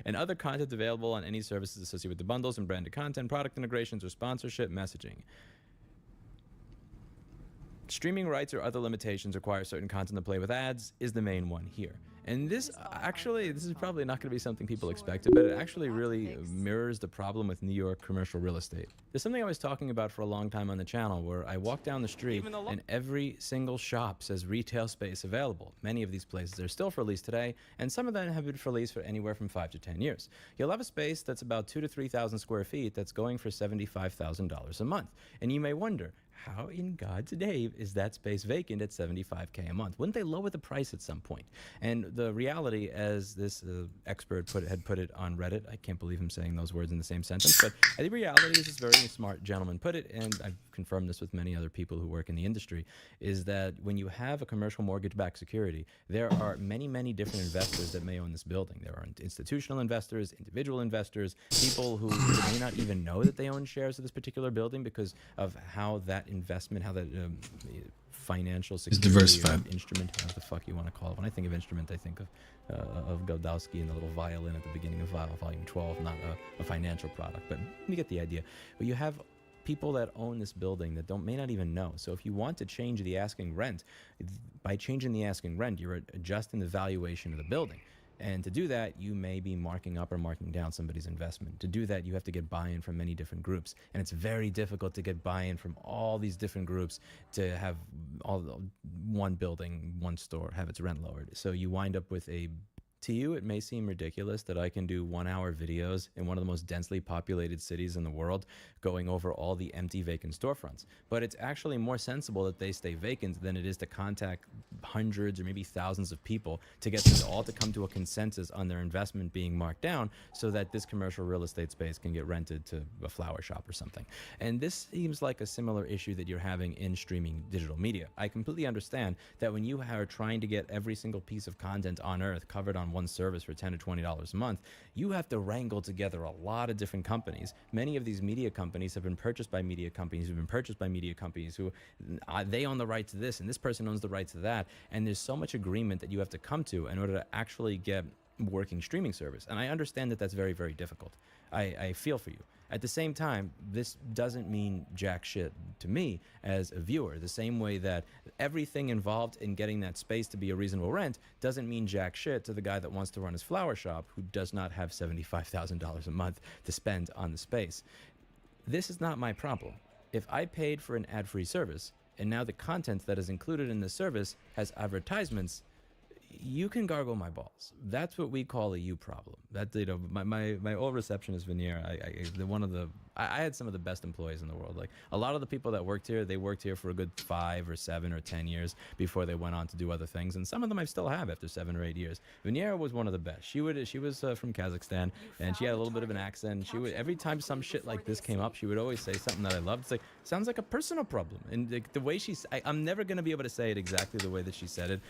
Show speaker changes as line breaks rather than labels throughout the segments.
and other content available on any services associated with the bundles and branded content, product integrations, or sponsorship messaging. Streaming rights or other limitations require certain content to play with ads is the main one here. And this is probably not going to be something people expected, but it actually really mirrors the problem with New York commercial real estate. There's something I was talking about for a long time on the channel where I walk down the street and every single shop says retail space available. Many of these places are still for lease today, and some of them have been for lease for anywhere from 5 to 10 years. You'll have a space that's about 2,000 to 3,000 square feet that's going for $75,000 a month. And you may wonder, how in God's name is that space vacant at $75K a month? Wouldn't they lower the price at some point? And the reality, as this expert had put it on Reddit, I can't believe him saying those words in the same sentence, but the reality, as this very smart gentleman put it, and I've confirmed this with many other people who work in the industry, is that when you have a commercial mortgage-backed security, there are many, many different investors that may own this building. There are institutional investors, individual investors, people who may not even know that they own shares of this particular building because of how that investment, how that financial security instrument, whatever the fuck you want to call it. When I think of instrument, I think of Godowski and the little violin at the beginning of volume 12, not a financial product, but you get the idea. But you have people that own this building that may not even know. So if you want to change the asking rent, by changing the asking rent, you're adjusting the valuation of the building. And to do that, you may be marking up or marking down somebody's investment. To do that, you have to get buy-in from many different groups. And it's very difficult to get buy-in from all these different groups to have one building, one store, have its rent lowered. So you wind up with to you, it may seem ridiculous that I can do 1-hour videos in one of the most densely populated cities in the world, going over all the empty vacant storefronts. But it's actually more sensible that they stay vacant than it is to contact hundreds or maybe thousands of people to get them all to come to a consensus on their investment being marked down so that this commercial real estate space can get rented to a flower shop or something. And this seems like a similar issue that you're having in streaming digital media. I completely understand that when you are trying to get every single piece of content on earth covered on one service for $10 to $20 a month, you have to wrangle together a lot of different companies. Many of these media companies have been purchased by media companies who've been purchased by media companies who they own the right to this and this person owns the right to that. And there's so much agreement that you have to come to in order to actually get working streaming service. And I understand that that's very, very difficult. I feel for you. At the same time, this doesn't mean jack shit to me as a viewer. The same way that everything involved in getting that space to be a reasonable rent doesn't mean jack shit to the guy that wants to run his flower shop who does not have $75,000 a month to spend on the space. This is not my problem. If I paid for an ad-free service and now the content that is included in the service has advertisements, you can gargle my balls. That's what we call a you problem. That, you know, my old receptionist veneer, I had some of the best employees in the world. Like a lot of the people that worked here, they worked here for a good 5 or 7 or 10 years before they went on to do other things. And some of them I still have after 7 or 8 years. Veneer was one of the best. She was from Kazakhstan, and she had a little bit of an accent. She would, every time some shit like this came up, she would always say something that I loved. It's like, sounds like a personal problem. And the way I'm never going to be able to say it exactly the way that she said it.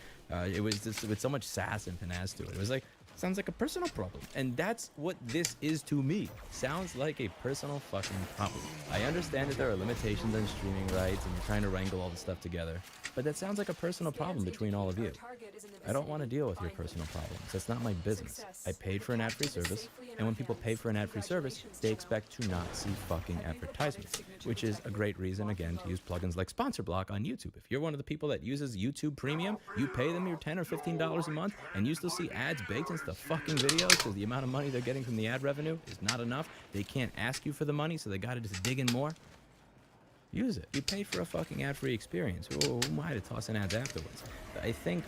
It was just with so much sass and panache to it. It was like, sounds like a personal problem. And that's what this is to me. Sounds like a personal fucking problem. I understand that there are limitations on streaming rights and you're trying to wrangle all this stuff together, but that sounds like a personal problem between all of you. I don't want to deal with your personal problems. That's not my business. I paid for an ad-free service, and when people pay for an ad-free service, they expect to not see fucking advertisements, which is a great reason, again, to use plugins like Sponsor Block on YouTube. If you're one of the people that uses YouTube Premium, you pay them your $10 or $15 a month, and you still see ads baked into the fucking videos because the amount of money they're getting from the ad revenue is not enough. They can't ask you for the money, so they gotta just dig in more. Use it. You pay for a fucking ad-free experience. Who am I to toss in ads afterwards? I think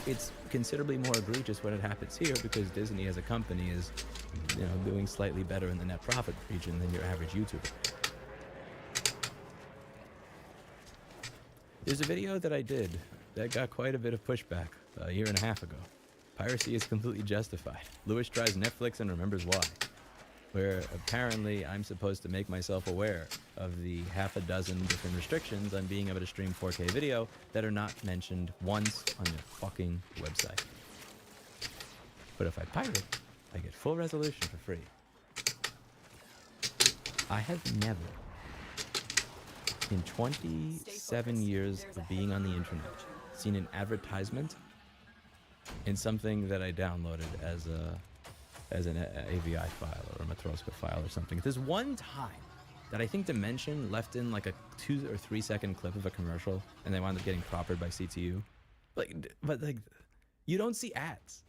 it's considerably more egregious when it happens here because Disney as a company is, you know, doing slightly better in the net profit region than your average YouTuber. There's a video that I did that got quite a bit of pushback a year and a half ago. Piracy is completely justified. Lewis tries Netflix and remembers why. Where apparently I'm supposed to make myself aware of the half a dozen different restrictions on being able to stream 4K video that are not mentioned once on the fucking website. But if I pirate, I get full resolution for free. I have never, in 27 years of being on the internet, seen an advertisement in something that I downloaded as as an AVI file or a Matroska file or something. There's one time that I think Dimension left in like a 2 or 3 second clip of a commercial, and they wound up getting propered by CTU. But you don't see ads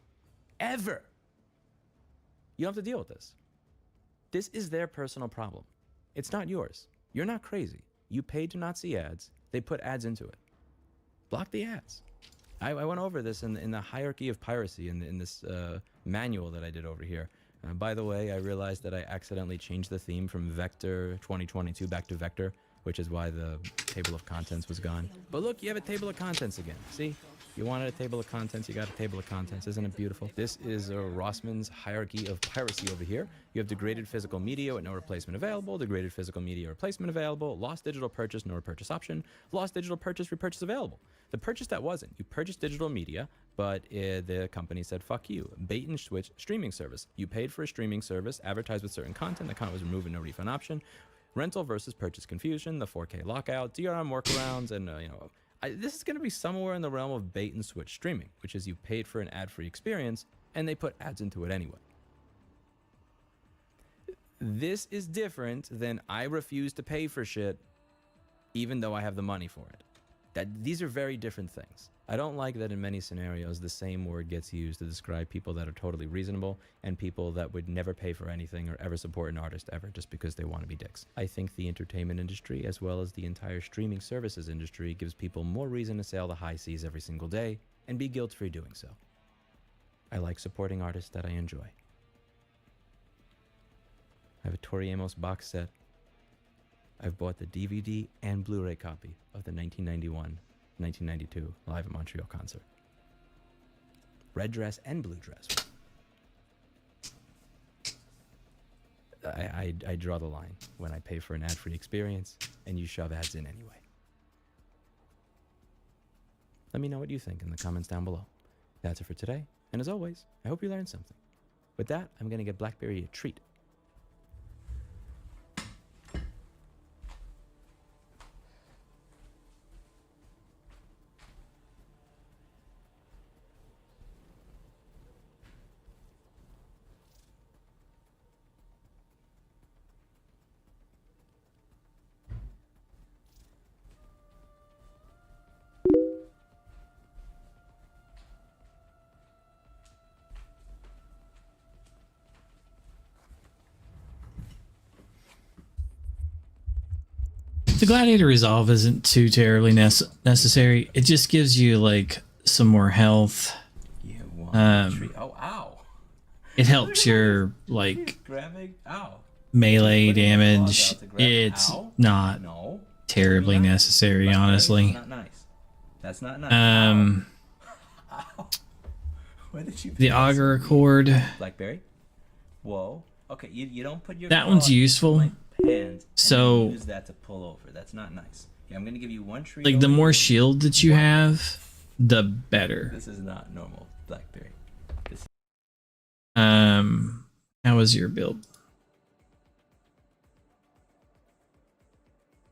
ever. You don't have to deal with this. This is their personal problem. It's not yours. You're not crazy. You paid to not see ads. They put ads into it. Block the ads. I went over this in the hierarchy of piracy in this manual that I did over here. By the way, I realized that I accidentally changed the theme from Vector 2022 back to Vector, which is why the table of contents was gone. But look, you have a table of contents again. See? You wanted a table of contents, you got a table of contents. Isn't it beautiful? This is Rossman's hierarchy of piracy over here. You have degraded physical media with no replacement available, degraded physical media replacement available, lost digital purchase, no repurchase option, lost digital purchase, repurchase available. The purchase that wasn't. You purchased digital media, but the company said, fuck you. Bait and switch streaming service. You paid for a streaming service, advertised with certain content, the content was removed with no refund option. Rental versus purchase confusion, the 4K lockout, DRM workarounds, and this is going to be somewhere in the realm of bait and switch streaming, which is you paid for an ad-free experience and they put ads into it anyway. This is different than I refuse to pay for shit even though I have the money for it. These are very different things. I don't like that in many scenarios the same word gets used to describe people that are totally reasonable and people that would never pay for anything or ever support an artist ever just because they want to be dicks. I think the entertainment industry, as well as the entire streaming services industry, gives people more reason to sail the high seas every single day and be guilt-free doing so. I like supporting artists that I enjoy. I have a Tori Amos box set. I've bought the DVD and Blu-ray copy of the 1991-1992 Live at Montreal concert. Red dress and blue dress. I draw the line when I pay for an ad-free experience and you shove ads in anyway. Let me know what you think in the comments down below. That's it for today, and as always, I hope you learned something. With that, I'm going to get Blackberry a treat.
The Gladiator Resolve isn't too terribly necessary. It just gives you like some more health.
Oh, ow.
It helps your like
Ow.
melee damage. It's not terribly necessary, honestly.
That's not nice. That's not nice. Ow. Where did you
The Augur Accord.
Blackberry? Whoa. Okay, you don't put your
That one's useful.
Hands
So
use that to pull over. That's not nice. Yeah, I'm gonna give you one tree.
like the more shield that you have, the better.
This is not normal, Blackberry.
How was your build?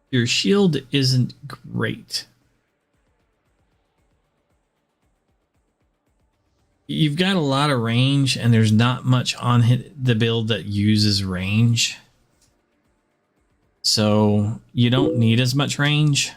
Your shield isn't great. You've got a lot of range, and there's not much on the build that uses range. So you don't need as much range.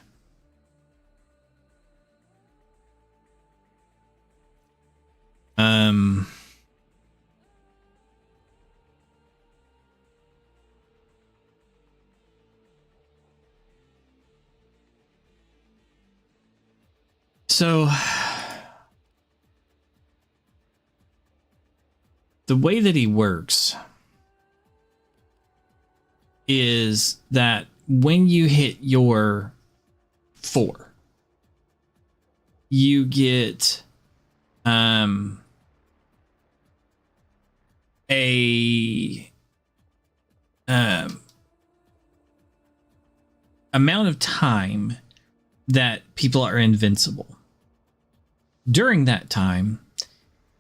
So the way that he works is that when you hit your 4, you get a amount of time that people are invincible. During that time,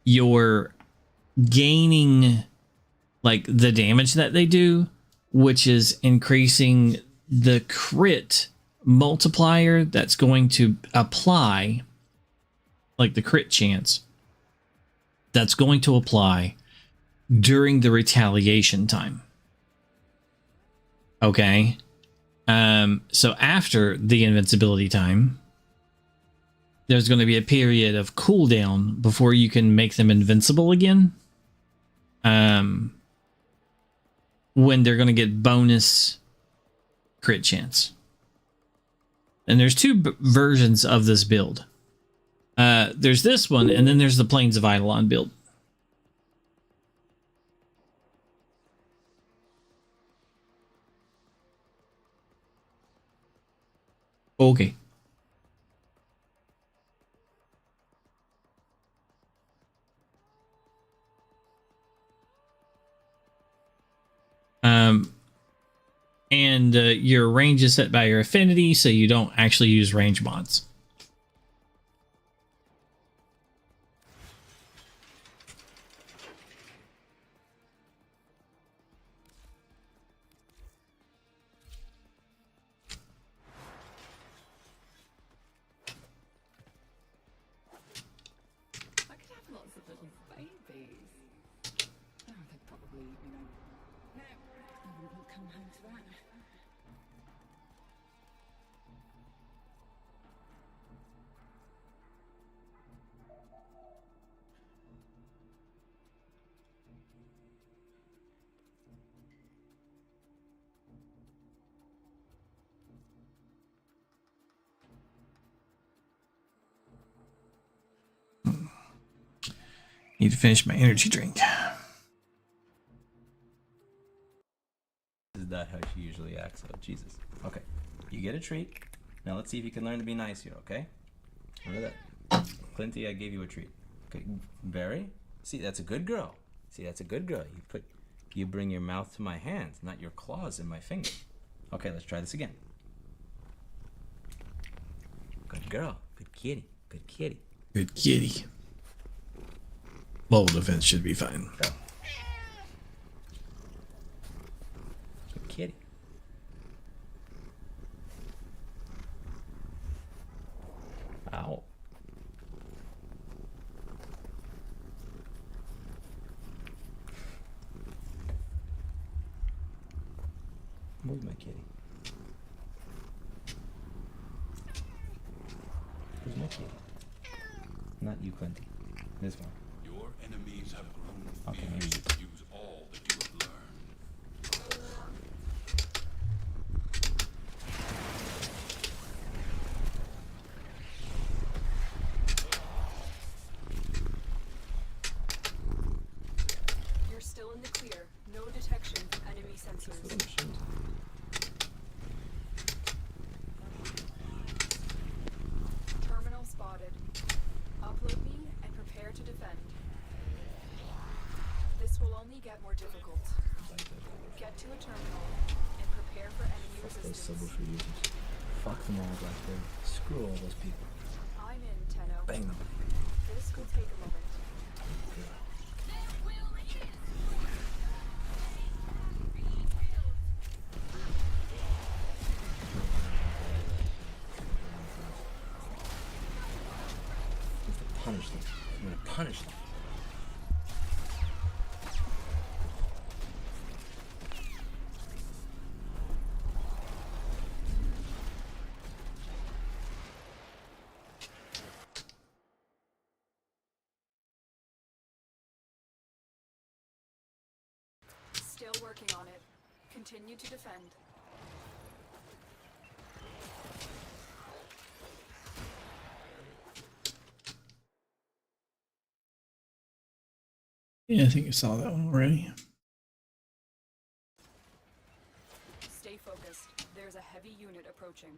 you're gaining like the damage that they do, which is increasing the crit multiplier that's going to apply, like the crit chance that's going to apply during the retaliation time. Okay. So after the invincibility time, there's going to be a period of cooldown before you can make them invincible again. When they're going to get bonus crit chance. And there's two versions of this build. There's this one, and then there's the Plains of Eidolon build. Okay. And your range is set by your affinity, so you don't actually use range mods.
I could have lots of little babies. Oh, they'd probably, no, I wouldn't come home to that.
Need to finish my energy drink.
This is not how she usually acts, so Jesus. Okay, you get a treat. Now let's see if you can learn to be nice here, okay? Remember that. Clinty, I gave you a treat. Okay, Barry? See, that's a good girl. See, that's a good girl. You bring your mouth to my hands, not your claws in my finger. Okay, let's try this again. Good girl. Good kitty. Good kitty.
Good kitty. Mobile defense should be fine.
Go. Good kitty. Ow. Move my kitty. Where's my kitty? Not you, Clinty. This one.
Your enemies have grown
Okay,
fierce.
maybe you.
Use all that you have learned.
You're still in the clear. No detection from enemy sensors.
Little machines.
Terminal spotted. Upload me and prepare to defend. This will only get more difficult. Get to a terminal and prepare for enemy
Those
resistance.
subwoofer users. Fuck them all, Blackberry. Screw all those people.
I'm in, Tenno.
Bang them.
This will take a moment.
Punish them. I'm gonna punish them.
Still working on it. Continue to defend.
Yeah, I think I saw that one already.
Stay focused. There's a heavy unit approaching.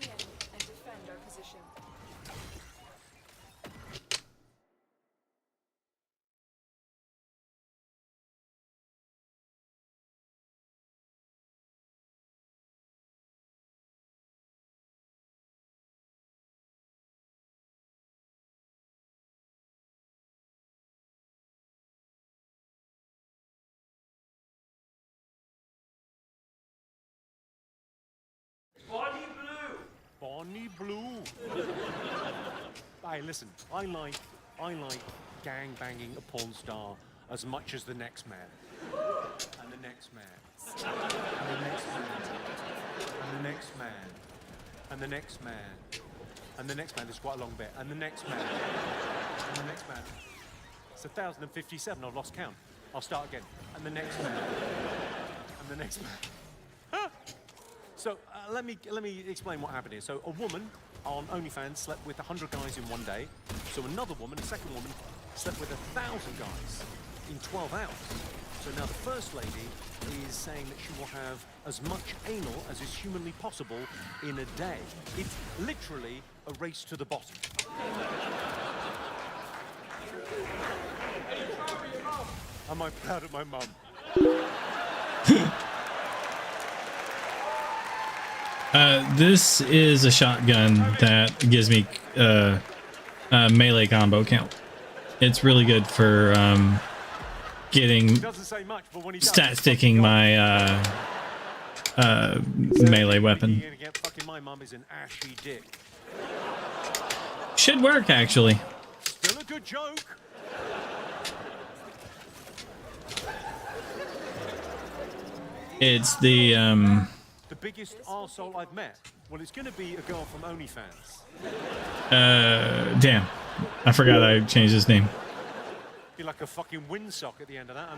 the end and defend our position.
Bonnie Blue. Hey, listen, I like gang banging a porn star as much as the next man. And the next man. And the next man. And the next man. And the next man. And the next man, there's quite a long bit. And the next man. And the next man. It's 1,057, I've lost count. I'll start again. And the next man. And the next man. So let me explain what happened here. So a woman on OnlyFans slept with 100 guys in one day. So another woman, a second woman, slept with 1,000 guys in 12 hours. So now the first lady is saying that she will have as much anal as is humanly possible in a day. It's literally a race to the bottom. Am I proud of my mum?
This is a shotgun that gives me melee combo count. It's really good for getting stat sticking my melee weapon.
My mum is an ashy dick.
Should work actually.
Still a good joke.
It's the
biggest arsehole I've met. Well, it's going to be a girl from OnlyFans.
damn. I forgot I changed his name.
Be like a fucking windsock at the end of that, I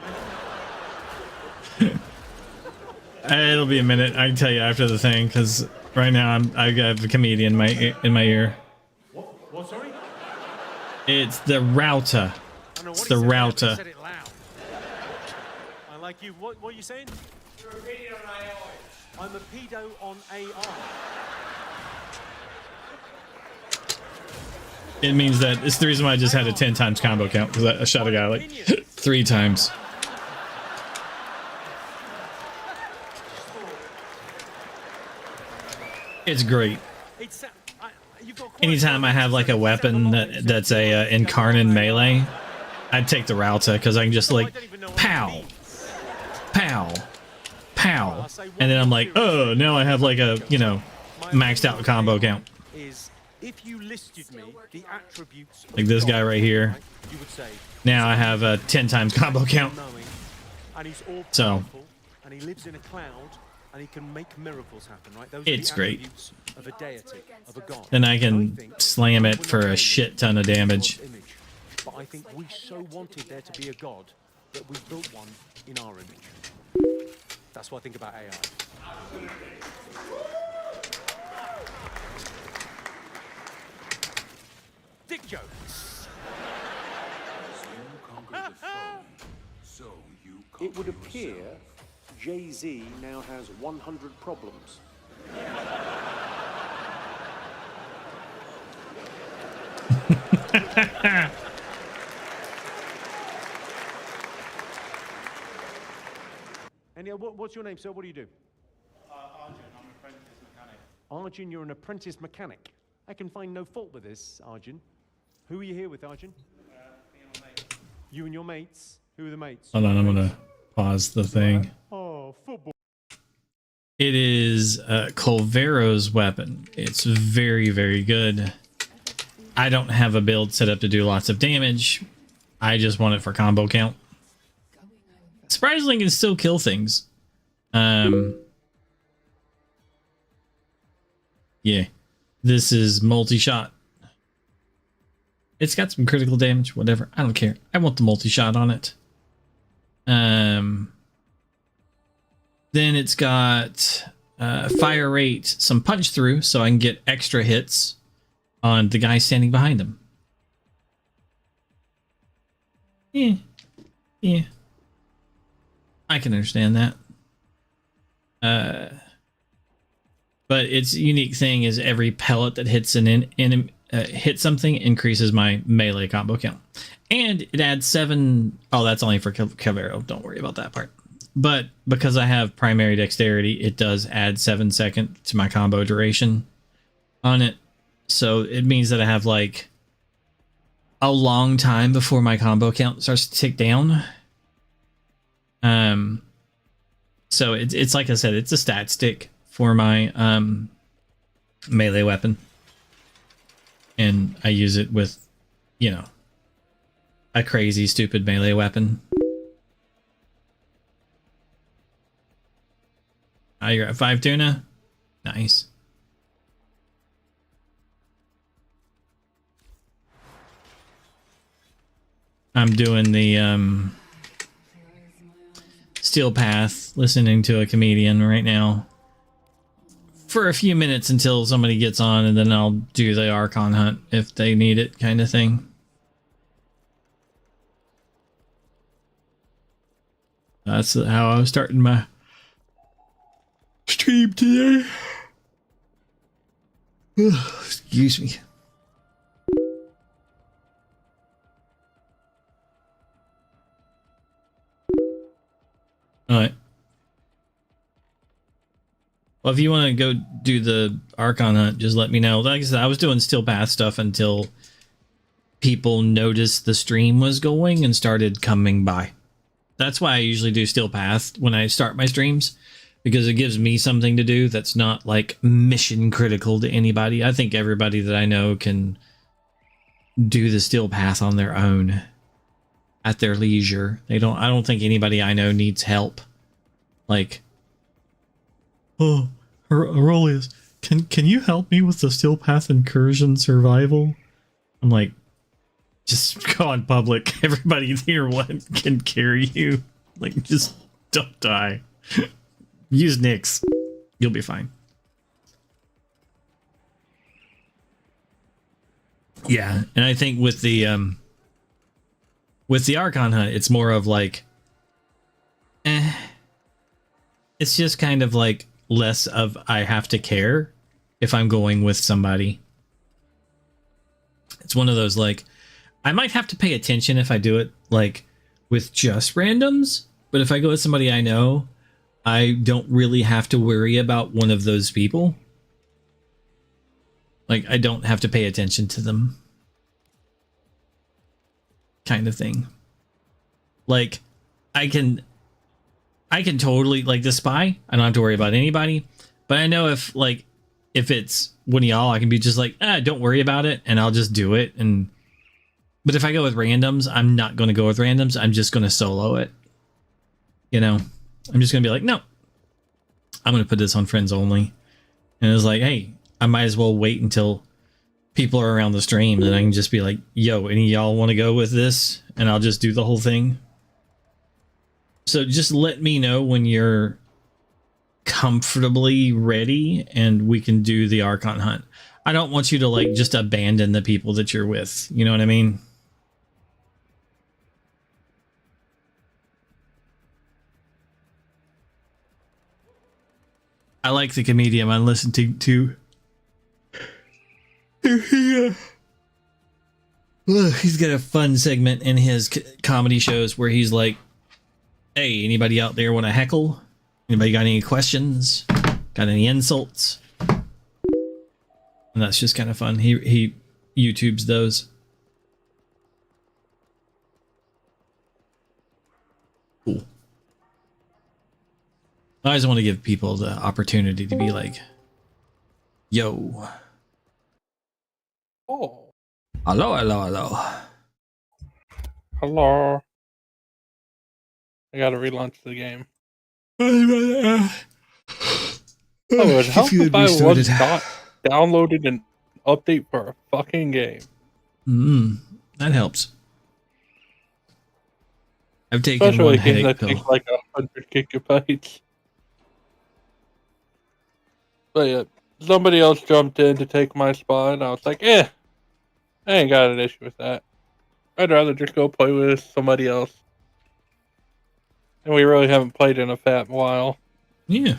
mean.
It'll be a minute. I can tell you after the thing, because right now I have a comedian in my ear.
What, sorry?
It's the router. It's the router.
Said it loud. I like you. What are you saying? You're a pedo on AI. I'm a pedo on AI.
It means that it's the reason why I just had a 10 times combo count, because I shot a guy like 3 times. It's great. Anytime I have like a weapon that's a incarnate melee, I'd take the Rauta because I can just like pow, pow, pow, and then I'm like, oh, now I have like a, you know, maxed out combo count.
If you listed me the attributes
Like this guy right here.
you would say,
Now I have a 10 times combo count.
and he's all
So
powerful, and he lives in a cloud, and he can make miracles happen, right? Those
it's
are the
great.
attributes of a deity, of a god.
Then I can
think
slam it
when
for
we
a
made
shit ton of damage.
God's image, but I think we so wanted there to be a god that we built one in our image. That's what I think about AI. Dick jokes.
Conquer the foe, so you
It would
conquer
appear
yourself.
Jay-Z now has 100 problems. And what's your name, sir? What do you do?
Arjun, I'm an apprentice mechanic.
Arjun, you're an apprentice mechanic. I can find no fault with this, Arjun. Who are you here with, Arjun?
Me and my mate.
You and your mates? Who are the mates?
Hold on, I'm gonna pause the thing.
Oh, football.
It is Colvero's weapon. It's very, very good. I don't have a build set up to do lots of damage. I just want it for combo count. Surprisingly, it can still kill things. Yeah. This is multi-shot. It's got some critical damage, whatever. I don't care. I want the multi-shot on it. Then it's got fire rate, some punch through, so I can get extra hits on the guy standing behind him. Yeah. Yeah. I can understand that. But its unique thing is every pellet that hits hits something increases my melee combo count, and it adds 7. Oh, that's only for Cavero. Don't worry about that part. But because I have primary dexterity, it does add 7 seconds to my combo duration on it. So it means that I have like a long time before my combo count starts to tick down. So it's like I said, it's a stat stick for my melee weapon, and I use it with, you know, a crazy stupid melee weapon. Oh, you're at 5 tuna? Nice. I'm doing the Steel Path, listening to a comedian right now for a few minutes until somebody gets on, and then I'll do the Archon hunt if they need it, kind of thing. That's how I was starting my stream today. Excuse me. All right. Well, if you want to go do the Archon hunt, just let me know. Like I said, I was doing Steel Path stuff until people noticed the stream was going and started coming by. That's why I usually do Steel Path when I start my streams, because it gives me something to do that's not like mission critical to anybody. I think everybody that I know can do the Steel Path on their own at their leisure. I don't think anybody I know needs help. Like, oh, Aurelius, can you help me with the Steel Path incursion survival? I'm like, just go on public. Everybody here can carry you. Like, just don't die. Use Nyx. You'll be fine. Yeah, and I think with the Archon hunt, it's more of like, it's just kind of like less of I have to care if I'm going with somebody. It's one of those like, I might have to pay attention if I do it like with just randoms, but if I go with somebody I know, I don't really have to worry about one of those people. Like, I don't have to pay attention to them. Kind of thing. Like, I can totally, like the spy, I don't have to worry about anybody. But I know if it's one of y'all, I can be just like, don't worry about it, and I'll just do it. But if I go with randoms, I'm not going to go with randoms. I'm just going to solo it. You know, I'm just going to be like, no, I'm going to put this on friends only. And it's like, hey, I might as well wait until people are around the stream, and I can just be like, yo, any of y'all want to go with this? And I'll just do the whole thing. So just let me know when you're comfortably ready and we can do the Archon hunt. I don't want you to like just abandon the people that you're with. You know what I mean? I like the comedian I listen to. Yeah. Look, he's got a fun segment in his comedy shows where he's like, hey, anybody out there want to heckle? Anybody got any questions? Got any insults? And that's just kind of fun. He YouTubes those. Cool. I always want to give people the opportunity to be like, yo.
Oh.
Hello, hello, hello.
Hello. I gotta relaunch the game.
I
would help if I was not downloaded an update for a fucking game.
That helps. I've taken
Especially
one
a game
headache
that
pill.
takes like 100 gigabytes. But yeah, somebody else jumped in to take my spot, and I was like, I ain't got an issue with that. I'd rather just go play with somebody else. And we really haven't played in a fat while.
Yeah.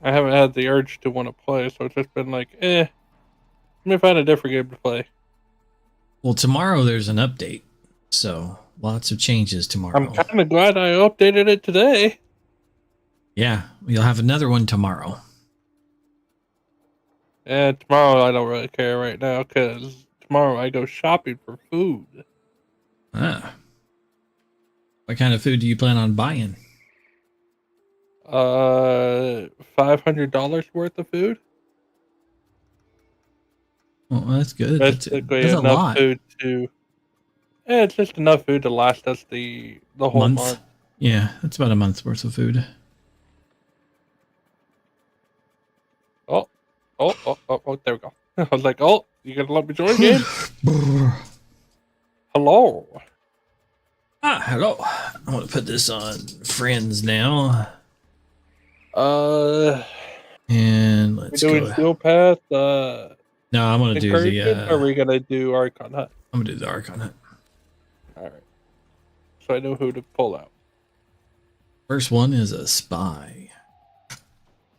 I haven't had the urge to want to play, so it's just been like, let me find a different game to play.
Well, tomorrow there's an update, so lots of changes tomorrow.
I'm kind of glad I updated it today.
Yeah, you'll have another one tomorrow.
And tomorrow I don't really care right now because tomorrow I go shopping for food.
Ah. What kind of food do you plan on buying?
$500 worth of food.
Well, that's good.
Basically
That's a
enough
lot.
food to. Yeah, it's just enough food to last us the whole month.
Yeah, that's about a month's worth of food.
Oh, there we go. I was like, oh, you gonna let me join game? Hello.
Hello. I want to put this on friends now. And let's
We're doing
go.
Steel Path.
No, I'm gonna do the.
Or are we gonna do Archon Hut?
I'm gonna do the Archon Hut.
All right. So I know who to pull out.
First one is a spy.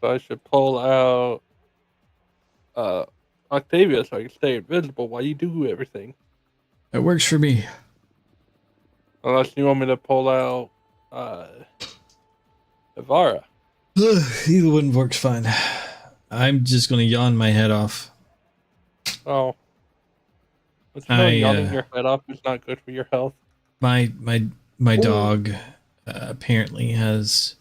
So I should pull out Octavia so I can stay invisible while you do everything.
That works for me.
Unless you want me to pull out Ivara.
Either one works fine. I'm just gonna yawn my head off.
Oh. But you know, yawning your head off is not good for your health.
My dog apparently has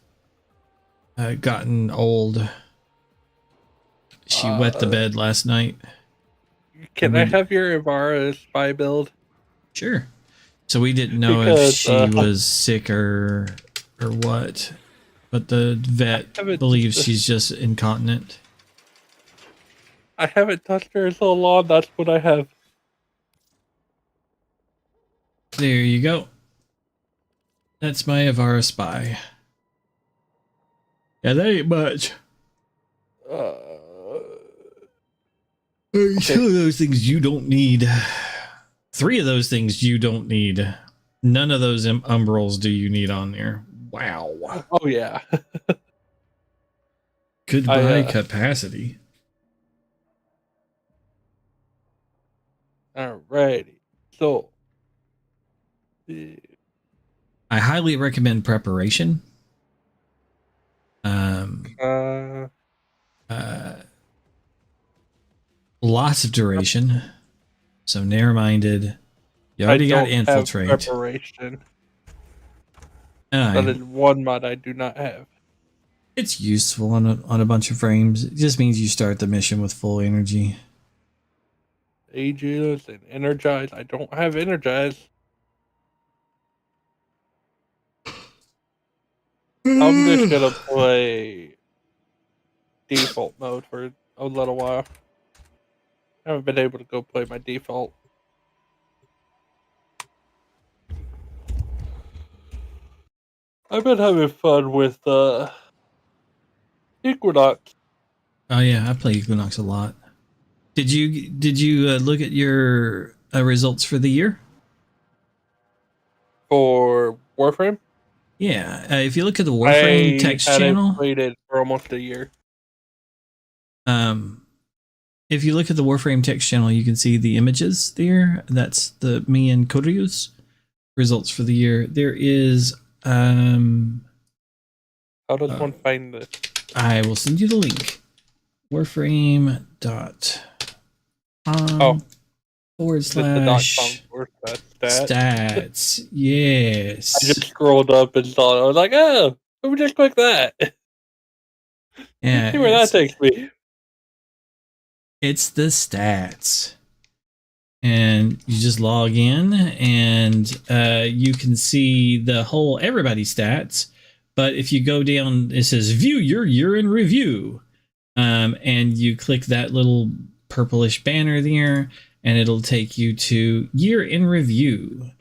gotten old. She wet the bed last night.
Can I have your Ivara spy build?
Sure. So we didn't know if she was sick or what, but the vet believes she's just incontinent.
I haven't touched her in so long. That's what I have.
There you go. That's my Ivara spy. Yeah, that ain't much. Two of those things you don't need. 3 of those things you don't need. None of those umbrals do you need on there. Wow.
Oh, yeah.
Goodbye capacity.
Alrighty. So.
I highly recommend preparation. Lots of duration. So narrow-minded. You already got infiltrate.
Preparation. That is one mod I do not have.
It's useful on a bunch of frames. It just means you start the mission with full energy.
Aegis and Energize. I don't have Energize. I'm just gonna play default mode for a little while. I haven't been able to go play my default. I've been having fun with Equinox.
Oh yeah, I play Equinox a lot. Did you look at your results for the year?
For Warframe?
Yeah, if you look at the Warframe text channel,
played it for almost a year.
If you look at the Warframe text channel, you can see the images there. That's me and Koryu's results for the year. There is
how does one find this?
I will send you the link. Warframe.com / stats. Yes.
I just scrolled up and saw it. I was like, oh, let me just click that.
Yeah.
See where that takes me.
It's the stats. And you just log in and you can see the whole everybody stats. But if you go down, it says view your year in review. And you click that little purplish banner there and it'll take you to year in review.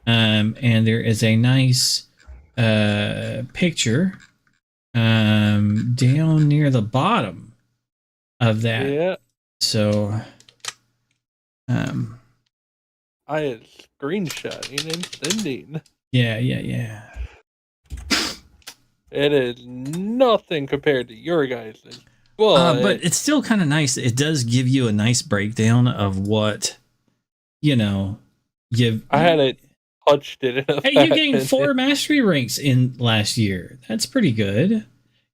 And there is a nice picture down near the bottom of that.
Yeah.
So
I am screenshotting and sending.
Yeah.
It is nothing compared to your guys's. But
But it's still kind of nice. It does give you a nice breakdown of what, you know,
I hadn't touched it in a
Hey, you
fat
gained
minute.
4 mastery ranks in last year. That's pretty good. You're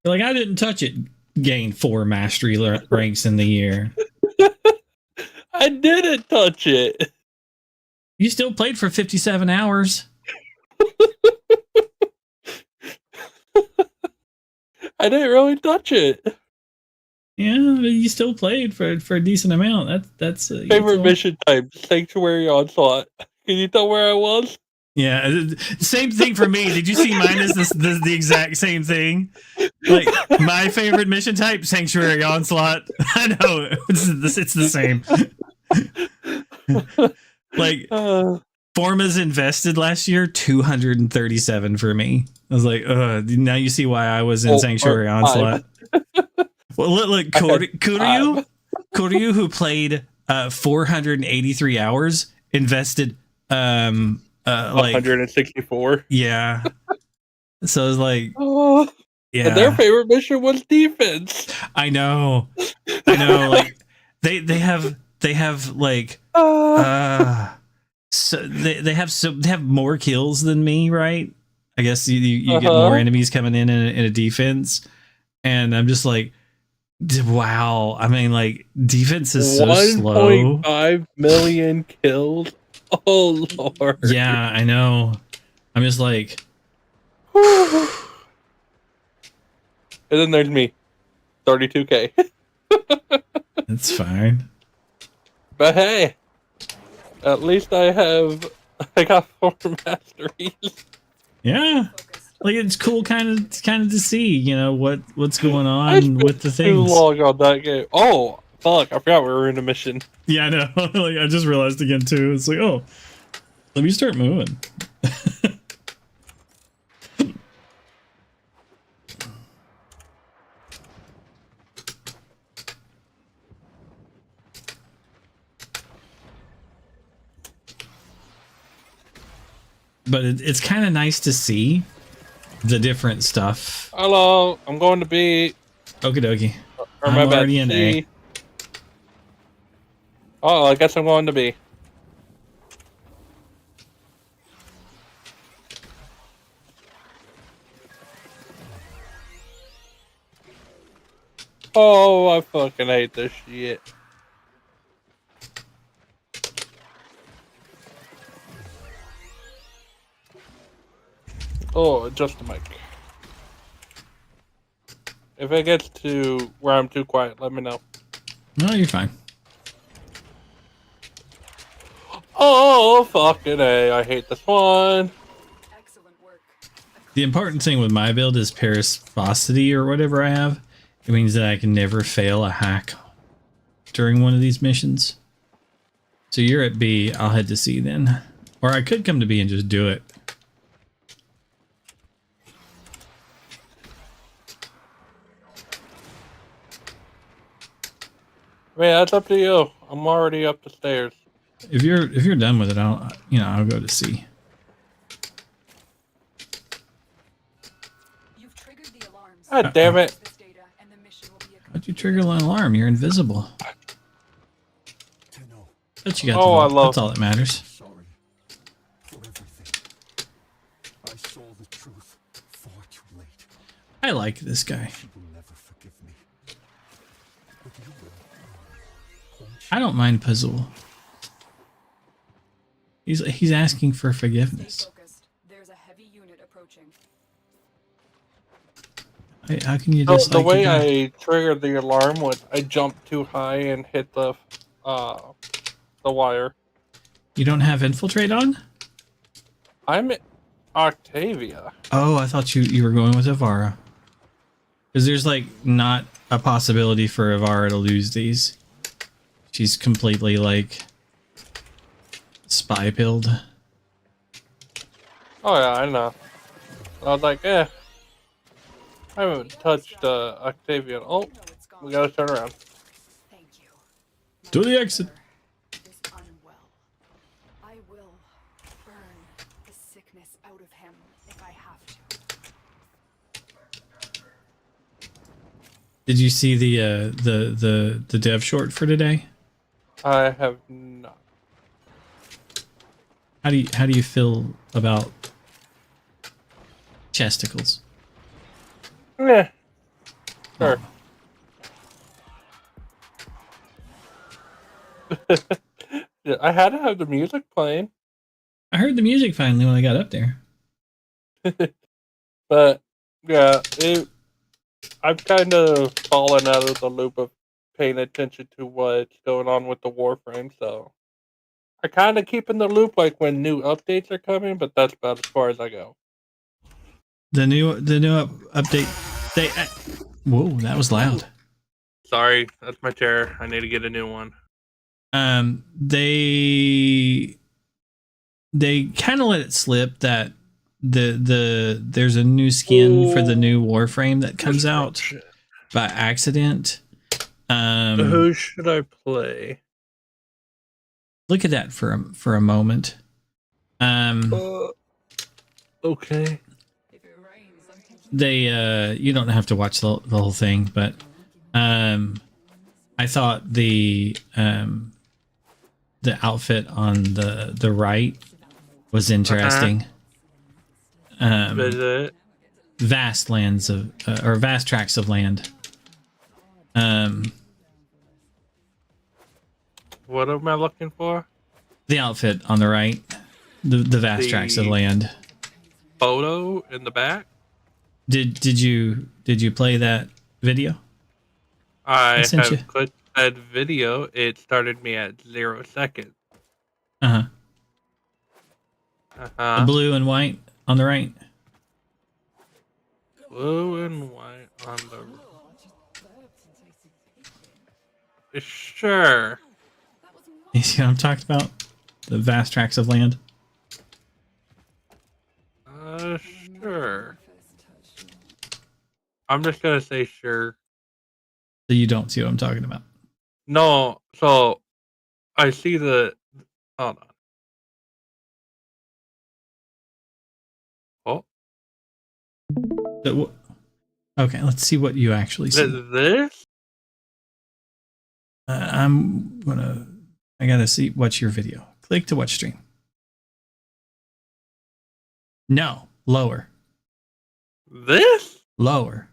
like, I didn't touch it. Gained 4 mastery ranks in the year.
I didn't touch it.
You still played for 57 hours.
I didn't really touch it.
Yeah, but you still played for a decent amount. That's
Favorite mission type, Sanctuary Onslaught. Can you tell where I was?
Yeah, same thing for me. Did you see mine is this the exact same thing? Like my favorite mission type, Sanctuary Onslaught. I know it's the same. Like Forma's invested last year 237 for me. I was like, now you see why I was in Sanctuary Onslaught. Well, look, Kuryu, who played 483 hours, invested like
164.
Yeah. So I was like, yeah.
And their favorite mission was defense.
I know. Like they have like so they have more kills than me, right? I guess you get more enemies coming in a defense, and I'm just like, wow. I mean, like defense is so slow.
1.5 million kills. Oh Lord.
Yeah, I know. I'm just like,
and then there's me, 32k.
That's fine.
But hey, at least I got 4 masteries.
Yeah, like it's cool, kind of to see, you know, what's going on with the things.
Too long on that game. Oh fuck! I forgot we were in a mission.
Yeah, I know. Like I just realized again too. It's like, oh, let me start moving. But it's kind of nice to see the different stuff.
Hello, I'm going to B.
Okie dokie.
I'm already in A. Oh, I guess I'm going to B. Oh, I fucking hate this shit. Oh, adjust the mic. If it gets to where I'm too quiet, let me know.
No, you're fine.
Oh, fucking A. I hate this one.
Excellent work.
The important thing with my build is Parasposity or whatever I have. It means that I can never fail a hack during one of these missions. So you're at B, I'll head to C then. Or I could come to B and just do it.
Man, that's up to you. I'm already up the stairs.
If you're done with it, I'll go to C.
You've triggered the alarms.
God damn it.
This data and the mission will be a
How'd you trigger an alarm? You're invisible. But you got the
I
vault.
love.
That's all that matters.
Sorry for everything. I saw the truth far too late.
I like this guy.
She will never forgive me. But you will.
I don't mind Puzzle. He's asking for
Stay
forgiveness.
focused. There's a heavy unit approaching.
How can you
The
dislike
way
a guy?
I triggered the alarm was I jumped too high and hit the wire.
You don't have infiltrate on?
I'm Octavia.
Oh, I thought you were going with Ivara. Because there's like not a possibility for Ivara to lose these. She's completely like spy pilled.
Oh yeah, I know. I was like, I haven't touched Octavia. Oh,
No, it's gone.
we gotta turn around.
Thank you.
To the exit.
Is unwell. I will burn the sickness out of him if I have to.
Did you see the dev short for today?
I have not.
How do you feel about chesticles?
Yeah. Sure. Yeah, I had to have the music playing,
I heard the music finally when I got up there.
but yeah, I've kind of fallen out of the loop of paying attention to what's going on with the Warframe, so I kind of keep in the loop like when new updates are coming, but that's about as far as I go.
The new update. They whoa, that was loud.
Sorry, that's my chair. I need to get a new one.
They kind of let it slip that there's a new skin for the new Warframe that comes out by accident.
Who should I play?
Look at that for a moment.
Okay.
They you don't have to watch the whole thing, but I thought the outfit on the right was interesting. Vast lands of or vast tracts of land.
What am I looking for?
The outfit on the right, the vast tracts of land.
Photo in the back.
Did you play that video?
I
sent you.
have clicked that video. It started me at 0 seconds.
The blue and white on the right.
Blue and white on the. Sure.
You see what I'm talking about? The vast tracts of land.
Sure. I'm just gonna say sure.
So you don't see what I'm talking about.
No, so I see the. Hold on. Oh,
Okay, let's see what you actually see.
this?
I gotta see. Watch your video. Click to watch stream. No, lower.
This?
Lower.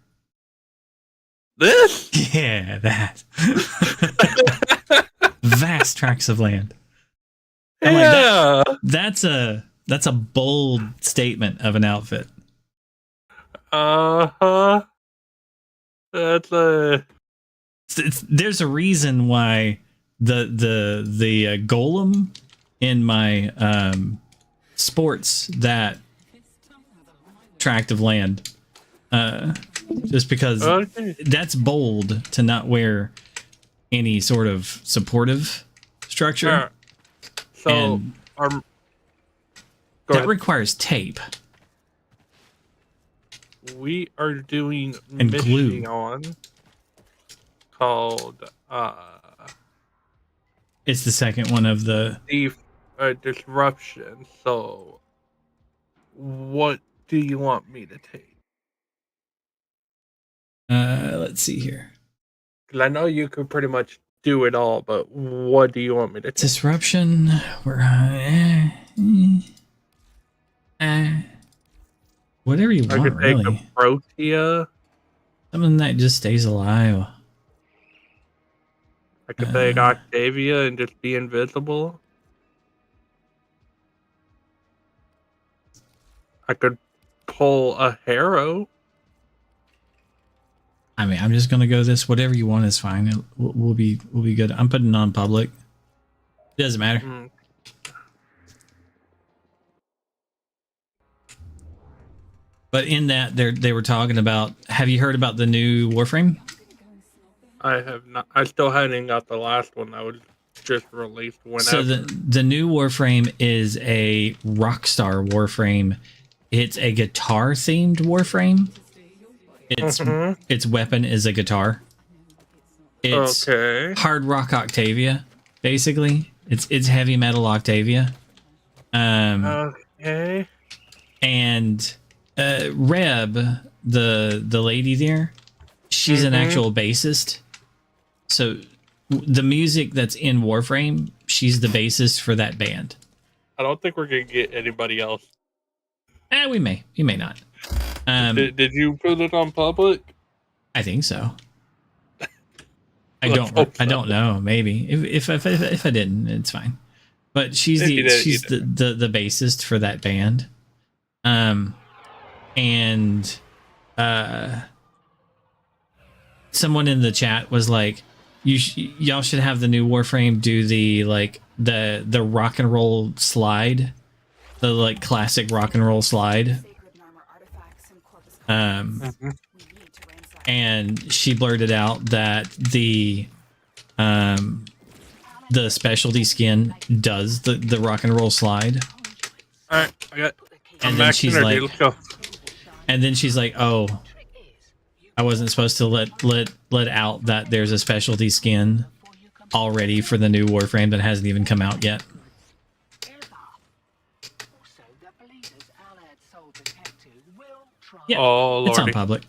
This?
Yeah, that. Vast tracts of land. I'm
Yeah.
like, that's a bold statement of an outfit.
That's a.
There's a reason why the golem in my sports that tract of land, just because that's bold to not wear any sort of supportive structure.
So
and
that
requires tape.
We are doing
And
mission
glue.
on called
It's the second one of the
disruption. So what do you want me to take?
let's see here.
Because I know you could pretty much do it all, but what do you want me to take?
Disruption. We're whatever you
I
want,
could take
really.
a Protea.
Something that just stays alive.
I could take Octavia and just be invisible. I could pull a Harrow.
I mean, I'm just gonna go this. Whatever you want is fine. We'll be good. I'm putting on public. It doesn't matter. But in that, they were talking about. Have you heard about the new Warframe?
I have not. I still hadn't got the last one that was just released. Whenever.
So the new Warframe is a Rockstar Warframe. It's a guitar themed Warframe. Its weapon is a guitar. It's hard rock Octavia, basically. It's heavy metal Octavia.
Okay.
And Reb, the lady there, she's an actual bassist. So the music that's in Warframe, she's the bassist for that band.
I don't think we're gonna get anybody else.
We may not.
Did you put it on public?
I think so.
Let's hope
I
so.
don't know. Maybe if I didn't, it's fine. But she's
If you did,
she's
you
the bassist for that band. And someone in the chat was like, y'all should have the new Warframe do the rock and roll slide, the like classic rock and roll slide.
Sacred armor artifacts and corpus
Um,
we need to ransack.
and she blurted out that the specialty skin does the rock and roll slide.
All right, I got.
And
I'm
then
back
she's
in
like-
Let's go.
And then she's like, "Oh, I wasn't supposed to let out that there's a specialty skin already for the new Warframe that hasn't even come out yet."
Also, the believers Allied soul detectors will try.
Yeah,
Oh
it's on
lordy.
public.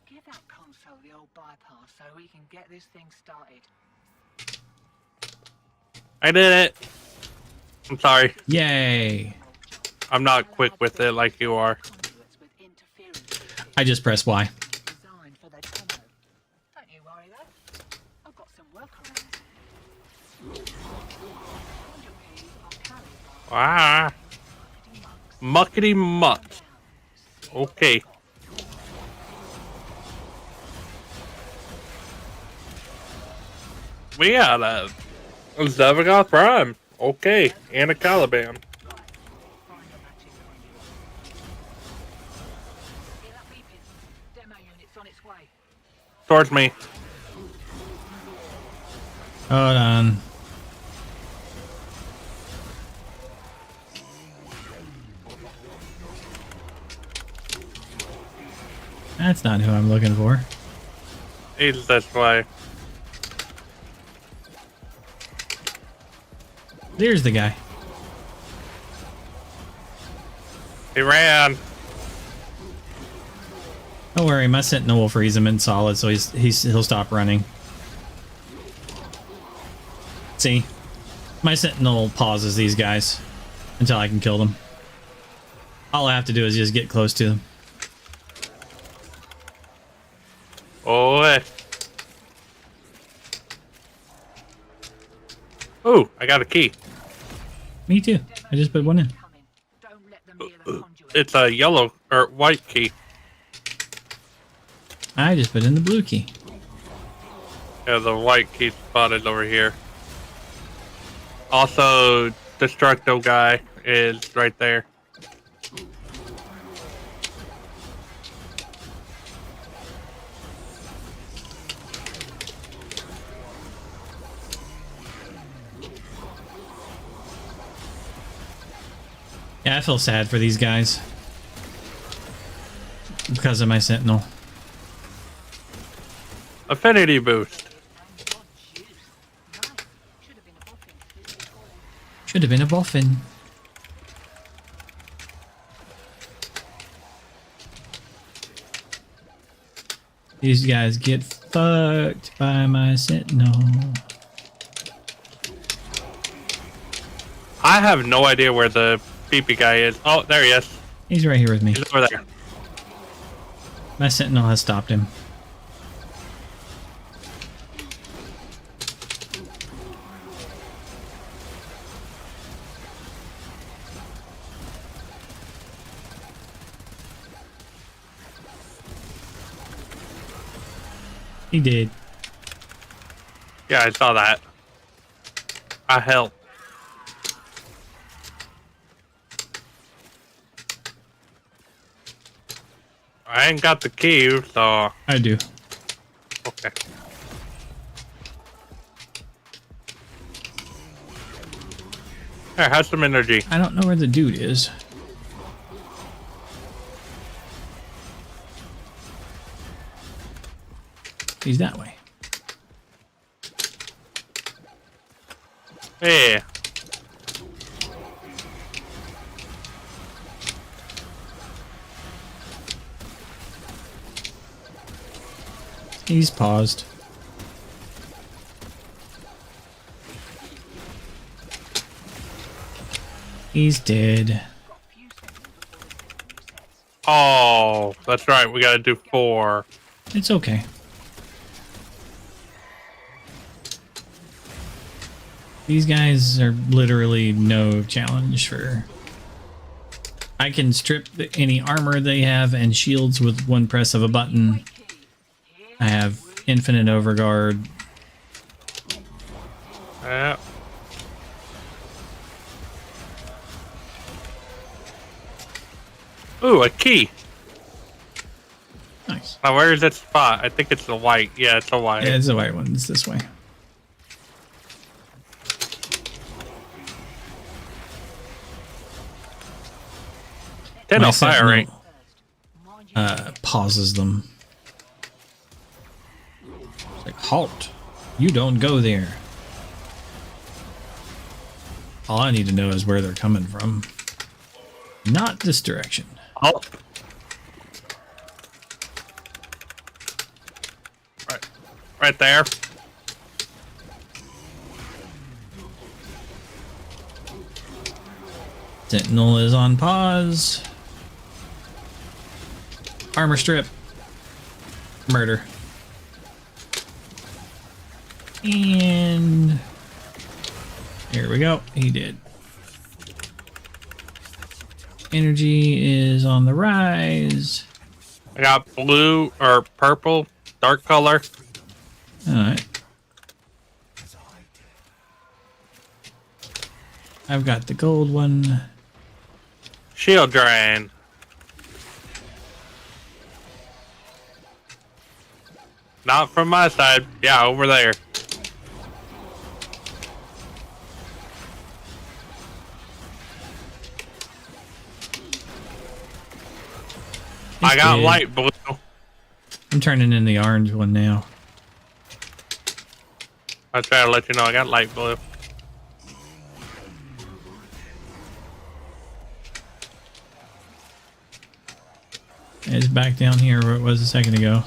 Give that console the old bypass so we can get this thing started.
I did it. I'm sorry.
Yay!
I'm not quick with it like you are.
Conduits with interference
I just press Y.
designed for the demo. Don't you worry though. I've got some workarounds. Conduit keys are carried by
Ah, muckety muck. Okay. We got a Zavagoth Prime. Okay, and a Caliban.
find a matching conduit. Hear that beeping? Demo unit's on its way.
Towards me.
Hold on. That's not who I'm looking for.
He's this way.
There's the guy.
He ran.
Don't worry, my sentinel will freeze him in solid, so he'll stop running. See, my sentinel pauses these guys until I can kill them. All I have to do is just get close to them.
Oh. Ooh, I got a key.
Me too. I just put one in.
Coming. Don't let them near the conduit.
It's a yellow or white key.
I just put in the blue key.
Yeah, the white key spotted over here. Also, Destructo guy is right there.
Yeah, I feel sad for these guys because of my sentinel.
Affinity boost.
Should have been a boffin. These guys get fucked by my sentinel.
I have no idea where the peepee guy is. Oh, there he is.
He's right here with me.
He's over there.
My sentinel has stopped him. He did.
Yeah, I saw that. I helped. I ain't got the key, so
I do.
okay. Here, have some energy.
I don't know where the dude is. He's that way.
Hey.
He's paused. He's dead.
Oh, that's right. We got to do 4.
It's okay. These guys are literally no challenge for... I can strip any armor they have and shields with one press of a button. I have infinite overguard.
Yeah. Ooh, a key.
Nice.
Now, where is that spot? I think it's the white. Yeah, it's the white.
Yeah, it's the white one. It's this way.
Then
My
I'll fire
sentinel,
ring.
pauses them. It's like, halt. You don't go there. All I need to know is where they're coming from. Not this direction.
Oh. Right there.
Sentinel is on pause. Armor strip. Murder. And here we go. He did. Energy is on the rise.
I got blue or purple, dark color.
Alright. I've got the gold one.
Shield drain. Not from my side. Yeah, over there. I got
dead.
light blue.
I'm turning in the orange one now.
I try to let you know I got light blue.
It's back down here where it was a second ago.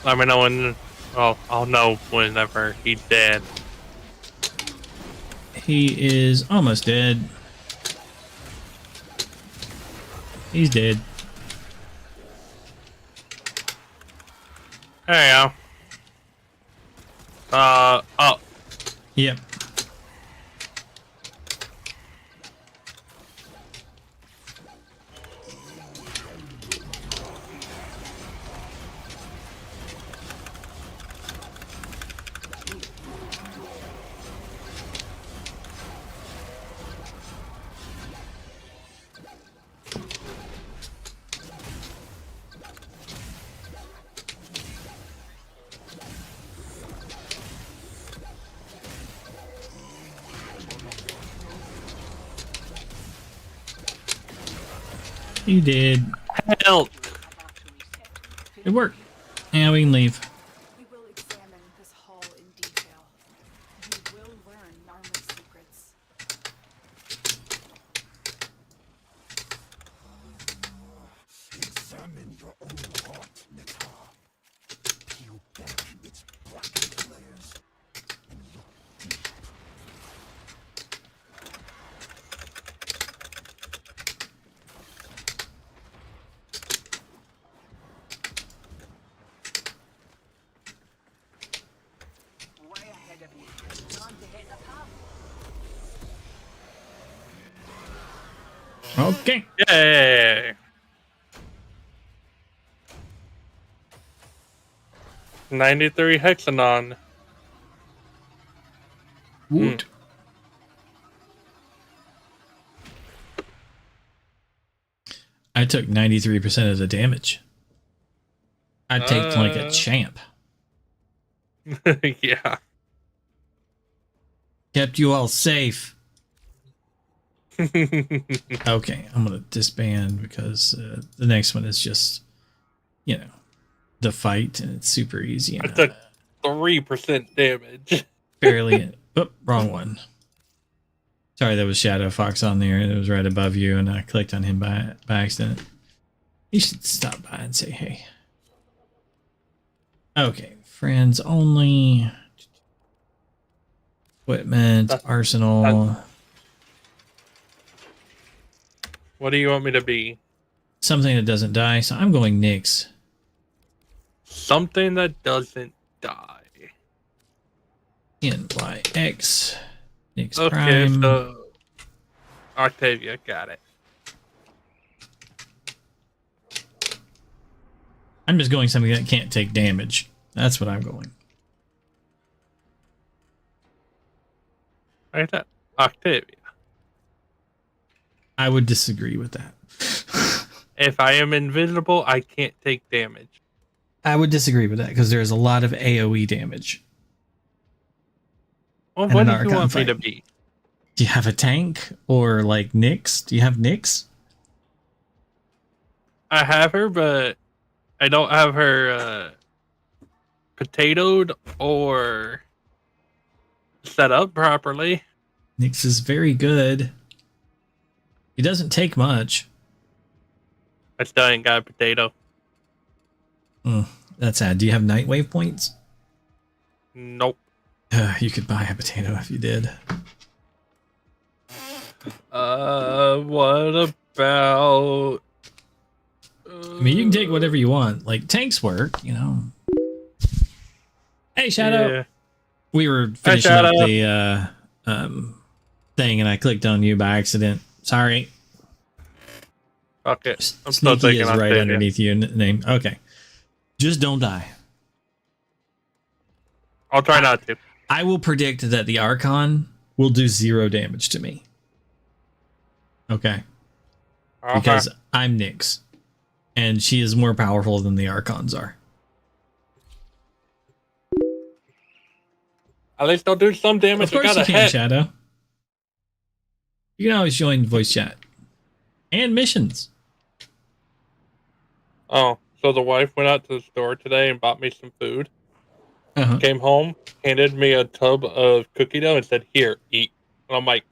Let me know when. Oh, I'll know whenever he's dead.
He is almost dead. He's dead.
There you go. Oh.
Yep. You did.
Help.
It worked. Yeah, we can leave.
We will examine this hall in detail. You will learn Narmer's secrets.
Examine your own heart, Nita. Peel back its blackened layers and look deep.
Way ahead of you. Time to hit the pub.
Okay.
Yay. 93 hexanon.
Woot. I took 93% of the damage. I take like a champ.
Yeah.
Kept you all safe. Okay, I'm gonna disband because the next one is just, you know, the fight, and it's super easy.
I
And,
took 3% damage.
barely. Oh, wrong one. Sorry, that was Shadow Fox on there. It was right above you, and I clicked on him by accident. You should stop by and say hey. Okay, friends only. Equipment, arsenal.
What do you want me to be?
Something that doesn't die, so I'm going Nyx.
Something that doesn't die.
NYX. Nyx
Okay,
Prime.
so Octavia, got it.
I'm just going something that can't take damage. That's what I'm going.
Right there. Octavia.
I would disagree with that.
If I am invisible, I can't take damage.
I would disagree with that because there's a lot of AoE damage.
Well,
And
what
an
do you
Archon
want me
fight.
to be?
Do you have a tank or like Nyx? Do you have Nyx?
I have her, but I don't have her potatoed or set up properly.
Nyx is very good. He doesn't take much.
I still ain't got a potato.
That's sad. Do you have Nightwave points?
Nope.
You could buy a potato if you did.
What about...
I mean, you can take whatever you want. Like, tanks work, you know. Hey, Shadow.
Yeah.
We were finishing up
Shadow.
the thing, and I clicked on you by accident. Sorry.
Fuck it. I'm still
Sneaky
taking
is right
Octavia.
underneath your name. Okay. Just don't die.
I'll try not to.
I will predict that the Archon will do 0 damage to me. Okay. Because I'm Nyx. And she is more powerful than the Archons are.
At least I'll do some damage.
Of course
I
you
got a
can,
hit.
Shadow. You can always join voice chat. And missions.
Oh, so the wife went out to the store today and bought me some food.
Uh-huh.
Came home, handed me a tub of cookie dough and said, "Here, eat." And I'm like,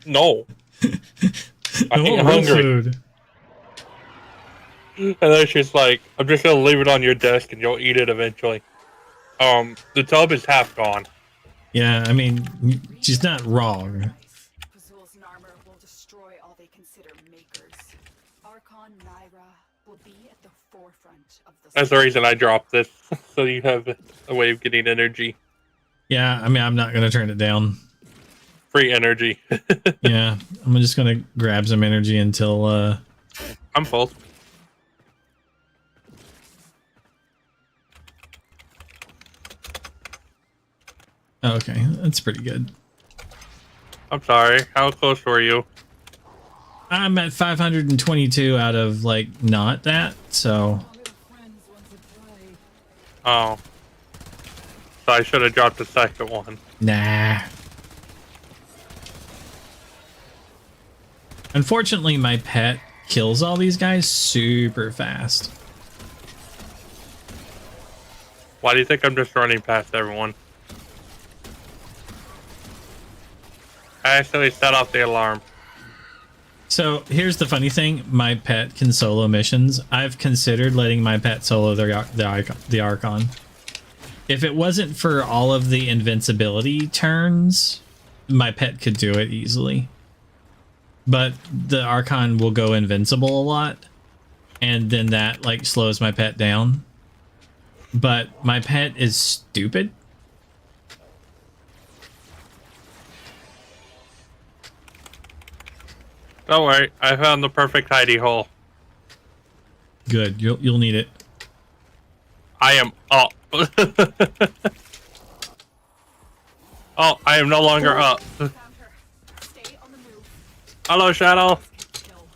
"No, I ain't hungry."
Food.
And then she's like, "I'm just gonna leave it on your desk and you'll eat it eventually." The tub is half gone.
Yeah, I mean, she's not wrong.
Pazul's and armor will destroy all they consider makers. Archon Naira will be at the forefront of the...
That's the reason I dropped this, so you have a way of getting energy,
Yeah, I mean, I'm not going to turn it down.
free energy.
Yeah, I'm just going to grab some energy until...
I'm full.
Oh, okay, that's pretty good.
I'm sorry. How close were you?
I'm at 522 out of, like, not that, so...
Oh. So I should have dropped the second one.
Nah. Unfortunately, my pet kills all these guys super fast.
Why do you think I'm just running past everyone? I actually set off the alarm.
So here's the funny thing: my pet can solo missions. I've considered letting my pet solo the Archon. If it wasn't for all of the invincibility turns, my pet could do it easily. But the Archon will go invincible a lot, and then that like slows my pet down. But my pet is stupid.
Don't worry, I found the perfect hidey hole.
Good, you'll need it.
I am up. Oh, I am no longer up.
Found her. Stay on the move.
Hello, Shadow.
Kill.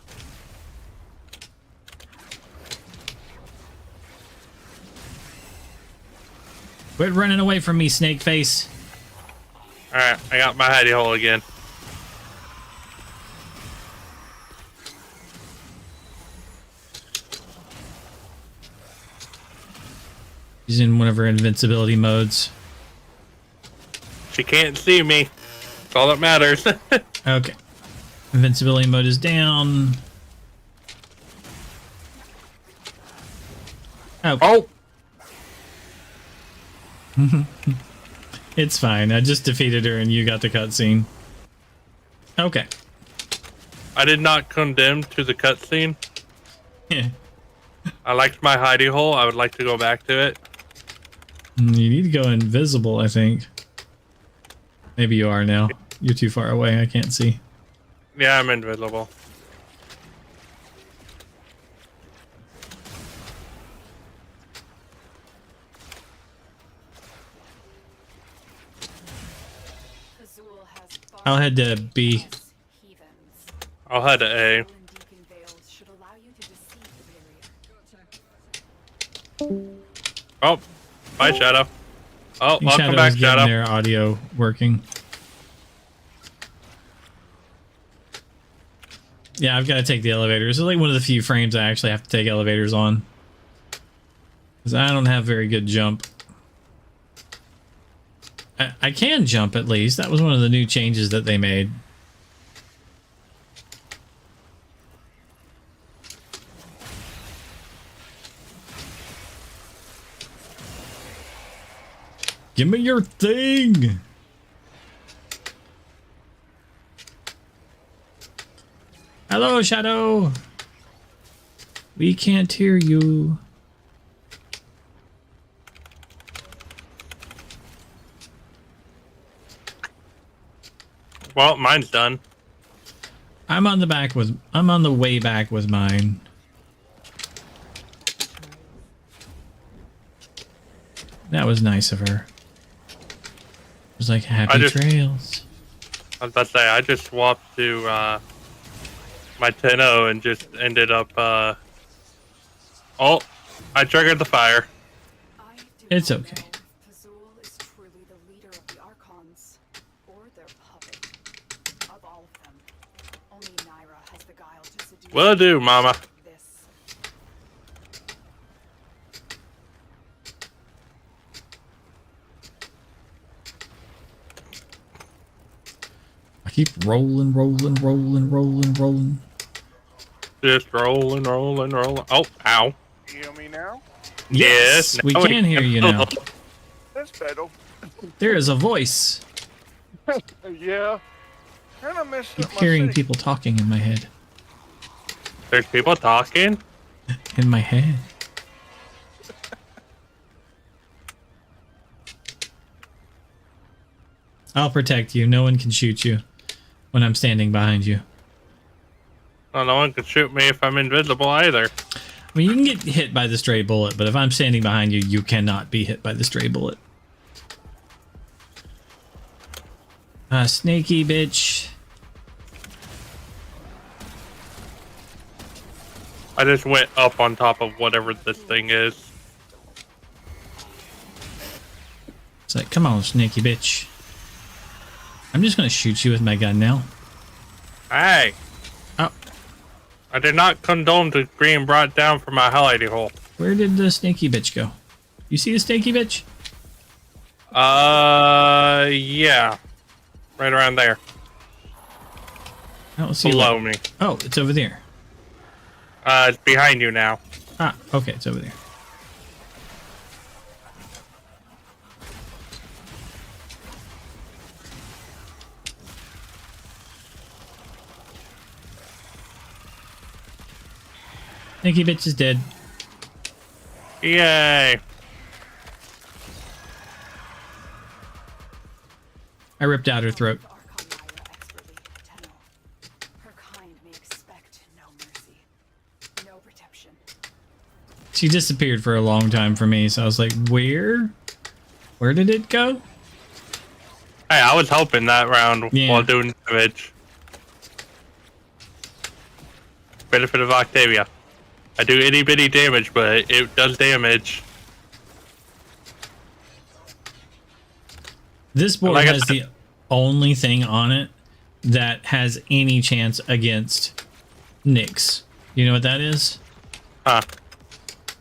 Quit running away from me, snake face.
Alright, I got my hidey hole again.
She's in one of her invincibility modes.
She can't see me. That's all that matters.
Okay. Invincibility mode is down.
Oh!
It's fine. I just defeated her and you got the cutscene. Okay.
I did not condemn to the cutscene.
Yeah.
I liked my hidey hole. I would like to go back to it.
You need to go invisible, I think. Maybe you are now. You're too far away. I can't see.
Yeah, I'm invisible.
Azul has far
I'll head to B.
less heathens.
I'll head to A.
Stolen Deacon Veils should allow you to deceive the barrier.
Oh, bye, Shadow. Oh, welcome
Shadow
back,
is getting
Shadow.
their audio working. Yeah, I've got to take the elevators. It's like one of the few frames I actually have to take elevators on. Because I don't have very good jump. I can jump at least. That was one of the new changes that they made. Give me your thing! Hello, Shadow! We can't hear you.
Well, mine's done.
I'm on the way back with mine. That was nice of her. It was like happy trails.
I was about to say, I just swapped to my 10-0 and just ended up... Oh, I triggered the fire.
I do
It's
not
okay.
know if Azul is truly the leader of the Archons, or their puppet. Of all of them, only Naira has the guile to seduce.
Will do, Mama.
This.
I keep rolling.
Just rolling. Oh, ow.
You hear me now?
Yes,
We
now
can hear you now.
That's better.
There is a voice.
Yeah. And I messed
Keep
up my
hearing
city.
people talking in my head.
There's people talking.
In my head. I'll protect you. No one can shoot you when I'm standing behind you.
Well, no one can shoot me if I'm invisible either.
I mean, you can get hit by the stray bullet, but if I'm standing behind you, you cannot be hit by the stray bullet. Snaky bitch.
I just went up on top of whatever this thing is.
It's like, come on, snaky bitch. I'm just gonna shoot you with my gun now.
Hey!
Oh,
I did not condone to being brought down from my hidey hole.
where did the snaky bitch go? You see the snaky bitch?
Yeah. Right around there.
I don't see
Below
it.
me.
Oh, it's over there.
It's behind you now.
Ah, okay, it's over there. Snaky bitch is dead.
Yay!
I ripped out her throat.
Archon Naira expertly, Tenno. Her kind may expect no mercy, no protection.
She disappeared for a long time for me, so I was like, where? Where did it go?
Hey, I was helping that round
Yeah.
while doing damage. Benefit of Octavia. I do itty bitty damage, but it does damage.
This board
Like I
has
said-
the only thing on it that has any chance against Nyx. You know what that is?
Huh.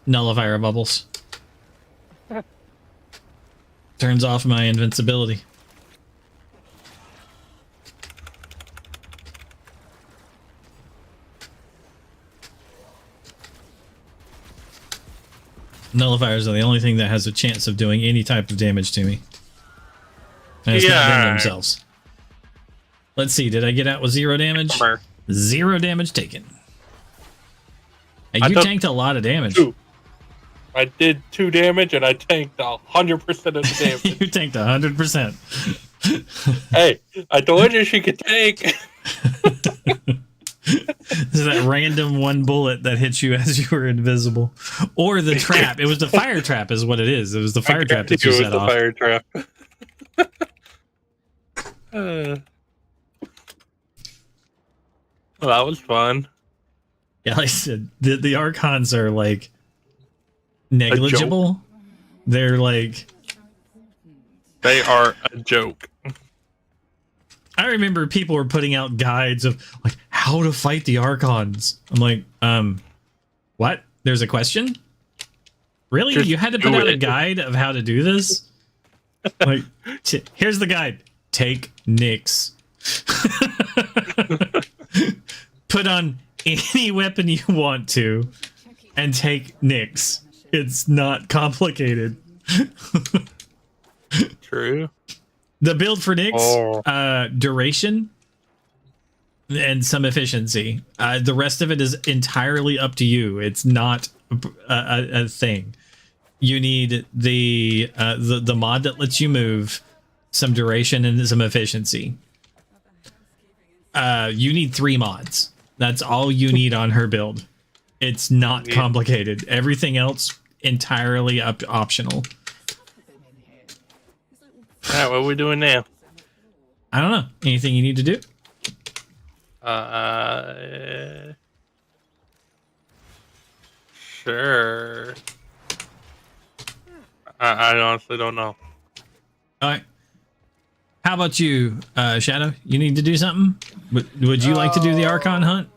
Nullifier bubbles. Turns off my invincibility. Nullifiers are the only thing that has a chance of doing any type of damage to me. And it's not them
Yeah.
themselves. Let's see. Did I get out with 0 damage?
Bummer.
0 damage taken. And
I
you
took
tanked a lot of damage.
2. I did 2 damage and I tanked 100% of the damage.
You tanked 100%.
Hey, I told you she could tank.
This is that random 1 bullet that hits you as you were invisible. Or the trap. It was the fire trap is what it is. It was the fire trap that you set off.
Fire trap. Well, that was fun.
Yeah, like I said, the Archons are like negligible. They're like,
They are a joke.
I remember people were putting out guides of like how to fight the Archons. I'm like, what? There's a question? Really?
Just
You had to put
do
out a
it.
guide of how to do this? Like, here's the guide. Take Nyx. Put on any weapon you want to and take Nyx. It's not complicated.
True.
The build for Nyx,
Oh.
duration and some efficiency. The rest of it is entirely up to you. It's not a thing. You need the mod that lets you move, some duration and some efficiency. You need 3 mods. That's all you need on her build. It's not complicated. Everything else entirely optional.
Alright, what are we doing now?
I don't know. Anything you need to do?
Sure. I honestly don't know.
All right. How about you, Shadow? You need to do something? Would you like to do the Archon hunt?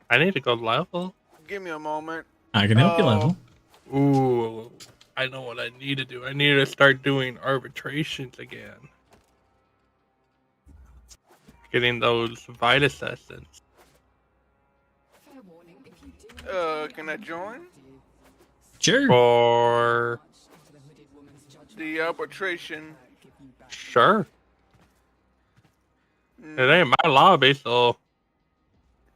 I need to go level.
Give me a moment.
I can help you level.
Ooh, I know what I need to do. I need to start doing arbitrations again. Getting those Vitus Essence.
Can I join?
Sure.
For
The arbitration.
sure. It ain't my lobby, so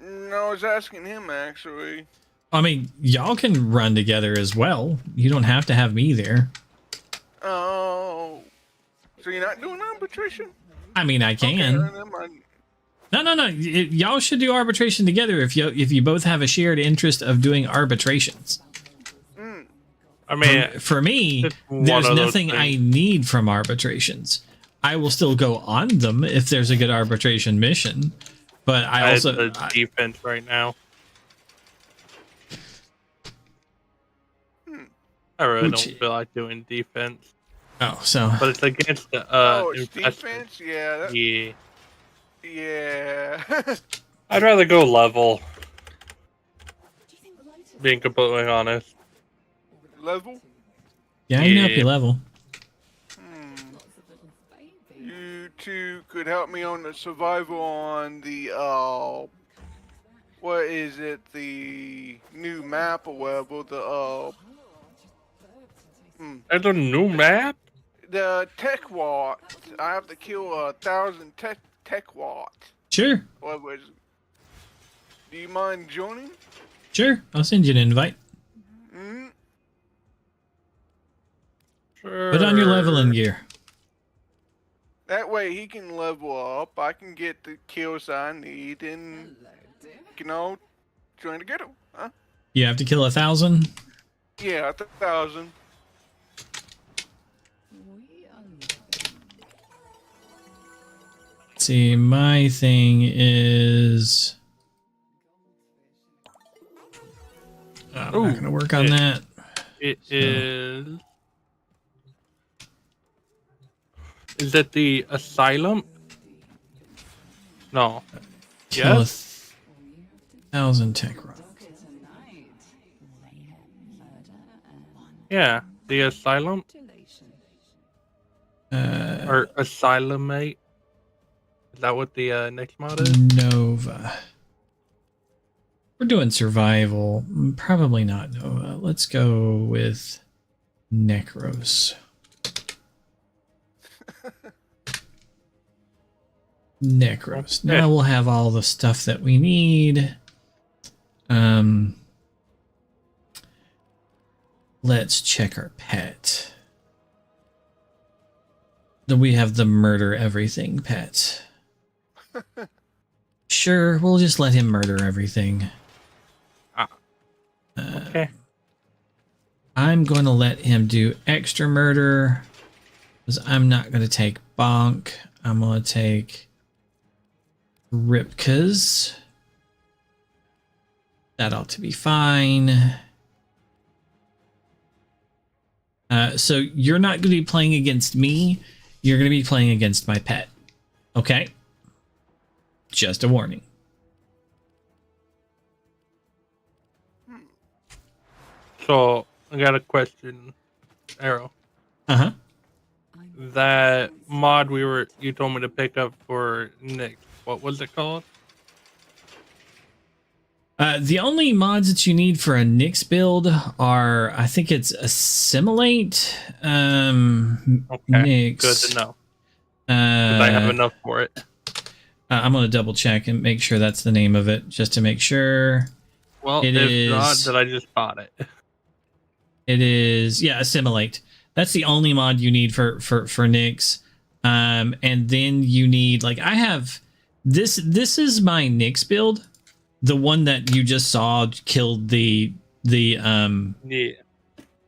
No, I was asking him actually.
I mean, y'all can run together as well. You don't have to have me there.
Oh. So you're not doing arbitration?
I mean, I can.
Okay, never mind.
No. Y'all should do arbitration together if you both have a shared interest of doing arbitrations.
I mean,
For me,
it's one
there's
of those
nothing I
things.
need from arbitrations. I will still go on them if there's a good arbitration mission, but I
had
also
the defense right now. I really
Which-
don't feel like doing defense,
so
but it's against the
Oh, it's
infested.
defense? Yeah. That,
Yeah,
yeah.
I'd rather go level. Being completely honest.
Level?
yeah, I can help you
Yeah.
level.
You two could help me on the survival on the, what is it? The new map or whatever.
There's a new map?
The tech watt. I have to kill 1,000 tech watt.
Sure,
What was? Do you mind joining?
sure. I'll send you an invite.
Hmm.
Sure.
Put on your leveling gear.
That way he can level up. I can get the kills I need, and join together. Huh?
You have to kill 1,000.
Yeah, 1,000.
See, my thing is. I'm
Ooh,
not gonna work on
it-
that.
It is. Is it the asylum? No.
Kill
Yes.
1,000 tech rock.
Yeah, the asylum or asylumate. Is that what the next mod is?
Nova. We're doing survival. Probably not Noah. Let's go with Necros. Necros.
Okay.
Now we'll have all the stuff that we need. Let's check our pet. Do we have the murder everything pet? Sure, we'll just let him murder everything.
Okay.
I'm going to let him do extra murder because I'm not going to take bonk. I'm going to take Ripkas. That ought to be fine. So you're not going to be playing against me. You're going to be playing against my pet. Okay? Just a warning.
So I got a question, Arrow.
Uh-huh.
That mod you told me to pick up for Nick. What was it called?
The only mods that you need for a Nyx build are, I think it's Assimilate.
Okay,
Nyx.
good to know. 'Cause I have enough for it.
I'm gonna double check and make sure that's the name of it, just to make sure.
Well,
It
if not,
is-
then I just bought it.
It is, yeah, Assimilate. That's the only mod you need for Nyx. And then you need, like, I have this. This is my Nyx build, the one that you just saw killed the
Yeah.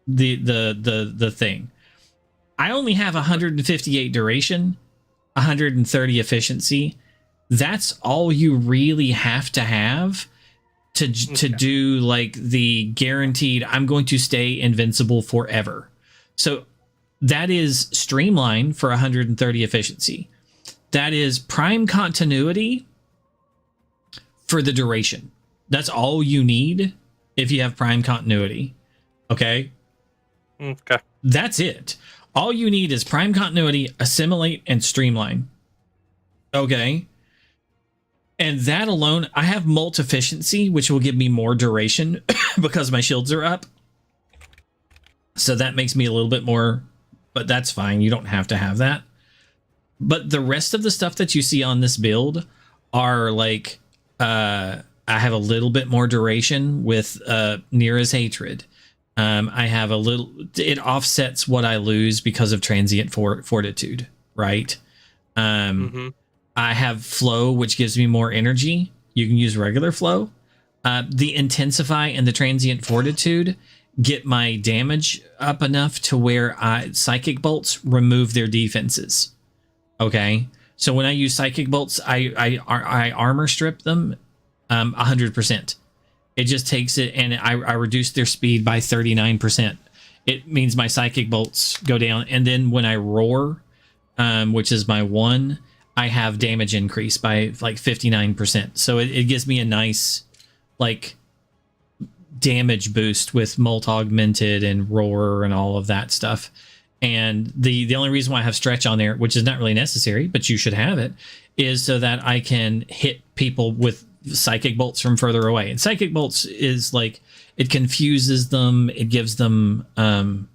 the thing. I only have 158 duration, 130 efficiency. That's all you really have to have to do like the guaranteed I'm going to stay invincible forever. So that is streamline for 130 efficiency. That is prime continuity for the duration. That's all you need if you have prime continuity. Okay?
Okay.
That's it. All you need is prime continuity, assimilate, and streamline. Okay? And that alone, I have molt efficiency, which will give me more duration because my shields are up. So that makes me a little bit more, but that's fine. You don't have to have that. But the rest of the stuff that you see on this build are like, I have a little bit more duration with Nira's Hatred. I have a little, it offsets what I lose because of transient fortitude, right? I have flow, which gives me more energy. You can use regular flow. The intensify and the transient fortitude get my damage up enough to where psychic bolts remove their defenses. Okay, so when I use psychic bolts, I armor strip them 100%. It just takes it, and I reduce their speed by 39%. It means my psychic bolts go down, and then when I roar, which is my one, I have damage increase by like 59%. So it gives me a nice like damage boost with molt augmented and roar and all of that stuff. And the only reason why I have stretch on there, which is not really necessary, but you should have it, is so that I can hit people with psychic bolts from further away. And psychic bolts is like, it confuses them, it gives them and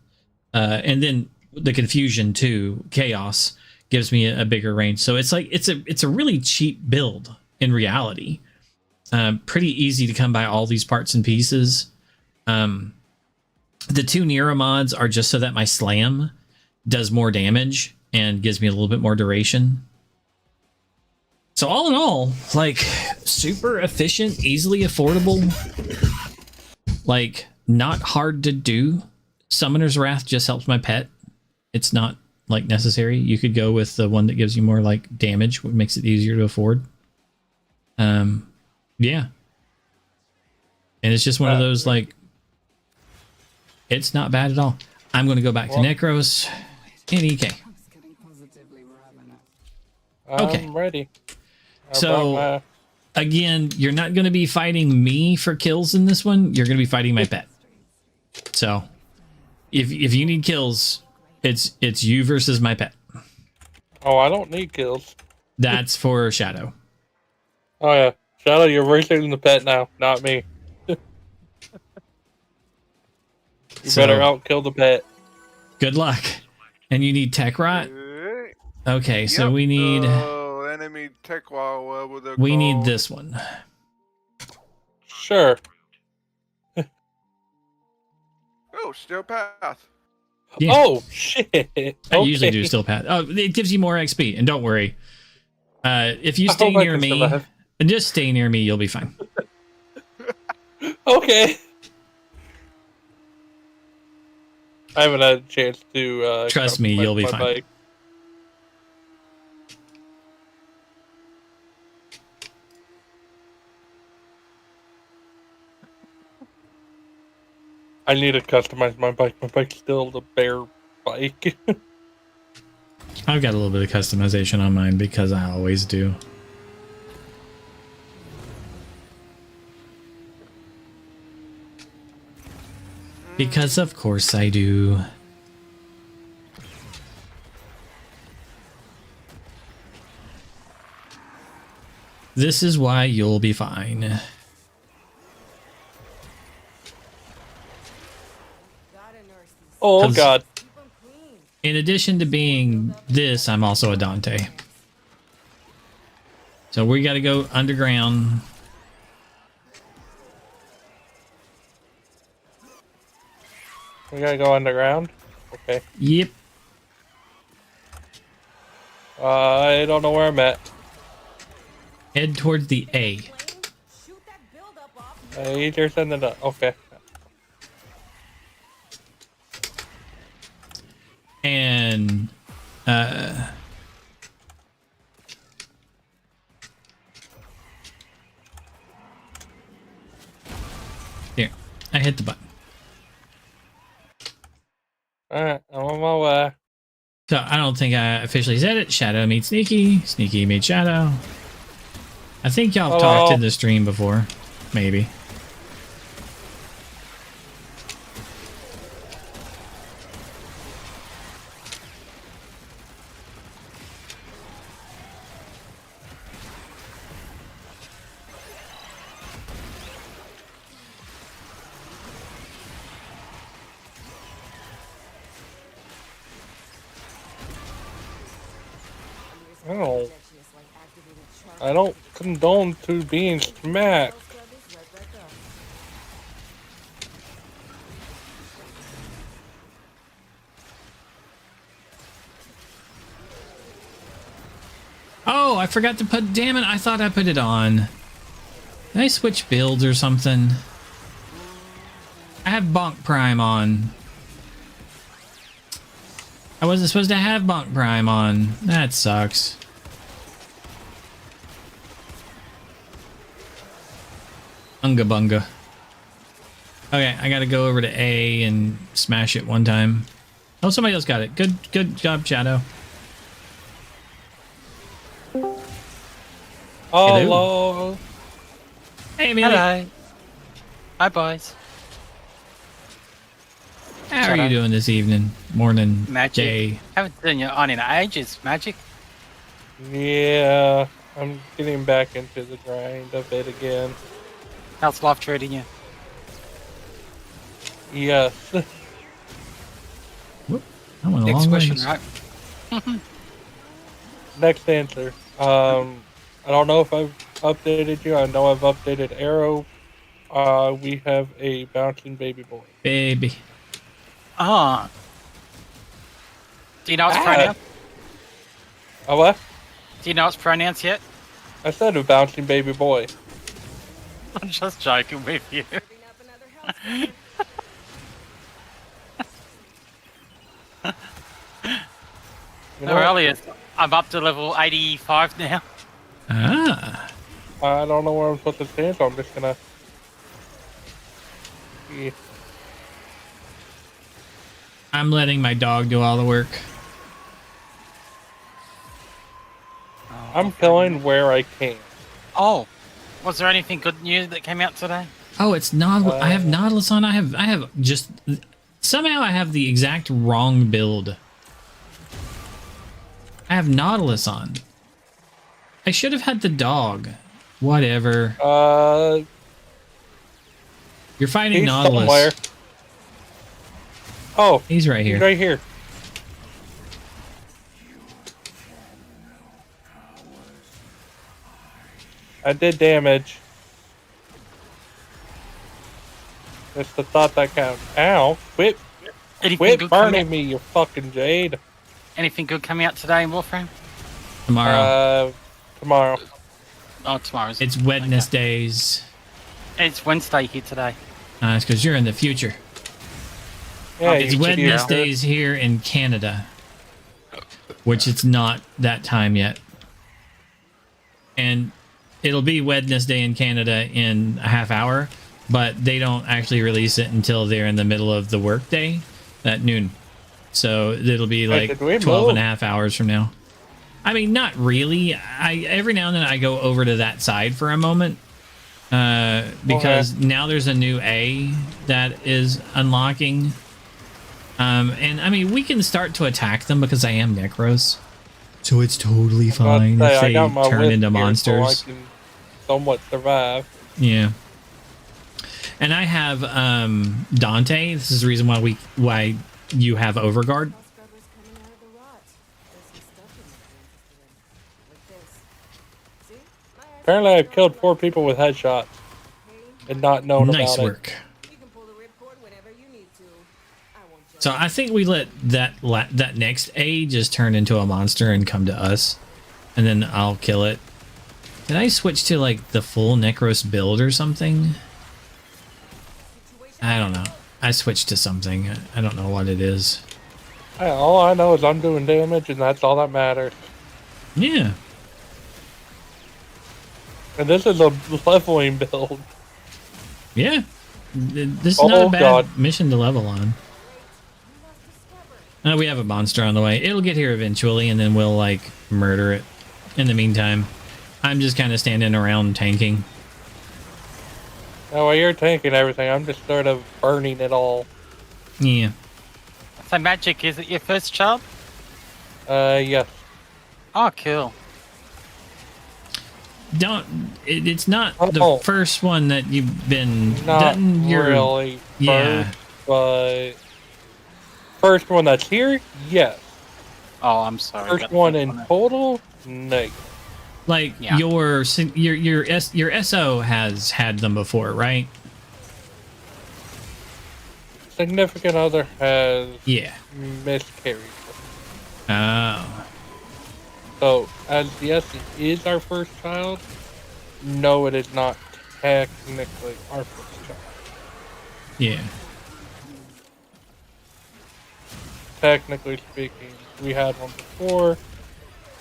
then the confusion too, chaos, gives me a bigger range. So it's like it's a really cheap build in reality. Pretty easy to come by all these parts and pieces. The two Nira mods are just so that my slam does more damage and gives me a little bit more duration. So all in all, like super efficient, easily affordable, like not hard to do. Summoner's Wrath just helps my pet. It's not like necessary. You could go with the one that gives you more like damage, what makes it easier to afford. Yeah. And it's just one of those like, it's not bad at all. I'm going to go back to Necros and EK. Okay.
I'm ready.
So again, you're not going to be fighting me for kills in this one. You're going to be fighting my pet. So if you need kills, it's you versus my pet.
Oh, I don't need kills.
That's for Shadow.
Oh yeah, Shadow, you're versing the pet now, not me. You
So-
better outkill the pet.
Good luck. And you need tech rot?
Alright.
Okay, so
Yep,
we need
enemy tech wall, whatever they're
we need
called.
this one.
Sure.
Oh, still path.
Yeah.
Oh shit!
I usually do
Okay.
still path. Oh, it gives you more XP, and don't worry. If you
I
stay
hope I
near
can
me,
survive.
and just stay near me, you'll be fine.
Okay. I haven't had a chance to
Trust me,
customize
you'll be
my
fine.
bike. I need to customize my bike. My bike's still the bear bike.
I've got a little bit of customization on mine because I always do. Because of course I do. This is why you'll be fine.
Oh
'Cause-
god.
In addition to being this, I'm also a Dante. So we got to go underground.
We gotta go underground? Okay.
Yep.
I don't know where I'm at.
Head towards the A.
Easier said than done. Okay.
And here, I hit the button.
Alright, I'm on my way.
So I don't think I officially said it. Shadow meets Sneaky. Sneaky meets Shadow. I think y'all have talked
Hello.
in the stream before. Maybe.
I don't condone to being smacked.
Oh, I forgot to put. Damn it! I thought I put it on. Did I switch builds or something? I have Bonk Prime on. I wasn't supposed to have Bonk Prime on. That sucks. Unga bunga. Okay, I gotta go over to A and smash it one time. Oh, somebody else got it. Good job, Shadow.
Hello.
Hey, Amelia.
Hello. Hi, boys.
How are you doing this evening? Morning,
Magic.
Jay.
Haven't seen you on in ages, Magic.
Yeah, I'm getting back into the grind of it again.
How's life treating you?
Yes.
Whoop, I went a
Next
long
question,
ways.
right?
Next answer. I don't know if I've updated you. I know I've updated Arrow. We have a bouncing baby boy.
Baby.
Ah. Do you know its pronouns?
What?
Do you know its pronouns yet?
I said a bouncing baby boy.
I'm just joking with you.
You know,
Earlier, I'm up to level 85 now.
Ah.
I don't know where I'm supposed to stand, so I'm just gonna. Yeah.
I'm letting my dog do all the work.
I'm killing where I can.
Oh, was there anything good news that came out today?
Oh, it's not. I have Nautilus on. I have just somehow I have the exact wrong build. I have Nautilus on. I should have had the dog. Whatever. You're fighting
He's
Nautilus.
somewhere. Oh,
He's right
he's
here.
right here. I did damage. It's the thought that counts. Ow! Quit
Anything good coming
burning
out?
me, you fucking jade.
Anything good coming out today in Warframe?
Tomorrow.
Tomorrow.
Oh, tomorrow's.
It's Wednesdays.
It's Wednesday here today.
It's because you're in the future.
Yeah,
It's
you should be
Wednesdays here in Canada, which it's not that time yet. And it'll be Wednesday in Canada in a half hour, but they don't actually release it until they're in the middle of the workday at noon. So it'll be
Wait,
like
did we
12
move?
and a half hours from now. I mean, not really. Every now and then I go over to that side for a moment. Because now there's a new A that is unlocking. And I mean, we can start to attack them because I am Necros. So it's totally fine if they turn into monsters.
So I can somewhat survive.
Yeah. And I have Dante. This is the reason why you have Overguard.
Apparently, I've killed 4 people with headshots and not known
Nice
about
work. So I think we let that next A just turn into a monster and come to us, and then I'll kill it. Did I switch to like the full Necros build or something? I don't know. I switched to something. I don't know what it is.
All I know is I'm doing damage, and that's all that matters.
Yeah.
And this is a leveling build.
Yeah. This is not a bad mission to level on. We have a monster on the way. It'll get here eventually, and then we'll, like, murder it. In the meantime, I'm just kind of standing around tanking.
Now, while you're tanking everything, I'm just sort of burning it all.
Yeah.
So magic, is it your first job?
Yes.
Oh, cool.
It's not the first one that you've been...
Not really
Yeah.
first, but... First one that's here? Yes.
Oh, I'm sorry.
First one in total? No.
Like,
Yeah.
your SO has had them before, right?
Significant other has miscarried.
Oh.
So, as yes, it is our first child. No, it is not technically our first child.
Yeah.
Technically speaking, we had one before.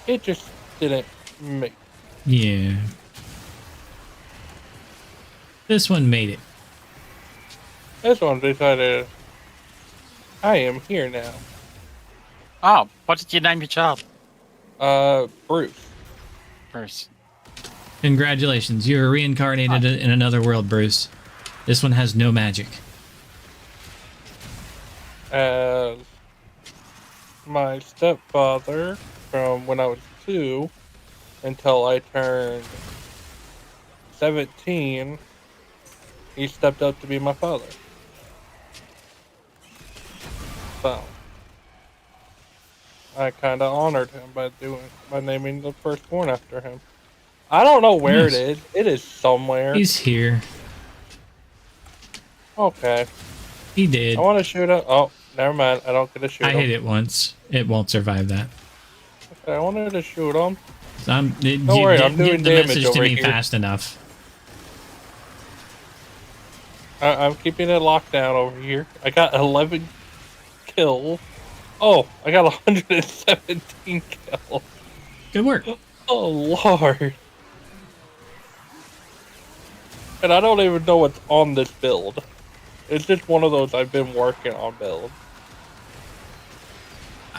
It just didn't make.
Yeah. This one made it.
This one decided, I am here now.
Oh, what did you name your child?
Bruce.
Bruce.
Congratulations, you were reincarnated in another world, Bruce. This one has no magic.
As my stepfather from when I was 2 until I turned 17, he stepped up to be my father. So I kind of honored him by naming the firstborn after him. I don't know where it is. It is somewhere.
He's here.
Okay.
He did.
I want to shoot him. Oh, never mind. I don't get to shoot
I
him.
hit it once. It won't survive that.
Okay, I wanted to shoot him.
So don't
worry, I'm doing
the
damage
message to
over
me
here.
fast enough.
I'm keeping it locked down over here. I got 11 kills. Oh, I got 117 kills.
Good work.
Oh, Lord. And I don't even know what's on this build. It's just one of those I've been working on build.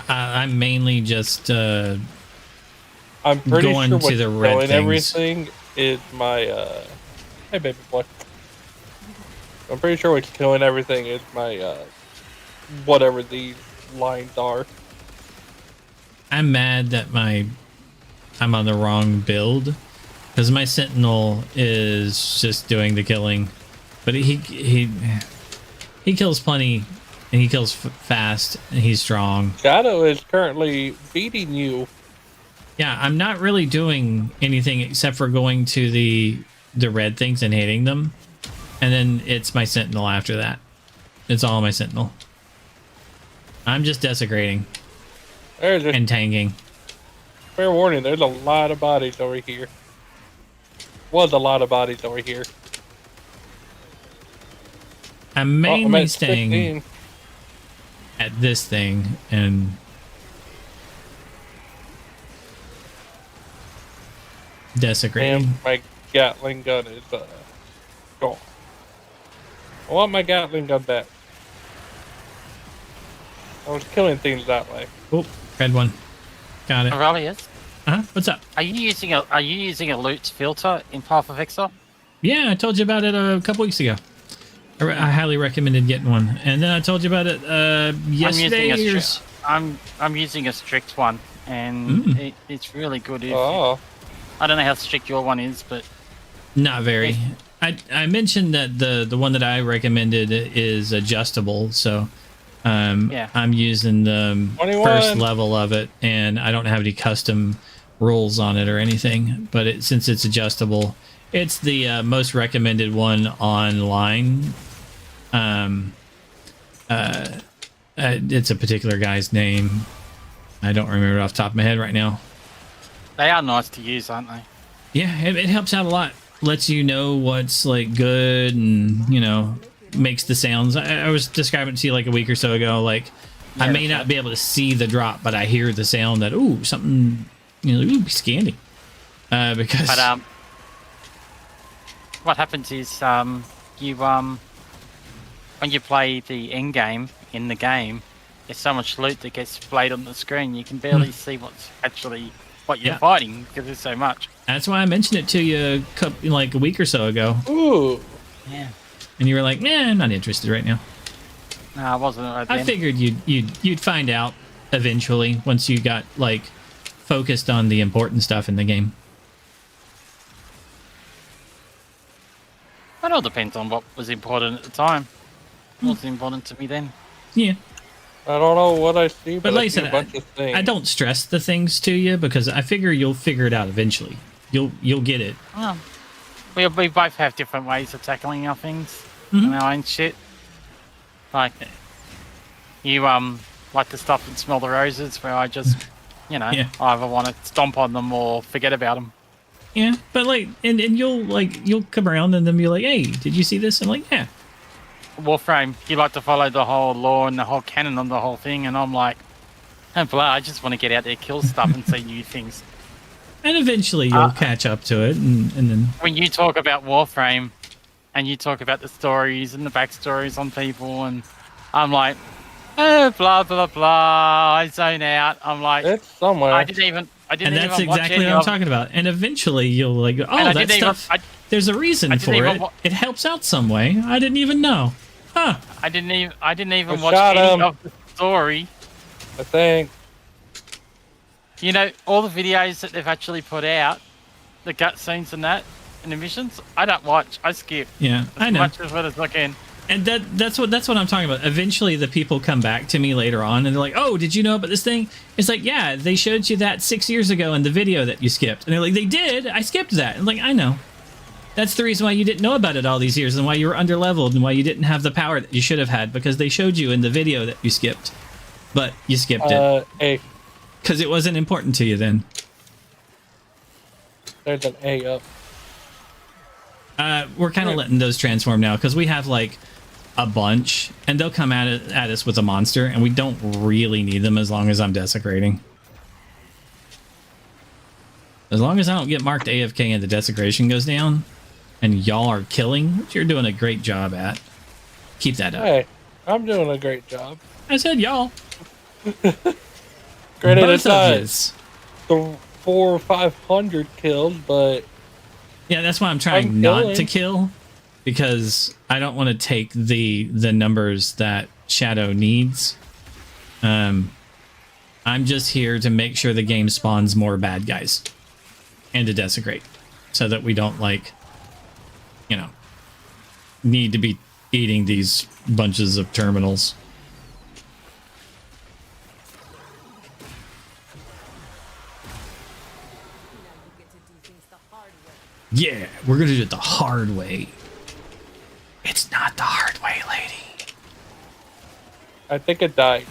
I'm mainly just
I'm pretty
going
sure
to
what's
the red
killing
things.
everything is my, hey baby boy. I'm pretty sure what's killing everything is my, whatever these lines are.
I'm mad that I'm on the wrong build because my Sentinel is just doing the killing, but he kills plenty, and he kills fast, and he's strong.
Shadow is currently beating you.
Yeah, I'm not really doing anything except for going to the red things and hitting them, and then it's my Sentinel after that. It's all my Sentinel. I'm just desecrating and tanking.
Fair warning, there's a lot of bodies over here. Was a lot of bodies over here.
I'm mainly staying
15.
at this thing and desecrating.
And my Gatling gun is gone. I want my Gatling gun back. I was killing things that way.
Oh, red one. Got it.
Aurelius,
What's up?
are you using a loot filter in Path of Exile?
Yeah, I told you about it a couple weeks ago. I highly recommended getting one, and then I told you about it yesterday.
I'm using a strict one, and it's really good.
Oh.
I don't know how strict your one is, but
not very. I mentioned that the one that I recommended is adjustable, so
yeah.
I'm using the
21.
first level of it, and I don't have any custom rules on it or anything. But since it's adjustable, it's the most recommended one online. It's a particular guy's name. I don't remember it off the top of my head right now.
They are nice to use, aren't they?
Yeah, it helps out a lot. Lets you know what's like good, and you know, makes the sounds. I was describing it to you like a week or so ago. Like,
yeah,
I may not be able to see the drop, but I hear the sound that something, ooh, scanning. Because
but what happens is you when you play the end game in the game, there's so much loot that gets displayed on the screen you can barely see what you're fighting because there's so much.
That's why I mentioned it to you like a week or so ago.
Ooh.
Yeah.
And you were like, "Nah, I'm not interested right now."
No, I wasn't. Right then.
I figured you'd find out eventually once you got like focused on the important stuff in the game.
It all depends on what was important at the time. What was important to me then?
Yeah.
I don't know what I see, but
like
I
I
see
said,
a bunch of things.
I don't stress the things to you because I figure you'll figure it out eventually. You'll get it.
Oh. We both have different ways of tackling our things and our own shit. Like you like the stuff and smell the roses, where I just I either want to stomp on them or forget about them.
Yeah, but like, and you'll come around and then be like, "Hey, did you see this?" I'm like, "Yeah."
Warframe, you like to follow the whole lore and the whole canon on the whole thing, and I'm like, I just want to get out there, kill stuff, and see new things.
And eventually you'll catch up to it, and then
when you talk about Warframe, and you talk about the stories and the backstories on people, and I'm like, blah blah blah. I zone out. I'm like,
it's somewhere.
I didn't even
and that's
even watch
exactly what I'm talking about. And eventually you'll like, that stuff. There's a reason for it. It helps out some way. I didn't even know. Huh?
I didn't even watch any of the story.
I think.
All the videos that they've actually put out, the cutscenes and that, and the missions, I don't watch. I skip.
Yeah, I know.
As much as I can.
And that's what I'm talking about. Eventually, the people come back to me later on, and they're like, "Oh, did you know about this thing?" It's like, "Yeah, they showed you that 6 years ago in the video that you skipped." And they're like, "They did? I skipped that." And I'm like, "I know. That's the reason why you didn't know about it all these years, and why you were underleveled, and why you didn't have the power that you should have had, because they showed you in the video that you skipped, but you skipped it because it wasn't important to you then."
There's an A up.
We're kind of letting those transform now because we have like a bunch, and they'll come at us with a monster, and we don't really need them as long as I'm desecrating. As long as I don't get marked AFK and the desecration goes down, and y'all are killing, which you're doing a great job at. Keep that up.
Hey, I'm doing a great job.
I said y'all.
Granted,
Both
it's not
of yous.
the 400 or 500 kills, but
yeah, that's why I'm trying not to kill, because I don't want to take the numbers that Shadow needs. I'm just here to make sure the game spawns more bad guys and to desecrate. so that we don't, like, you know, need to be eating these bunches of terminals. Yeah, we're gonna do it the hard way. It's not the hard way, lady.
I think it died.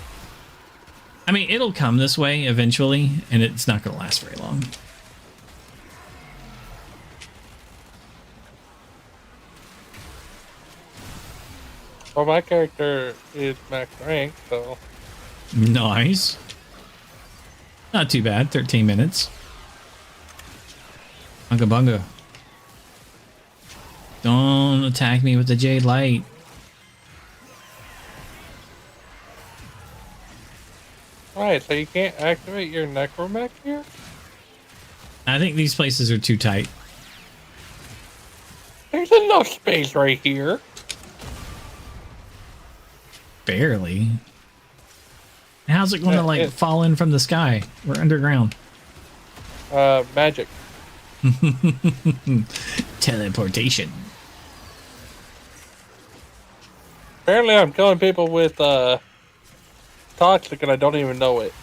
I mean, it'll come this way eventually, and it's not gonna last very long.
Well, my character is max rank, so...
Nice. Not too bad, 13 minutes. Bunga bunga. Don't attack me with the jade light.
Alright, so you can't activate your necromech here?
I think these places are too tight.
There's enough space right here.
Barely. How's it going to, like, fall in from the sky? We're underground.
Magic.
Teleportation.
Apparently I'm killing people with, toxic and I don't even know it.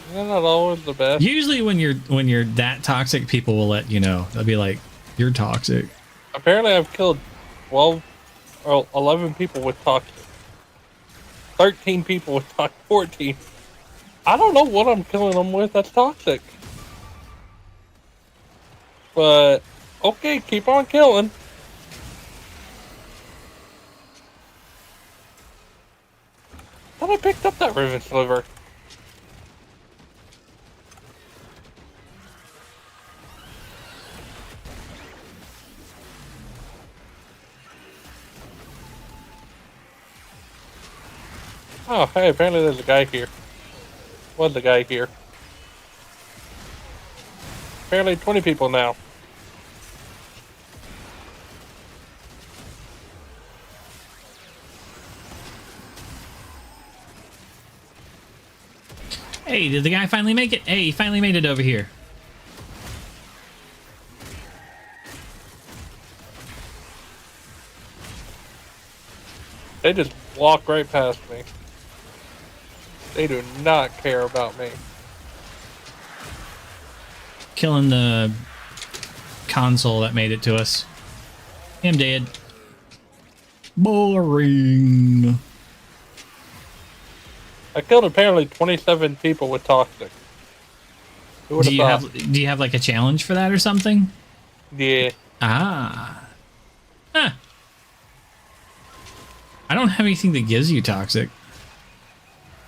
Isn't that always the best?
Usually when you're that toxic, people will let you know. They'll be like, you're toxic.
Apparently I've killed 12 or 11 people with toxic. 13 people with toxic. 14. I don't know what I'm killing them with that's toxic. But, okay, keep on killing. Thought I picked up that Riven Sliver. Oh, hey, apparently there's a guy here. Was a guy here. Apparently 20 people now.
Hey, did the guy finally make it? Hey, he finally made it over here.
They just walk right past me. They do not care about me.
Killing the console that made it to us. Him dead. Boring.
I killed apparently 27 people with toxic. Who would
Do you
thought?
have like a challenge for that or something?
Yeah.
Ah. Huh. I don't have anything that gives you toxic.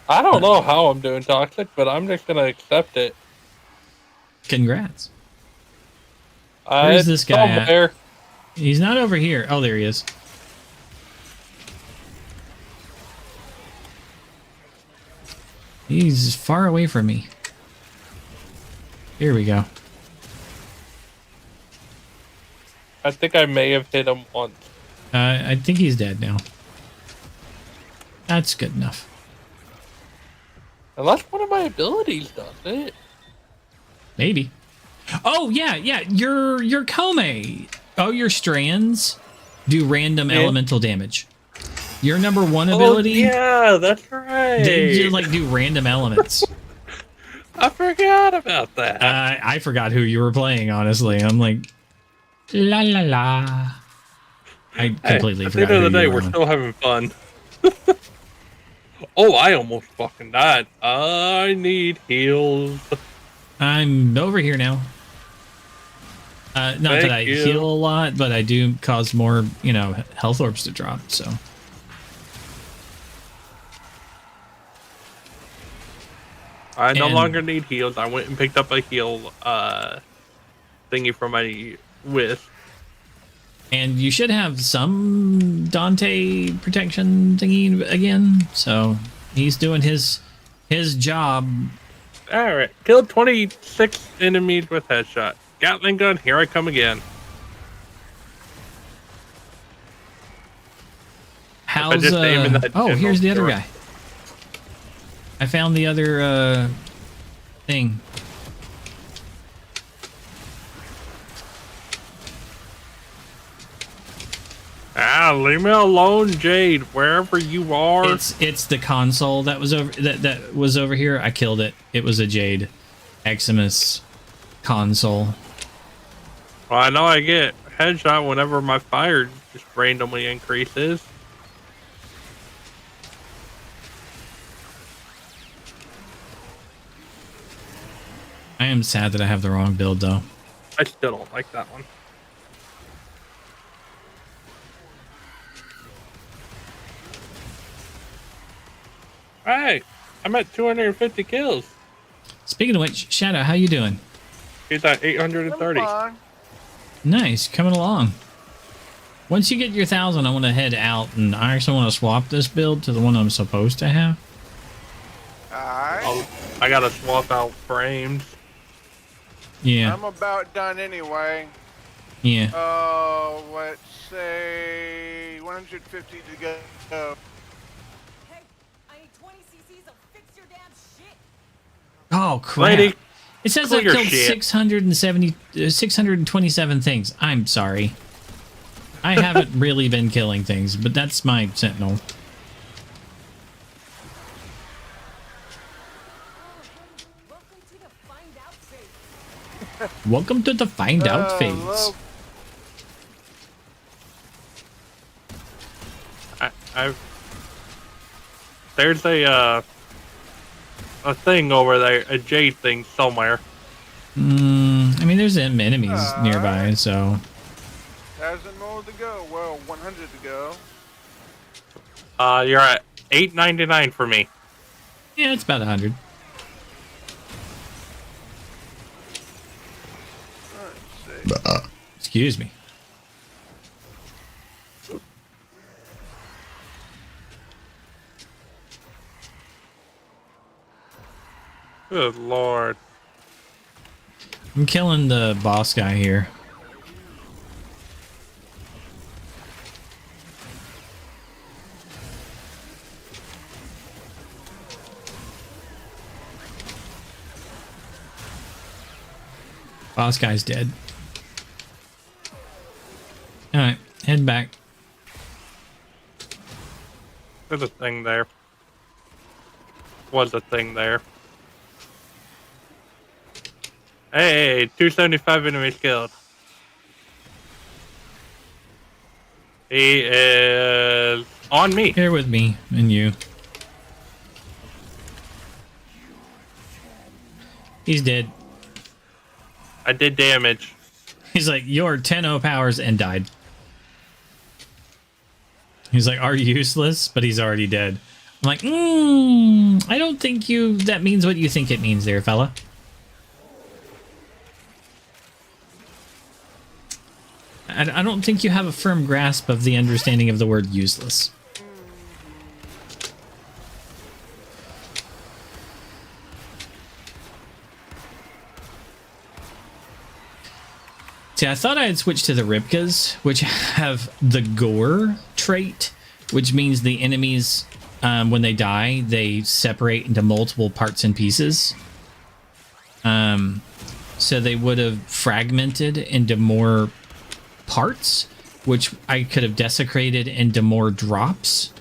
I don't know how I'm doing toxic, but I'm just gonna accept it.
Congrats. Where's this guy at?
There.
He's not over here. Oh, there he is. He's far away from me. Here we go.
I think I may have hit him once.
I think he's dead now. That's good enough.
Unless one of my abilities does it.
Maybe. Oh, yeah. Your Kome. Oh, your strands do random elemental damage. Your number one ability.
Yeah, that's right.
They just like do random elements.
I forgot about that.
I forgot who you were playing, honestly. I'm like, la la la. I completely
at
forgot.
the end
who
of the day,
you were
we're
on.
still having fun. Oh, I almost fucking died. I need heals.
I'm over here now. Not that I heal a lot, but I do cause more, health orbs to drop, so.
I no longer need heals. I went and picked up a heal thingy for my with.
And you should have some Dante protection thingy again, so he's doing his job.
Alright, killed 26 enemies with headshot. Gatling gun, here I come again.
How's
just aim in that
oh, here's the other
general
guy. I found the other thing.
leave me alone, Jade. Wherever you are.
It's the console that was over that was over here. I killed it. It was a Jade Eximus console.
Well, I know I get headshot whenever my fire just randomly increases.
I am sad that I have the wrong build though.
I still don't like that one. Hey, I'm at 250 kills.
Speaking of which, Shadow, how you doing?
He's at 830.
Nice, coming along. Once you get your 1,000, I want to head out, and I actually want to swap this build to the one I'm supposed to have.
Alright.
I gotta swap out frames.
Yeah.
I'm about done anyway.
Yeah.
Let's say 150 to go.
Hey, I need 20 cc's of fix your damn shit.
Oh crap!
Lady,
It says I
clear
killed
shit.
627 things. I'm sorry. I haven't really been killing things, but that's my sentinel.
Welcome to the find out phase.
Welcome to the find out phase.
There's a thing over there, a jade thing somewhere.
I mean, there's enemies nearby, so.
1,000 more to go. Well, 100 to go.
You're at 899 for me.
Yeah, it's about 100.
Let's see.
Excuse me.
Good lord.
I'm killing the boss guy here. Boss guy's dead. Alright, head back.
There's a thing there. Was a thing there. Hey, 275 enemies killed. He is on me.
Here with me and you. He's dead.
I did damage.
He's like, you're 10-0 powers, and died. He's like, are you useless? But he's already dead. I'm like, I don't think that means what you think it means there, fella. I don't think you have a firm grasp of the understanding of the word useless. See, I thought I had switched to the Ripkas, which have the gore trait, which means the enemies, when they die, they separate into multiple parts and pieces. So they would have fragmented into more parts, which I could have desecrated into more drops.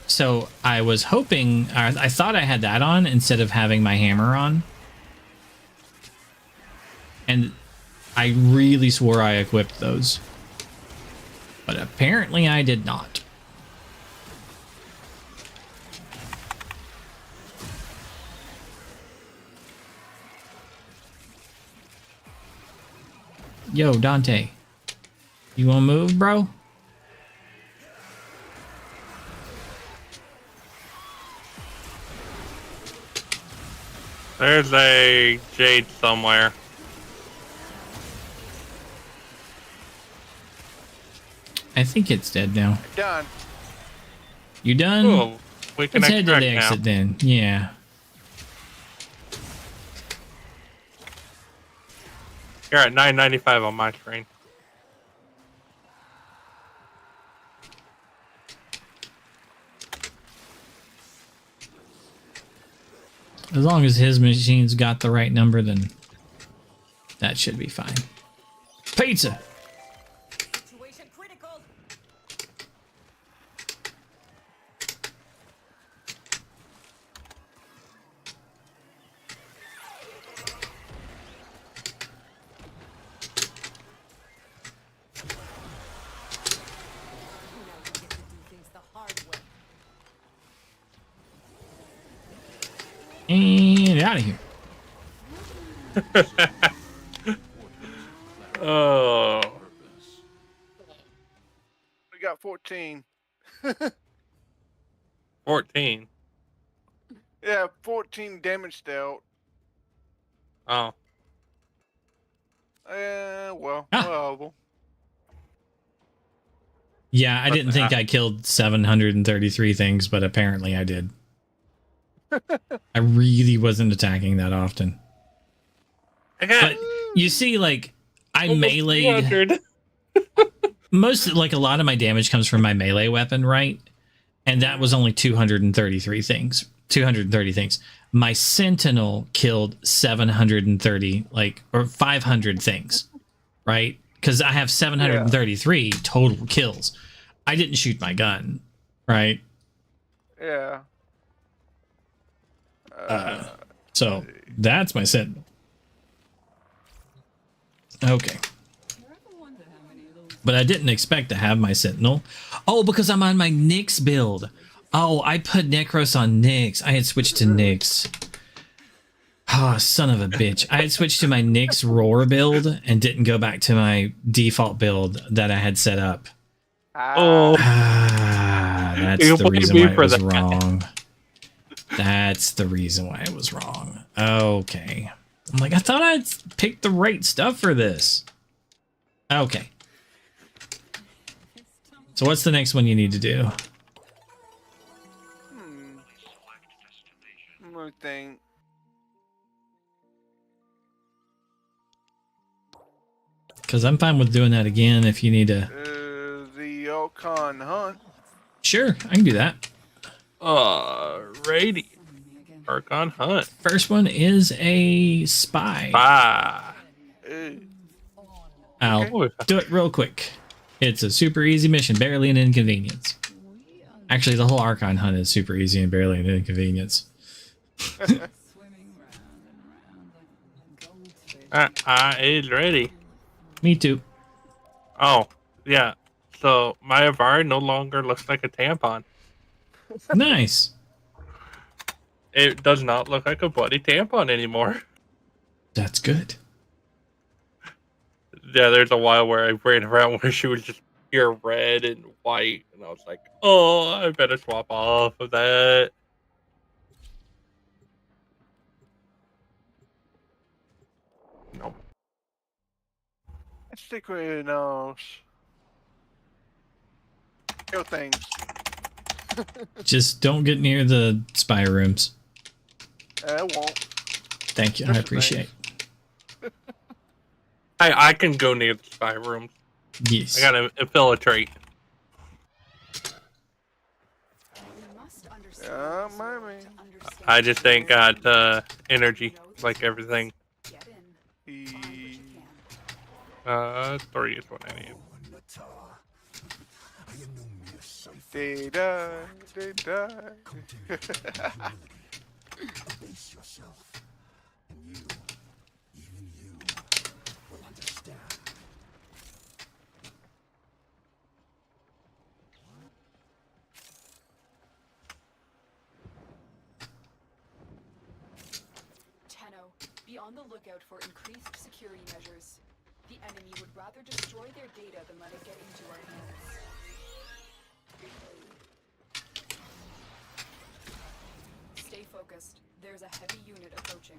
So I was hoping, I thought I had that on instead of having my hammer on. And I really swore I equipped those. But apparently I did not. Yo, Dante. You wanna move, bro?
There's a jade somewhere.
I think it's dead now.
Done.
You done?
Oh, we can
Let's head to
extract
the
now.
exit then. Yeah.
You're at 995 on my screen.
As long as his machine's got the right number, then that should be fine. Pizza! And out of here.
Oh,
We got 14.
14.
Yeah, 14 damage dealt.
Oh,
Well,
Ah.
well.
Yeah, I didn't think I killed 733 things, but apparently I did. I really wasn't attacking that often.
I got
But you see, like, I
almost
meleeed
300.
most, like, a lot of my damage comes from my melee weapon, right? And that was only 233 things. 230 things. My sentinel killed 730, like, or 500 things, right? Because I have 733 total kills. I didn't shoot my gun, right?
Yeah.
So that's my sentinel. Okay. But I didn't expect to have my sentinel. Oh, because I'm on my Nyx build. Oh, I put Necros on Nyx. I had switched to Nyx. Oh, son of a bitch. I had switched to my Nyx Roar build and didn't go back to my default build that I had set up.
Oh,
Ah, that's
You
the
blame
reason
me
why it
for
was
that.
wrong. That's the reason why it was wrong. Okay. I'm like, I thought I'd picked the right stuff for this. Okay. So what's the next one you need to do?
Let me think.
Because I'm fine with doing that again if you need to.
The Yukon Hunt.
Sure, I can do that.
Alrighty. Archon Hunt.
First one is a spy.
Ah.
I'll do it real quick. It's a super easy mission, barely an inconvenience. Actually, the whole Archon Hunt is super easy and barely an inconvenience.
I is ready.
Me too.
Oh, yeah. So my Avar no longer looks like a tampon.
Nice.
It does not look like a bloody tampon anymore.
That's good.
Yeah, there's a while where I ran around where she was just pure red and white, and I was like, oh, I better swap off of that. Nope.
Let's stick with nose. Kill things.
Just don't get near the spy rooms.
I won't.
Thank you. I appreciate it.
I can go near the spy room.
Yes.
I gotta infiltrate.
Maybe.
I just ain't got energy like everything. 3 is what I need.
They die. They die.
Face yourself, and you, even you, will understand.
Tenno, be on the lookout for increased security measures. The enemy would rather destroy their data than let it get into our hands. Stay focused. There's a heavy unit approaching.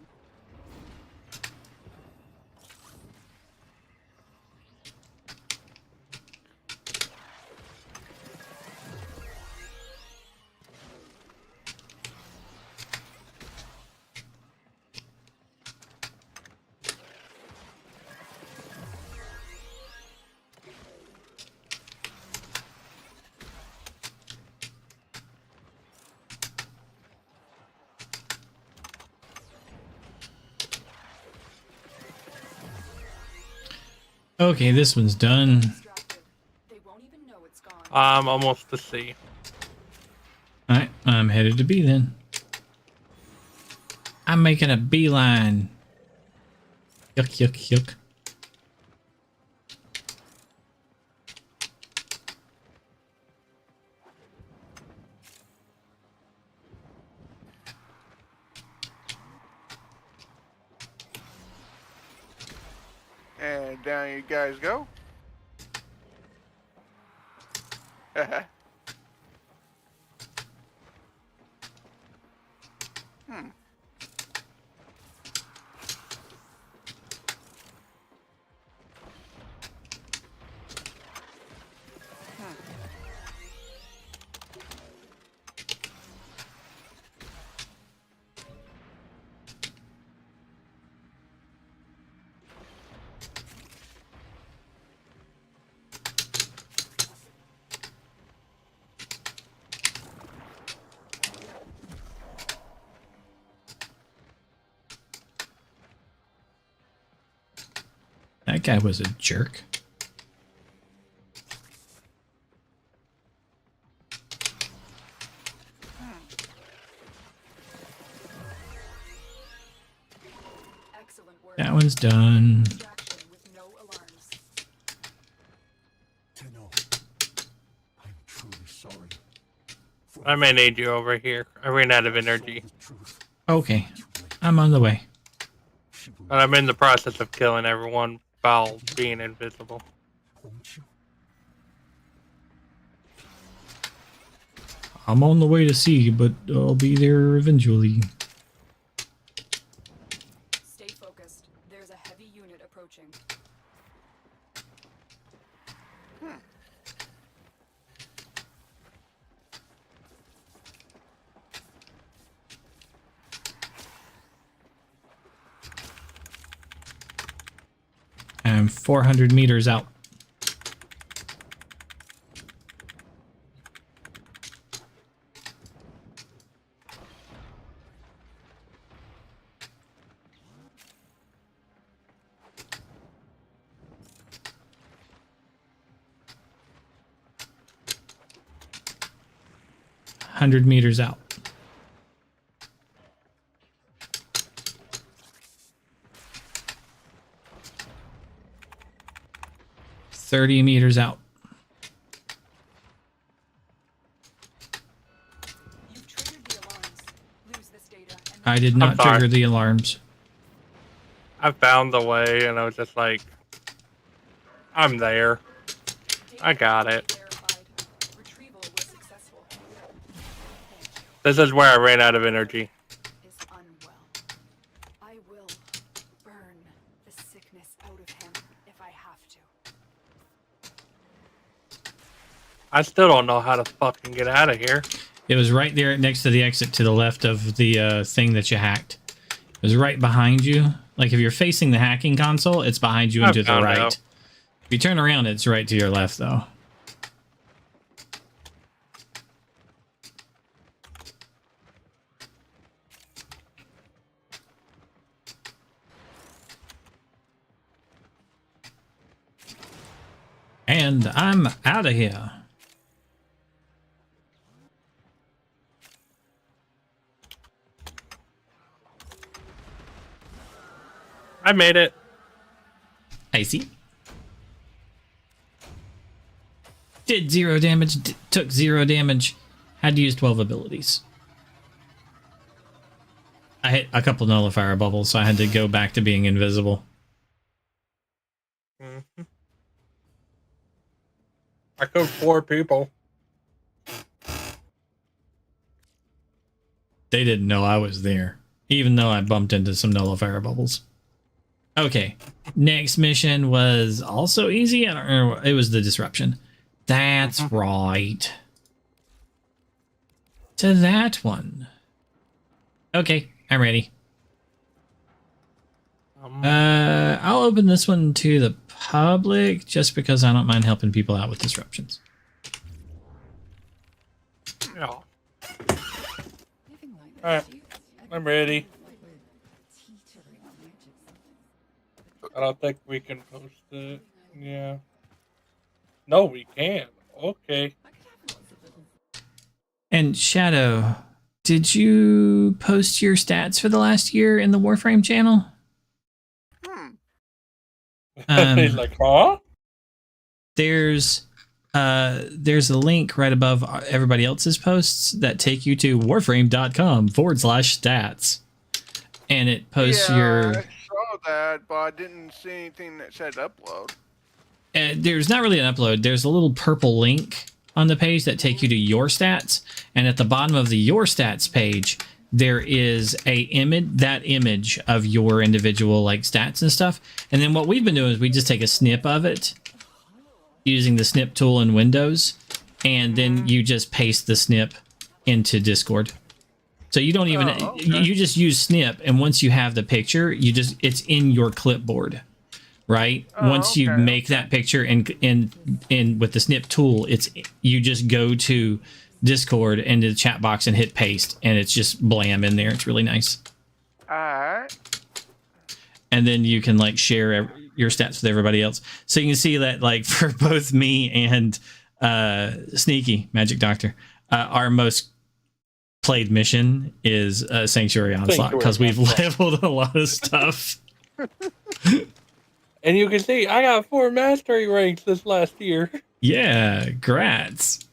Okay, this one's done.
They won't even know it's gone.
I'm almost to C.
Alright, I'm headed to B then. I'm making a beeline. Yuck, yuck, yuck.
And down you guys go. Hmm.
That guy was a jerk.
Excellent work.
That one's done.
Distraction with no alarms.
Tenno, I'm truly sorry. For
I may need you over here. I ran out of energy.
the truth.
Okay, I'm on the way.
She will
And I'm in the process of killing everyone while being invisible.
won't you?
I'm on the way to see, but I'll be there eventually.
Stay focused. There's a heavy unit approaching.
I'm 400 meters out. Hundred meters out. $30 meters out.
You've triggered the alarms. Lose this data and
I did not
sorry.
trigger the alarms.
I found the way, and I was just like, I'm there. I got it.
verified. Retrieval was successful.
This is where I ran out of energy.
Is unwell. I will burn the sickness out of him if I have to.
I still don't know how to fucking get out of here.
It was right there next to the exit to the left of the thing that you hacked. It was right behind you. Like if you're facing the hacking console, it's behind you and
I
to the
found
right.
out.
If you turn around, it's right to your left, though. And I'm out of here.
I made it.
I see. Did 0 damage, took 0 damage, had to use 12 abilities. I hit a couple nullifier bubbles, so I had to go back to being invisible.
Mm-hmm. I killed 4 people.
They didn't know I was there, even though I bumped into some nullifier bubbles. Okay, next mission was also easy. I don't remember. It was the disruption. That's right. To that one. Okay, I'm ready. I'll open this one to the public just because I don't mind helping people out with disruptions.
Yeah. Alright, I'm ready. I don't think we can post it. Yeah. No, we can't. Okay.
And Shadow, did you post your stats for the last year in the Warframe channel?
He's like, huh?
There's a link right above everybody else's posts that take you to warframe.com/stats. And it posts
I
your...
saw that, but I didn't see anything that said upload.
There's not really an upload. There's a little purple link on the page that take you to your stats, and at the bottom of the your stats page, there is a image of your individual like stats and stuff. And then what we've been doing is we just take a snip of it using the snip tool in Windows, and then you just paste the snip into Discord. So you don't even you just use snip, and once you have the picture, it's in your clipboard, right? Once you make that picture and with the snip tool, you just go to Discord into the chat box and hit paste, and it's just blam in there. It's really nice.
Alright.
And then you can like share your stats with everybody else. So you can see that like for both me and Sneaky Magic Doctor, our most played mission is Sanctuary Onslaught, because we've leveled a lot of stuff.
And you can see I got 4 mastery ranks this last year.
Yeah, grats.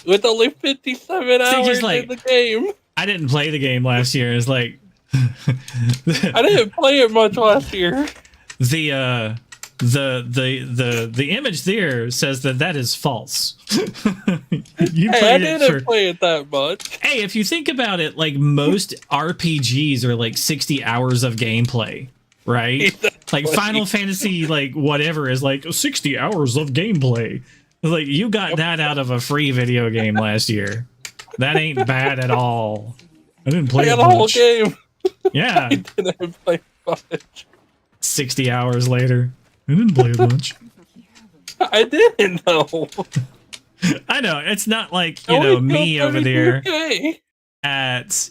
With only 57 hours in the game.
I didn't play the game last year. It's like
I didn't play it much last year.
The image there says that is false.
I didn't play it that much.
Hey, if you think about it, like most RPGs are like 60 hours of gameplay, right? Exactly. Like Final Fantasy, like whatever, is like 60 hours of gameplay. Like you got that out of a free video game last year. That ain't bad at all. I didn't play
the whole game.
Yeah.
I didn't play much.
60 hours later. I didn't play it much.
I didn't though.
I know. It's not like, me over there at,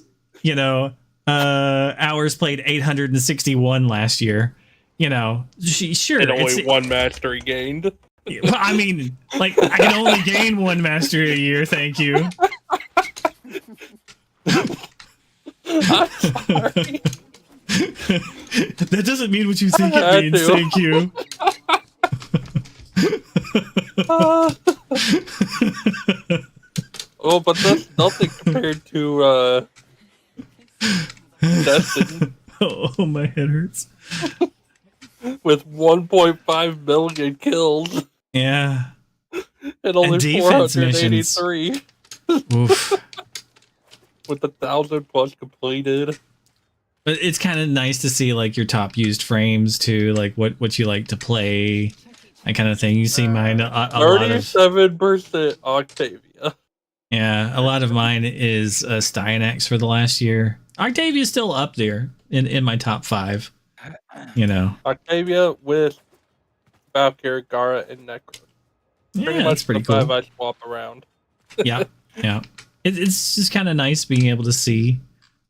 hours played 861 last year. Sure.
And only 1 mastery gained.
Well, I mean, like, I can only gain 1 mastery a year, thank you.
I'm sorry.
That doesn't mean what you think it means, thank you.
Oh, but that's nothing compared to Destiny.
Oh, my head hurts.
With 1.5 million kills.
Yeah.
And only 483.
Oof.
With 1,000 plus completed.
But it's kind of nice to see like your top used frames too, like what you like to play, that kind of thing. You see mine a lot of
37% Octavia.
Yeah, a lot of mine is Styanax for the last year. Octavia's still up there in my top 5.
Octavia with Valkyrie, Gara, and Necro.
Yeah, that's pretty cool.
5 I swap around.
Yeah. It's just kind of nice being able to see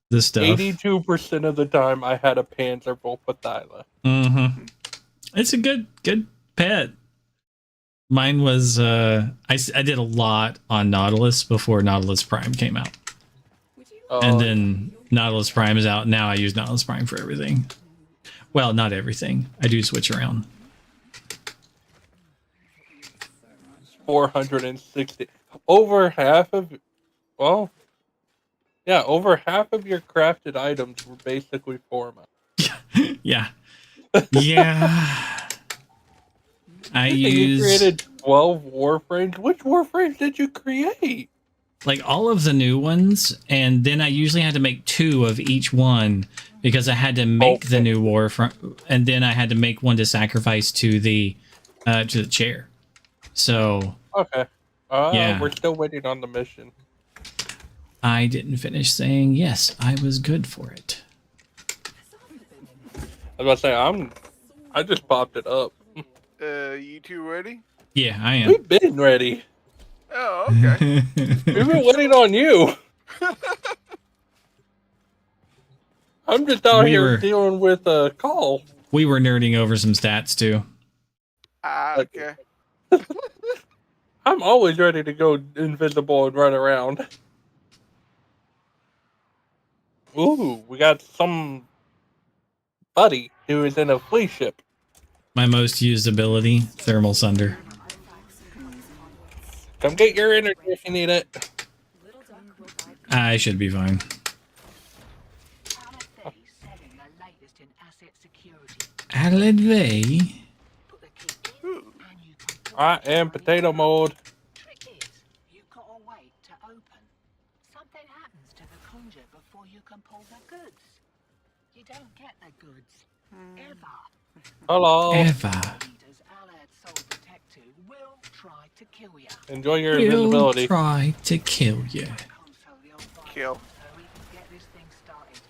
this stuff.
82% of the time I had a Panzer Volpathyla.
Mm-hmm. It's a good pet. Mine was I did a lot on Nautilus before Nautilus Prime came out. And then Nautilus Prime is out. Now I use Nautilus Prime for everything. Well, not everything. I do switch around.
460. Over half of your crafted items were basically forma.
Yeah. Yeah.
You created 12 Warframes. Which Warframes did you create?
Like all of the new ones, and then I usually had to make 2 of each one because I had to make the new Warframe, and then I had to make one to sacrifice to the chair. So
okay.
Yeah.
We're still waiting on the mission.
I didn't finish saying yes, I was good for it.
I was about to say I just popped it up.
You two ready?
Yeah, I am.
We've been ready.
Oh, okay.
We've been waiting on you. I'm just out here dealing with a call.
We were nerding over some stats too.
Okay.
I'm always ready to go invisible and run around. Ooh, we got some buddy who is in a flea ship.
My most used ability, Thermal Sunder.
Come get your energy if you need it.
I should be fine.
Planet 30 selling the latest in asset security.
Adelaide Way.
Put the key in, and you can put
I
it
am
away.
potato mode.
Trick is, you've got to wait to open. Something happens to the conjure before you can pull the goods. You don't get the goods. Ever.
Hello.
Ever.
Leaders Allied Soul Detect 2 will try to kill you.
Enjoy your
He'll
invisibility.
try to kill you.
Console the old file
Kill.
so we can get this thing started.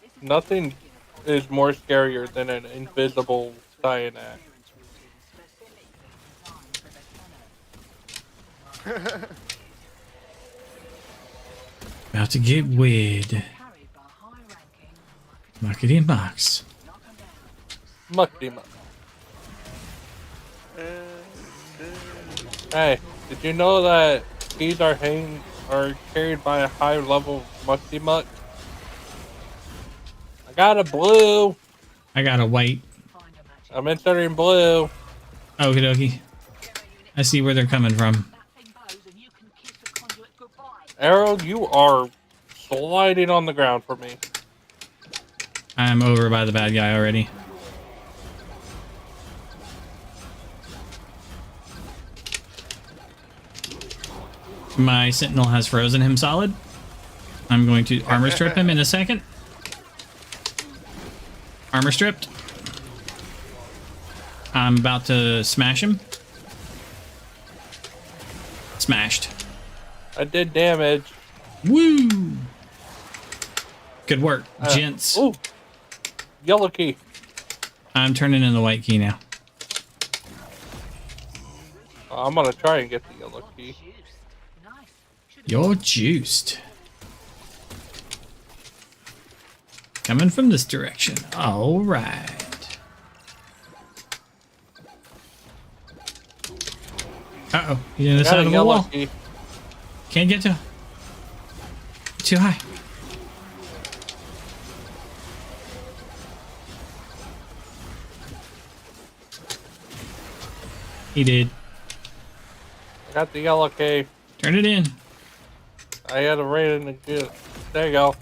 This is
Nothing
the beginning of
is more scarier than an invisible cyanide.
clearance routine specifically designed for the tunnel.
About to get weird.
Carried by high-ranking
Muckety mucks.
knock 'em down.
Muckety muck. Hey, did you know that keys are carried by a high level muckety muck? I got a blue.
I got a white.
Find a match.
I'm inserting blue.
Okie dokie. I see where they're coming from.
That thing bows and you can kiss the conduit goodbye.
Arrow, you are sliding on the ground for me.
I'm over by the bad guy already. My sentinel has frozen him solid. I'm going to armor strip him in a second. Armor stripped. I'm about to smash him. Smashed.
I did damage.
Woo! Good work, gents.
Ooh, yellow key.
I'm turning in the white key now.
I'm gonna try and get the yellow key.
Nice. Should
You're juiced. Coming from this direction. All right. Uh-oh. He's in the
Got
side
a
of the
yellow
wall.
key.
Can't get to. Too high. He did.
I got the yellow key.
Turn it in.
I had a raid in the good. There you go.
All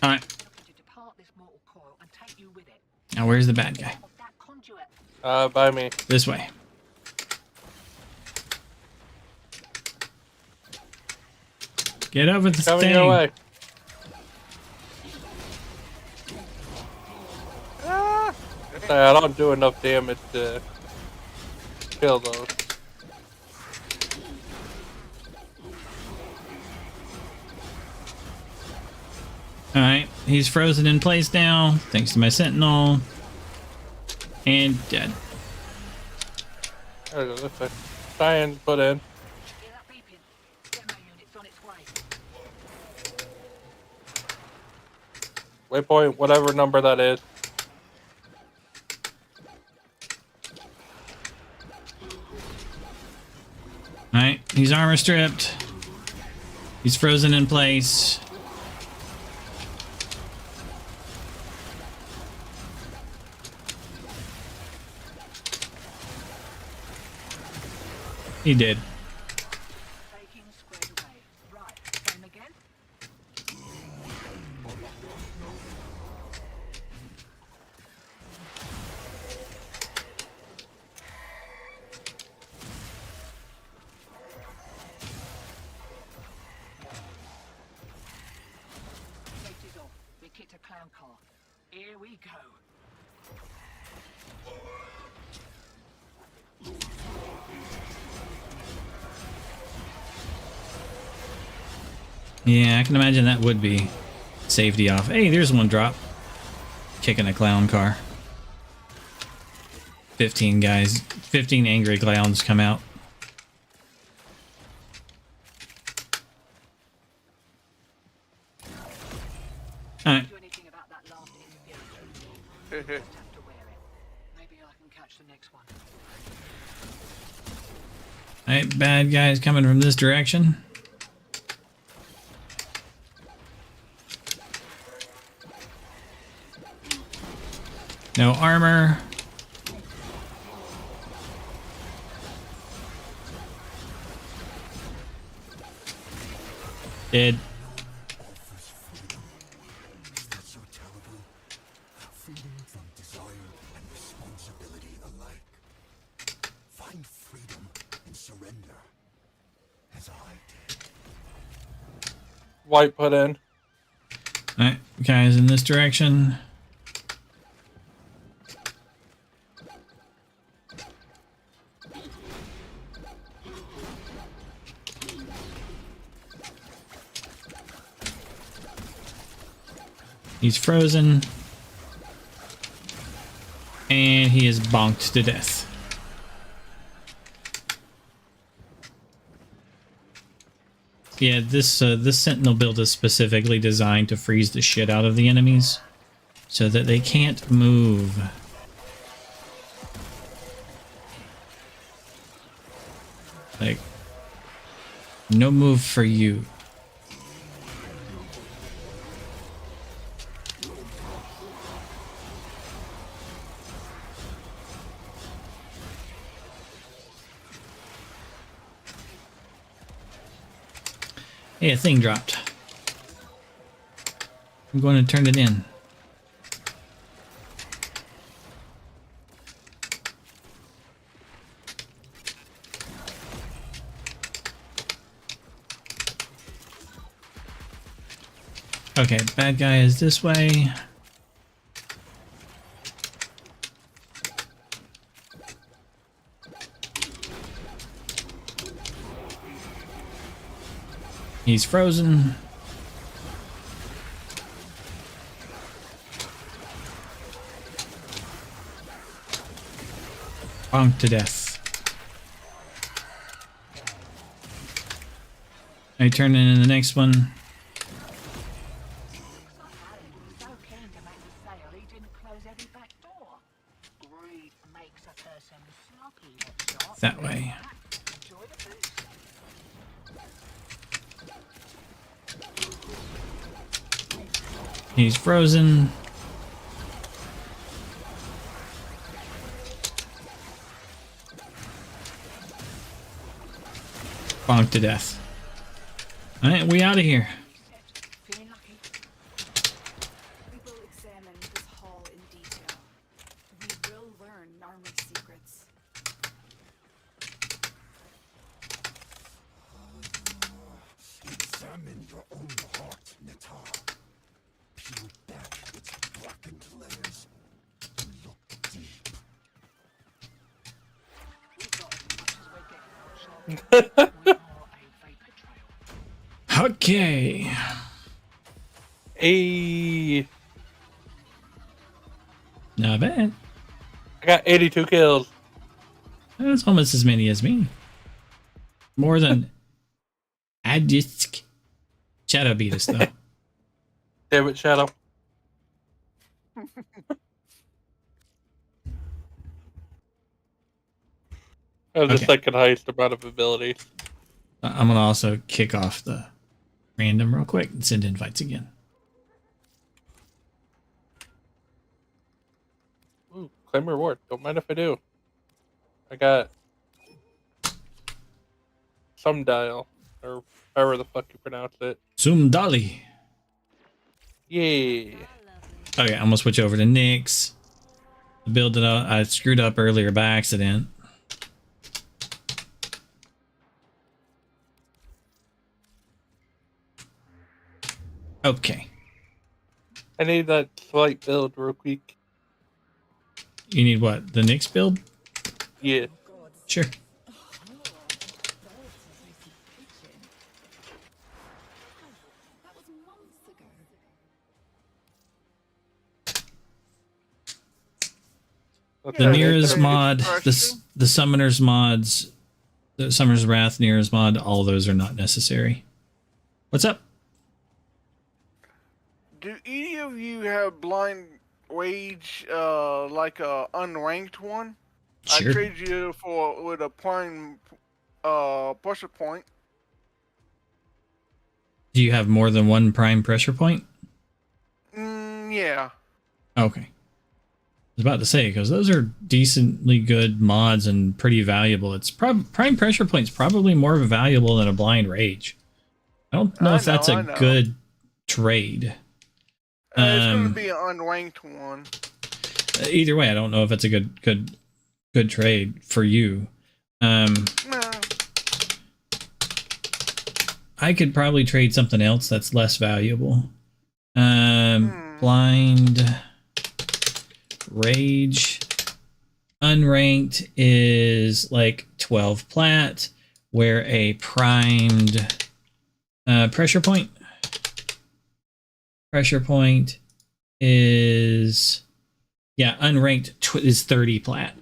right.
to depart this mortal coil and take you with it.
Now where's the bad guy?
Of that conduit.
By me.
This way. Get over this
Coming
thing.
your way. I don't do enough damage to kill those.
Alright, he's frozen in place now, thanks to my sentinel. And dead.
There we go, this way. Try and put in.
Hear that beeping? Demo unit's on its way.
Waypoint, whatever number that is.
Alright, he's armor stripped. He's frozen in place. He did.
Taking squared away. Right. Same again. Safety's off. We kicked a clown car. Here we go.
Yeah, I can imagine that would be safety off. Hey, there's one drop. Kicking a clown car. 15 guys. 15 angry clowns come out. Alright.
Do anything about that last interference. Just have to wear it. Maybe I can catch the next one.
Alright, bad guys coming from this direction. No armor. Dead.
Is that so terrible? Freedom from desire and responsibility alike. Find freedom and surrender, as I did.
White put in.
Alright, guys, in this direction. He's frozen. And he is bonked to death. Yeah, this Sentinel build is specifically designed to freeze the shit out of the enemies so that they can't move. Like, no move for you. Hey, a thing dropped. I'm going to turn it in. Okay, bad guy is this way. He's frozen. Bonked to death. I turn in the next one.
So keen to make the sale, he didn't close every back door. Greed makes a person sloppy, that shot.
That way.
Enjoy the boost.
He's frozen. Bonked to death. Alright, we out of here.
Feeling lucky?
We will examine this hall in detail. We will learn Narmer's secrets.
Examine your own heart, Nita. Peel back its blackened layers and look deep.
We've got as much as we're getting for a shot. We are a vapor trail.
Okay.
Hey,
Not bad.
I got 82 kills.
That's almost as many as me. More than Adisk. Shadow beat us though.
Damn it, Shadow. I have the
Okay.
second highest amount of abilities.
I'm gonna also kick off the random real quick and send invites again.
Ooh, claim reward. Don't mind if I do. I got some dial, or however the fuck you pronounce it.
Sumdali.
Yeah.
Okay, I'm gonna switch over to Nyx. The build that I screwed up earlier by accident. Okay.
I need that slight build real quick.
You need what? The Nyx build?
Yeah.
Sure.
That was months ago.
The
Okay.
Nearest mod,
Question?
the Summoner's mods, the Summoner's Wrath, Nearest mod, all those are not necessary. What's up?
Do any of you have blind wage, like a unranked one?
Sure.
I trade you for with a plain, pressure point.
Do you have more than one prime pressure point?
Yeah.
Okay. I was about to say, because those are decently good mods and pretty valuable. It's prime pressure point's probably more valuable than a blind rage. I don't know if that's
I
a
know.
good trade.
It's gonna be an unranked one.
Either way, I don't know if it's a good trade for you.
Nah.
I could probably trade something else that's less valuable. Blind Rage. Unranked is like 12 plat, where a primed pressure point is, yeah, unranked is 30 plat.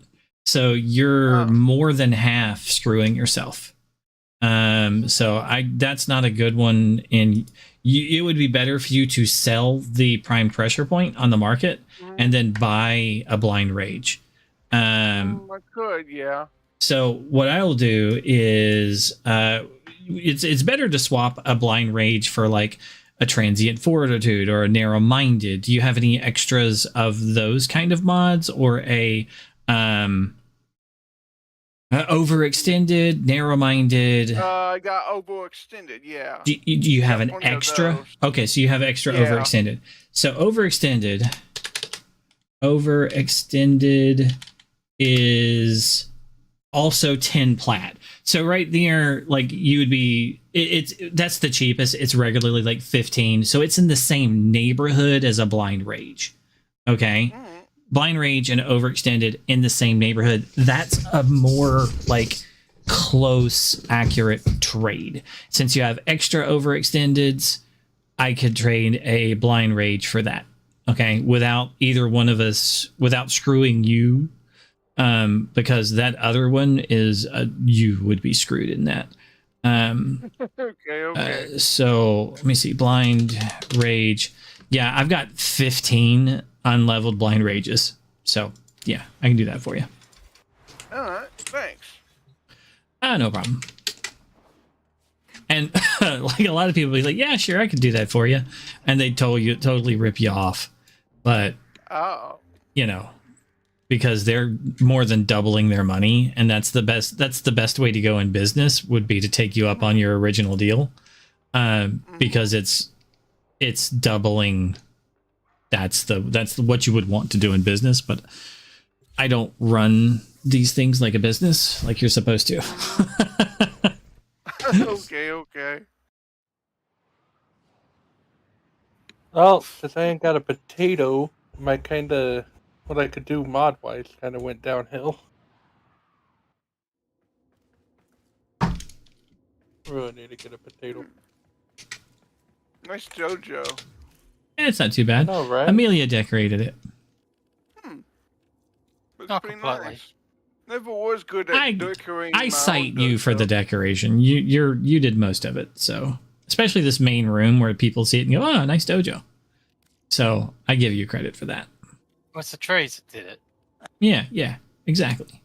So you're more than half screwing yourself. So that's not a good one, and it would be better for you to sell the prime pressure point on the market and then buy a blind rage.
I could, yeah.
So what I'll do is it's better to swap a blind rage for like a transient fortitude or a narrow minded. Do you have any extras of those kind of mods, or a overextended, narrow-minded?
I got overextended, yeah.
Do you have an extra? Okay, so you have extra overextended. So overextended is also 10 plat. So right there, like you would be, that's the cheapest. It's regularly like 15. So it's in the same neighborhood as a blind rage. Okay. Blind rage and overextended in the same neighborhood. That's a more like close, accurate trade. Since you have extra overextendeds, I could trade a blind rage for that. Okay, without either one of us, without screwing you, because that other one is you would be screwed in that.
Okay.
So let me see, blind rage. Yeah, I've got 15 unleveled blind rages. So yeah, I can do that for you.
All right, thanks.
No problem. And like a lot of people be like, yeah, sure, I could do that for you, and they totally rip you off. But you know, because they're more than doubling their money, and that's the best way to go in business, would be to take you up on your original deal, because it's doubling. That's what you would want to do in business. But I don't run these things like a business, like you're supposed to.
Okay.
Well, since I ain't got a potato, my what I could do mod-wise kind of went downhill. Really need to get a potato.
Nice dojo.
It's not too bad.
I know, right?
Amelia decorated it.
Looks
Not
pretty
completely.
nice. Never was good at decorating.
I
my
cite
own
you for
dojo.
the decoration. You did most of it, so especially this main room where people see it and go, "Oh, nice dojo." So I give you credit for that.
What's the trees that did it?
Yeah, exactly.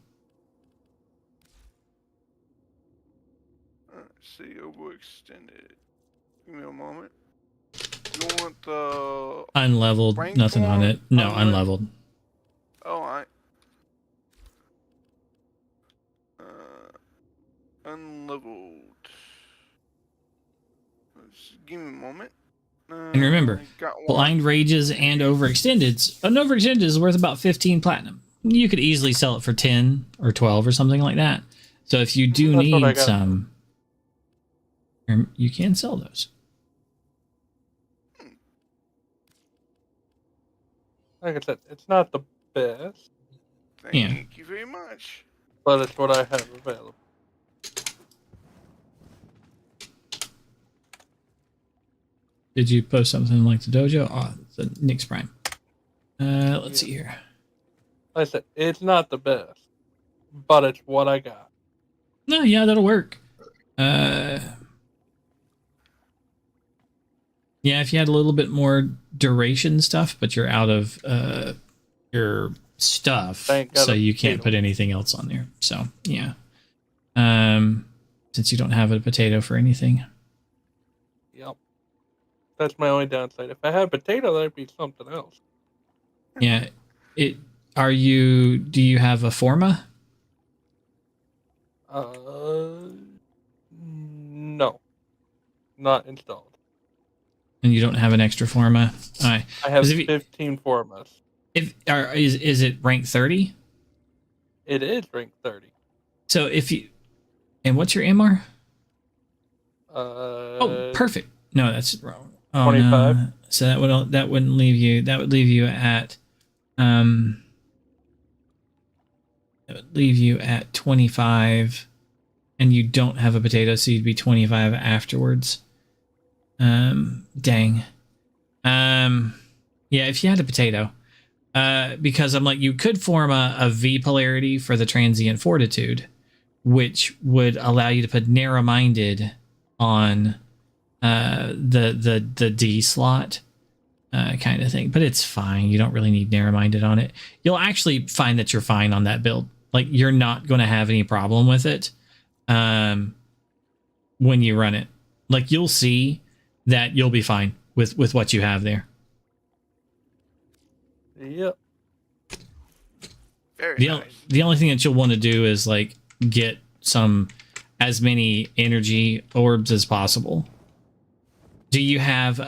Let's see, overextended. Give me a moment. You want the
Unleveled,
rank
nothing on
form?
it. No, unleveled.
Oh, alright. Unleveled. Give me a moment.
And remember,
Got one.
blind rages and overextendeds. An overextended is worth about 15 platinum. You could easily sell it for 10 or 12 or something like that. So if you do
That's what I
need
got.
some, you can sell those.
Like I said, it's not the best,
Thank you very much.
but it's what I have available.
Did you post something like the dojo? Oh, the Nick's Prime. Let's see here.
Like I said, it's not the best, but it's what I got.
No, yeah, that'll work. Yeah, if you had a little bit more duration stuff, but you're out of your stuff, so you can't put anything else on there. So yeah, since you don't have a potato for anything.
Yep. That's my only downside. If I had a potato, that'd be something else.
Yeah, do you have a forma?
No, not installed.
And you don't have an extra forma? All right.
I have 15 formas.
Is it rank 30?
It is rank 30.
So if you, and what's your MR?
Oh,
Perfect. No, that's wrong. Oh,
25.
no. So that wouldn't leave you. That would leave you at That would leave you at 25, and you don't have a potato, so you'd be 25 afterwards. Dang. Yeah, if you had a potato, because I'm like, you could form a V polarity for the transient fortitude, which would allow you to put narrow-minded on the D slot, kind of thing. But it's fine. You don't really need narrow-minded on it. You'll actually find that you're fine on that build. Like, you're not going to have any problem with it when you run it. Like, you'll see that you'll be fine with what you have there.
Yep.
Very nice.
The only thing that you'll want to do is, like, get as many energy orbs as possible. Do you have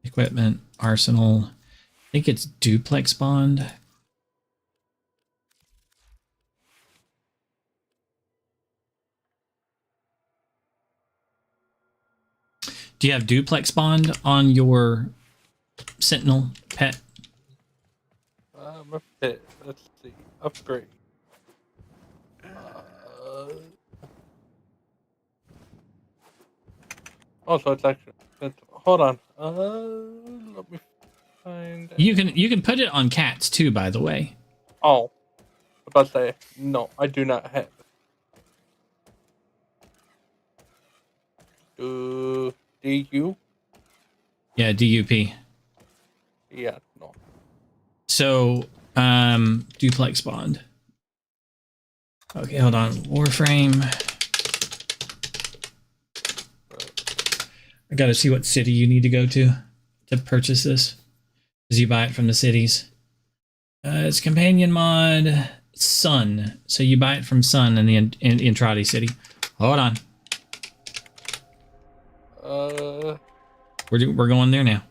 equipment, arsenal? I think it's duplex bond. Do you have duplex bond on your sentinel pet?
My pet. Let's see. Upgrade. Also, it's actually. Hold on. Let me find.
You can put it on cats too, by the way.
Oh, I was about to say no. I do not have. DU?
Yeah, DUP.
Yeah, no.
So, duplex bond. Okay, hold on. Warframe. I gotta see what city you need to go to purchase this, because you buy it from the cities. It's companion mod Sun, so you buy it from Sun in the Entrati city. Hold on. We're going there now.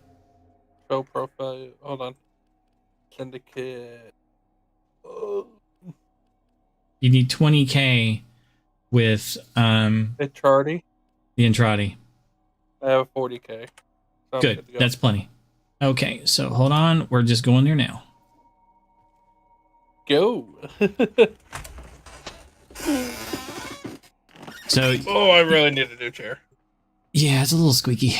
Show profile. Hold on. Syndicate.
You need 20k with
Entrati.
the Entrati.
I have 40k. So
Good. That's plenty. Okay, so hold on. We're just going there now.
Go.
So.
Oh, I really need a new chair.
Yeah, it's a little squeaky.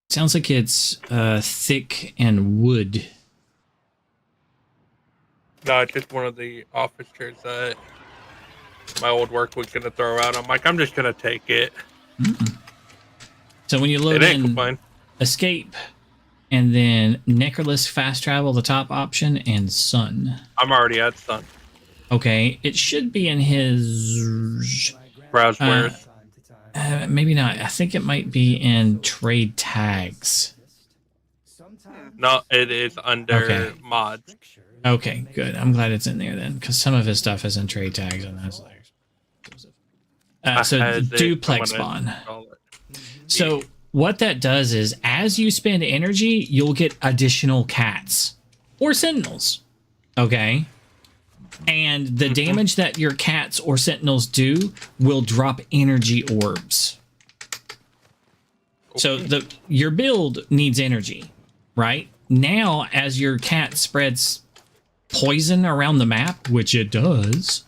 Sounds like it's thick and wood.
No, it's just one of the office chairs that my old work was gonna throw out. I'm like, I'm just gonna take it.
Mm-mm. So when you load in escape, and then Necroless fast travel, the top option, and Sun.
I'm already at Sun.
Okay, it should be in his
browse wares.
Maybe not. I think it might be in trade tags.
No, it is under mods.
Okay, good. I'm glad it's in there then, because some of his stuff is in trade tags, and that's like. So duplex bond. So what that does is, as you spend energy, you'll get additional cats or sentinels. Okay. And the damage that your cats or sentinels do will drop energy orbs. So your build needs energy, right? Now, as your cat spreads poison around the map, which it does,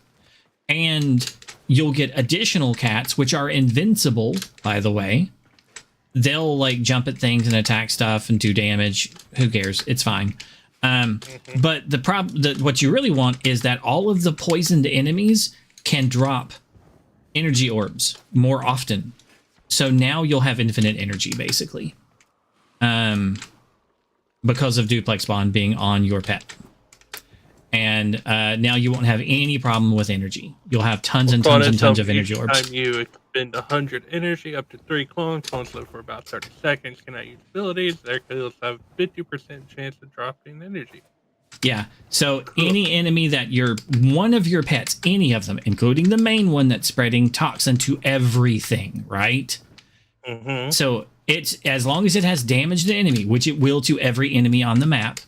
and you'll get additional cats, which are invincible, by the way. They'll like jump at things and attack stuff and do damage. Who cares? It's fine. But the problem, what you really want is that all of the poisoned enemies can drop energy orbs more often. So now you'll have infinite energy, basically. Because of duplex bond being on your pet. And now you won't have any problem with energy. You'll have tons and tons of energy orbs.
Time you expend 100 energy up to 3 clones. Clones live for about 30 seconds. Cannot use abilities. Their kills have 50% chance of dropping energy.
Yeah. So any enemy that one of your pets, any of them, including the main one that's spreading toxin to everything, right? So It's as long as it has damaged an enemy, which it will to every enemy on the map.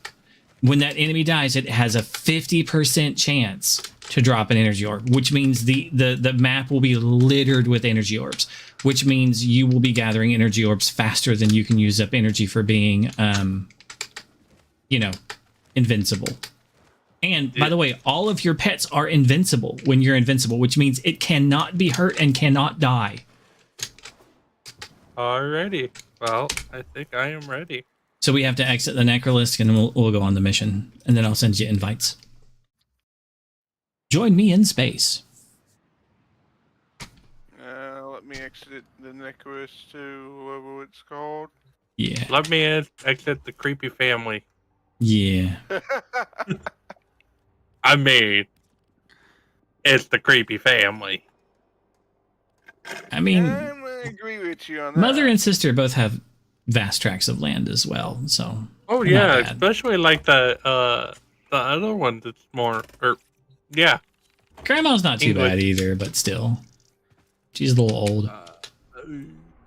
When that enemy dies, it has a 50% chance to drop an energy orb, which means the map will be littered with energy orbs, which means you will be gathering energy orbs faster than you can use up energy for being, you know, invincible. And by the way, all of your pets are invincible when you're invincible, which means it cannot be hurt and cannot die.
Alrighty. Well, I think I am ready.
So we have to exit the Necrolisc and we'll go on the mission. And then I'll send you invites. Join me in space.
Let me exit the Necros to whatever it's called.
Yeah.
Let me exit the creepy family.
Yeah.
I mean, it's the creepy family.
I mean,
I'm gonna agree with you on that.
mother and sister both have vast tracts of land as well, so.
Oh
not
yeah,
bad.
especially like the other one that's more, yeah.
Grandma's not too
English.
bad either, but still. She's a little old.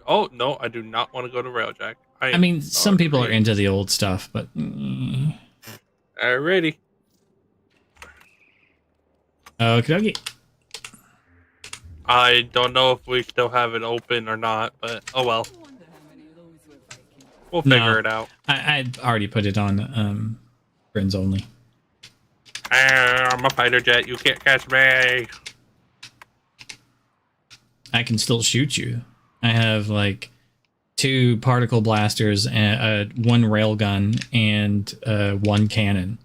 Oh no, I do not want to go to Railjack.
I mean, some people are into the old stuff, but.
Alrighty.
Okie dokie.
I don't know if we still have it open or not, but oh well. We'll figure it out.
I'd already put it on friends only.
I'm a fighter jet. You can't catch me.
I can still shoot you. I have like 2 particle blasters, and 1 railgun, and 1 cannon.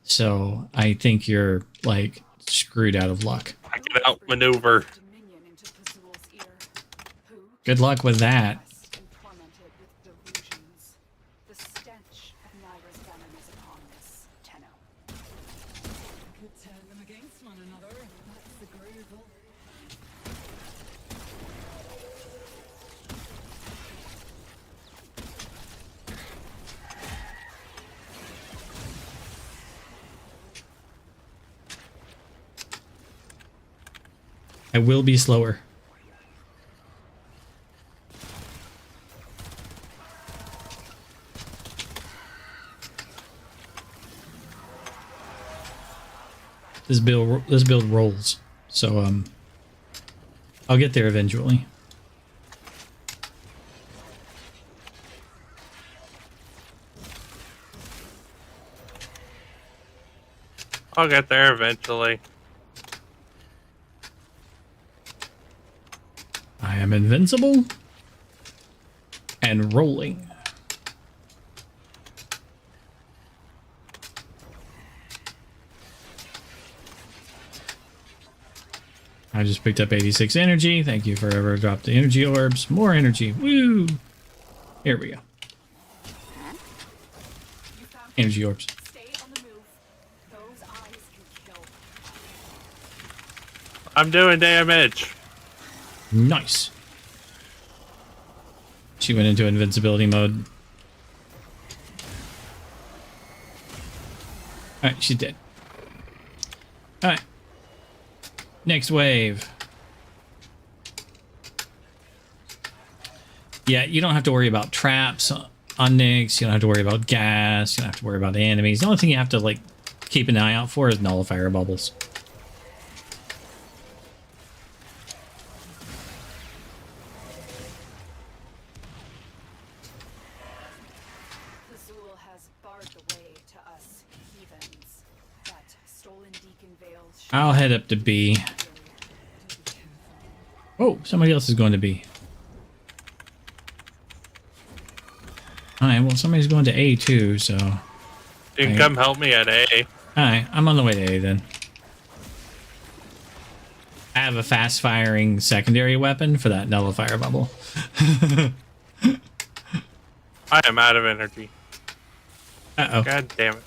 So I think you're like screwed out of luck.
I can outmaneuver.
Dominion into Pazul's ear, who
Good luck with that.
oppressed and tormented with delusions. The stench of Nyra's venom is upon this, Tenno.
Could turn them against one another. That's the groove.
I will be slower. This build rolls, so I'll get there eventually.
I'll get there eventually.
I am invincible and rolling. I just picked up 86 energy. Thank you for ever dropped the energy orbs. More energy. Woo! Here we go. Energy orbs.
Stay on the move. Those eyes can kill.
I'm doing damage.
Nice. She went into invincibility mode. Alright, she's dead. Alright. Next wave. Yeah, you don't have to worry about traps on Nyx. You don't have to worry about gas. You don't have to worry about the enemies. The only thing you have to like keep an eye out for is nullifier bubbles.
Pazul has barred the way to us heathens. That stolen deacon veils.
I'll head up to B. Oh, somebody else is going to B. Alright, well, somebody's going to A too, so...
You can come help me at A.
Alright, I'm on the way to A then. I have a fast-firing secondary weapon for that nullifier bubble.
I am out of energy.
Uh-oh.
God damn it.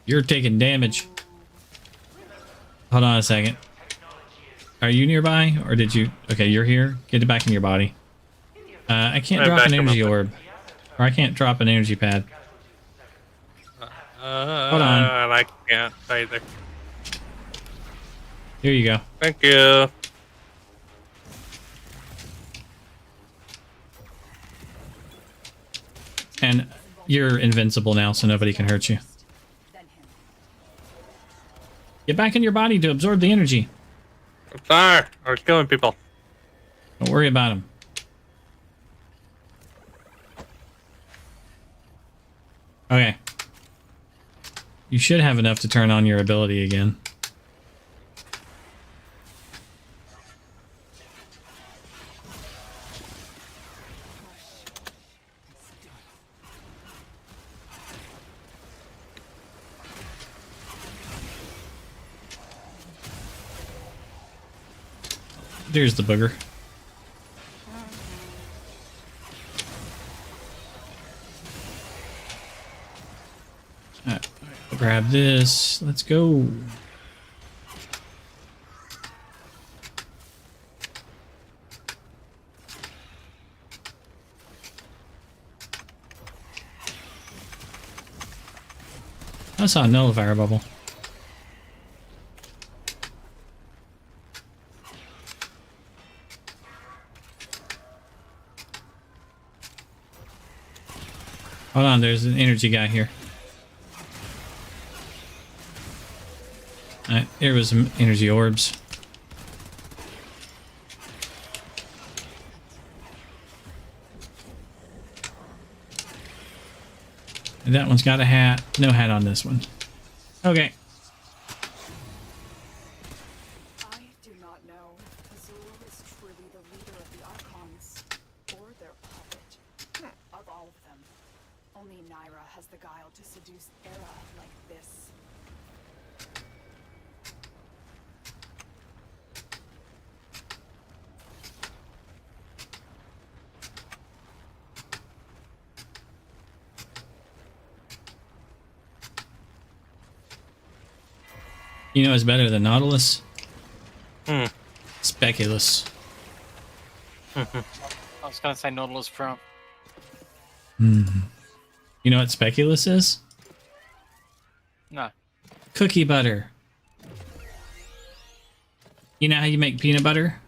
You're taking damage. Hold on a second. Are you nearby, or did you... Okay, you're here. Get it back in your body. I can't
I'm
drop
back
an
in my
energy
body.
orb. Or I can't drop an energy pad. Hold on.
I can't either.
Here you go.
Thank you.
And you're invincible now, so nobody can hurt you.
Then him.
Get back in your body to absorb the energy.
I'm sorry. I was killing people.
Don't worry about them. Okay. You should have enough to turn on your ability again. There's the booger. Alright, I'll grab this. Let's go. I saw a nullifier bubble. Hold on, there's an energy guy here. Alright, here was some energy orbs. And that one's got a hat. No hat on this one. Okay.
I do not know if Azul is truly the leader of the Archons, or their puppet. Of all of them, only Naira has the guile to seduce Era like this.
You know what's better than Nautilus?
Hmm.
Speculous.
I was gonna say Nautilus Pro.
You know what speculous is?
No.
Cookie butter. You know how you make peanut butter?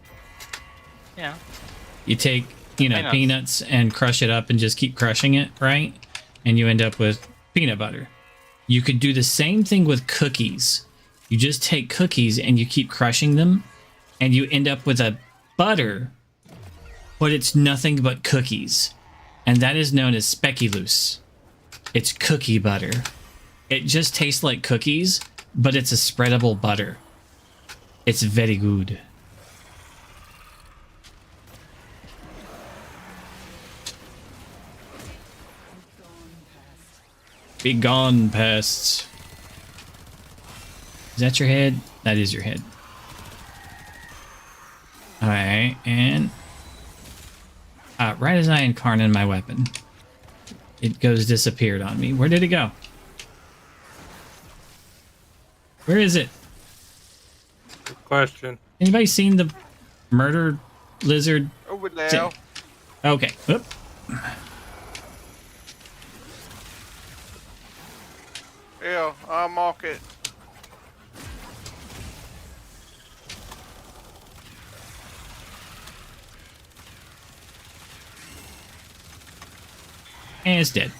Yeah.
You take, peanuts and crush it up and just keep crushing it, right? And you end up with peanut butter. You could do the same thing with cookies. You just take cookies and you keep crushing them and you end up with a butter, but it's nothing but cookies. And that is known as speculous. It's cookie butter. It just tastes like cookies, but it's a spreadable butter. It's very good. Be gone, pests. Is that your head? That is your head. Alright, and right as I incarnate my weapon, it goes disappeared on me. Where did it go? Where is it?
Good question.
Anybody seen the murder lizard?
Over there.
Okay. Oop.
Yeah, I'll mark it.
And it's dead.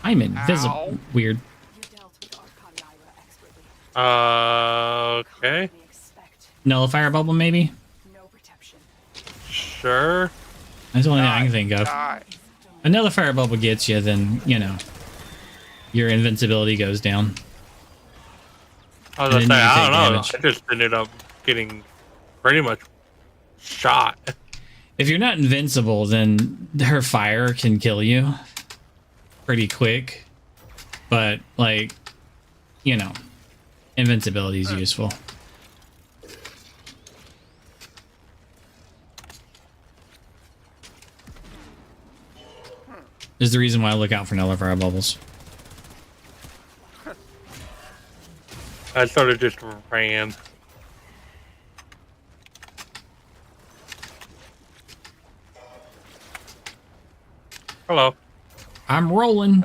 I'm invisible.
Ow.
Weird.
You dealt with Archon Naira expertly.
Okay.
They expect
Nullifier bubble, maybe?
no protection.
Sure.
That's the only thing I can think of.
Die.
Another fire bubble gets you, then, your invincibility goes down.
I was gonna
And
say,
then you
I
take
don't know.
damage.
I just ended up getting pretty much shot.
If you're not invincible, then her fire can kill you pretty quick. But, invincibility is useful. Is the reason why I look out for nullifier bubbles.
I sort of just ran. Hello.
I'm rolling.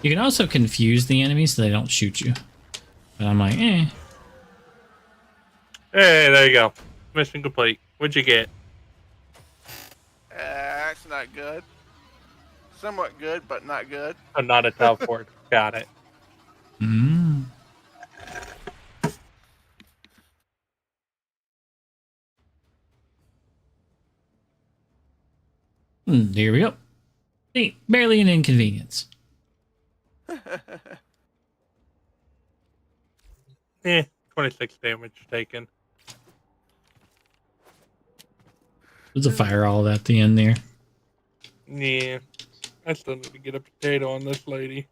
You can also confuse the enemies so they don't shoot you. But I'm like, eh.
Hey, there you go. Mission complete. What'd you get?
That's not good. Somewhat good, but not good.
Oh, not a teleport. Got it.
Mm. Here we go. Hey, barely an inconvenience.
26 damage taken.
There's a fireall at the end there.
Yeah. I still need to get a potato on this lady.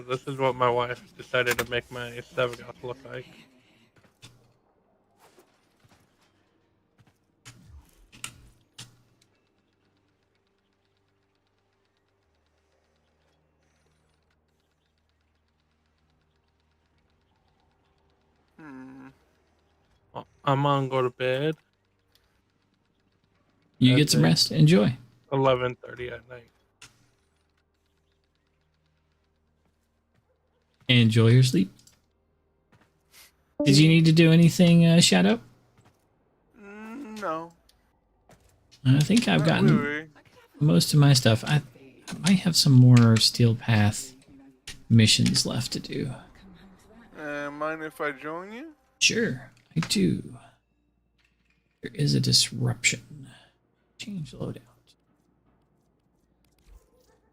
This is what my wife decided to make my Sevagoth look like. Well, I'm on go to bed.
You get some rest. Enjoy.
11:30 at night.
Enjoy your sleep. Did you need to do anything, Shadow?
No.
I think I've
Not
gotten
really.
most of my stuff. I might have some more Steel Path missions left to do.
Mind if I join you?
Sure, I do. There is a disruption. Change loadout.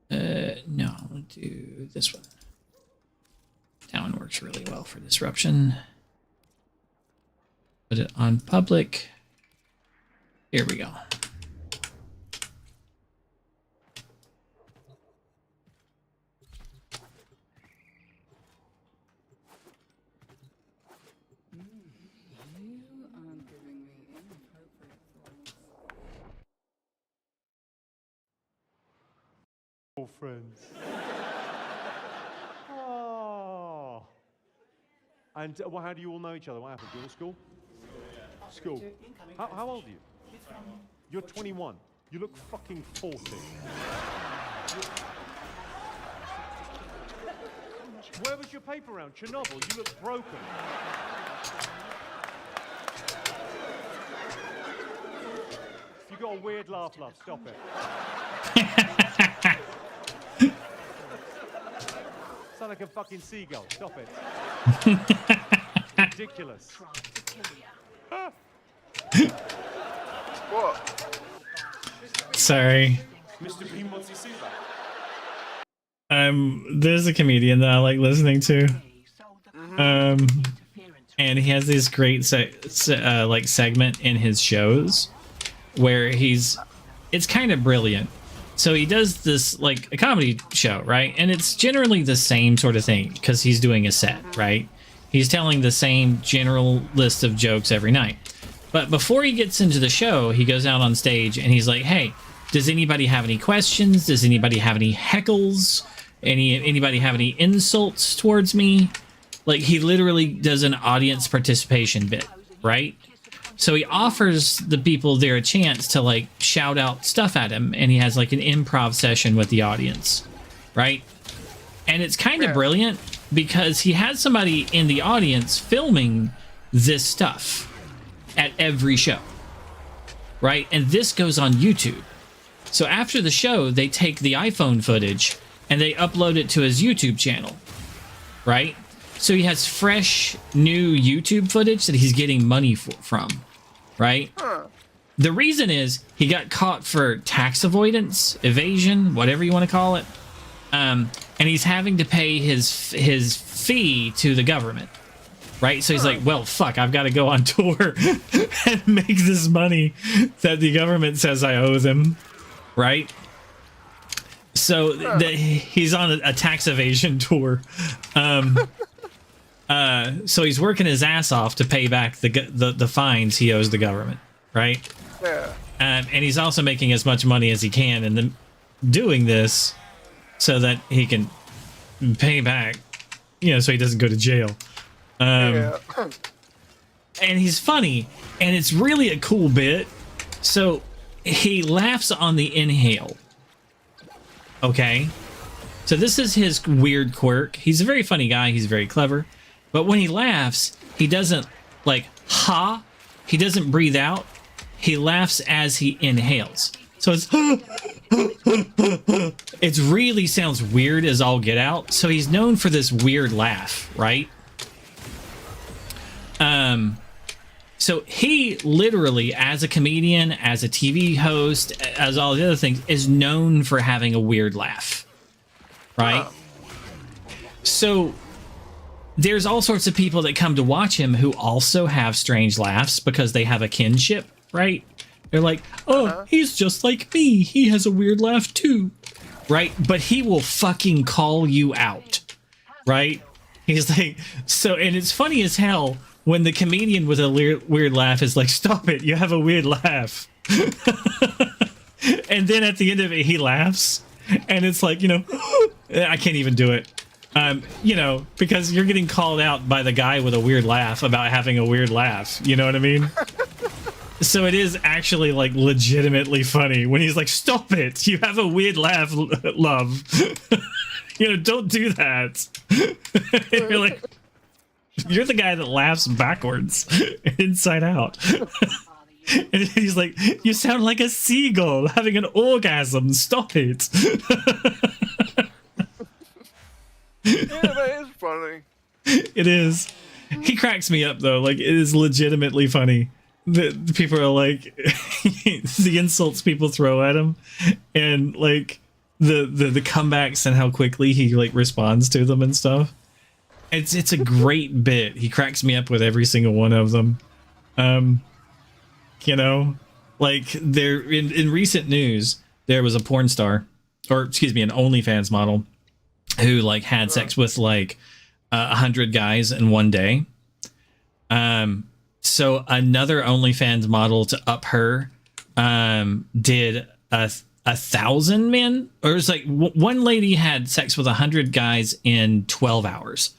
No, I'll do this one. That one works really well for disruption. Put it on public. Here we go.
Friends. Oh. And well, how do you all know each other? What happened? You're at school? School. How old are you? You're 21. You look fucking 40. Where was your paper round? Chernobyl. You look broken. You got a weird laugh, love. Stop it. Sound like a fucking seagull. Stop it. Ridiculous.
What?
Sorry.
Mr. Bean wants to see that.
There's a comedian that I like listening to. And he has this great like segment in his shows where it's kind of brilliant. So he does this like a comedy show, right? And it's generally the same sort of thing because he's doing a set, right? He's telling the same general list of jokes every night. But before he gets into the show, he goes out on stage and he's like, hey, does anybody have any questions? Does anybody have any heckles? Anybody have any insults towards me? Like, he literally does an audience participation bit, right? So he offers the people there a chance to, like, shout out stuff at him, and he has, like, an improv session with the audience, right? And it's kind of brilliant because he has somebody in the audience filming this stuff at every show, right? And this goes on YouTube. So after the show, they take the iPhone footage and they upload it to his YouTube channel, right? So he has fresh, new YouTube footage that he's getting money from, right? The reason is he got caught for tax avoidance, evasion, whatever you want to call it. And he's having to pay his fee to the government, right? So he's like, well, fuck, I've got to go on tour and make this money that the government says I owe them, right? So he's on a tax evasion tour. So he's working his ass off to pay back the fines he owes the government, right?
Yeah.
And he's also making as much money as he can and then doing this so that he can pay back, so he doesn't go to jail.
Yeah.
And he's funny, and it's really a cool bit. So he laughs on the inhale. Okay. So this is his weird quirk. He's a very funny guy. He's very clever. But when he laughs, he doesn't like ha. He doesn't breathe out. He laughs as he inhales. So it's it really sounds weird as all get out. So he's known for this weird laugh, right? So he literally, as a comedian, as a TV host, as all the other things, is known for having a weird laugh, right? So there's all sorts of people that come to watch him who also have strange laughs because they have a kinship, right? They're like, oh, he's just like me. He has a weird laugh too, right? But he will fucking call you out, right? He's like, so, and it's funny as hell when the comedian with a weird laugh is like, stop it, you have a weird laugh. And then at the end of it, he laughs. And it's like, you know, I can't even do it. You know, because you're getting called out by the guy with a weird laugh about having a weird laugh. You know what I mean? So it is actually like legitimately funny when he's like, stop it, you have a weird laugh, love. You know, don't do that. And you're like, you're the guy that laughs backwards, inside out. And he's like, you sound like a seagull having an orgasm. Stop it.
Yeah, that is funny.
It is. He cracks me up though. Like, it is legitimately funny. The people are like, the insults people throw at him, and like the comebacks and how quickly he like responds to them and stuff. It's a great bit. He cracks me up with every single one of them. You know, like there in recent news, there was a porn star, or excuse me, an OnlyFans model who like had sex with like 100 guys in one day. So another OnlyFans model to up her did 1,000 men, or it was like one lady had sex with 100 guys in 12 hours.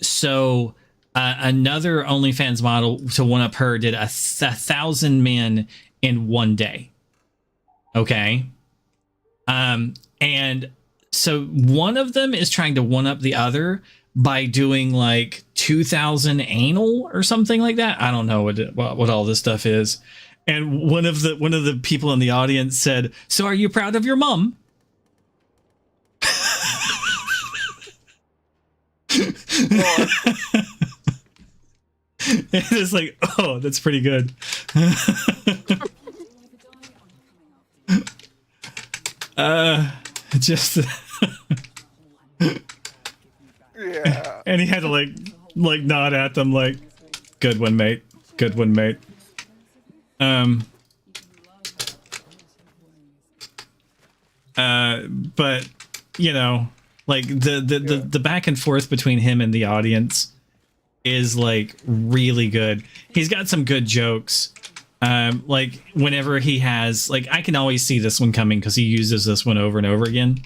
So another OnlyFans model to one up her did 1,000 men in one day. Okay. And so one of them is trying to one up the other by doing like 2,000 anal or something like that. I don't know what all this stuff is. And one of the people in the audience said, "So are you proud of your mom?" It's like, oh, that's pretty good. Just
Yeah.
and he had to like nod at them like, good one, mate, good one, mate. But you know, like the back and forth between him and the audience is like really good. He's got some good jokes. Like whenever he has, like, I can always see this one coming because he uses this one over and over again.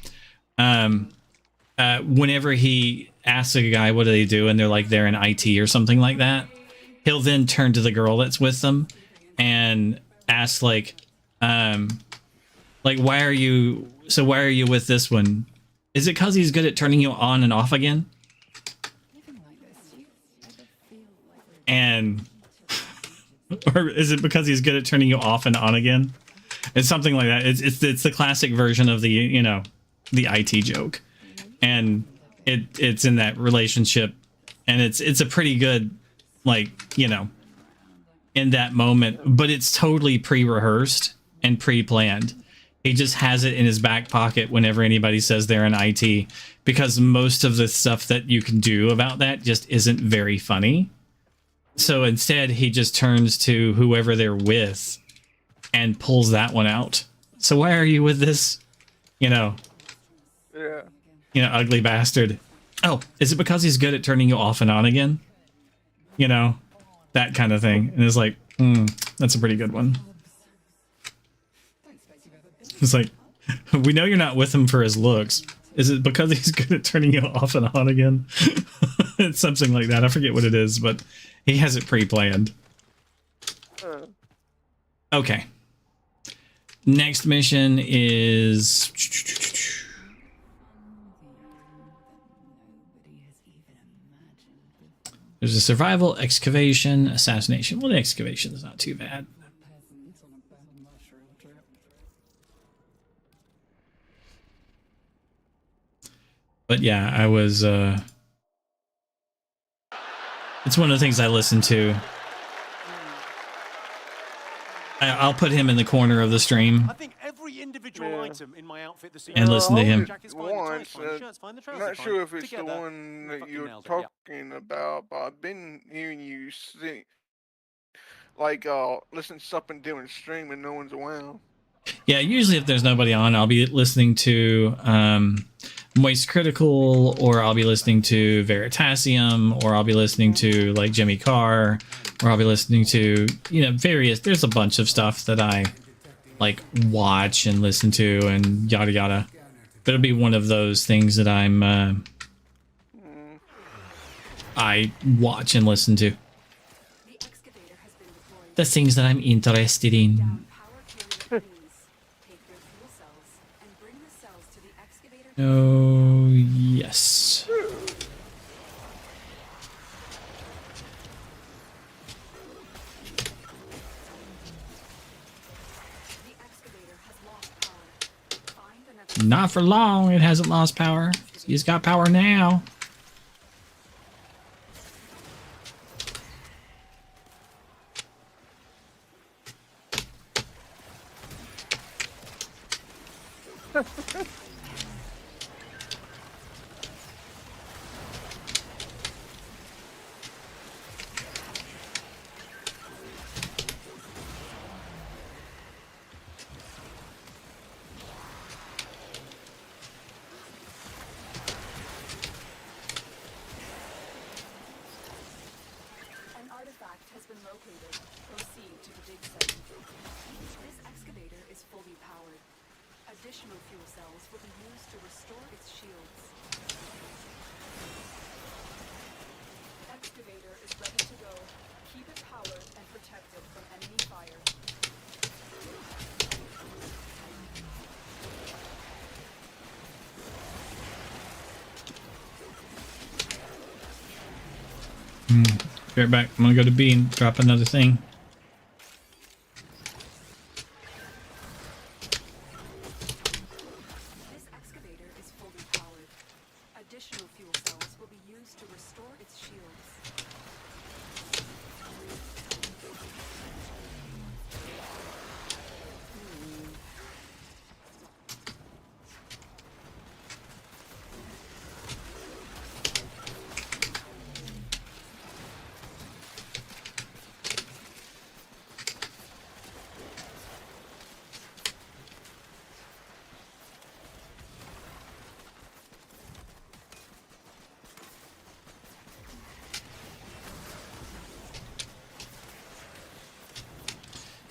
Whenever he asks a guy what do they do and they're like they're in IT or something like that, he'll then turn to the girl that's with them and ask like why are you with this one? Is it because he's good at turning you on and off again? And or is it because he's good at turning you off and on again? It's something like that. It's the classic version of the, you know, the IT joke, and it's in that relationship, and it's a pretty good, like, you know, in that moment, but it's totally pre-rehearsed and pre-planned. He just has it in his back pocket whenever anybody says they're in IT, because most of the stuff that you can do about that just isn't very funny. So instead, he just turns to whoever they're with and pulls that one out. So why are you with this, you know, ugly bastard? Oh, is it because he's good at turning you off and on again? You know, that kind of thing. And it's like, that's a pretty good one. It's like, we know you're not with him for his looks. Is it because he's good at turning you off and on again? It's something like that. I forget what it is, but he has it pre-planned. Okay. Next mission is... There's a survival, excavation, assassination. Well, the excavation is not too bad. But yeah, I was... It's one of the things I listen to. I'll put him in the corner of the stream.
I think every individual item in my outfit this
And listen to him.
Once, I'm not sure if it's the one that you're talking about, but I've been hearing you sing, like, listen to something doing stream and no one's around.
Yeah, usually if there's nobody on, I'll be listening to Moist Critical, or I'll be listening to Veritasium, or I'll be listening to like Jimmy Carr, or I'll be listening to, you know, various, there's a bunch of stuff that I like watch and listen to and yada yada. But it'll be one of those things that I watch and listen to. The things that I'm interested in. Oh, yes. Not for long, it hasn't lost power. He's got power now. Be right back. I'm gonna go to B and drop another thing.
This excavator is fully powered. Additional fuel cells will be used to restore its shields.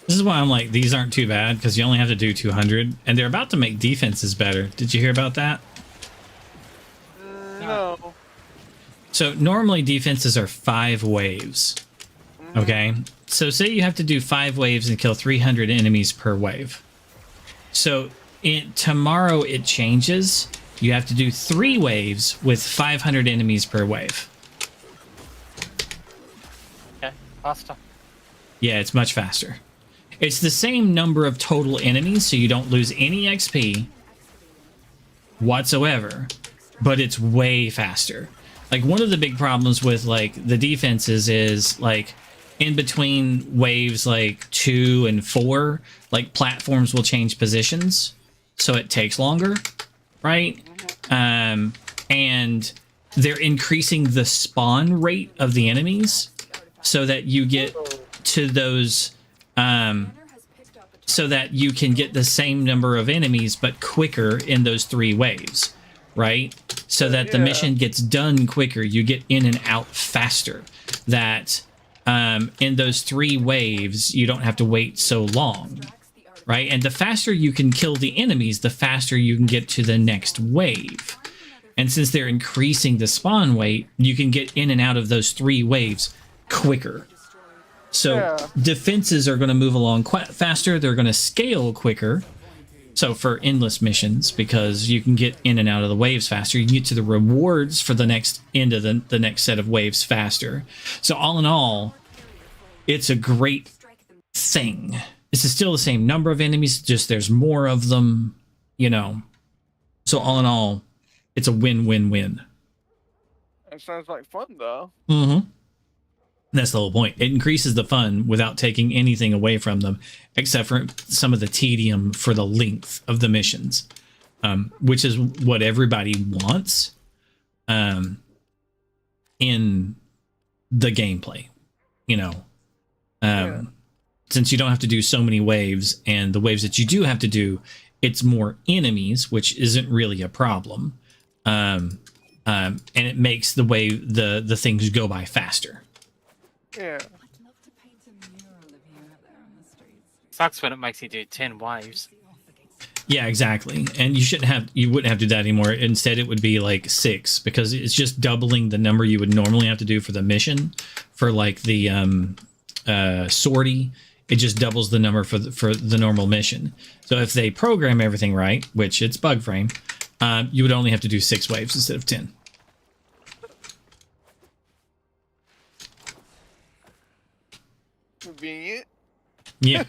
This is why I'm like, these aren't too bad, because you only have to do 200, and they're about to make defenses better. Did you hear about that?
No.
So normally defenses are 5 waves. Okay? So say you have to do 5 waves and kill 300 enemies per wave. So tomorrow it changes. You have to do 3 waves with 500 enemies per wave.
Okay, faster.
Yeah, it's much faster. It's the same number of total enemies, so you don't lose any XP whatsoever, but it's way faster. Like, one of the big problems with, like, the defenses is, like, in between waves, like, 2 and 4, like, platforms will change positions, so it takes longer, right? And they're increasing the spawn rate of the enemies so that you get to those... so that you can get the same number of enemies but quicker in those 3 waves, right? So that the mission gets done quicker, you get in and out faster. That in those 3 waves you don't have to wait so long, right? And the faster you can kill the enemies, the faster you can get to the next wave. And since they're increasing the spawn weight, you can get in and out of those 3 waves quicker. So defenses are going to move along quite faster. They're going to scale quicker. So for endless missions, because you can get in and out of the waves faster, you can get to the rewards for the next end of the next set of waves faster. So all in all, it's a great thing. It's still the same number of enemies, just there's more of them, you know. So all in all, it's a win-win-win.
That sounds like fun, though.
Mm-hmm. That's the whole point. It increases the fun without taking anything away from them, except for some of the tedium for the length of the missions, which is what everybody wants in the gameplay. You know, since you don't have to do so many waves, and the waves that you do have to do, it's more enemies, which isn't really a problem, and it makes the way the things go by faster.
Yeah.
Sucks when it makes you do 10 waves.
Yeah, exactly. And you wouldn't have to do that anymore. Instead, it would be like 6, because it's just doubling the number you would normally have to do for the mission. For like the sortie, it just doubles the number for the normal mission. So if they program everything right, which it's bug frame, you would only have to do 6 waves instead of 10.
Convenient.
Yeah.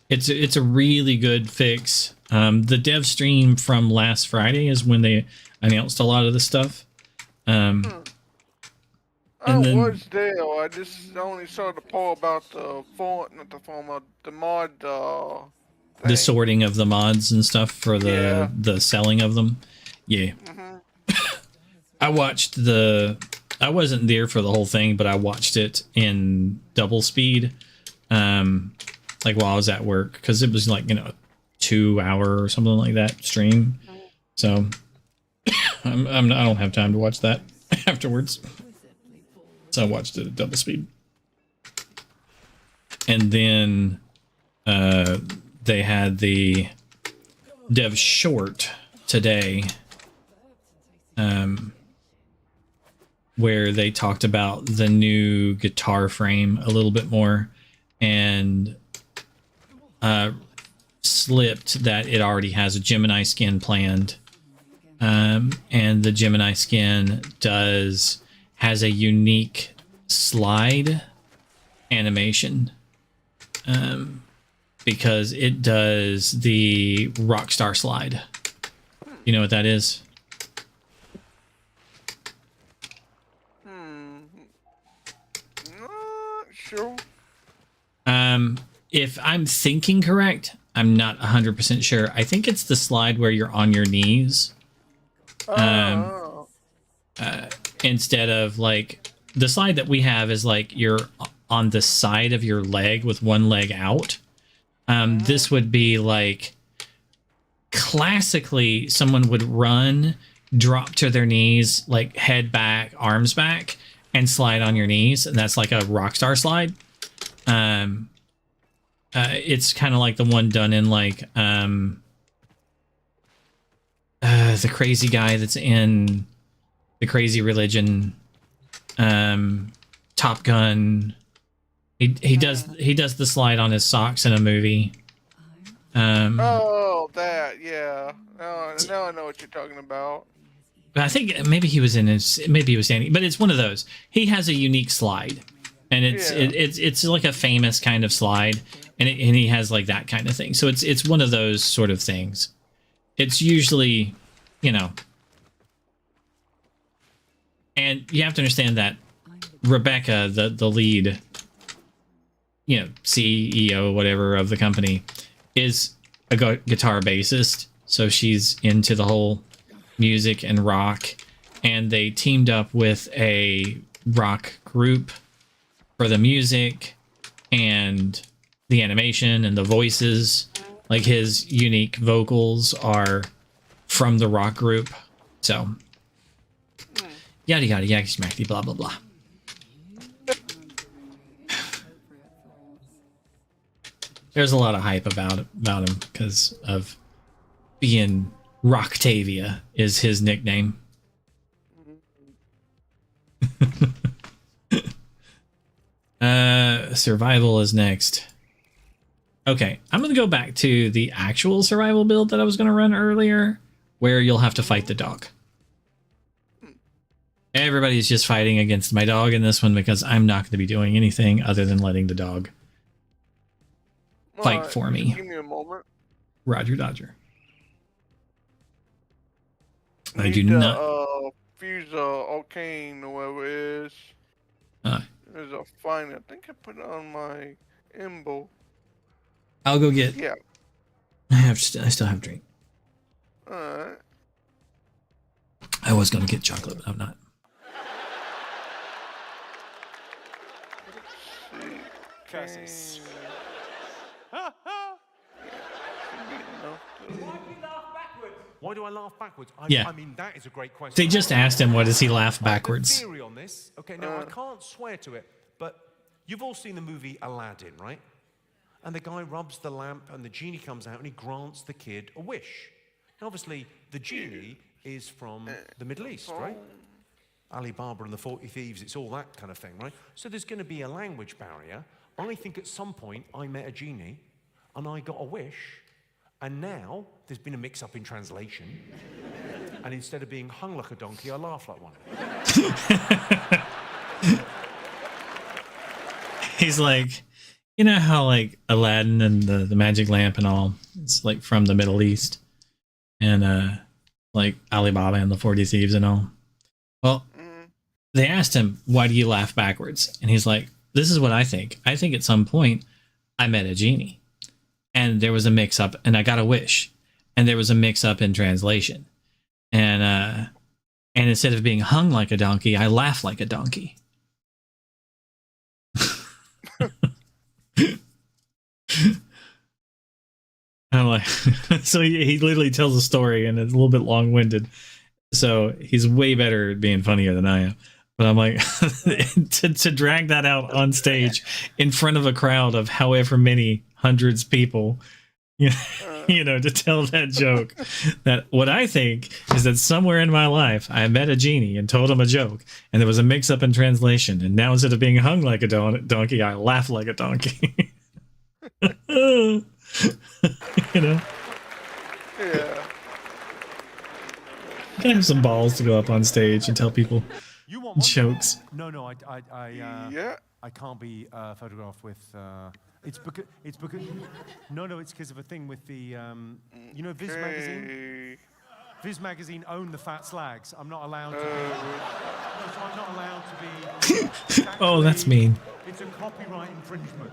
It's a really good fix. The dev stream from last Friday is when they announced a lot of the stuff.
I was there. I just only saw the poll about the mod.
The sorting of the mods and stuff for the selling of them. Yeah. I watched I wasn't there for the whole thing, but I watched it in double speed. Like while I was at work, because it was like, 2-hour or something like that stream. So I don't have time to watch that afterwards. So I watched it at double speed. And then they had the dev short today, where they talked about the new guitar frame a little bit more, and slipped that it already has a Gemini skin planned, and the Gemini skin has a unique slide animation, because it does the Rockstar slide. You know what that is?
Sure.
If I'm thinking correct, I'm not 100% sure. I think it's the slide where you're on your knees. Instead of like the slide that we have is like you're on the side of your leg with one leg out. This would be like classically someone would run, drop to their knees, like head back, arms back, and slide on your knees, and that's like a Rockstar slide. It's kind of like the one done in like the crazy guy that's in the Crazy Religion, Top Gun. He does the slide on his socks in a movie.
Oh, that, yeah. Now I know what you're talking about.
I think maybe he was standing, but it's one of those. He has a unique slide, and it's like a famous kind of slide, and he has like that kind of thing. So it's one of those sort of things. It's usually, and you have to understand that Rebecca, the lead, CEO, whatever of the company, is a guitar bassist. So she's into the whole music and rock, and they teamed up with a rock group for the music and the animation and the voices. Like his unique vocals are from the rock group. So yada yada yada smacky blah blah blah. There's a lot of hype about him because of being Rocktavia is his nickname. Survival is next. Okay, I'm going to go back to the actual survival build that I was going to run earlier, where you'll have to fight the dog. Everybody's just fighting against my dog in this one because I'm not going to be doing anything other than letting the dog fight for me.
Give me a moment.
Roger Dodger. I
Need
do
to,
not.
Fuse arcane or whatever it is. There's a fine. I think I put it on my embo.
I'll go get.
Yeah.
I still have a drink.
Alright.
I was going to get chocolate, but I'm not.
Curses. Why do I laugh backwards?
Yeah.
I mean, that is a great question.
They just asked him, why does he laugh
I have a
backwards?
theory on this. Okay, now I can't swear to it, but you've all seen the movie Aladdin, right? And the guy rubs the lamp and the genie comes out and he grants the kid a wish. Now, obviously, the genie is from the Middle East, right? Alibaba and the 40 Thieves, it's all that kind of thing, right? So there's going to be a language barrier. I think at some point I met a genie and I got a wish, and now there's been a mix-up in translation. And instead of being hung like a donkey, I laugh like one.
He's like, you know how like Aladdin and the magic lamp and all, it's like from the Middle East, and like Alibaba and the 40 Thieves and all. Well, they asked him, why do you laugh backwards? And he's like, this is what I think. I think at some point I met a genie and there was a mix up and I got a wish and there was a mix up in translation. And instead of being hung like a donkey, I laugh like a donkey. I'm like, so he literally tells a story and it's a little bit long-winded. So he's way better at being funnier than I am. But I'm like, to drag that out on stage in front of a crowd of however many hundreds people, you know, to tell that joke. That what I think is that somewhere in my life I met a genie and told him a joke, and there was a mix-up in translation. And now instead of being hung like a donkey, I laugh like a donkey. You know.
Yeah.
Gotta have some balls to go up on stage and tell people jokes.
No,
Yeah.
I can't be photographed with. It's because it's because of a thing with the you know, Viz magazine. Viz magazine own the fat slags. I'm not allowed to. So I'm not allowed to be.
Oh, that's mean.
It's a copyright infringement.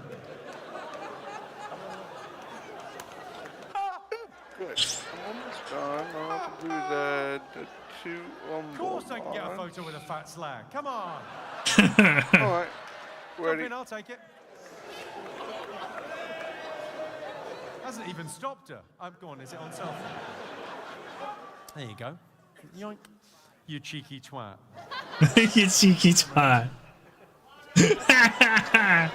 Good. I'm almost done. I'll do the two on.
Of course, I can get a photo with a fat slag. Come on.
All right. Ready?
Jump in, I'll take it. Hasn't even stopped her. Go on, is it on selfie? There you go. Yoink. You cheeky twat.
You cheeky twat.
Hey.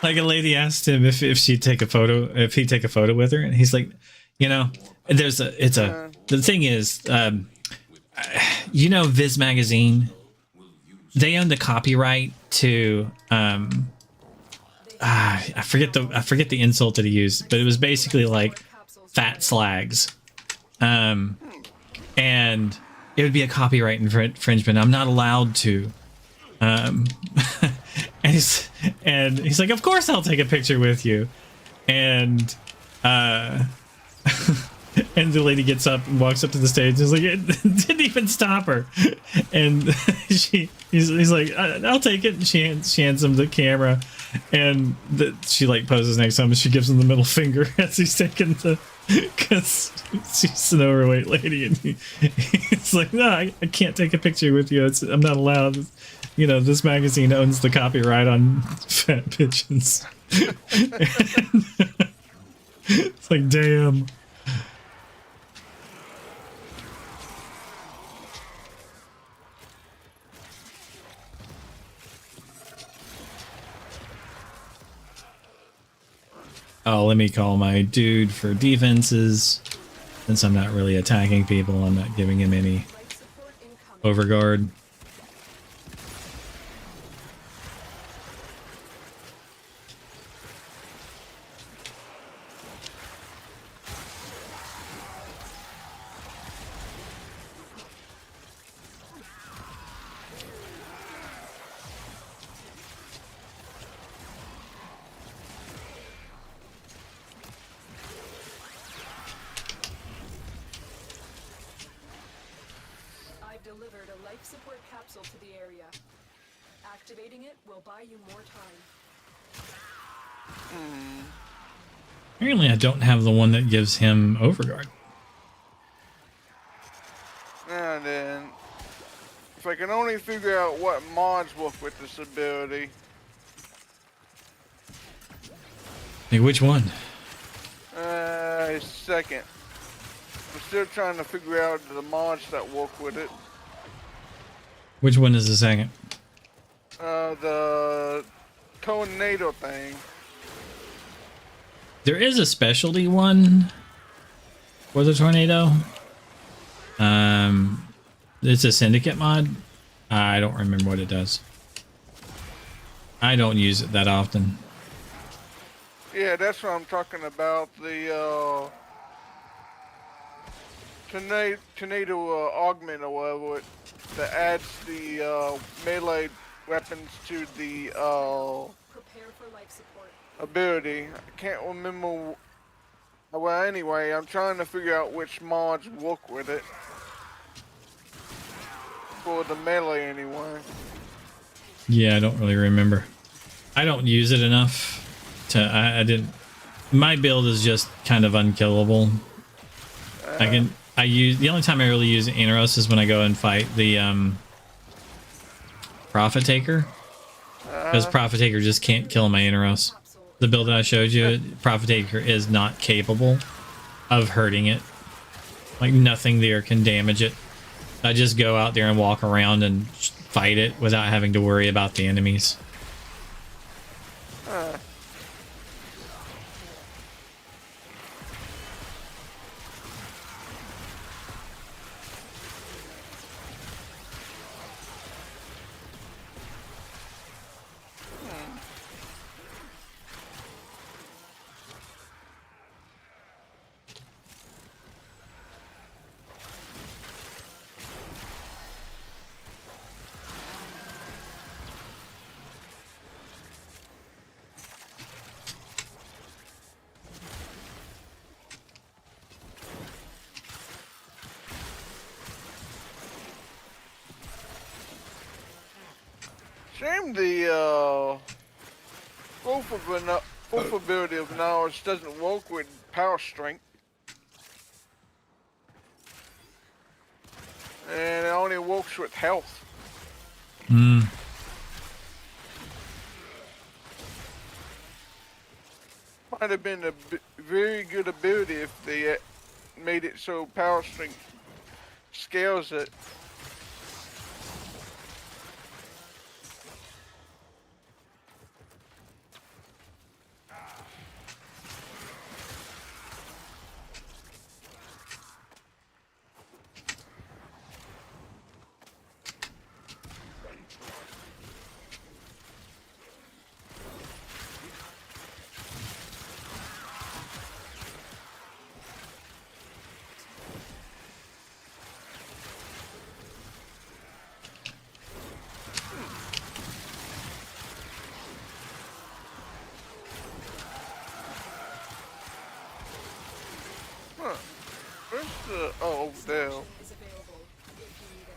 Like a lady asked him if she'd take a photo, if he'd take a photo with her, and he's like, you know, the thing is, you know, Viz magazine, they own the copyright to I forget the insult that he used, but it was basically like fat slags, and it would be a copyright infringement. I'm not allowed to. And he's like, of course I'll take a picture with you. And and the lady gets up and walks up to the stage and is like, it didn't even stop her. And he's like, I'll take it. And she hands him the camera, and she like poses next to him and she gives him the middle finger as he's taking because she's an overweight lady, and he's like, no, I can't take a picture with you. I'm not allowed. You know, this magazine owns the copyright on fat pigeons. It's like, damn. Oh, let me call my dude for defenses. Since I'm not really attacking people, I'm not giving him any overguard.
Delivered a life support capsule to the area. Activating it will buy you more time.
Apparently I don't have the one that gives him overguard.
And then, if I can only figure out what mods work with this ability.
Hey, which one?
Second. I'm still trying to figure out the mods that work with it.
Which one is the second?
The tornado thing.
There is a specialty one for the tornado. It's a syndicate mod. I don't remember what it does. I don't use it that often.
Yeah, that's what I'm talking about. The tornado augment or whatever that adds the melee weapons to the
Prepare for life support.
ability. I can't remember. Well, anyway, I'm trying to figure out which mods work with it for the melee anyway.
Yeah, I don't really remember. I don't use it enough to. I didn't. My build is just kind of unkillable. I use the only time I really use Aneros is when I go and fight the Prophet Taker, because Prophet Taker just can't kill my Aneros. The build that I showed you, Prophet Taker is not capable of hurting it. Like nothing there can damage it. I just go out there and walk around and fight it without having to worry about the enemies.
Shame the wolf ability of knowledge doesn't work with power strength. And it only works with health.
Hmm.
Might have been a very good ability if they made it so power strength scales it. Huh. Where's the... Oh, over there.
Is available if you need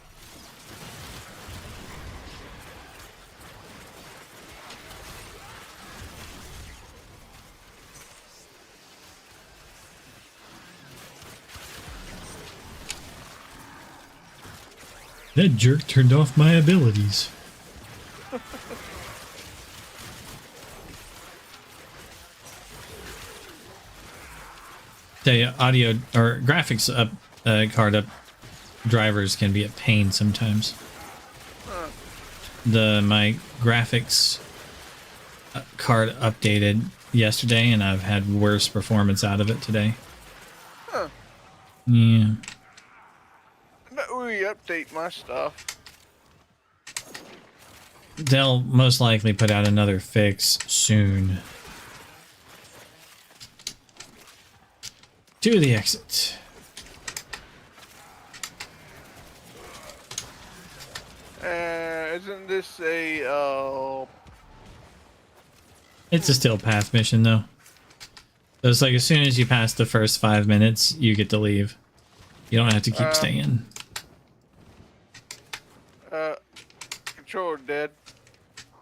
it.
That jerk turned off my abilities. Tell you, audio or graphics up card up drivers can be a pain sometimes. My graphics card updated yesterday, and I've had worse performance out of it today. Yeah.
Not really update my stuff.
They'll most likely put out another fix soon. To the exit.
Isn't this a
It's a still path mission though. So it's like as soon as you pass the first 5 minutes, you get to leave. You don't have to keep staying.
controller dead?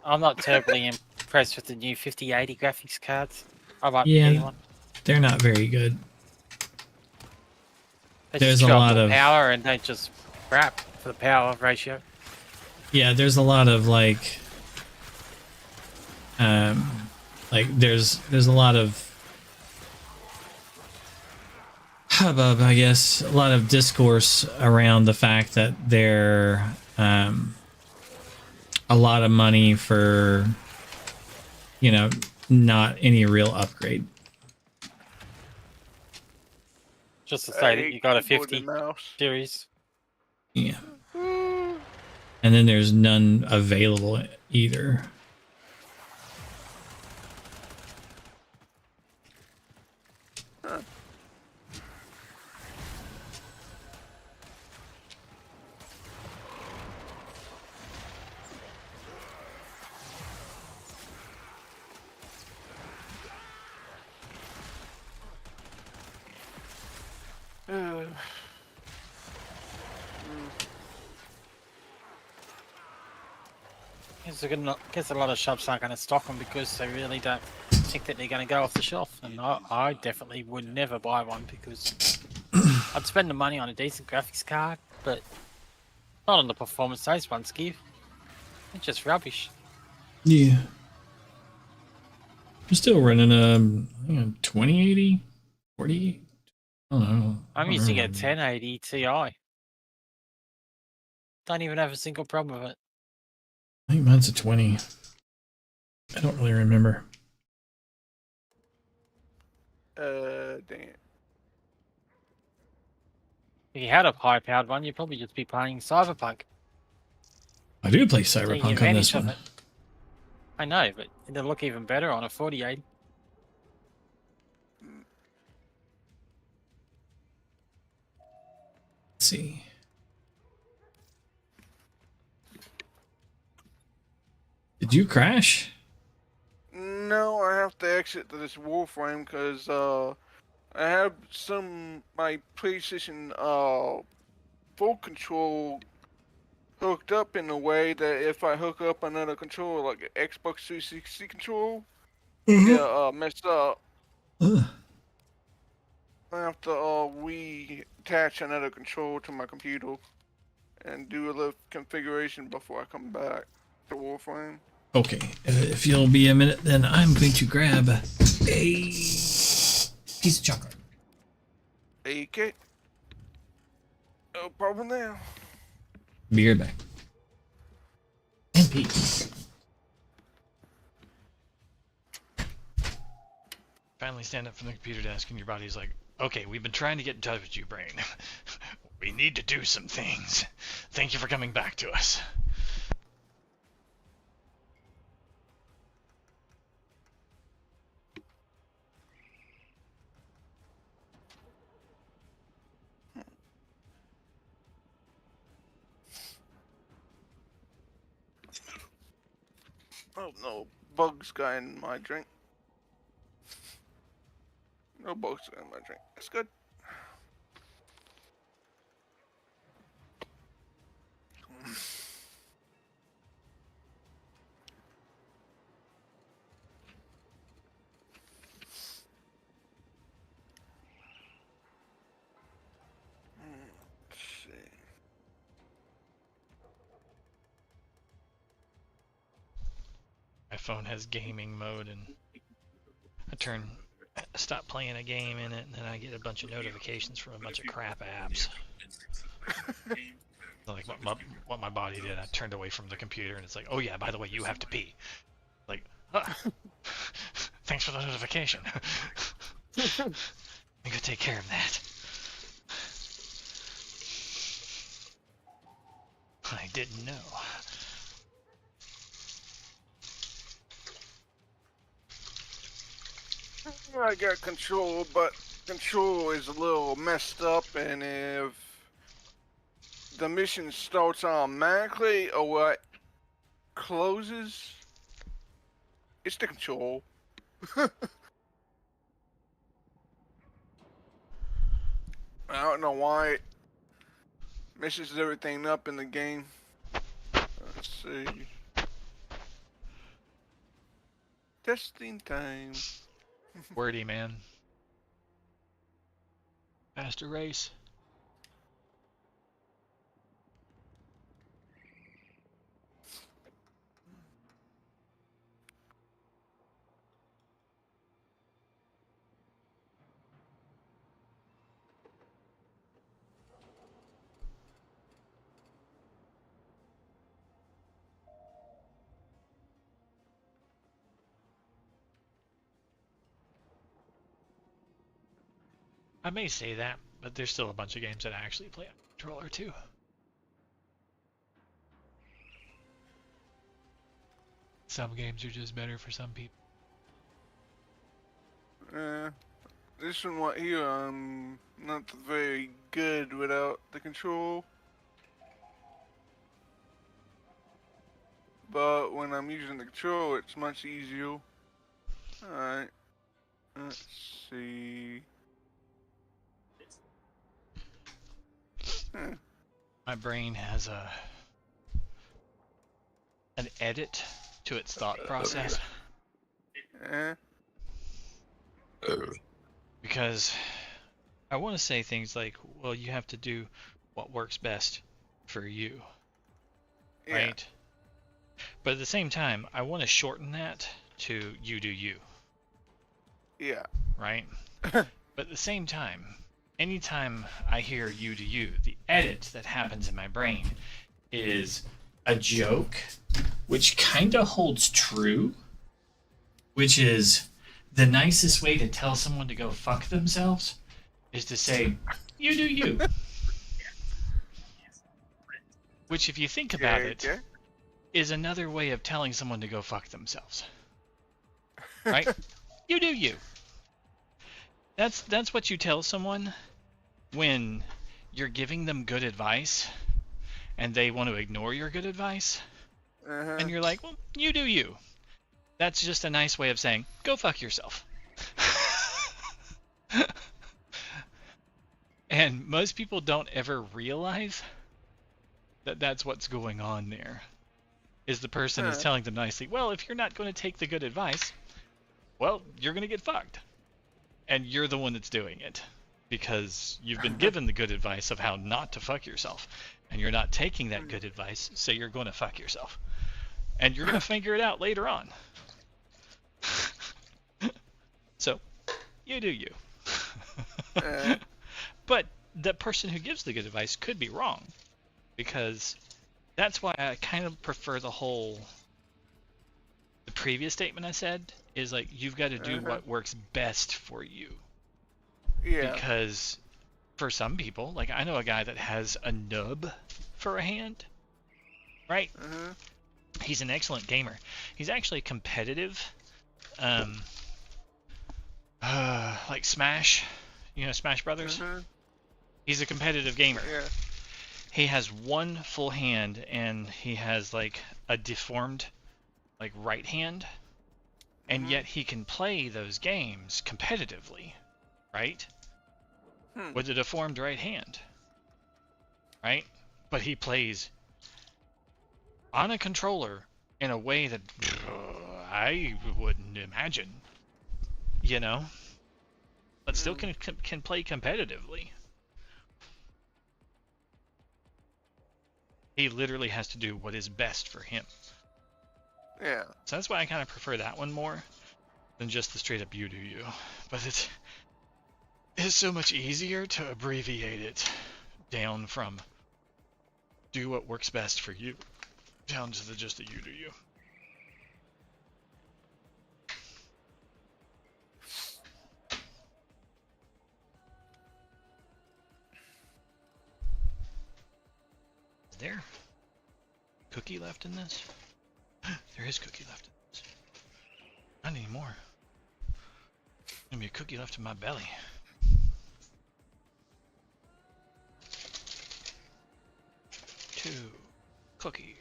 I'm not terribly impressed with the new 5080 graphics cards. I might be
Yeah,
one.
they're not very good.
They
There's
just
a
show
lot
more
of
power, and they just crap for the power ratio.
Yeah, there's a lot of like there's a lot of hubbub, I guess, a lot of discourse around the fact that they're a lot of money for, you know, not any real upgrade.
Just to say that you got a 50 series.
Yeah. And then there's none available either.
Guess a lot of shops aren't going to stock them because they really don't think that they're going to go off the shelf. And I definitely would never buy one because I'd spend the money on a decent graphics card, but not on the performance those ones give. It's just rubbish.
Yeah. I'm still running a 2080, 40. I don't know.
I'm using a 1080 Ti. Don't even have a single problem with it.
I think mine's a 20. I don't really remember.
Damn.
If you had a high-powered one, you'd probably just be playing Cyberpunk.
I do play Cyberpunk on this one.
I know, but it'll look even better on a 4080.
Let's see. Did you crash?
No, I have to exit to this Warframe because I have my PlayStation full control hooked up in a way that if I hook up another controller like an Xbox 360 controller, it'll mess up. I have to reattach another controller to my computer and do a little configuration before I come back to Warframe.
Okay, if you'll be a minute, then I'm going to grab a piece of chocolate.
Okay. No problem there.
Be right back. And peace.
Finally stand up from the computer desk and your body's like, okay, we've been trying to get in touch with you, brain. We need to do some things. Thank you for coming back to us.
Oh no, bugs got in my drink. No bugs got in my drink. That's good.
My phone has gaming mode, and I stop playing a game in it, and then I get a bunch of notifications from a bunch of crap apps. Like what my body did, I turned away from the computer, and it's like, oh yeah, by the way, you have to pee. Like, thanks for the notification. I'm gonna take care of that. I didn't know.
I got control, but control is a little messed up, and if the mission starts automatically or what closes, it's the control. I don't know why it messes everything up in the game. Let's see. Testing time.
Wordy, man. Faster race. I may say that, but there's still a bunch of games that I actually play on controller too. Some games are just better for some people.
This one right here, I'm not very good without the control. But when I'm using the control, it's much easier. Alright. Let's see.
My brain has an edit to its thought process. Because I want to say things like, well, you have to do what works best for you.
Yeah.
Right? But at the same time, I want to shorten that to you do you.
Yeah.
Right? But at the same time, anytime I hear you do you, the edit that happens in my brain is a joke, which kind of holds true, which is the nicest way to tell someone to go fuck themselves is to say, you do you. Which, if you think about it, is another way of telling someone to go fuck themselves. Right? You do you. That's what you tell someone when you're giving them good advice and they want to ignore your good advice. And you're like, well, you do you. That's just a nice way of saying, go fuck yourself. And most people don't ever realize that that's what's going on there. Is the person is telling them nicely, well, if you're not going to take the good advice, well, you're going to get fucked. And you're the one that's doing it. Because you've been given the good advice of how not to fuck yourself. And you're not taking that good advice, so you're going to fuck yourself. And you're going to figure it out later on. So, you do you. But the person who gives the good advice could be wrong. Because that's why I kind of prefer the previous statement I said is like, you've got to do what works best for you.
Yeah.
Because for some people, like I know a guy that has a nub for a hand, right? He's an excellent gamer. He's actually competitive, like Smash, Smash Brothers. He's a competitive gamer.
Yeah.
He has one full hand and he has like a deformed like right hand, and yet he can play those games competitively, right? With a deformed right hand, right? But he plays on a controller in a way that I wouldn't imagine, but still can play competitively. He literally has to do what is best for him.
Yeah.
So that's why I kind of prefer that one more than just the straight up you do you. But it's so much easier to abbreviate it down from do what works best for you down to just the you do you. There. cookie left in this? There is cookie left in this. Not anymore. There's gonna be a cookie left in my belly. Two cookies.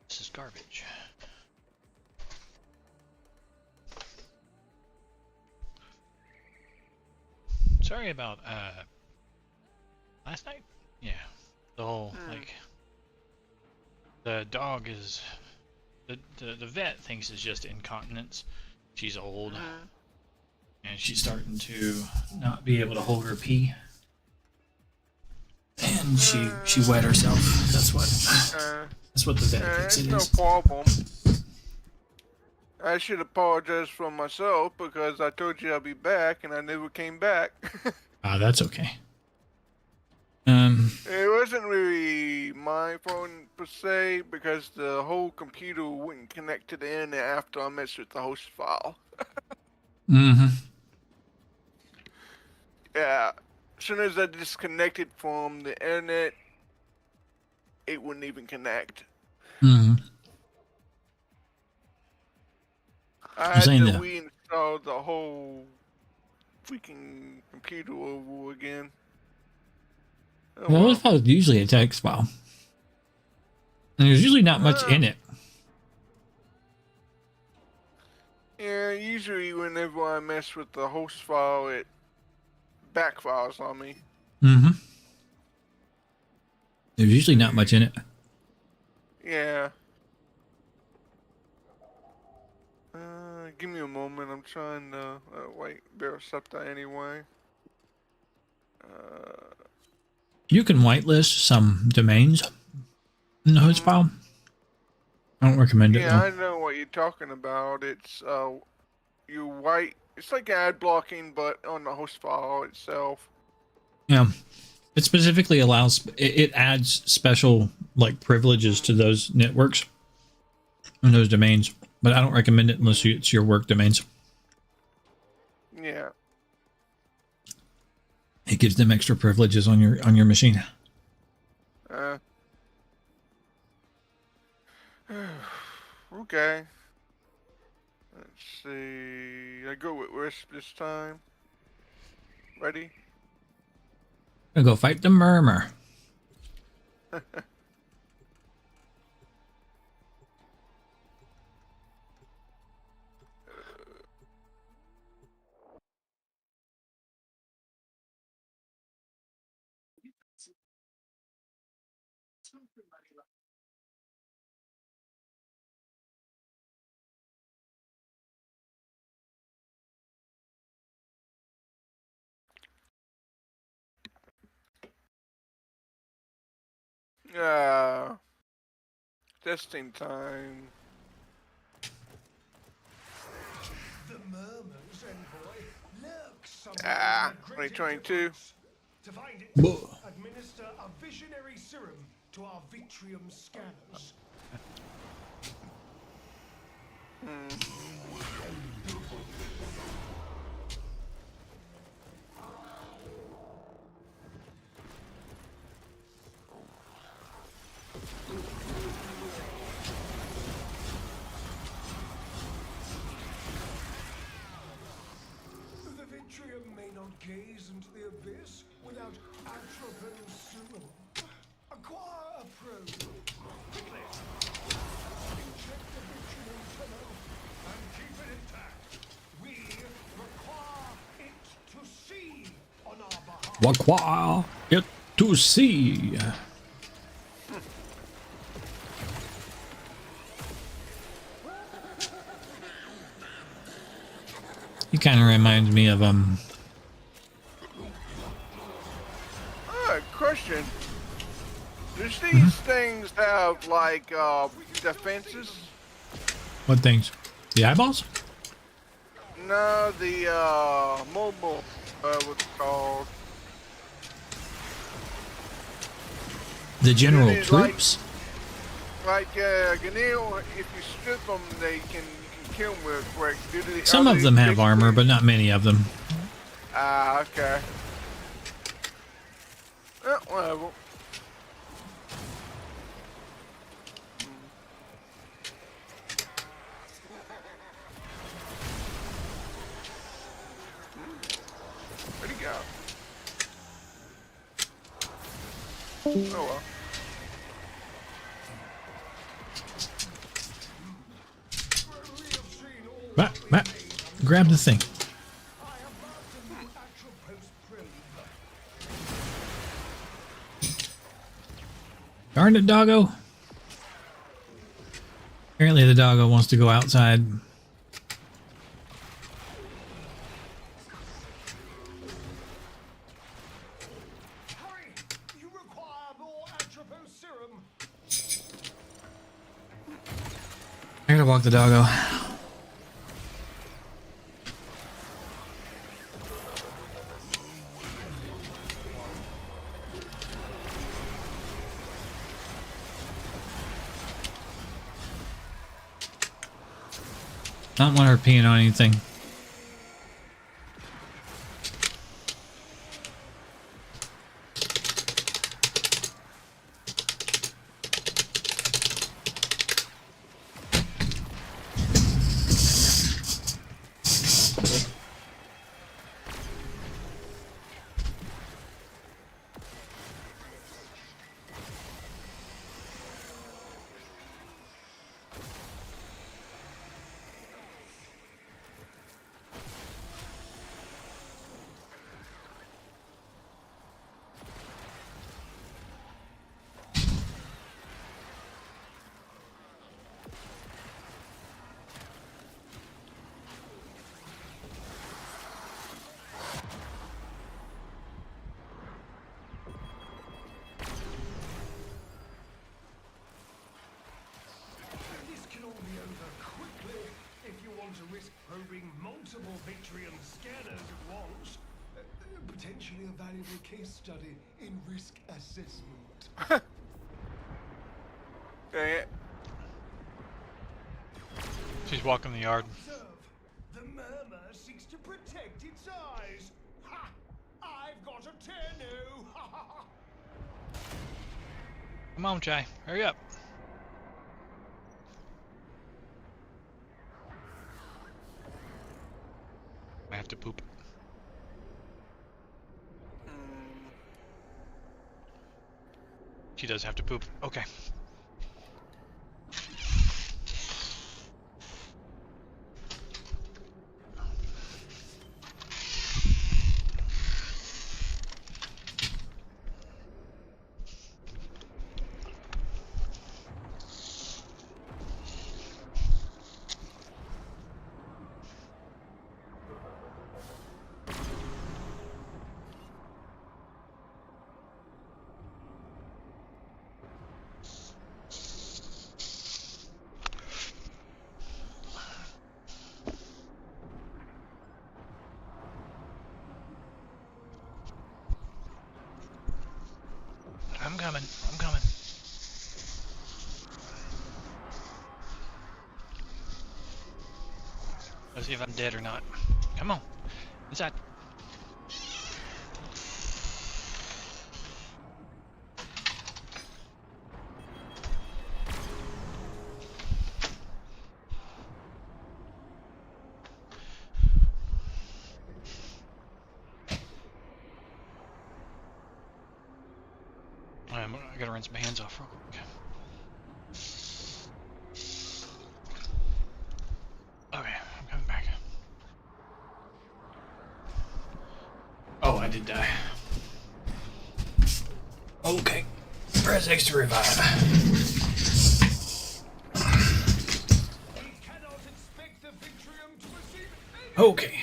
This is garbage. Sorry about last night. Yeah, the whole like the dog is the vet thinks it's just incontinence. She's old and she's starting to not be able to hold her pee. And she wet herself. That's what the vet thinks it is.
It's no problem. I should apologize for myself because I told you I'll be back and I never came back.
That's okay.
It wasn't really my phone per se because the whole computer wouldn't connect to the internet after I messed with the host file. Yeah. As soon as I disconnected from the internet, it wouldn't even connect. I had to reinstall the whole freaking computer over again.
Well, it's usually a text file. And there's usually not much in it.
Yeah, usually whenever I mess with the host file, it backfiles on me.
There's usually not much in it.
Yeah. Give me a moment. I'm trying to wait. Bear SEPTA anyway.
You can whitelist some domains in the host file. I don't recommend it.
Yeah, I know what you're talking about. It's you white. It's like ad blocking, but on the host file itself.
Yeah, it specifically allows it adds special like privileges to those networks and those domains. But I don't recommend it unless it's your work domains.
Yeah.
It gives them extra privileges on your machine.
Okay. Let's see. I go with Wisp this time. Ready?
I'll go fight the murmur.
Testing time.
The murmurs, envoy, lurk somewhere
2022.
To find it, administer a visionary serum to our Vitrium scanners. The Vitrium may not gaze into the abyss without atropine serum. Acquire a probe. Quickly. Inject the Vitrium tunnel and keep it intact. We require it to see on our behalf.
Require it to see. He kind of reminds me of
Question. Does these things have like defenses?
What things? The eyeballs?
No, the mobile what's it called?
The general troops?
Like Ganil, if you strip them, you can kill them real quick.
Some of them have armor, but not many of them.
Okay. Whatever. Oh well.
Matt, grab the thing. Darn it, doggo. Apparently the doggo wants to go outside.
Hurry! You require more Atropos serum.
I gotta walk the doggo. I don't want her peeing on anything.
This can all be over quickly if you want to risk probing multiple Victrium scanners at once. Potentially a valuable case study in risk assessment.
Dang it.
She's walking the yard.
Observe. The murmur seeks to protect its eyes. Ha! I've got a Tenno. Ha ha ha!
Come on, Jay. Hurry up. I have to poop. She does have to poop. Okay. I'm coming. I'm coming. Let's see if I'm dead or not. Come on. Inside. I gotta rinse my hands off real quick. Okay, I'm coming back.
Oh, I did die. Okay. Press X to revive. Okay.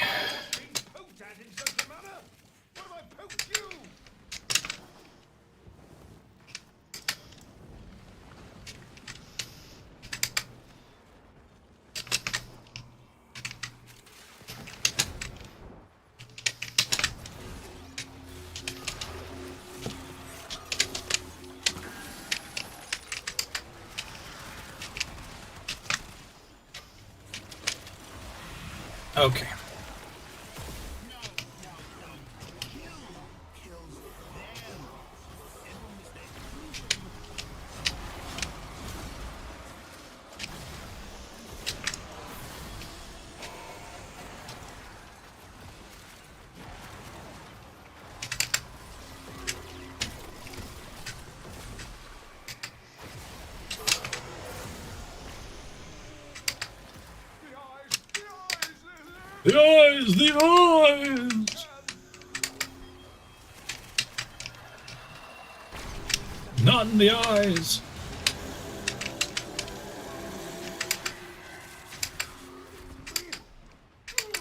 Okay. The eyes! The eyes! Not in the eyes!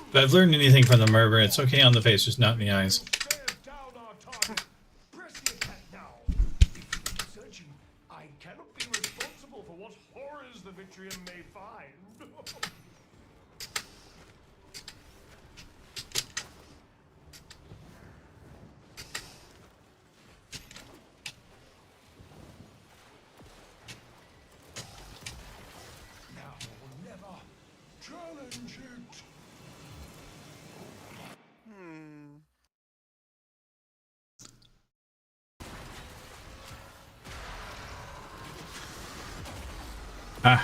If I've learned anything from the murder, it's okay on the face, just not in the eyes.
I cannot be responsible for what horrors the Vitrium may find. Now or never. Challenge it.
Ah.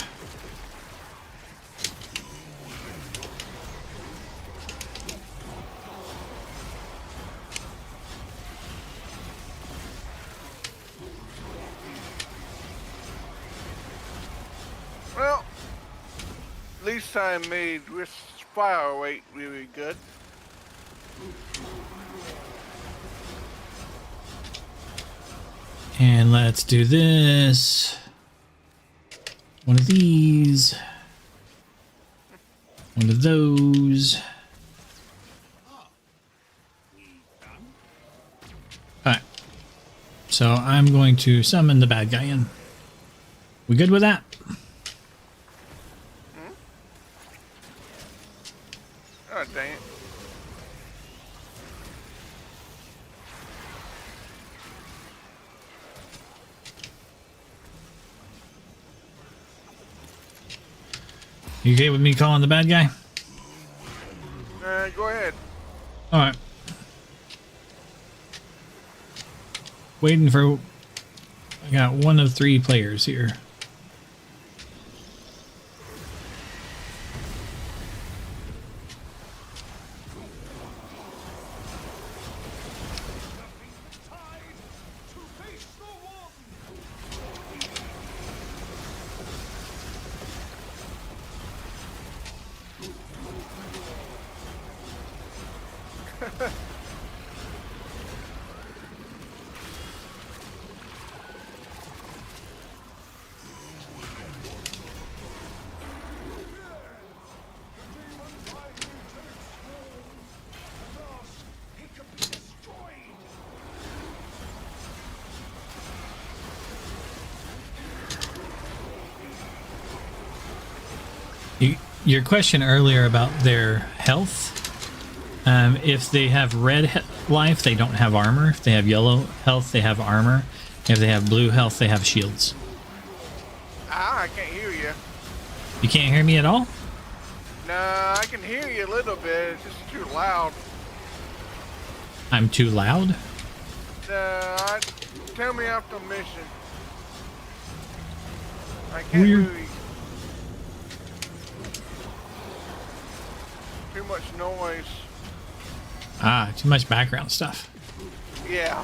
Well, at least I made this fire rate really good.
And let's do this. One of these. One of those. Alright. So I'm going to summon the bad guy in. We good with that?
Oh, dang it.
You okay with me calling the bad guy?
Go ahead.
Alright. Waiting for... I got one of 3 players here. Your question earlier about their health, if they have red life, they don't have armor. If they have yellow health, they have armor. If they have blue health, they have shields.
Ah, I can't hear you.
You can't hear me at all?
Nah, I can hear you a little bit. It's just too loud.
I'm too loud?
Tell me after mission. I can't
Weird.
really... Too much noise.
Ah, too much background stuff.
Yeah.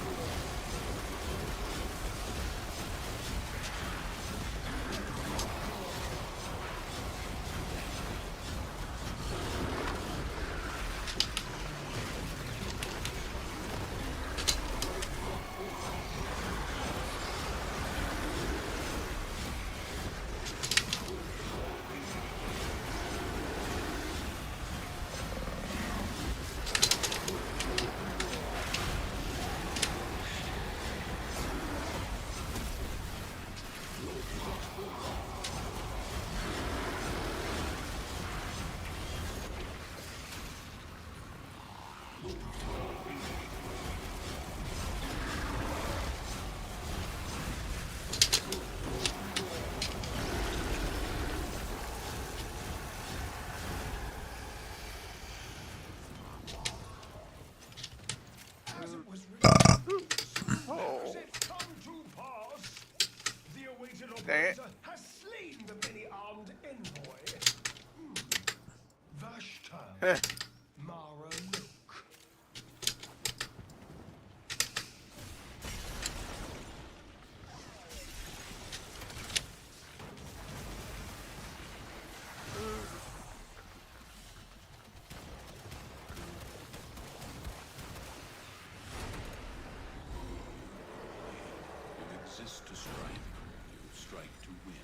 Dang it.
Has slain the many-armed envoy. Vashta. Mara Luke.
resist to strike. You strike to win.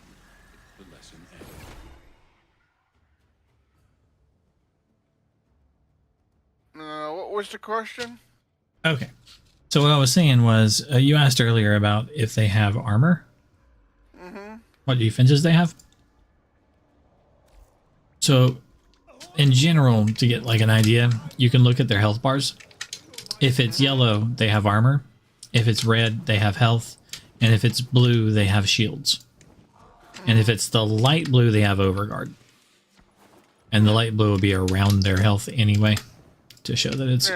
The lesson ends.
What was the question?
Okay. So what I was saying was, you asked earlier about if they have armor.
Mm-hmm.
What defenses they have. So, in general, to get like an idea, you can look at their health bars. If it's yellow, they have armor. If it's red, they have health. And if it's blue, they have shields. And if it's the light blue, they have overguard. And the light blue will be around their health anyway, to show that it's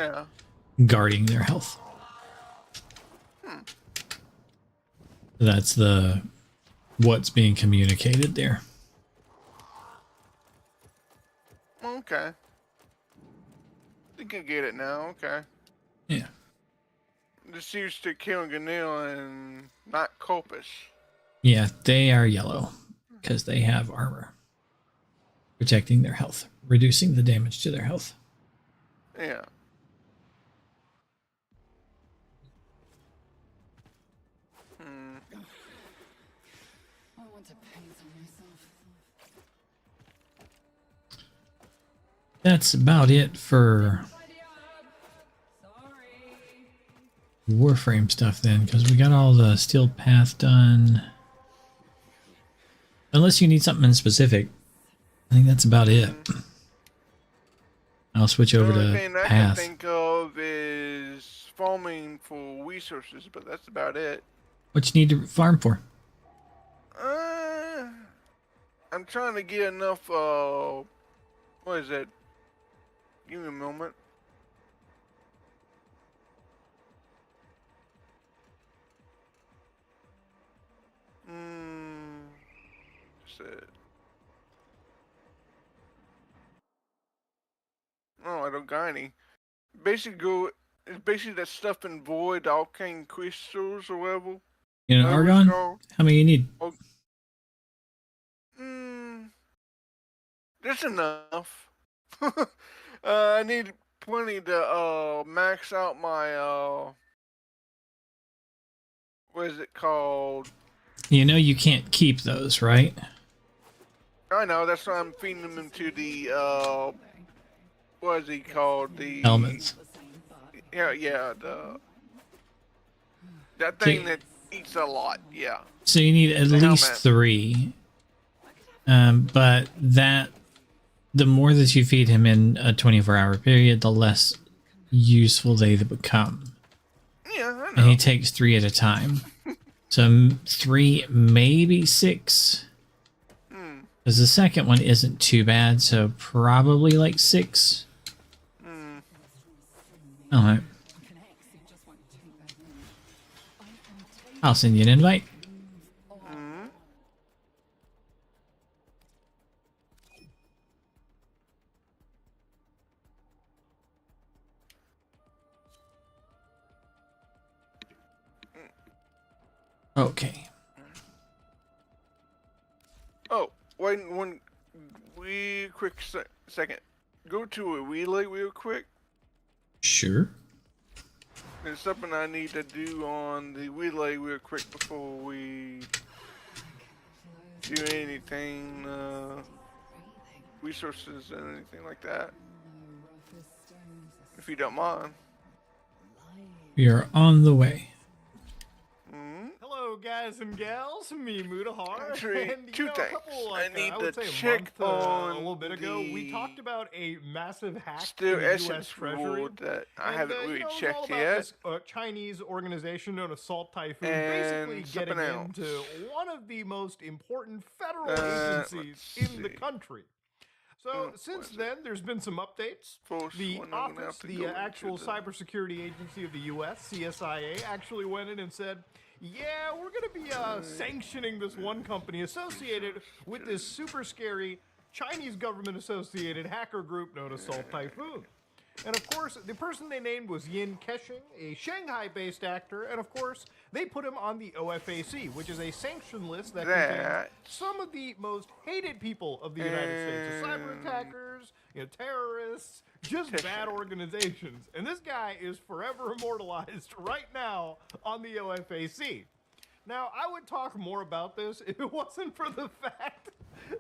guarding their health. That's what's being communicated there.
Okay. You can get it now, okay.
Yeah.
Just used to killing Ganil and not Culpus.
Yeah, they are yellow because they have armor. Protecting their health. Reducing the damage to their health.
Yeah.
I want to paint on myself.
That's about it for Warframe stuff then, because we got all the steel path done. Unless you need something in specific, I think that's about it. I'll switch over
the only
to
thing I can
path.
think of is farming for resources, but that's about it.
What you need to farm for?
I'm trying to get enough, what is it? Give me a moment. That's it. Oh, I don't got any. Basically, it's basically that stuff in Void, Arcane Crystals or whatever.
You know, Argon? How many you need?
Oh, there's enough. I need plenty to max out my what is it called?
You know you can't keep those, right?
I know, that's why I'm feeding them into the what is he called? The
Elements.
Yeah, that thing that eats a lot, yeah.
So you need at least
helmet.
3. But the more that you feed him in a 24-hour period, the less useful they become.
Yeah, I know.
And he takes 3 at a time. So 3, maybe 6. Because the second one isn't too bad, so probably like 6. Alright. I'll send you an invite. Okay.
Oh, wait one quick second. Go to a relay real quick.
Sure.
There's something I need to do on the relay real quick before we do anything, resources and anything like that. If you don't mind.
We are on the way.
Hello, guys and gals. Me, Mudahar.
Actually,
And,
two things. I need
I would
to
say
check
a month,
on
a little bit ago, we
the
talked about a massive hack
Still
in the U.S.
Essence
Treasury.
rule that I
And,
haven't
you
really
know, it was all
checked
about
yet.
This, Chinese organization known as Salt Typhoon,
And
basically
something
getting
else.
into one of the most important federal
Let's
agencies in the
see.
country. So since then, there's been some updates.
First
The
one I'm gonna
office,
have to
the
go into
actual
the-
cybersecurity agency of the U.S., CSIA, actually went in and said, yeah, we're going to be sanctioning this one company associated with this super scary Chinese government-associated hacker group known as Salt Typhoon. And of course, the person they named was Yin Keshing, a Shanghai-based actor, and of course, they put him on the OFAC, which is a sanction list that contains some of the most hated people of the United States. So cyber attackers, terrorists, just bad organizations. And this guy is forever immortalized right now on the OFAC. Now, I would talk more about this if it wasn't for the fact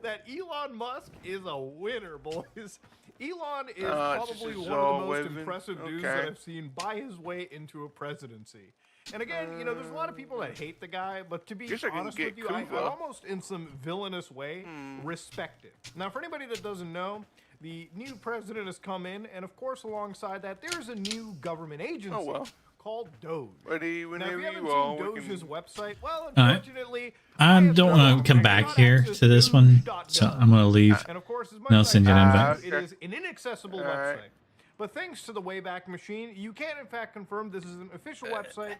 that Elon Musk is a winner, boys. Elon is probably one of the most impressive dudes that I've seen buy his way into a presidency. And again, you know, there's a lot of people that hate the guy, but to be honest with you, I almost in some villainous way respect it. Now, for anybody that doesn't know, the new president has come in, and of course, alongside that, there's a new government agency called Doge.
Ready
Now, if
whenever
you haven't
you
seen
are.
Doge's website, well,
right.
unfortunately,
I don't want to come back here to this one, so I'm going to leave.
and of course, as much
And I'll
as
send you an invite.
it is an inaccessible website. But thanks to the Wayback Machine, you can in fact confirm this is an official website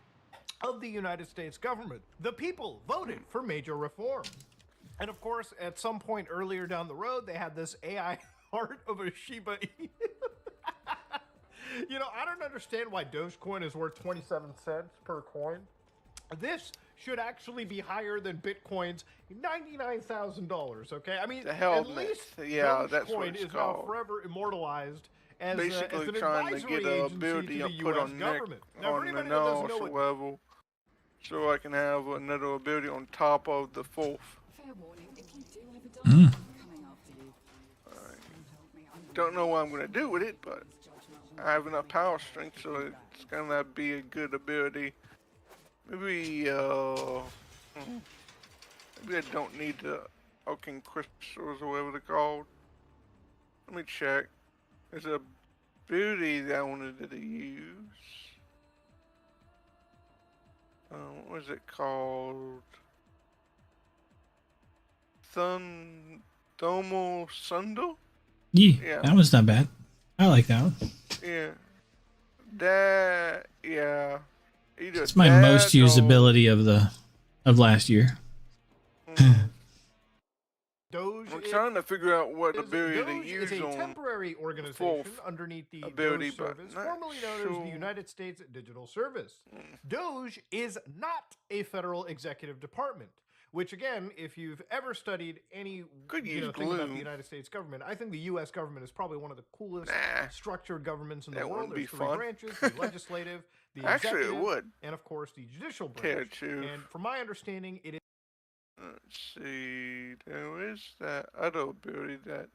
of the United States government. The people voted for major reform. And of course, at some point earlier down the road, they had this AI heart of a Shiba Inu. You know, I don't understand why Dogecoin is worth 27 cents per coin. This should actually be higher than Bitcoin's $99,000, okay? I mean, at least Dogecoin is now forever immortalized as
basically
an
trying to
advisory
get a
agency
ability
to the
put
U.S.
on
government. Now, for
the
anybody that doesn't know what
level, so I can have another ability on top of the fourth.
Fair warning, if you do ever die, I'm coming after you.
Don't know what I'm gonna do with it, but I have enough power strength, so it's gonna be a good ability. Maybe maybe I don't need the Oaken crystals or whatever they're called. Let me check. There's a ability that I wanted to use. What is it called? Domo Sundal?
Yeah, that was not bad. I like that one.
Yeah. That, yeah.
It's my most used ability of last year.
Doge
I'm trying to figure out what ability
Doge
to use
is a
on
temporary organization underneath the
ability,
Doge Service,
but
formerly known as the United States Digital Service. Doge is not a federal executive department, which again, if you've ever studied any thing about the United States government, I think the U.S. government is probably one of the coolest structured governments in the world. There's three branches: the legislative, the executive, and of course the judicial branch. And from my understanding, it is.
Let's see, there is that other ability that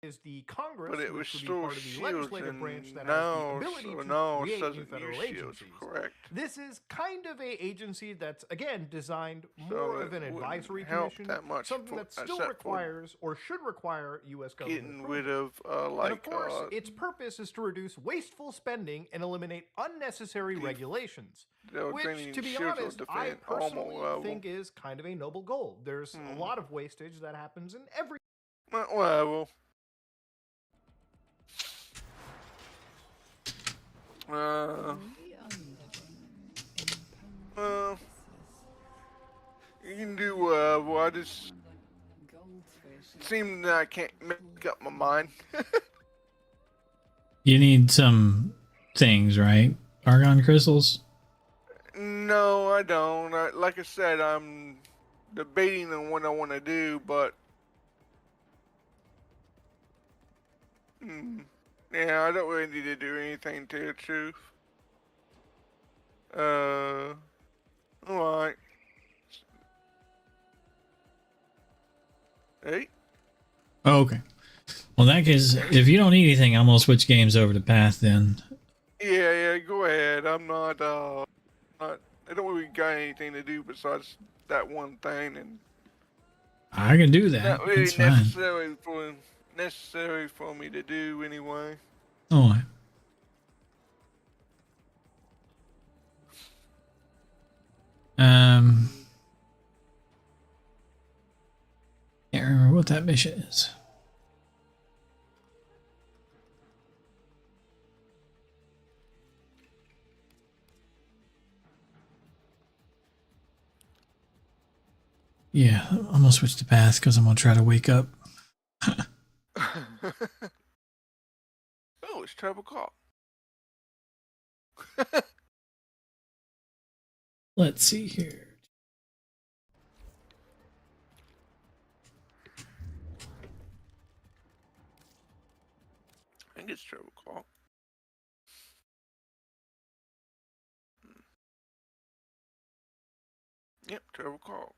is the Congress,
but it
which would be
restores
part of the
shields
legislative branch that has the ability to create new federal agencies.
Correct.
This is kind of a agency that's, again, designed more of an advisory commission, something that still requires, or should require, U.S. government
getting rid of,
and of course, its purpose is to reduce wasteful spending and eliminate unnecessary regulations, which, to be honest, I personally think is kind of a noble goal. There's a lot of wastage that happens in every
level. You can do well, I just seem that I can't make up my mind.
You need some things, right? Argon crystals?
No, I don't. Like I said, I'm debating on what I want to do, but yeah, I don't really need to do anything, to tell the truth. Alright. Hey?
Oh, okay. Well, in that case, if you don't need anything, I'm going to switch games over to Path then.
Yeah, go ahead. I'm not, I don't really got anything to do besides that one thing, and
I can do that.
Not really
That's fine.
necessary for me to do anyway.
Oh. Can't remember what that mission is. Yeah, I'm gonna switch to Path because I'm gonna try to wake up.
Oh, it's Travel Call.
Let's see here.
I think it's Travel Call. Yep, travel call.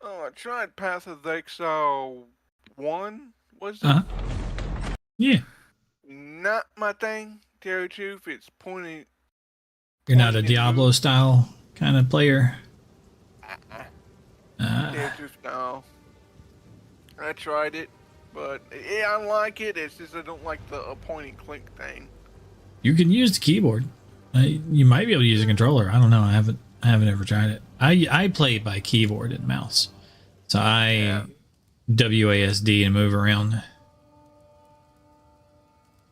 Oh, I tried Path of Exile 1, was it?
Yeah.
Not my thing, tell you the truth. It's pointing.
You're not a Diablo style kind of player.
Tell you the truth, no. I tried it, but yeah, I like it. It's just I don't like the point and click thing.
You can use the keyboard. You might be able to use a controller. I don't know. I haven't ever tried it. I play by keyboard and mouse, so I WASD and move around.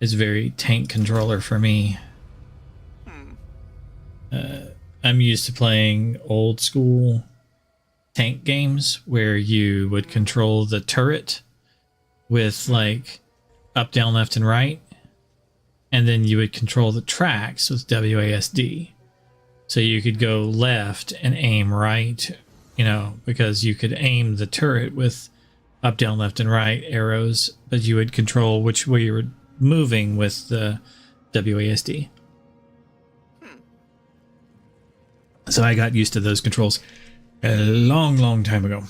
It's very tank controller for me. I'm used to playing old school tank games where you would control the turret with like up, down, left, and right. And then you would control the tracks with WASD. So you could go left and aim right, you know, because you could aim the turret with up, down, left, and right arrows, but you would control which way you were moving with the WASD. So I got used to those controls a long time ago.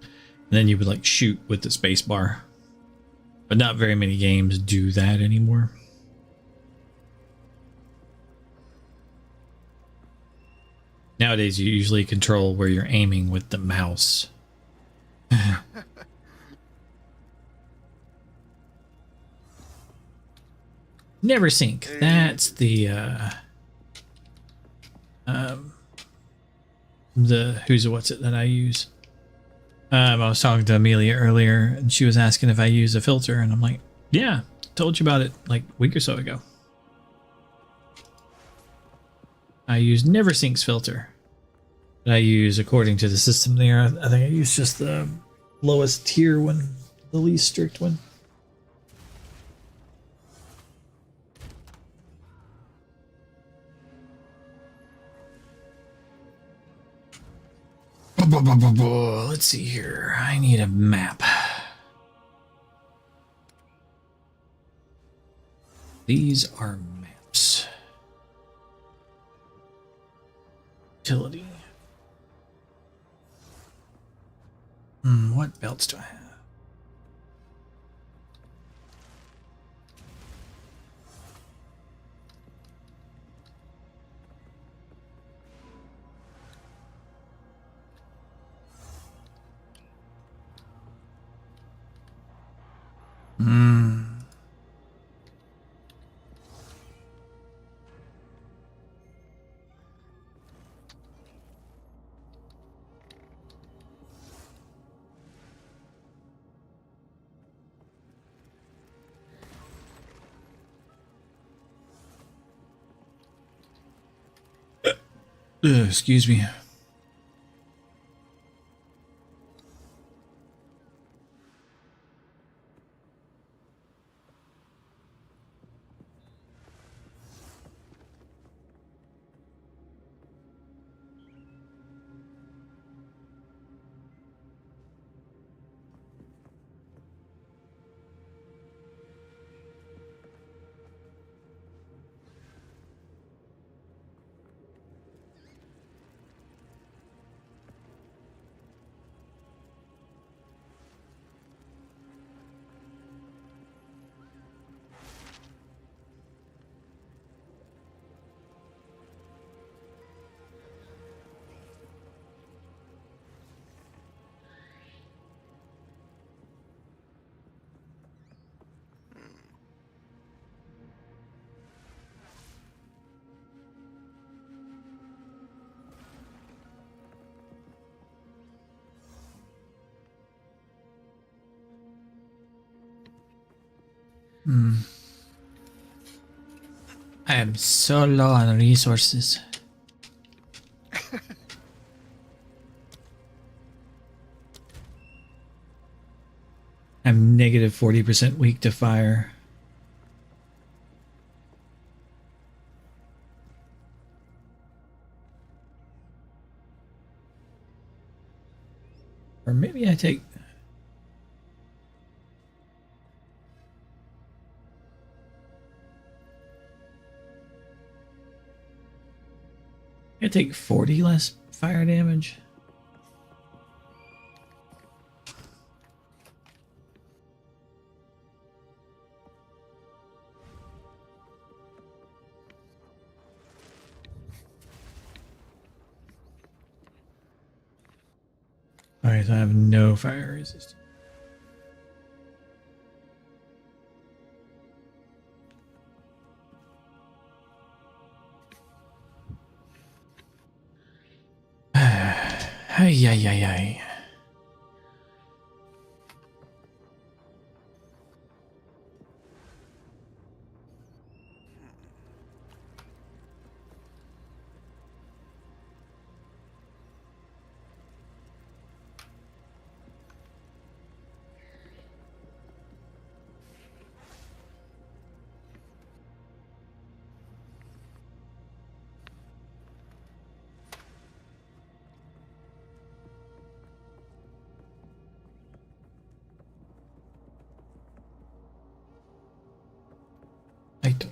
And then you would like shoot with the space bar. But not very many games do that anymore. Nowadays, you usually control where you're aiming with the mouse. Never sync. That's the who's it, what's it that I use. I was talking to Amelia earlier, and she was asking if I use a filter, and I'm like, yeah, told you about it like a week or so ago. I use NeverSync's filter. But I use, according to the system there, I think I use just the lowest tier one, the least strict one. Let's see here. I need a map. These are maps. Utility. What belts do I have? Excuse me. I am so low on resources. I'm negative 40% weak to fire. Or maybe I take... I take 40 less fire damage. Alright, so I have no fire resistance. Ay, ay, ay, ay. I don't know.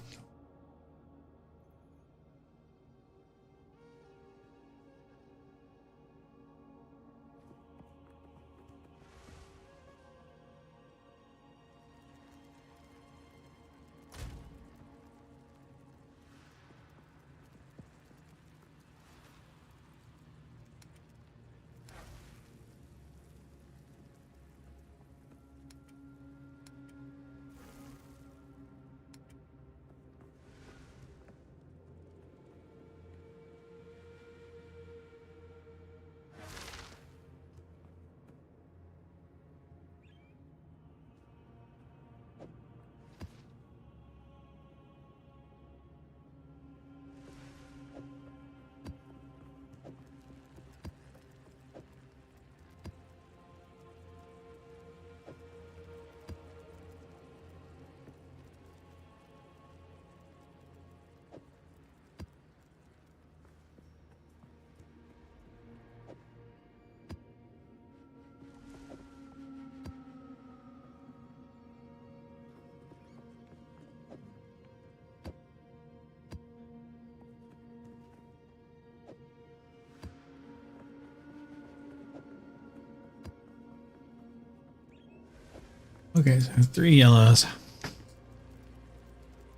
Okay, so 3 yellows.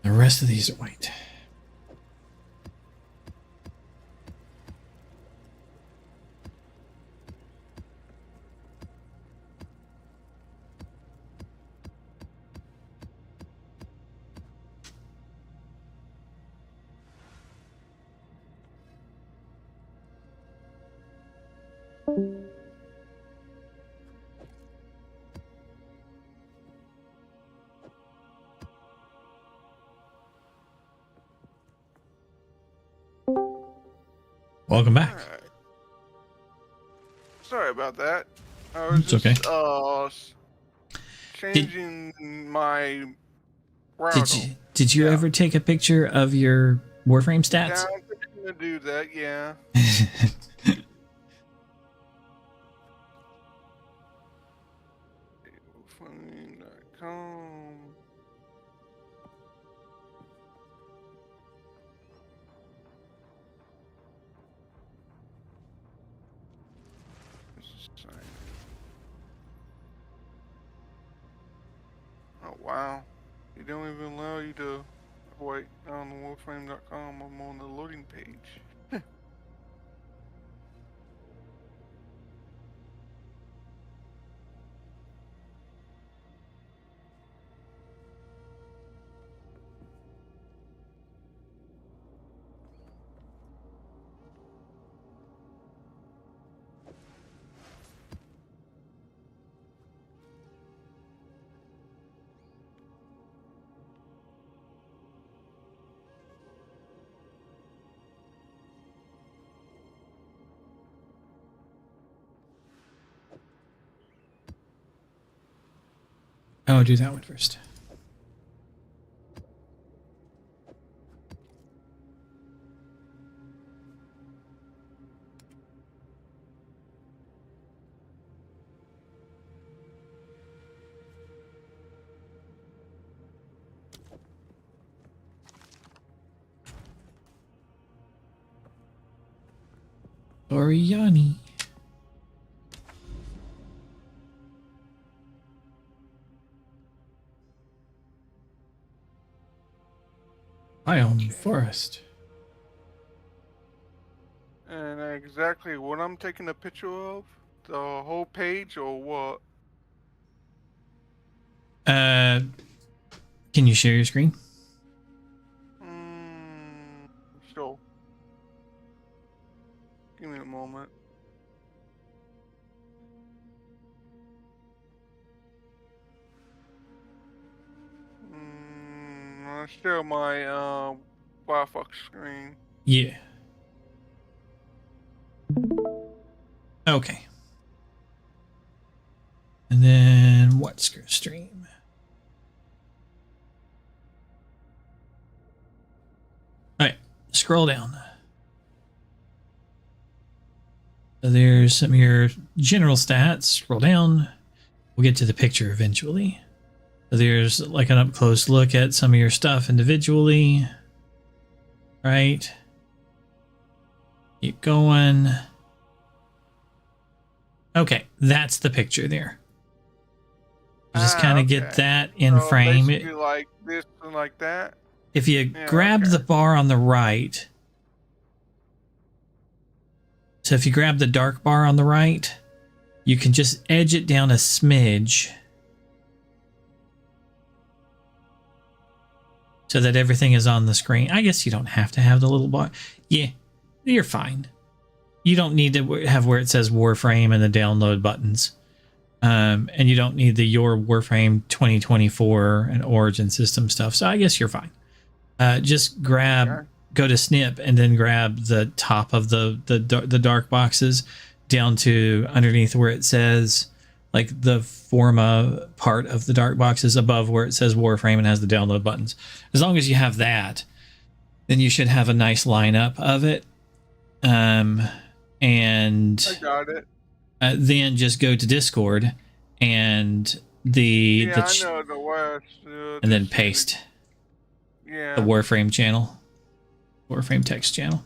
The rest of these are white. Welcome back.
Alright. Sorry about that. I was
It's okay.
Changing my router.
Did you ever take a picture of your Warframe stats?
Yeah, I'm gonna do that, yeah. Warframe.com. Oh wow. They don't even allow you to wait on the Warframe.com. I'm on the loading page.
Oh, do that one first. Oriani. Biome forest.
And exactly what I'm taking a picture of? The whole page or what?
Can you share your screen?
Sure. Give me a moment. I'll share my Firefox screen.
Yeah. Okay. And then what's stream? All right, scroll down. So there's some of your general stats. Scroll down. We'll get to the picture eventually. So there's like an up close look at some of your stuff individually. Right. Keep going. Okay, that's the picture there. Just kind of get that in frame.
Basically like this and like that.
If you grab the bar on the right, so if you grab the dark bar on the right, you can just edge it down a smidge so that everything is on the screen. I guess you don't have to have the little bar. Yeah, you're fine. You don't need to have where it says Warframe and the download buttons. And you don't need the Your Warframe 2024 and Origin System stuff. So I guess you're fine. Just grab, go to snip, and then grab the top of the dark boxes down to underneath where it says, like the Forma part of the dark boxes above where it says Warframe and has the download buttons. As long as you have that, then you should have a nice lineup of it. And
I got it.
Then just go to Discord and the
I know the words.
and then paste the Warframe channel, Warframe text channel,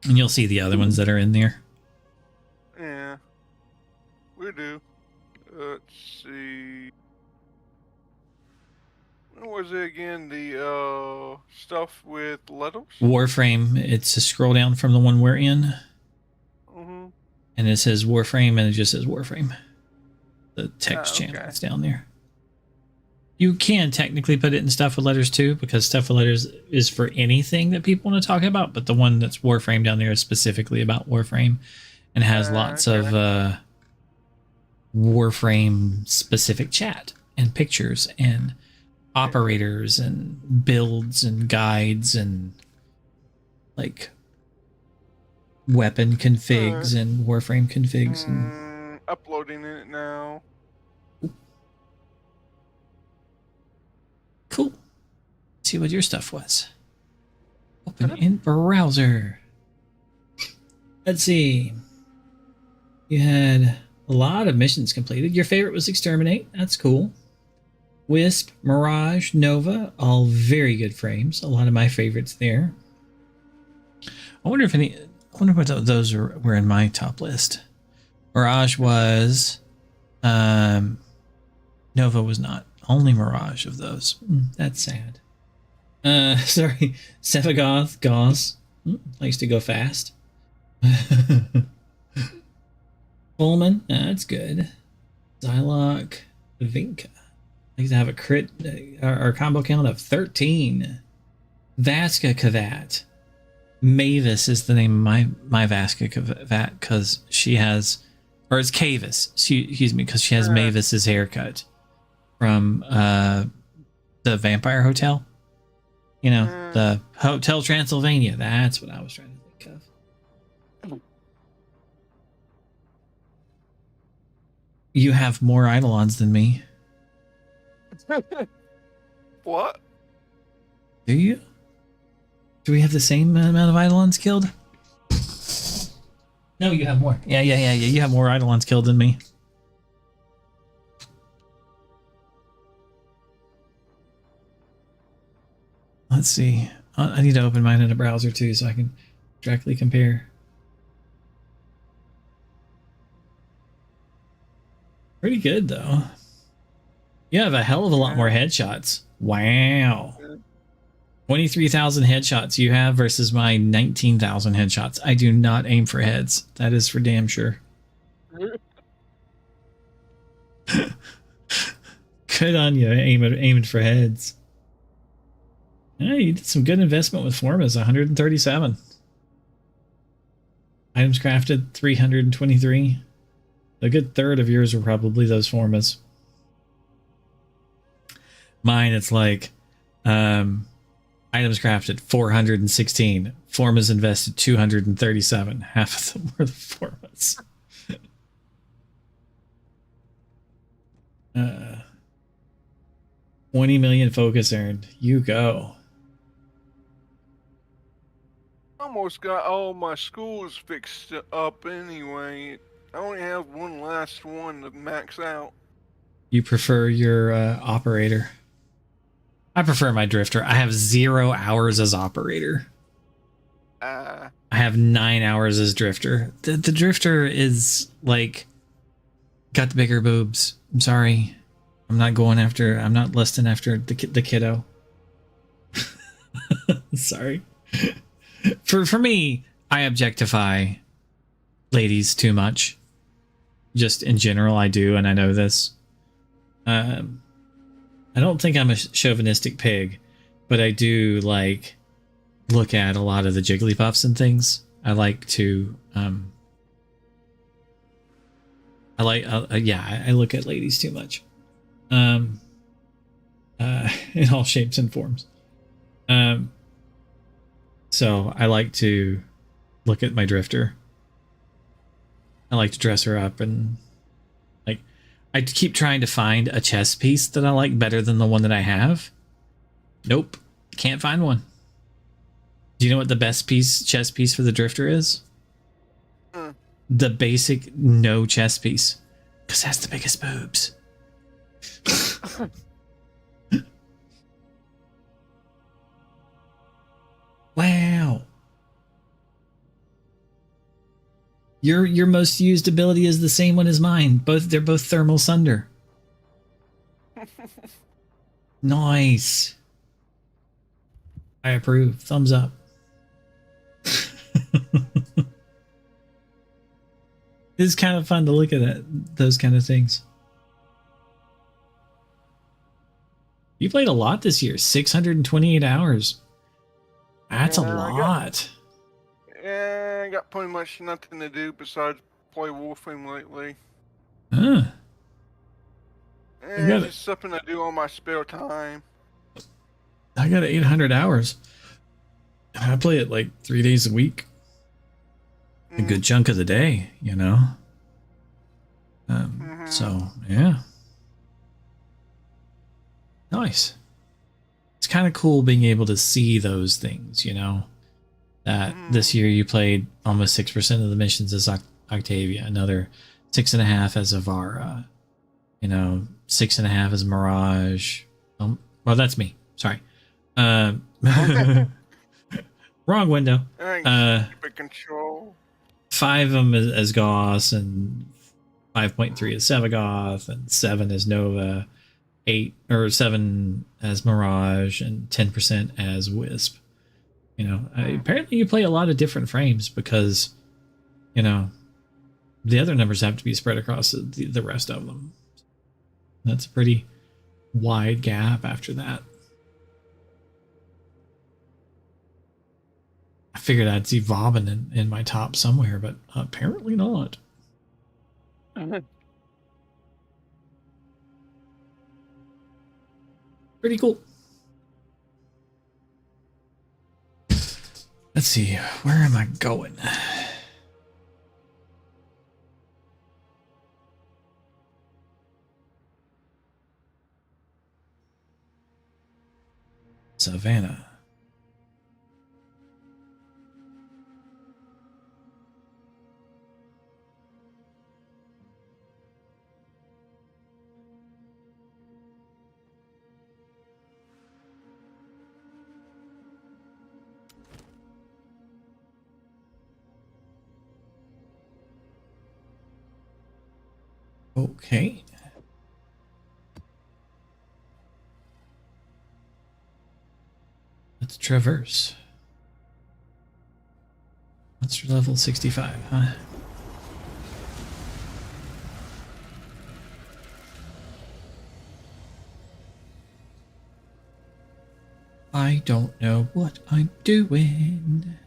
and you'll see the other ones that are in there.
Yeah, we do. Let's see. What was it again? The stuff with letters.
Warframe. It's a scroll down from the one we're in. And it says Warframe, and it just says Warframe. The text channel is down there. You can technically put it in stuff with letters too, because stuff with letters is for anything that people want to talk about. But the one that's Warframe down there is specifically about Warframe, and has lots of Warframe specific chat and pictures and operators and builds and guides and like weapon configs and Warframe configs. And
uploading it now.
Cool. Let's see what your stuff was. Open in browser. Let's see. You had a lot of missions completed. Your favorite was Exterminate. That's cool. Wisp, Mirage, Nova, all very good frames. A lot of my favorites there. I wonder if what those were in my top list. Mirage was, Nova was not. Only Mirage of those. That's sad. Sorry, Sephigoth, Gauss likes to go fast. Pullman, that's good. Zylock, Vinka likes to have a crit or combo count of 13. Vaska Kavat. Mavis is the name of my Vaska Kavat because she has, or it's Kavis. Excuse me, because she has Mavis's haircut from the Vampire Hotel. You know, the Hotel Transylvania. That's what I was trying to think of. You have more Eidolons than me.
What?
Do you? Do we have the same amount of Eidolons killed? No, you have more. Yeah. You have more Eidolons killed than me. Let's see. I need to open mine in a browser too so I can directly compare. Pretty good though. You have a hell of a lot more headshots. Wow. 23,000 headshots you have versus my 19,000 headshots. I do not aim for heads. That is for damn sure. Good on you, aiming for heads. Yeah, you did some good investment with formas. 137. Items crafted 323. A good third of yours were probably those formas. Mine, it's like items crafted 416. Formas invested 237. Half of them were the formas. 20 million focus earned. You go.
Almost got all my schools fixed up anyway. I only have one last one to max out.
You prefer your operator? I prefer my drifter. I have 0 hours as operator. I have 9 hours as drifter. The drifter is like got the bigger boobs. I'm sorry. I'm not lusting after the kiddo. Sorry. For me, I objectify ladies too much. Just in general, I do, and I know this. I don't think I'm a chauvinistic pig, but I do like look at a lot of the Jigglypuffs and things. I like to I look at ladies too much. In all shapes and forms. So I like to look at my drifter. I like to dress her up, and like I keep trying to find a chess piece that I like better than the one that I have. Nope, can't find one. Do you know what the best chess piece for the drifter is? The basic no chess piece, because that's the biggest boobs. Wow. Your most used ability is the same one as mine. They're both thermal sunder. Nice. I approve. Thumbs up. It's kind of fun to look at those kind of things. You played a lot this year. 628 hours. That's a lot.
I got pretty much nothing to do besides play Warframe lately.
Huh.
It's just something I do on my spare time.
I got 800 hours. I play it like 3 days a week. A good chunk of the day, you know? So, yeah. Nice. It's kind of cool being able to see those things, you know? That this year you played almost 6% of the missions as Octavia, another 6.5 as Avara, 6.5 as Mirage. Well, that's me. Sorry. Wrong window.
Keep control.
5 of them as Gauss, and 5.3 as Sevagoth, and 7 as Nova, 7 as Mirage, and 10% as Wisp. Apparently you play a lot of different frames because, the other numbers have to be spread across the rest of them. That's a pretty wide gap after that. I figured I'd see Vauban in my top somewhere, but apparently not. Pretty cool. Let's see, where am I going? savannah. Okay. Let's traverse. Monster level 65, huh? I don't know what I'm doing.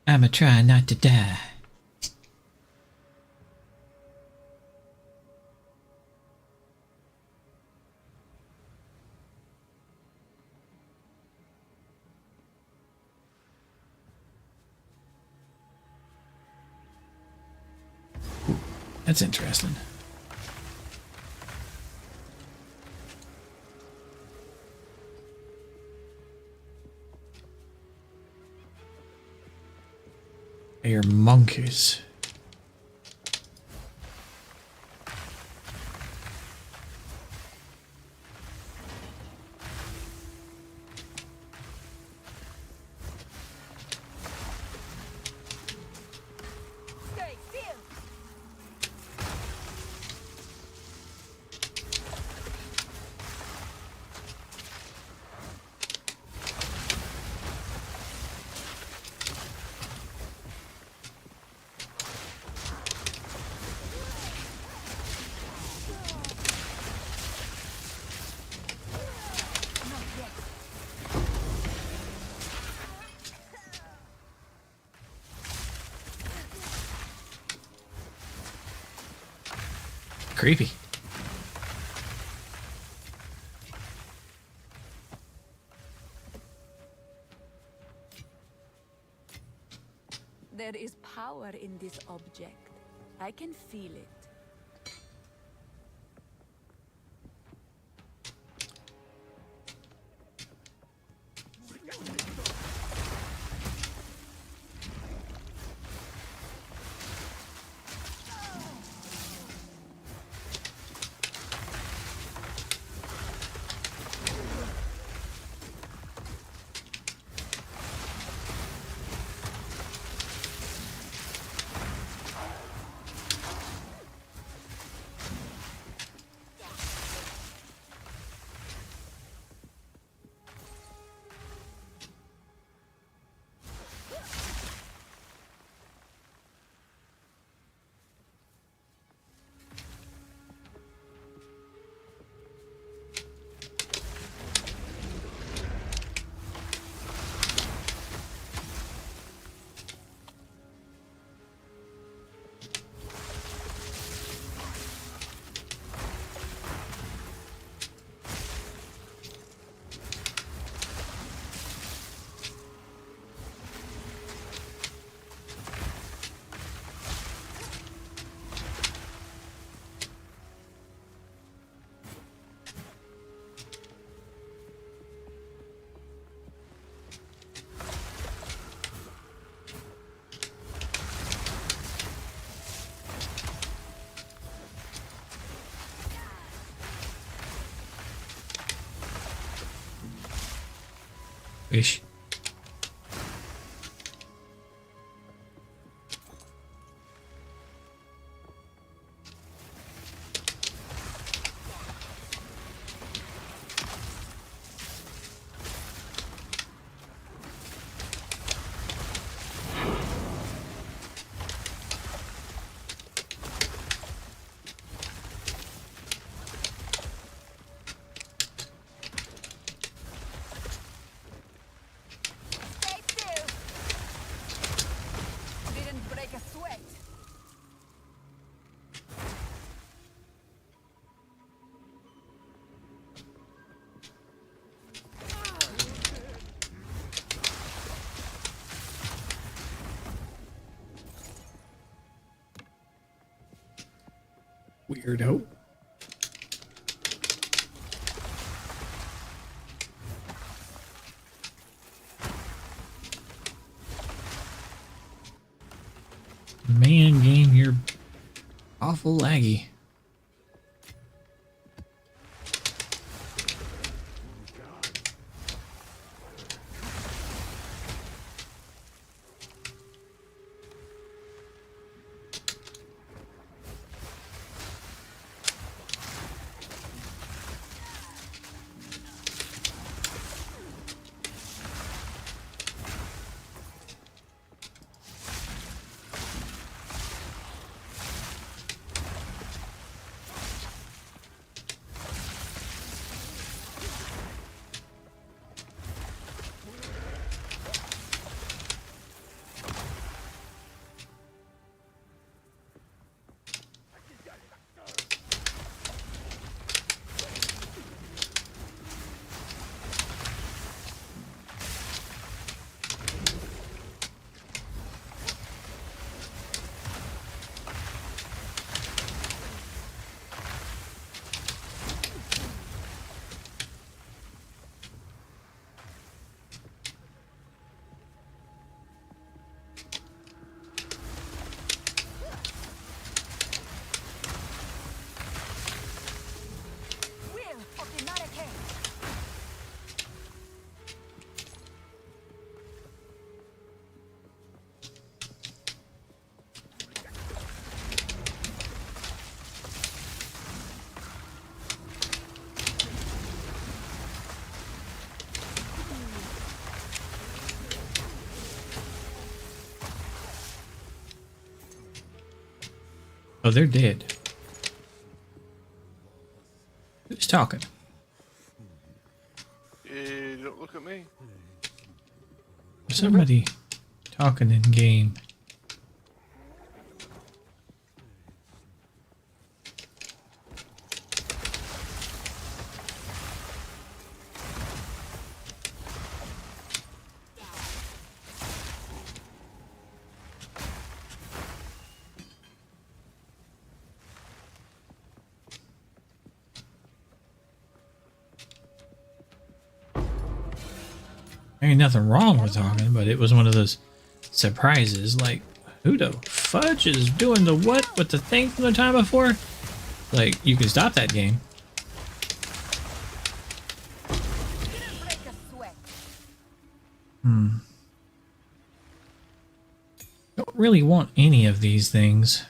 I'ma try not to die. That's interesting. They're monkeys. Creepy.
There is power in this object. I can feel it. Ish.
Weird hope. Man, game, you're awful laggy. Oh, they're dead. Who's talking?
Don't look at me.
Somebody talking in game. There ain't nothing wrong with talking, but it was one of those surprises. Like, who the fudge is doing the what with the thing from the time before? Like, you can stop that game. Don't really want any of these things.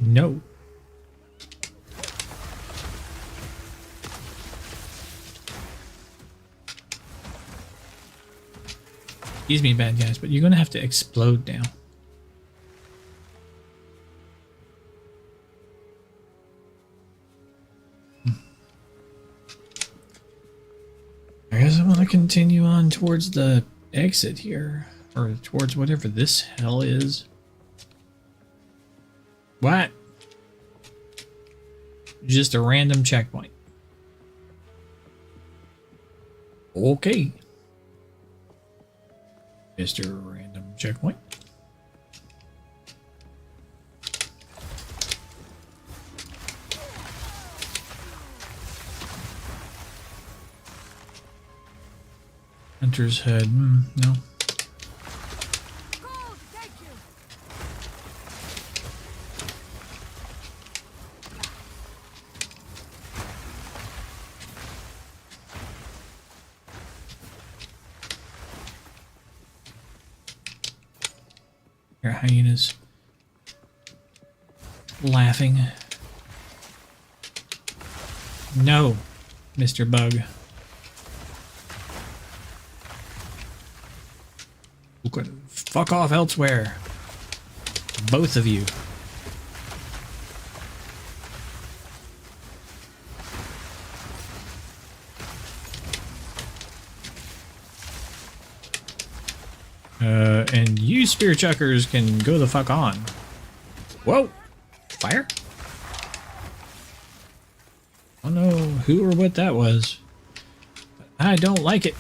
No. Excuse me, bad guys, but you're gonna have to explode now. I guess I'm gonna continue on towards the exit here, or towards whatever this hell is. What? Just a random checkpoint. Okay. Mr. Random checkpoint. Hunter's head. No. Your hyenas laughing. No, Mr. Bug. You could fuck off elsewhere. Both of you. And you spear chuckers can go the fuck on. Whoa! Fire? I don't know who or what that was. But I don't like it.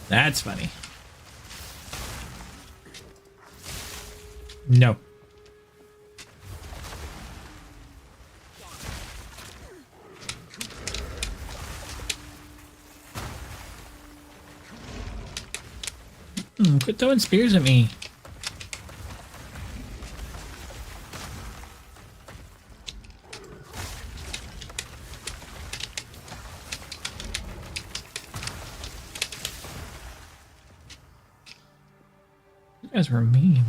That's funny. No. Quit throwing spears at me. You guys were mean.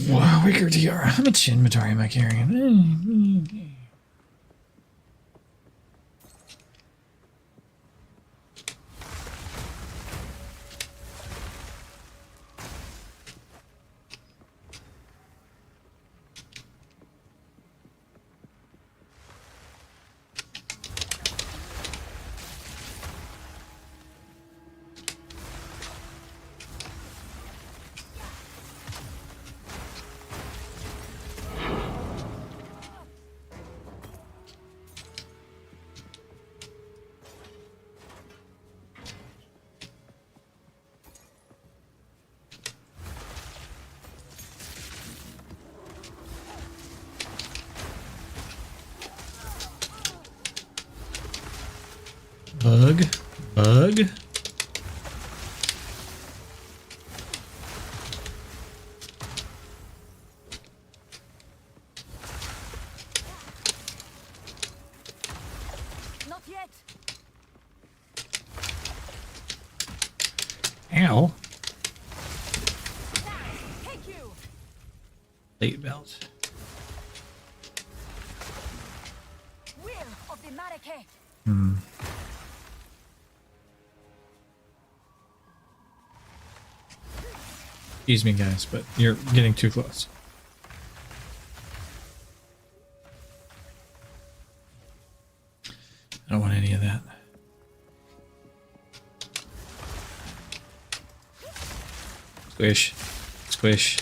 Wow, Wicker DR. How much inventory am I carrying? Bug. Bug.
Not yet.
Ow.
Take you.
Late belt.
Will of the Marike.
Hmm. Excuse me, guys, but you're getting too close. I don't want any of that. Squish. Squish.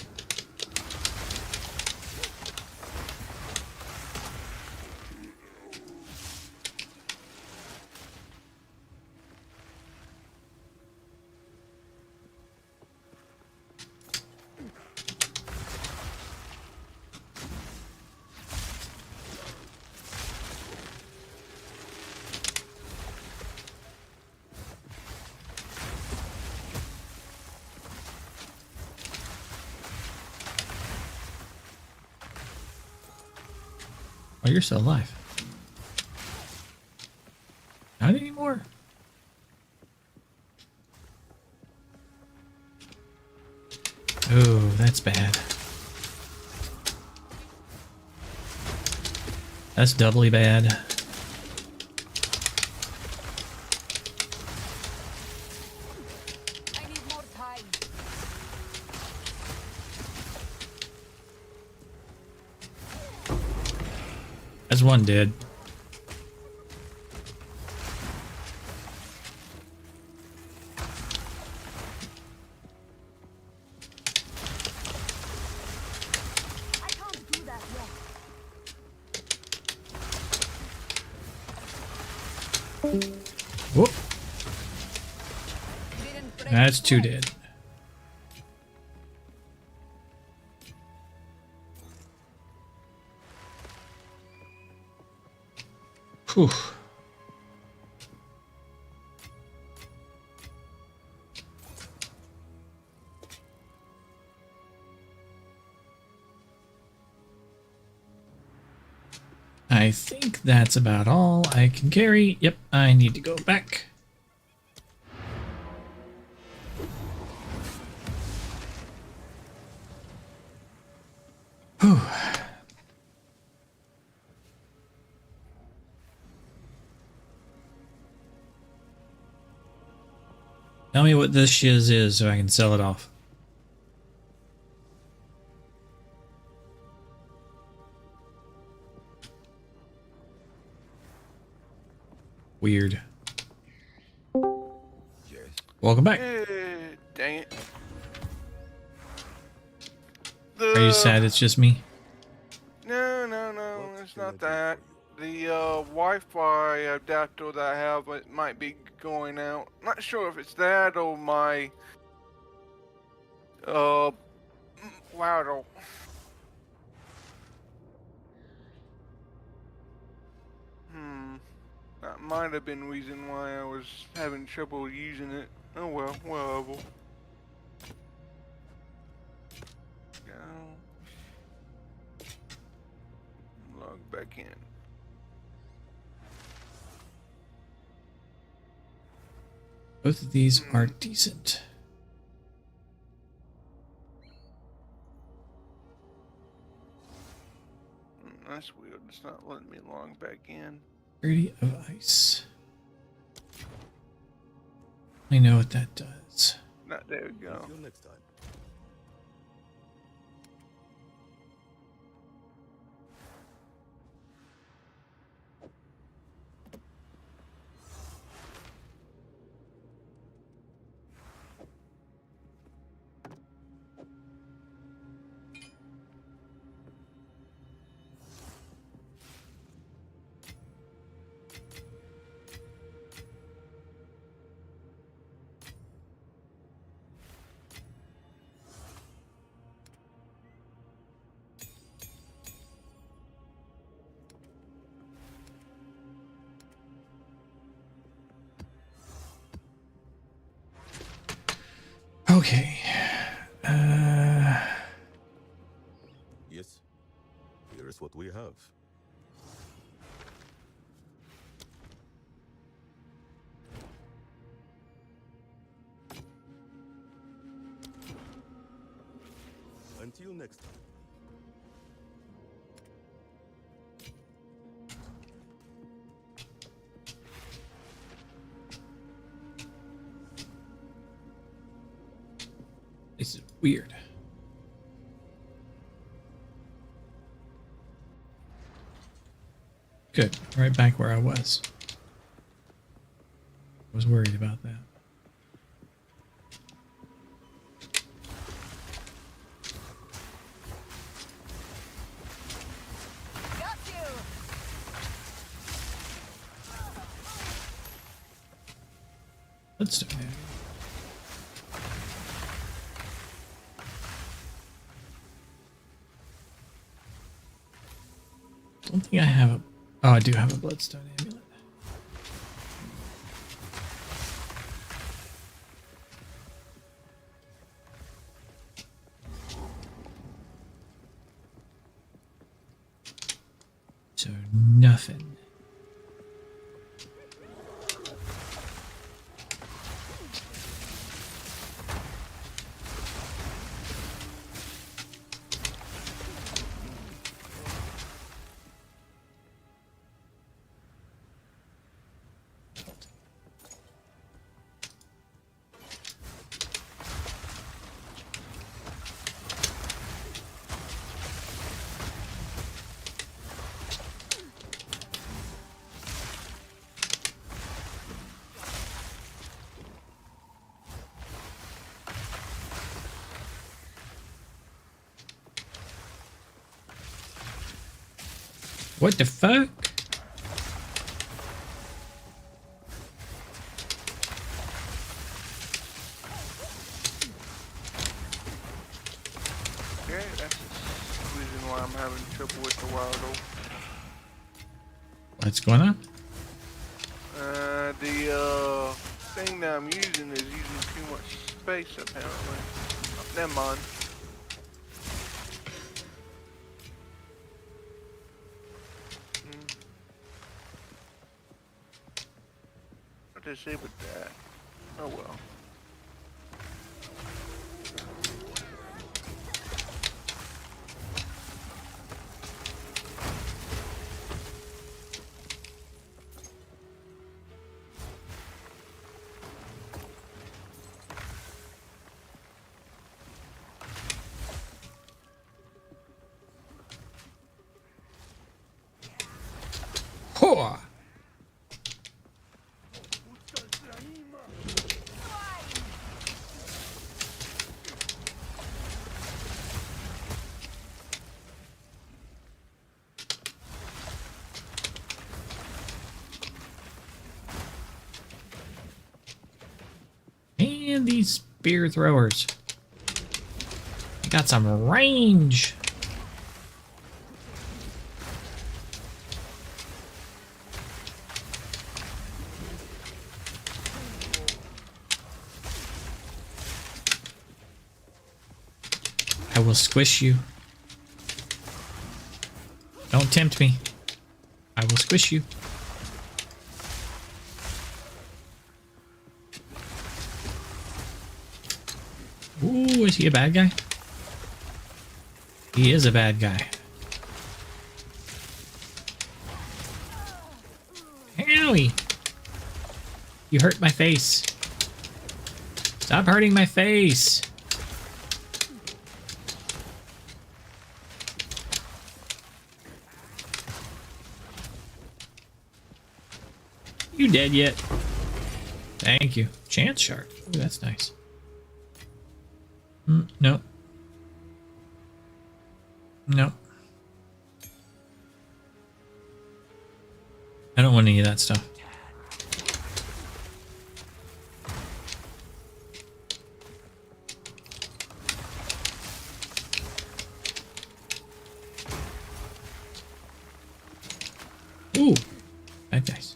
Oh, you're still alive. Not anymore. Oh, that's bad. That's doubly bad.
I need more time.
That's one dead.
I can't do that yet.
Whoop.
Didn't break
That's
the
two
sweat.
dead. Whew. I think that's about all I can carry. Yep, I need to go back. Whew. Tell me what this shiz is so I can sell it off. Weird. Welcome back.
Dang it.
Are you sad it's just me?
No, it's not that. The Wi-Fi adapter that I have, it might be going out. Not sure if it's that or my router. That might have been the reason why I was having trouble using it. Oh well, whatever. Log back in.
Both of these are decent.
That's weird. It's not letting me log back in.
Purity of ice. I know what that does.
Not there we go.
Until next time.
Okay.
Yes. Here is what we have. Until next time.
This is weird. Good. Right back where I was. I was worried about that.
Got you.
Let's do it. I don't think I have a... Oh, I do have a bloodstone amulet. So, nothing. What the fuck?
Okay, that's the reason why I'm having trouble with the wild oak.
What's going on?
The thing that I'm using is using too much space apparently. Oh, never mind. I disabled that. Oh well.
Hoa! And these spear throwers. They got some range. I will squish you. Don't tempt me. I will squish you. Ooh, is he a bad guy? He is a bad guy. Owie! You hurt my face. Stop hurting my face. You dead yet? Thank you. Chance shard. Ooh, that's nice. No. No. I don't want any of that stuff. Ooh. Bad guys.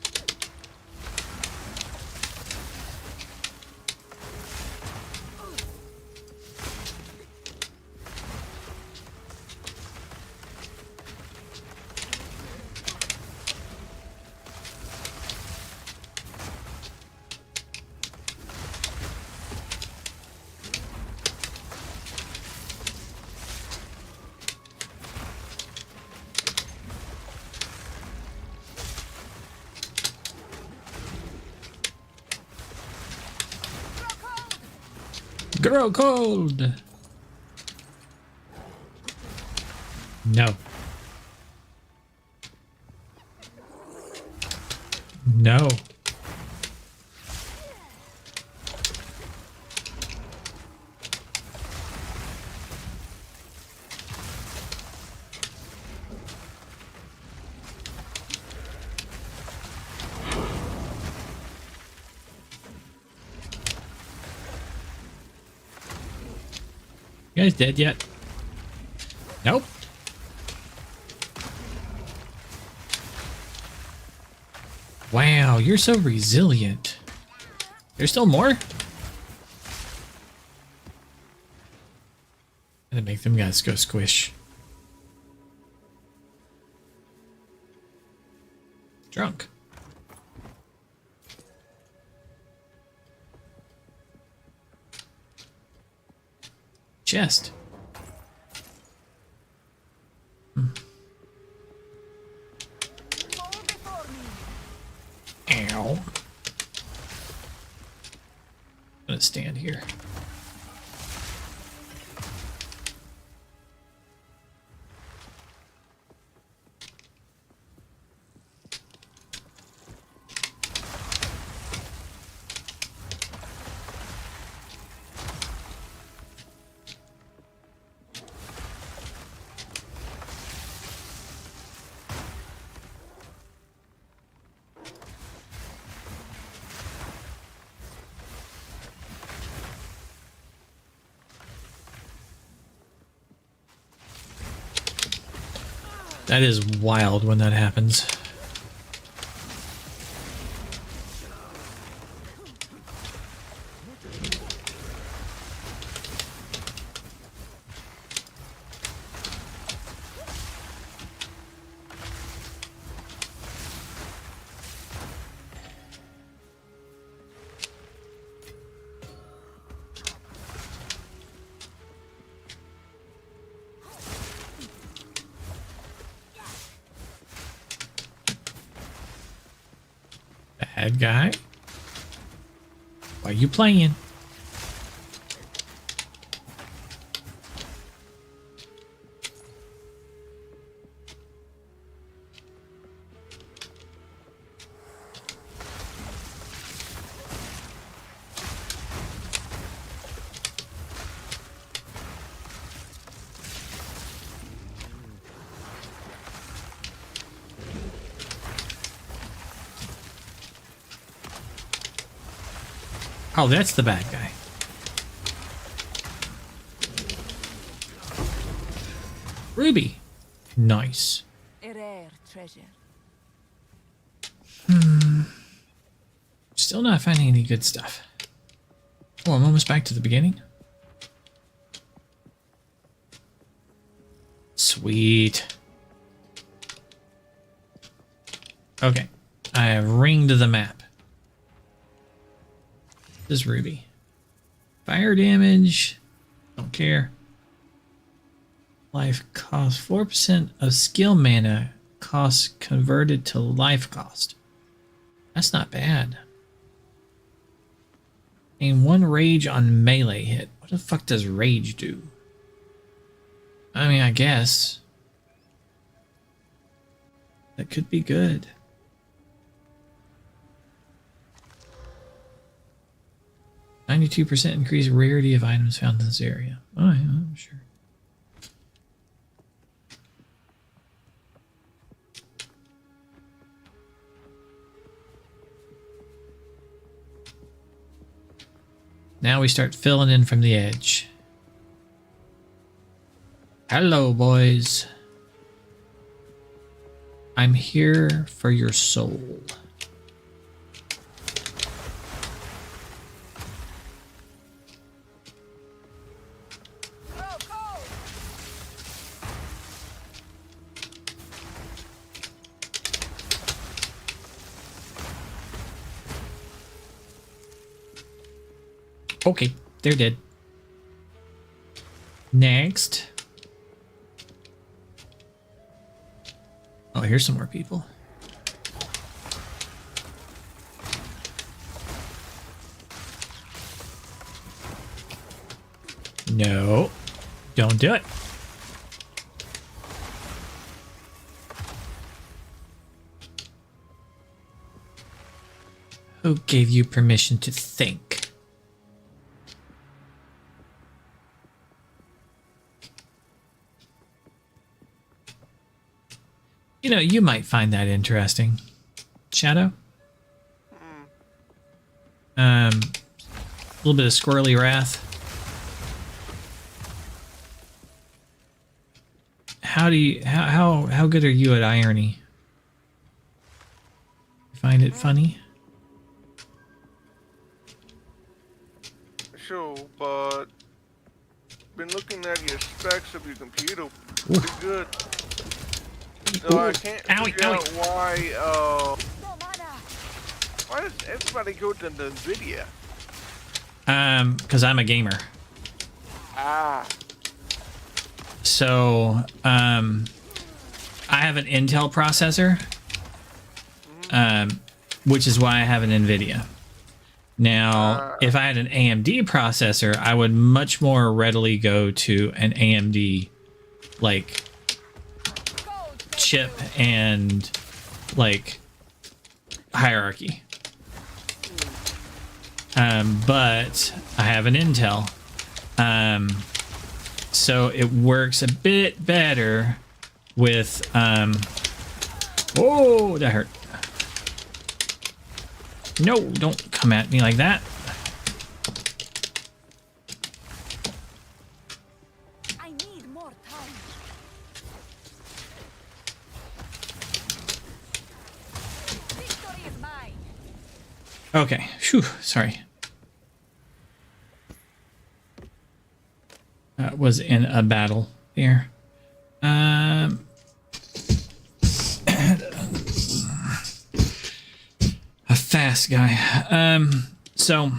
Grow cold. No. No. You guys dead yet? Nope. Wow, you're so resilient. There's still more? Gotta make them guys go squish. Drunk. Chest. Ow. I'm gonna stand here. That is wild when that happens. Bad guy? Why are you playing? Oh, that's the bad guy. Ruby. Nice.
A rare treasure.
Still not finding any good stuff. Oh, I'm almost back to the beginning. Sweet. Okay. I have ringed the map. This is Ruby. Fire damage. Don't care. Life cost 4% of skill mana cost converted to life cost. That's not bad. And 1 rage on melee hit. What the fuck does rage do? I mean, I guess. That could be good. %increase rarity of items found in this area. Oh, yeah, I'm sure. Now we start filling in from the edge. Hello, boys. I'm here for your soul. Okay, they're dead. Next. Oh, here's some more people. No, don't do it. Who gave you permission to think? You know, you might find that interesting. Shadow? A little bit of squirrely wrath. How do you how good are you at irony? You find it funny?
Sure, but been looking at your specs of your computer pretty good. So I can't figure out why does everybody go to the NVIDIA?
Because I'm a gamer.
Ah.
So, I have an Intel processor, which is why I have an NVIDIA. Now, if I had an AMD processor, I would much more readily go to an AMD, like, chip and, like, hierarchy. But I have an Intel. So it works a bit better with, oh, that hurt. No, don't come at me like that.
I need more time. Victory is mine.
Okay, phew, sorry. That was in a battle there. A fast guy. So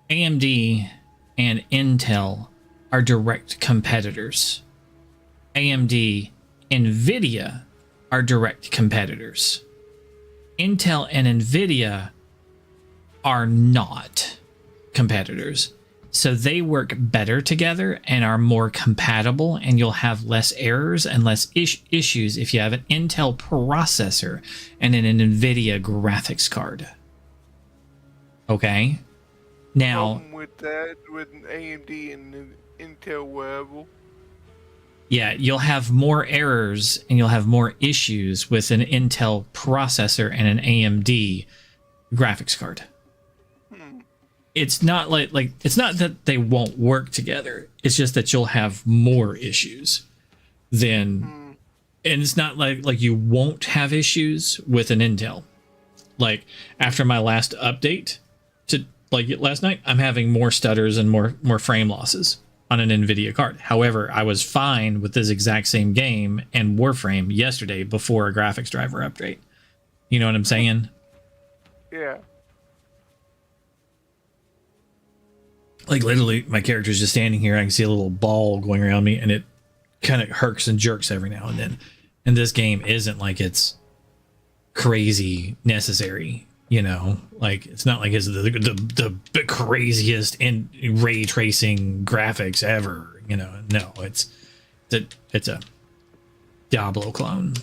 AMD and Intel are direct competitors. AMD, NVIDIA are direct competitors. Intel and NVIDIA are not competitors. So they work better together and are more compatible, and you'll have less errors and less issues if you have an Intel processor and an NVIDIA graphics card. Okay? Now,
with that, with an AMD and Intel wearable.
Yeah, you'll have more errors and you'll have more issues with an Intel processor and an AMD graphics card. It's not like it's not that they won't work together. It's just that you'll have more issues than, and it's not like you won't have issues with an Intel. Like after my last update to like last night, I'm having more stutters and more frame losses on an NVIDIA card. However, I was fine with this exact same game and Warframe yesterday before a graphics driver update. You know what I'm saying?
Yeah.
Like literally my character's just standing here. I can see a little ball going around me and it kind of herks and jerks every now and then. And this game isn't like it's crazy necessary, you know, like it's not like it's the craziest in ray tracing graphics ever, you know. No, it's a Diablo clone.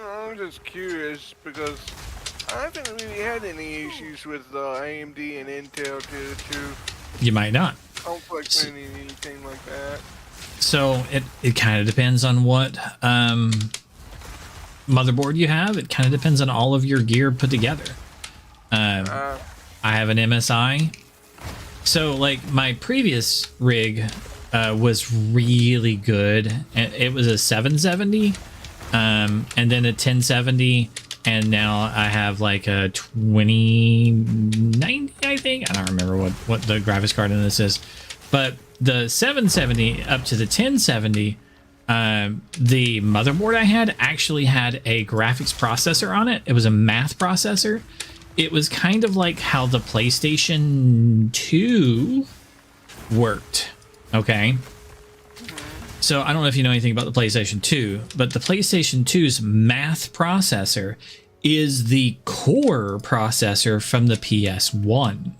I'm just curious because I haven't really had any issues with AMD and Intel to
You might not.
I don't like anything like that.
So it kind of depends on what motherboard you have. It kind of depends on all of your gear put together. I have an MSI. So like my previous rig was really good. It was a 770 and then a 1070. And now I have like a 2090, I think. I don't remember what the graphics card in this is. But the 770 up to the 1070, the motherboard I had actually had a graphics processor on it. It was a math processor. It was kind of like how the PlayStation 2 worked. Okay. So I don't know if you know anything about the PlayStation 2, but the PlayStation 2's math processor is the core processor from the PS1.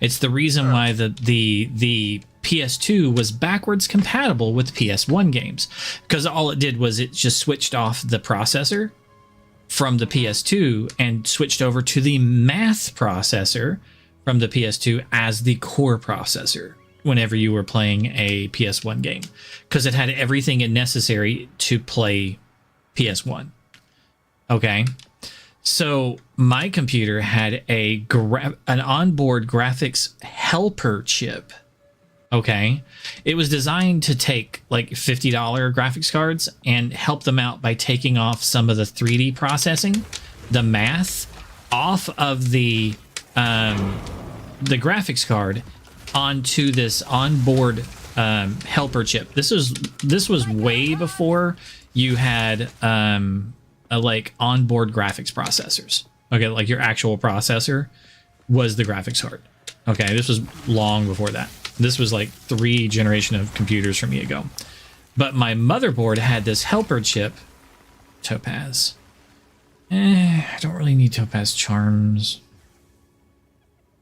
It's the reason why the PS2 was backwards compatible with PS1 games, because all it did was it just switched off the processor from the PS2 and switched over to the math processor from the PS2 as the core processor whenever you were playing a PS1 game, because it had everything necessary to play PS1. Okay. So my computer had an onboard graphics helper chip. Okay. It was designed to take like $50 graphics cards and help them out by taking off some of the 3D processing, the math off of the graphics card onto this onboard helper chip. This was way before you had like onboard graphics processors. Okay, like your actual processor was the graphics card. Okay, this was long before that. This was like 3 generations of computers from me ago. But my motherboard had this helper chip, Topaz. I don't really need Topaz charms.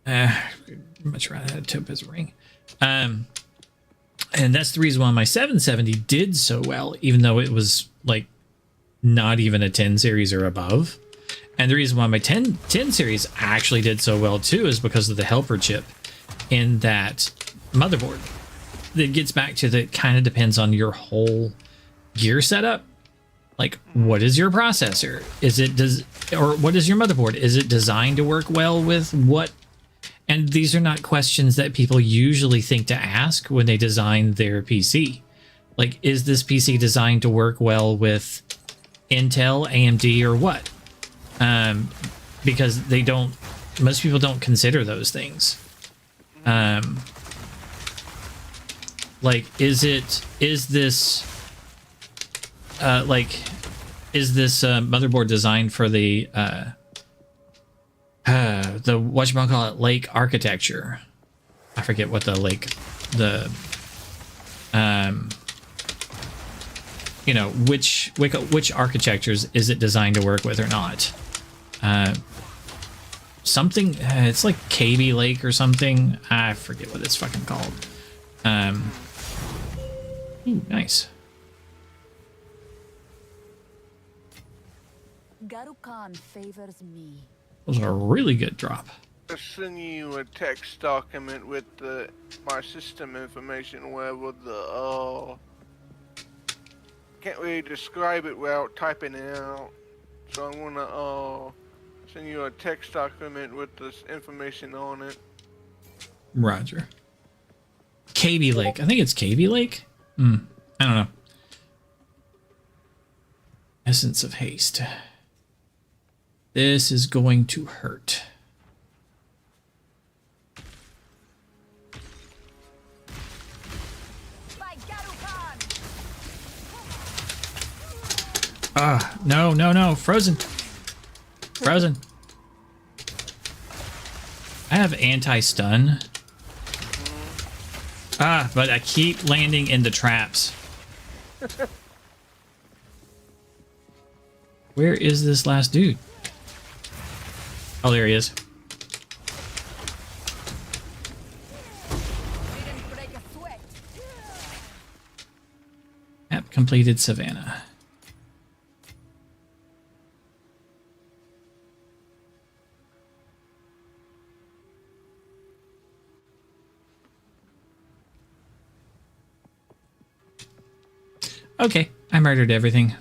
Much rather had a Topaz ring. And that's the reason why my 770 did so well, even though it was like not even a 10 series or above. And the reason why my 10 series actually did so well too is because of the helper chip in that motherboard. It gets back to the kind of depends on your whole gear setup. Like, what is your processor? Or what is your motherboard? Is it designed to work well with what? And these are not questions that people usually think to ask when they design their PC. Like, is this PC designed to work well with Intel, AMD, or what? Because most people don't consider those things. Like, is this motherboard designed for the whatchamacallit lake architecture? I forget what which architectures is it designed to work with or not? Something it's like KB Lake or something. I forget what it's fucking called. Ooh, nice.
Garukan favors me.
That was a really good drop.
I'll send you a text document with my system information where with the can't really describe it without typing it out. So I'm gonna send you a text document with this information on it.
Roger. KB Lake. I think it's KB Lake. I don't know. Essence of haste. This is going to hurt. Ah, no, no, no. Frozen. Frozen. I have anti-stun. Ah, but I keep landing in the traps. Where is this last dude? Oh, there he is. Map completed, Savannah. Okay, I murdered everything.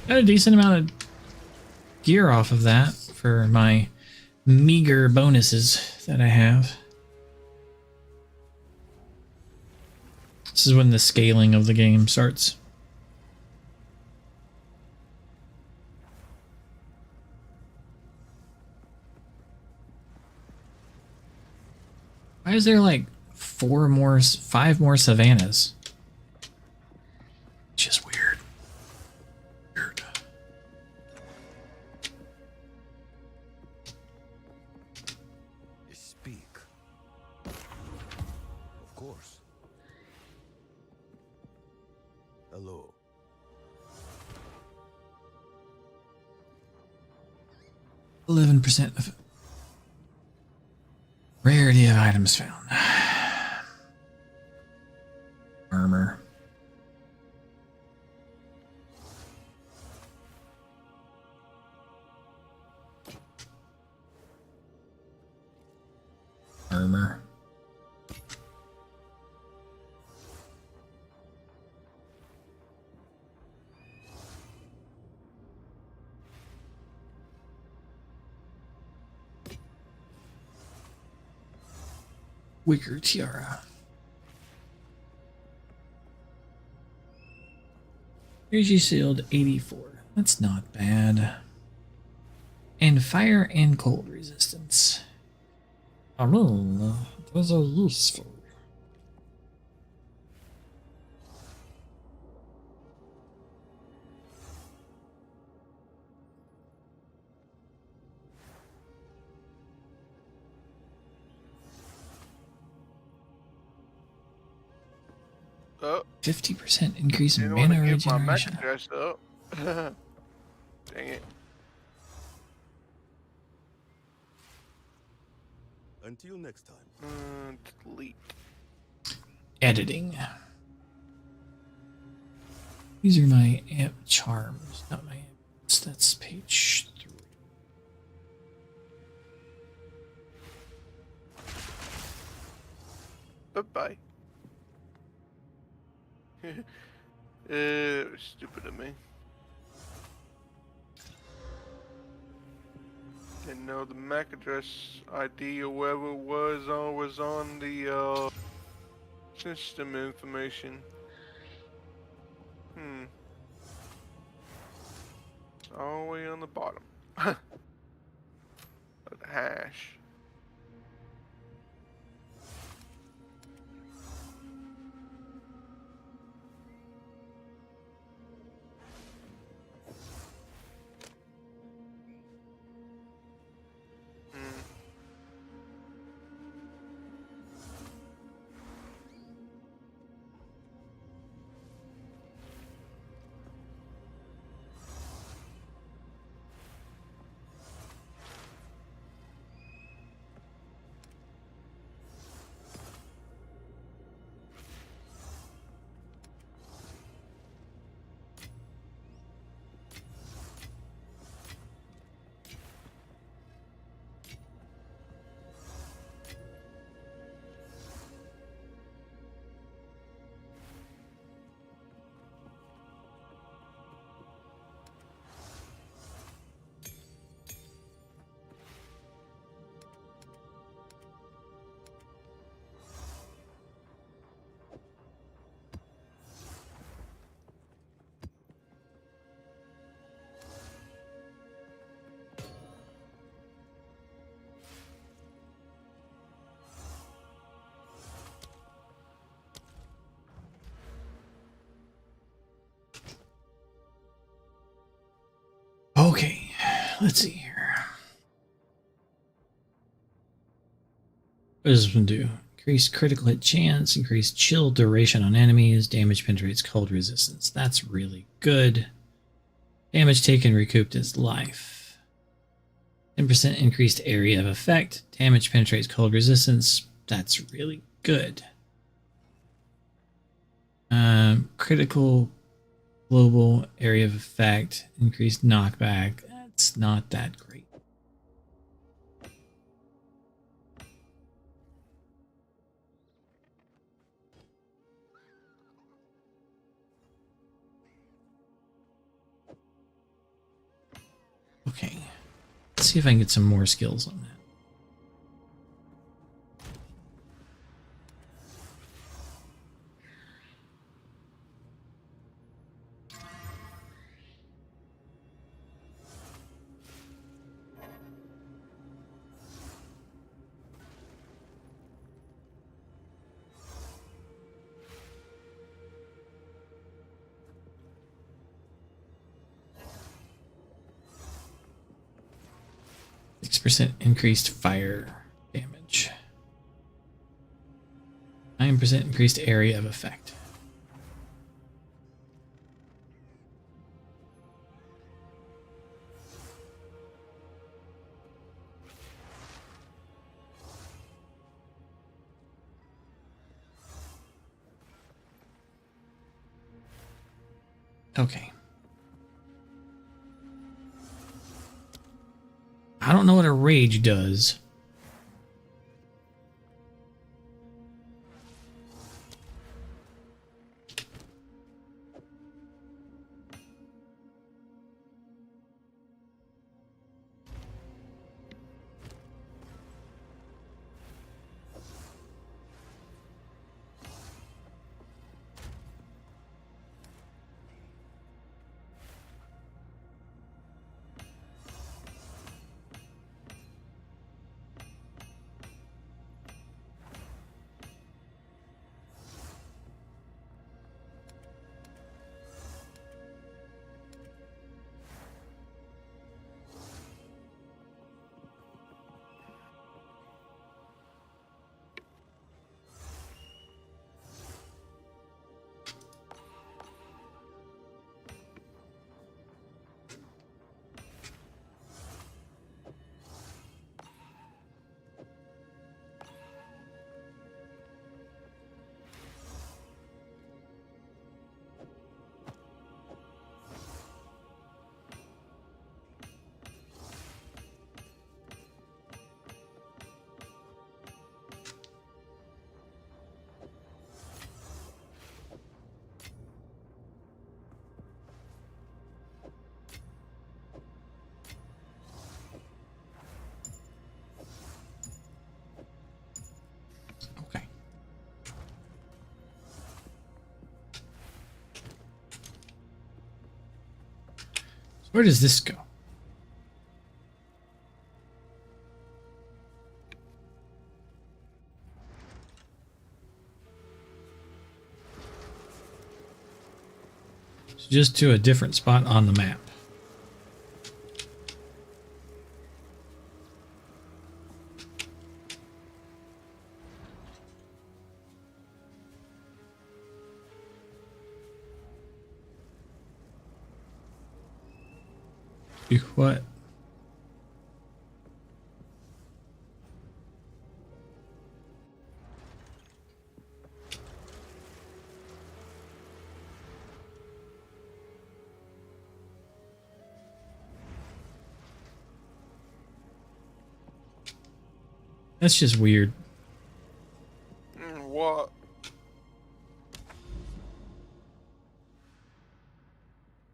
Got a decent amount of gear off of that for my meager bonuses that I have. This is when the scaling of the game starts. Why is there like 5 more savannas? Just weird.
Of course. Hello.
11% of rarity of items found. Armor. Armor. Wicker tiara. Energy shield 84. That's not bad. And fire and cold resistance. Those are useful.
Oh.
50% increase in
Didn't
mana
want to give my MAC
regeneration.
address up. Dang it.
Until next time.
Delete.
Editing. These are my amp charms, not my amps. That's page 3.
Bye-bye. It was stupid of me. Didn't know the MAC address ID or whatever it was on the system information. It's all the way on the bottom. Of the hash.
let's see here. What does this one do? Increase critical hit chance, increase chill duration on enemies, damage penetrates cold resistance. That's really good. Damage taken recouped is life. 10% increased area of effect. Damage penetrates cold resistance. That's really good. Critical global area of effect. Increased knockback. That's not that great. Okay. Let's see if I can get some more skills on that. % increased fire damage. 9% increased area of effect. Okay. I don't know what a rage does. Where does this go? It's just to a different spot on the map. What? That's just weird.
What?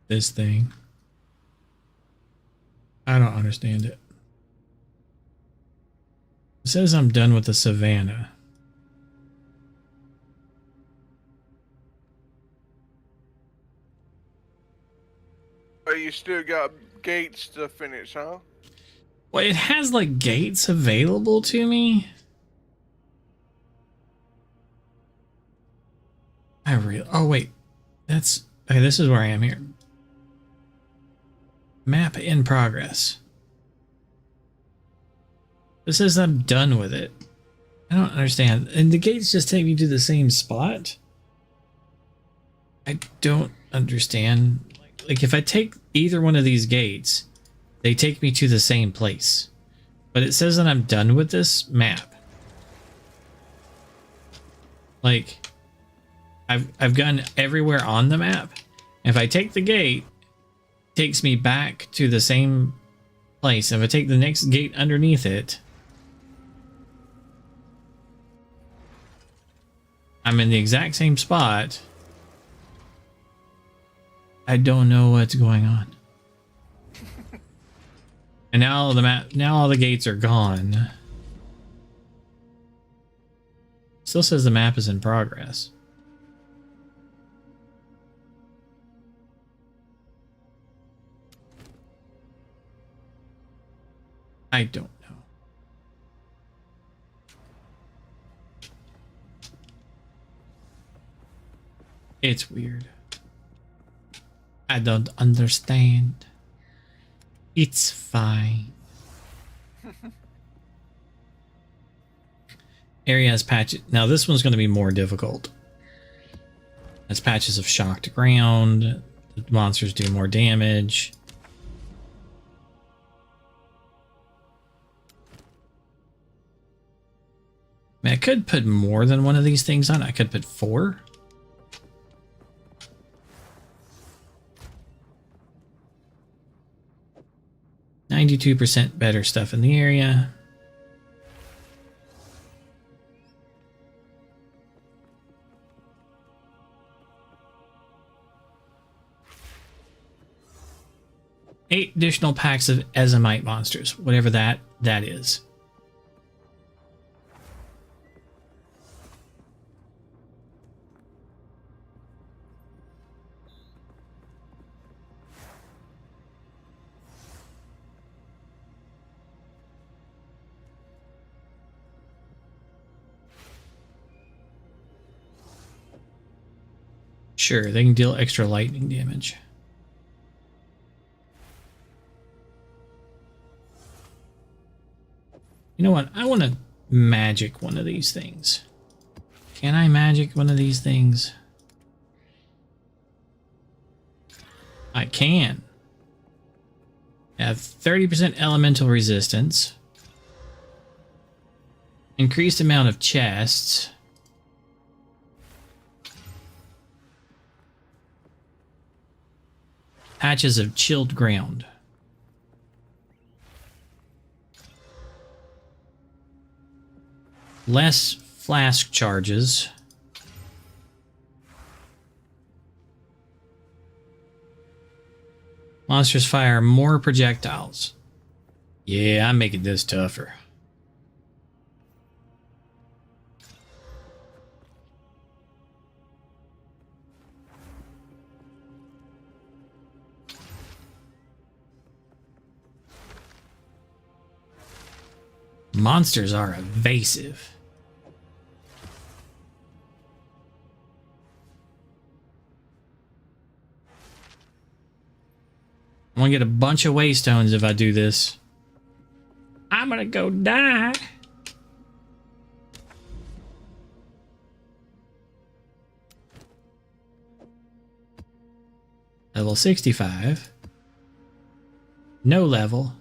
This thing. I don't understand it. It says I'm done with the savannah.
But you still got gates to finish, huh?
Well, it has like gates available to me. Oh wait, that's okay. This is where I am here. Map in progress. This says I'm done with it. I don't understand. And the gates just take me to the same spot? I don't understand. Like, if I take either one of these gates, they take me to the same place. But it says that I'm done with this map. Like, I've gone everywhere on the map. If I take the gate, it takes me back to the same place. If I take the next gate underneath it, I'm in the exact same spot. I don't know what's going on. And now all the gates are gone. Still says the map is in progress. I don't know. It's weird. I don't understand. It's fine. Area has patches. Now this one's going to be more difficult. Has patches of shocked ground. The monsters do more damage. I mean, I could put more than one of these things on. I could put 4. %, better stuff in the area. Eight additional packs of Ezomite monsters, whatever that is. Sure, they can deal extra lightning damage. You know what? I want to magic one of these things. Can I magic one of these things? I can. I have 30% elemental resistance. Increased amount of chests. Patches of chilled ground. Less flask charges. Monsters fire more projectiles. Yeah, I'm making this tougher. Monsters are evasive. I'm gonna get a bunch of waystones if I do this. I'm gonna go die. Level 65. No level.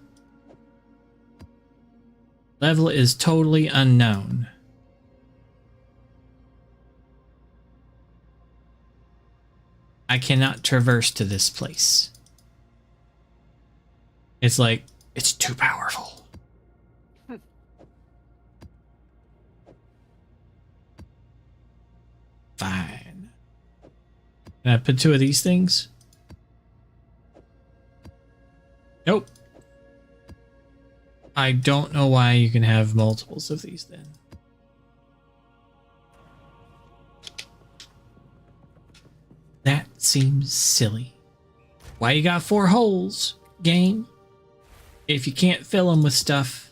Level is totally unknown. I cannot traverse to this place. It's like, it's too powerful. Fine. Can I put 2 of these things? Nope. I don't know why you can have multiples of these then. That seems silly. Why you got 4 holes, game? If you can't fill them with stuff.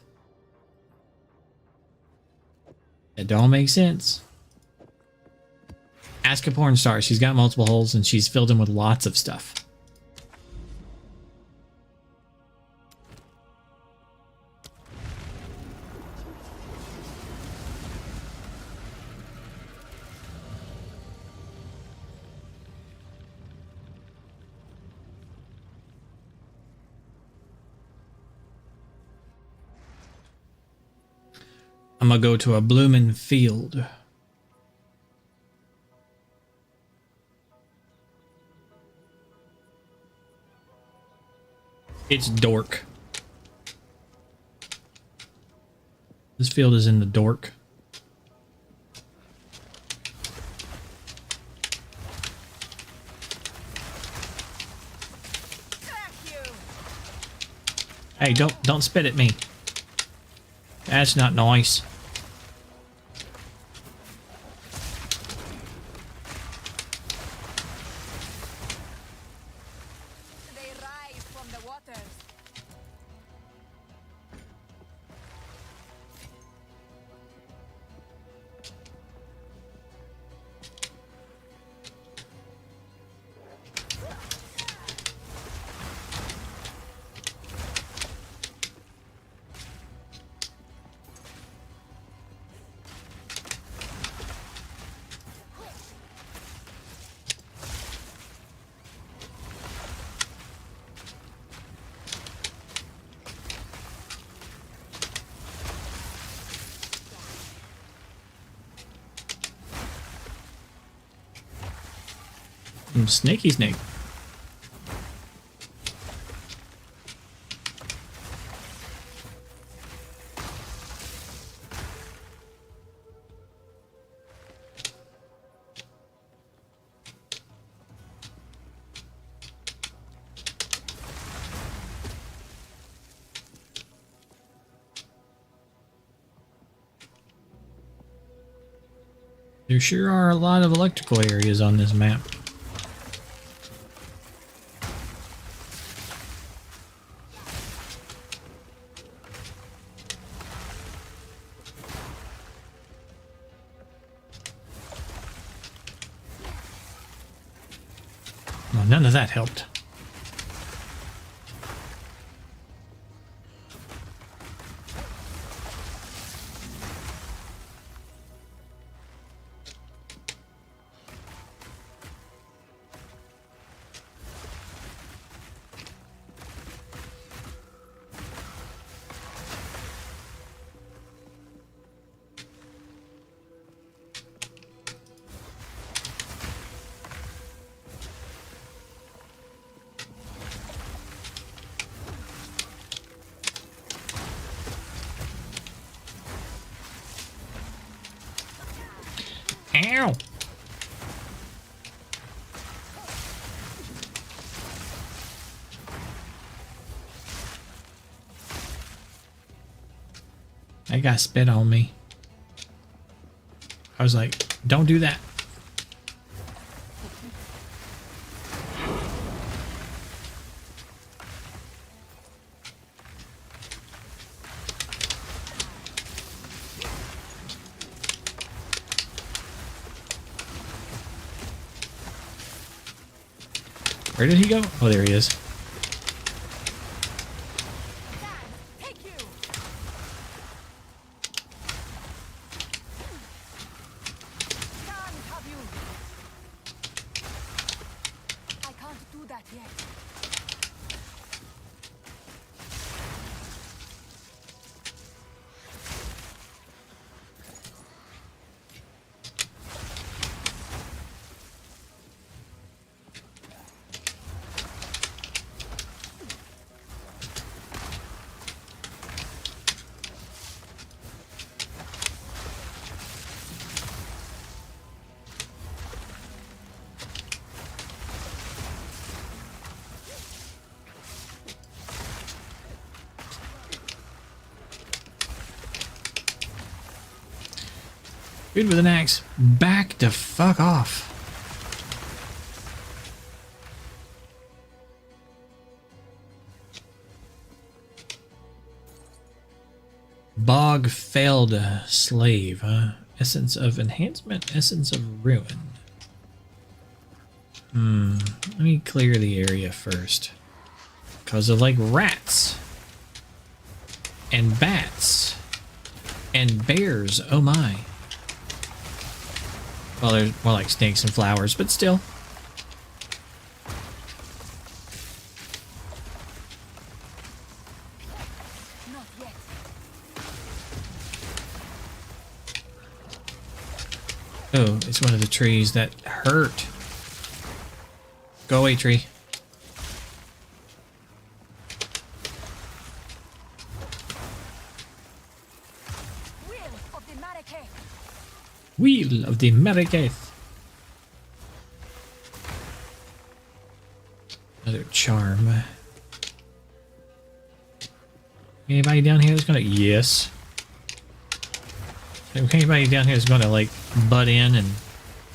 It don't make sense. Ask a porn star. She's got multiple holes and she's filled them with lots of stuff. I'm gonna go to a bloomin' field. It's dork. This field is in the dork. Hey, don't spit at me. That's not nice.
They rise from the waters.
Snaky snake. There sure are a lot of electrical areas on this map. Well, none of that helped. Ow! That guy spit on me. I was like, don't do that. Where did he go? Oh, there he is.
I can't do that yet.
Dude with an axe. Back the fuck off. Bog failed slave, huh? Essence of enhancement, essence of ruin. Let me clear the area first. Because of like rats. And bats. And bears, oh my. Well, there's more like snakes and flowers, but still.
Not yet.
Oh, it's one of the trees that hurt. Go away, tree. Wheel of the Mariketh. Another charm. Anybody down here that's gonna... Yes. Anybody down here is gonna, like, butt in and I'm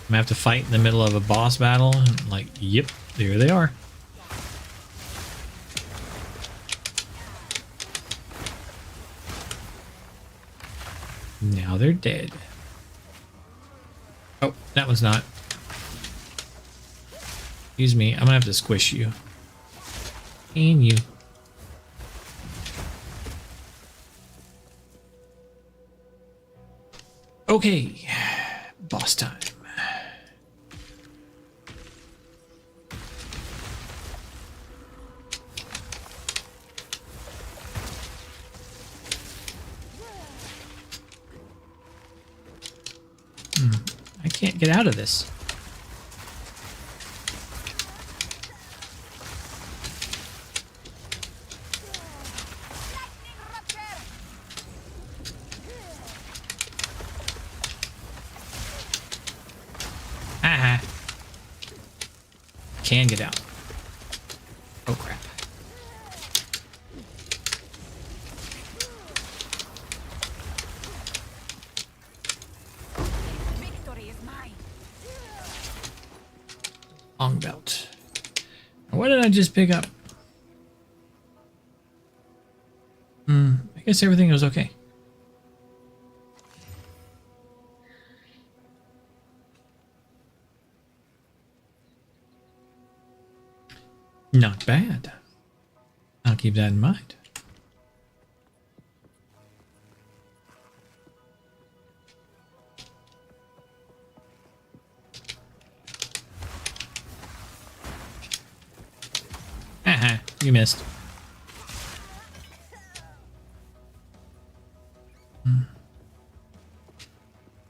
gonna have to fight in the middle of a boss battle? And, like, yep, there they are. Now they're dead. Oh, that was not. Excuse me, I'm gonna have to squish you. And you. Okay, boss time. I can't get out of this. Aha. Can get out. Oh crap. Long belt. What did I just pick up? I guess everything was okay. Not bad. I'll keep that in mind. Haha, you missed.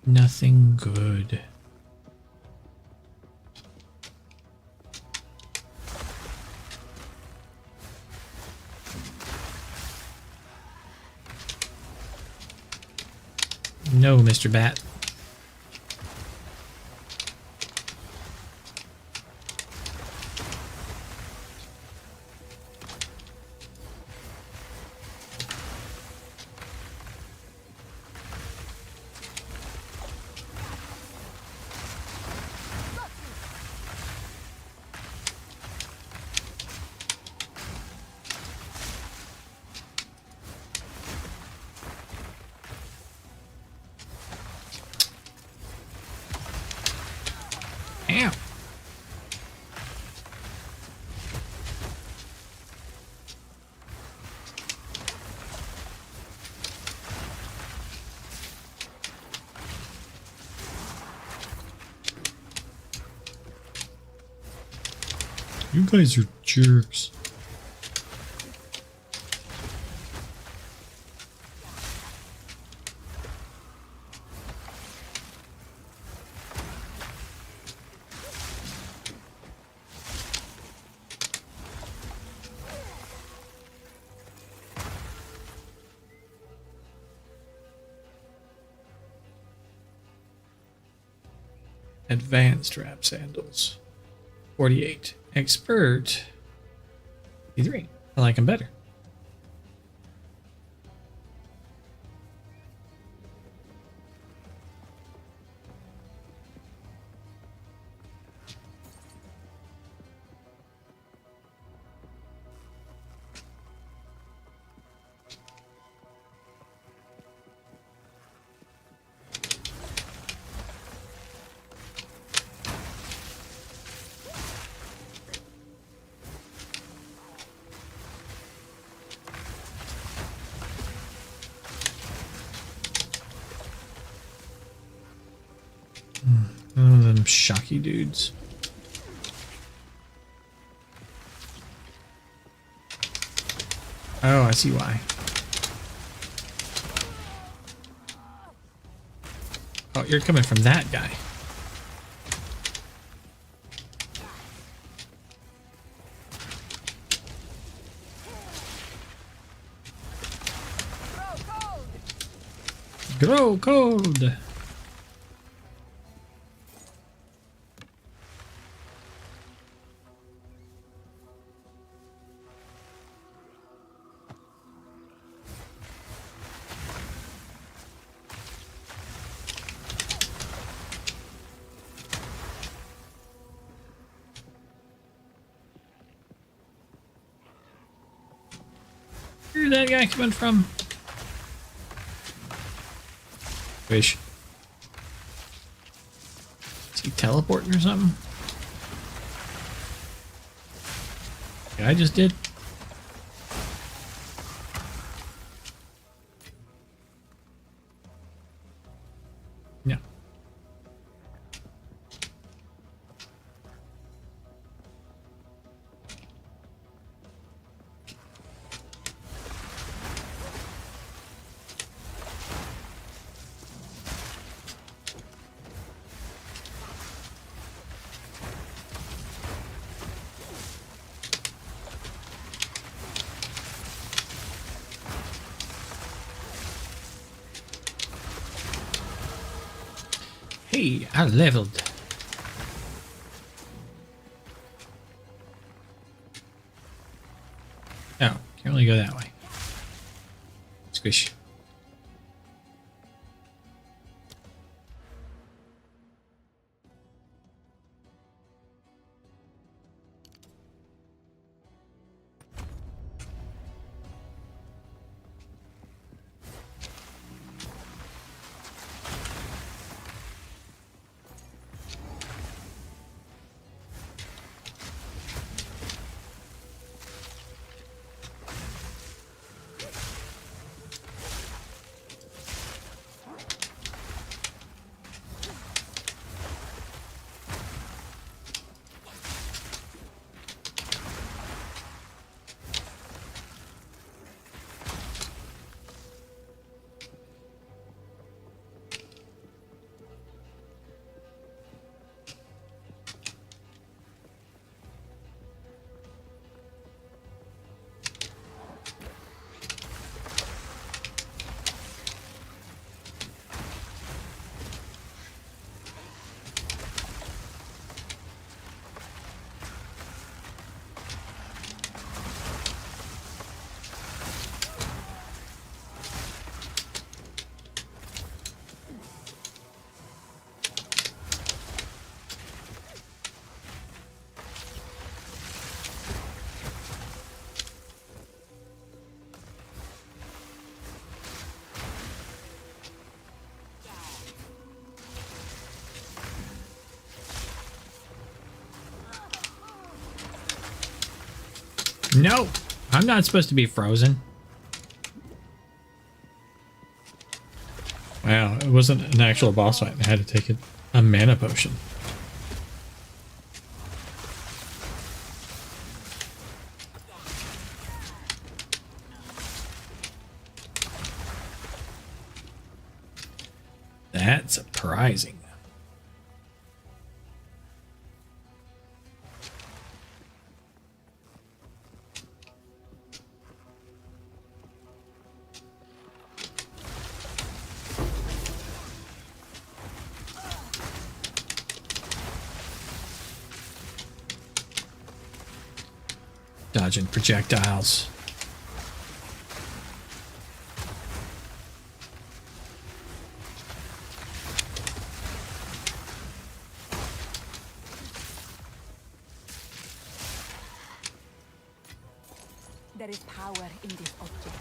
Nothing good. No, Mr. Bat. Ow. You guys are jerks. Advanced wrap sandals. 48. Expert. 53. I like them better. Oh, them shocky dudes. Oh, I see why. Oh, you're coming from that guy. Grow code. Where's that guy coming from? Fish. Is he teleporting or something? Yeah, I just did. No. Hey, I leveled. Oh, can't really go that way. Squish. No, I'm not supposed to be frozen. Wow, it wasn't an actual boss fight. I had to take a mana potion. That's surprising. Dodging projectiles.
There is power in this object.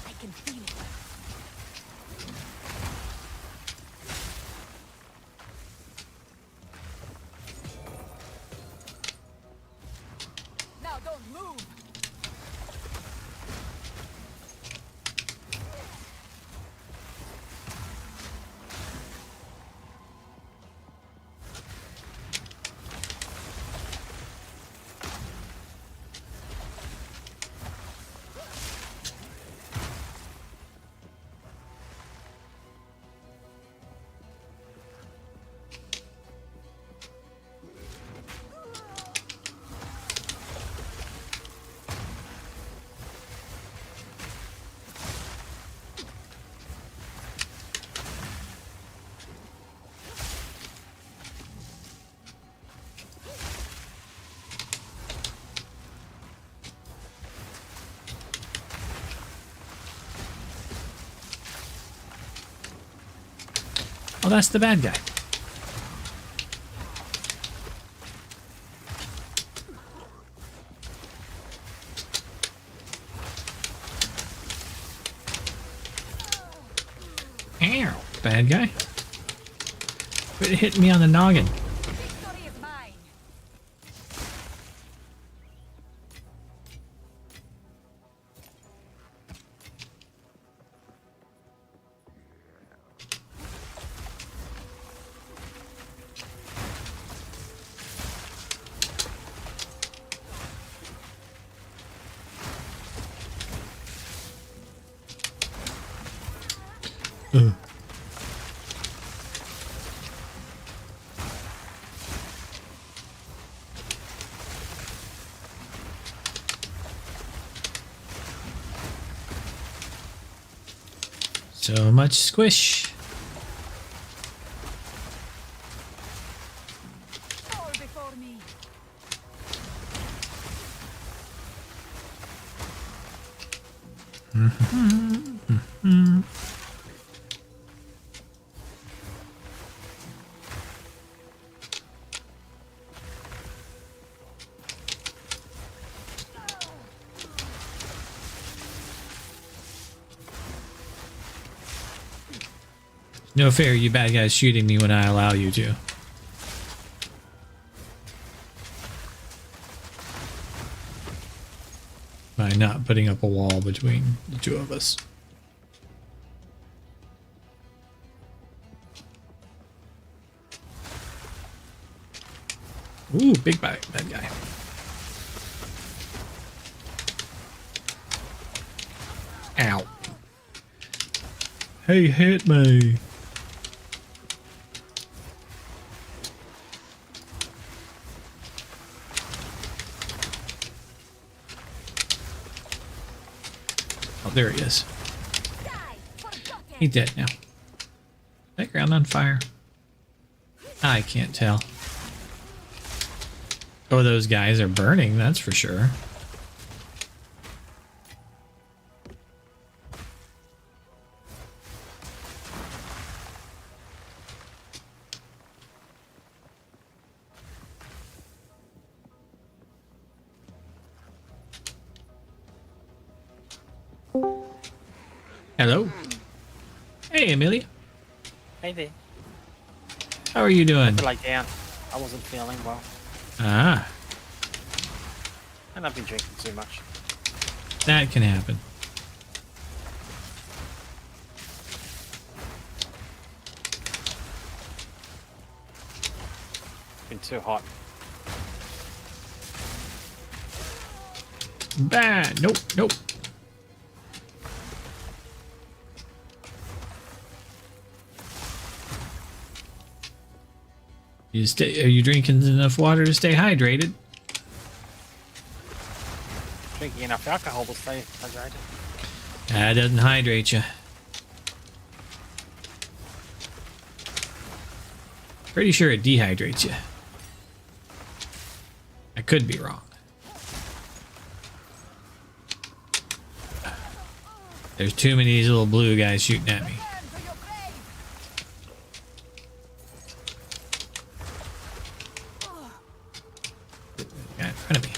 I can feel it. Now don't move.
Oh, that's the bad guy. Ow, bad guy. Quit hitting me on the noggin. So much squish.
Fall before me.
No fair, you bad guys shooting me when I allow you to. By not putting up a wall between the two of us. Ooh, big bad guy. Ow. Hey, hit me. Oh, there he is. He's dead now. Is that ground on fire? I can't tell. Oh, those guys are burning, that's for sure. Hello. Hey, Amelia.
Hey there.
How are you doing?
I feel like down. I wasn't feeling well.
Ah,
And I've been drinking too much.
that can happen.
Been too hot.
Bad. Nope, nope. Are you drinking enough water to stay hydrated?
Drinking enough alcohol to stay hydrated.
That doesn't hydrate you. Pretty sure it dehydrates you. I could be wrong. There's too many of these little blue guys shooting at me. Guy in front of me.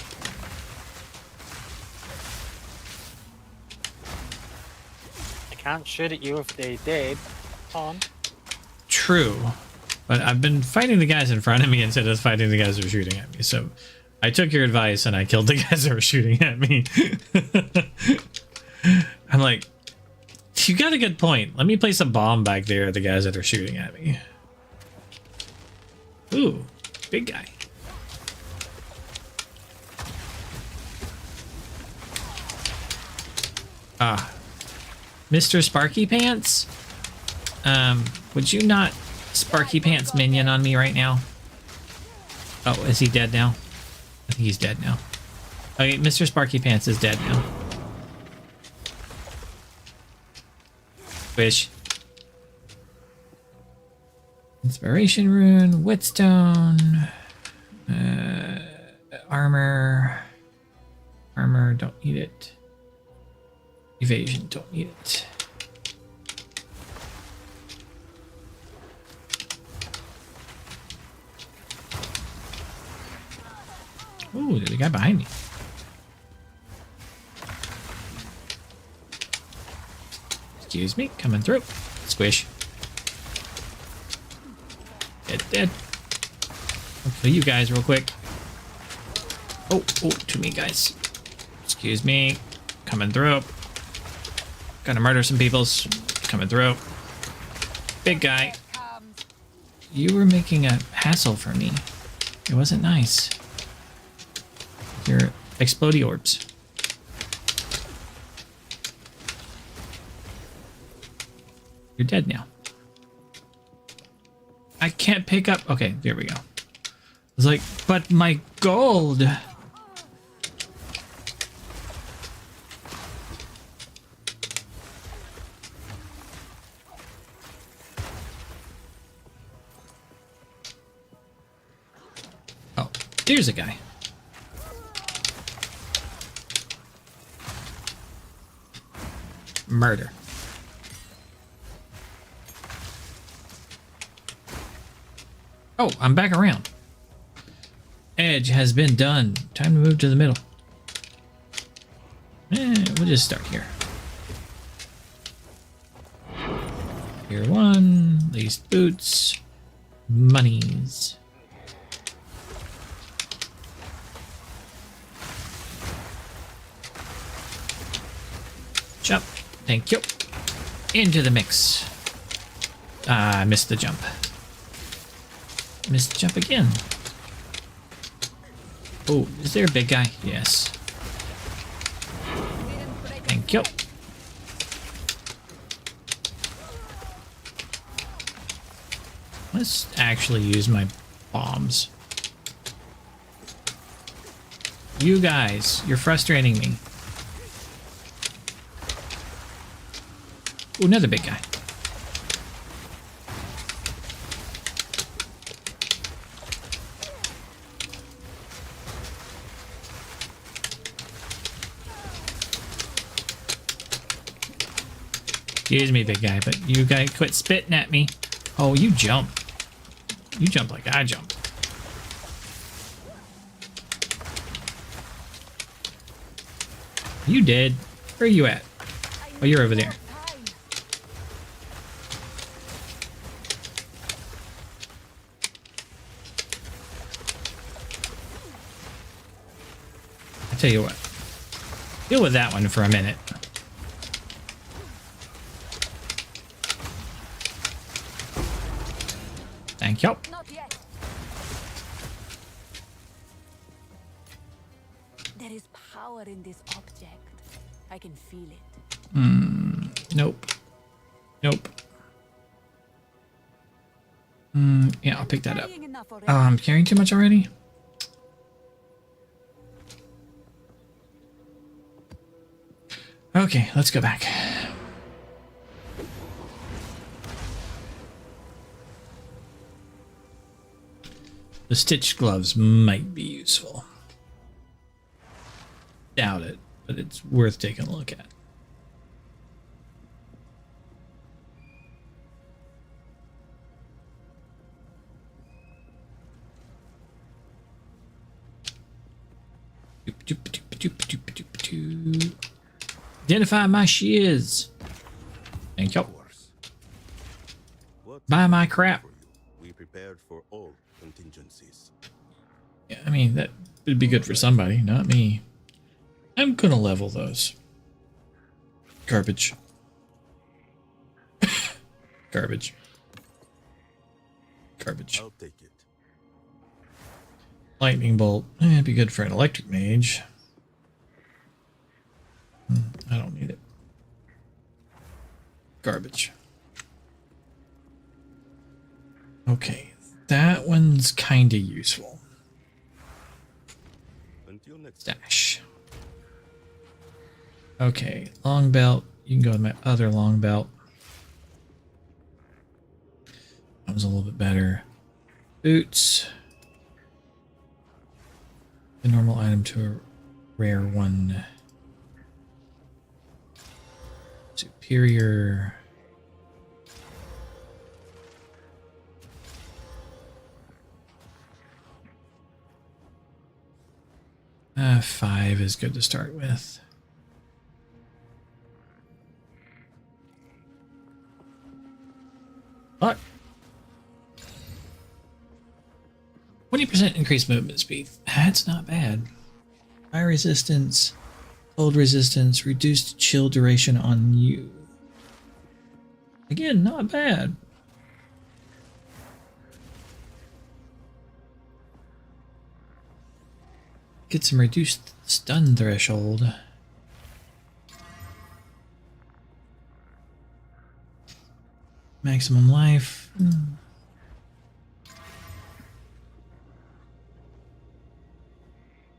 I can't shoot at you if they're dead. On.
True. But I've been fighting the guys in front of me instead of fighting the guys who are shooting at me. So I took your advice and I killed the guys that were shooting at me. I'm like, you got a good point. Let me place a bomb back there at the guys that are shooting at me. Ooh, big guy. Ah, Mr. Sparky Pants? Would you not Sparky Pants minion on me right now? Oh, is he dead now? I think he's dead now. Okay, Mr. Sparky Pants is dead now. Wish. Inspiration rune, whetstone, armor. Armor, don't need it. Evasion, don't need it. Ooh, there's a guy behind me. Excuse me, coming through. Squish. Dead. I'll kill you guys real quick. Oh, too many guys. Excuse me. Coming through. Gonna murder some peoples. Coming through. Big guy. You were making a hassle for me. It wasn't nice. Your explodey orbs. You're dead now. I can't pick up. Okay, there we go. I was like, but my gold. Oh, there's a guy. Murder. Oh, I'm back around. Edge has been done. Time to move to the middle. We'll just start here. Tier 1, leased boots, monies. Jump. Thank you. Into the mix. I missed the jump. Missed the jump again. Oh, is there a big guy? Yes. Thank you. Let's actually use my bombs. You guys, you're frustrating me. Ooh, another big guy. Excuse me, big guy, but you guys quit spitting at me. Oh, you jump. You jump like I jump. You dead? Where are you at? Oh, you're over there. I tell you what. Deal with that one for a minute. Thank you.
There is power in this object. I can feel it.
Nope. Nope. Yeah, I'll pick that up. Oh, I'm carrying too much already? Okay, let's go back. The stitched gloves might be useful. Doubt it, but it's worth taking a look at. Identify my shiz. Thank you. Buy my crap.
We prepared for all contingencies.
Yeah, I mean, that would be good for somebody, not me. I'm gonna level those. Garbage. Garbage. Garbage.
I'll take it.
Lightning bolt. It'd be good for an electric mage. I don't need it. Garbage. Okay, that one's kind of useful.
Until next
Stash. Okay, long belt. You can go with my other long belt. That was a little bit better. Boots. The normal item to a rare one. Superior. 5 is good to start with. But 20% increased movement speed. That's not bad. Fire resistance, cold resistance, reduced chill duration on you. Again, not bad. Get some reduced stun threshold. Maximum life.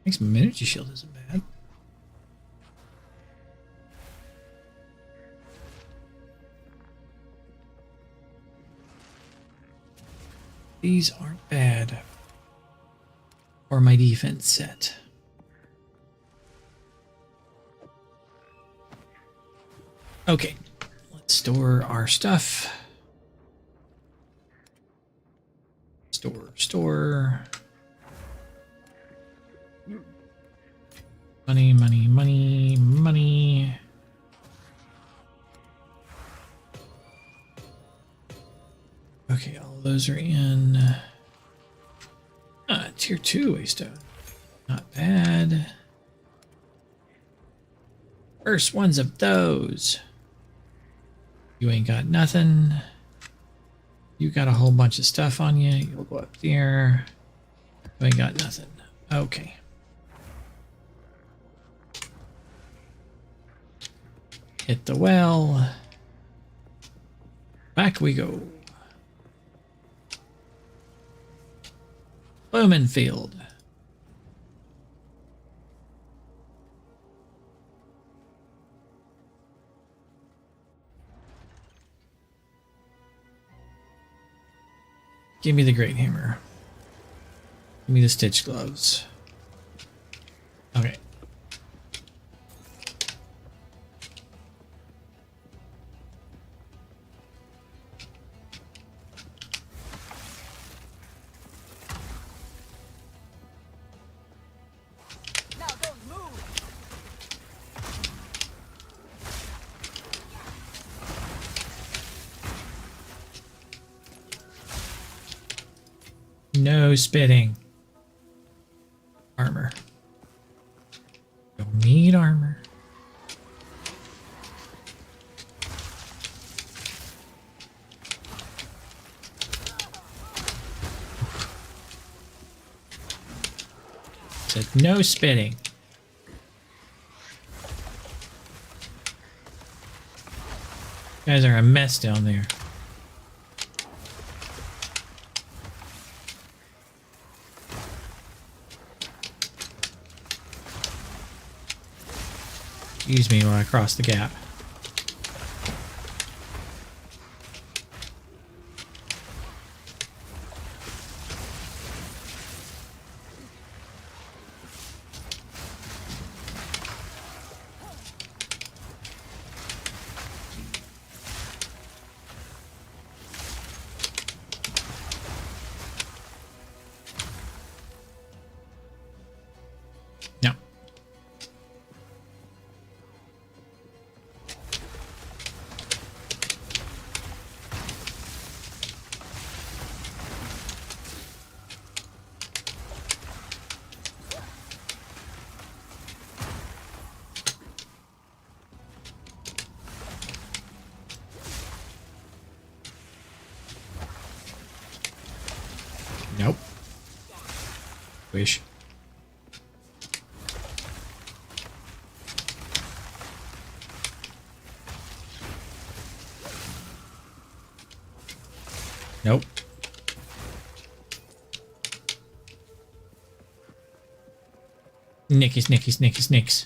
Maximum energy shield isn't bad. These aren't bad. Or my defense set. Okay, let's store our stuff. Store. Money. Okay, all those are in. Tier 2 waystone. Not bad. First one's of those. You ain't got nothing. You got a whole bunch of stuff on you. You'll go up there. You ain't got nothing. Okay. Hit the well. Back we go. Blumenfield. Give me the great hammer. Give me the stitch gloves. Okay. No spitting. Armor. Don't need armor. Said no spitting. You guys are a mess down there. Excuse me while I cross the gap. No. Nope. Wish. Nope. Nicks.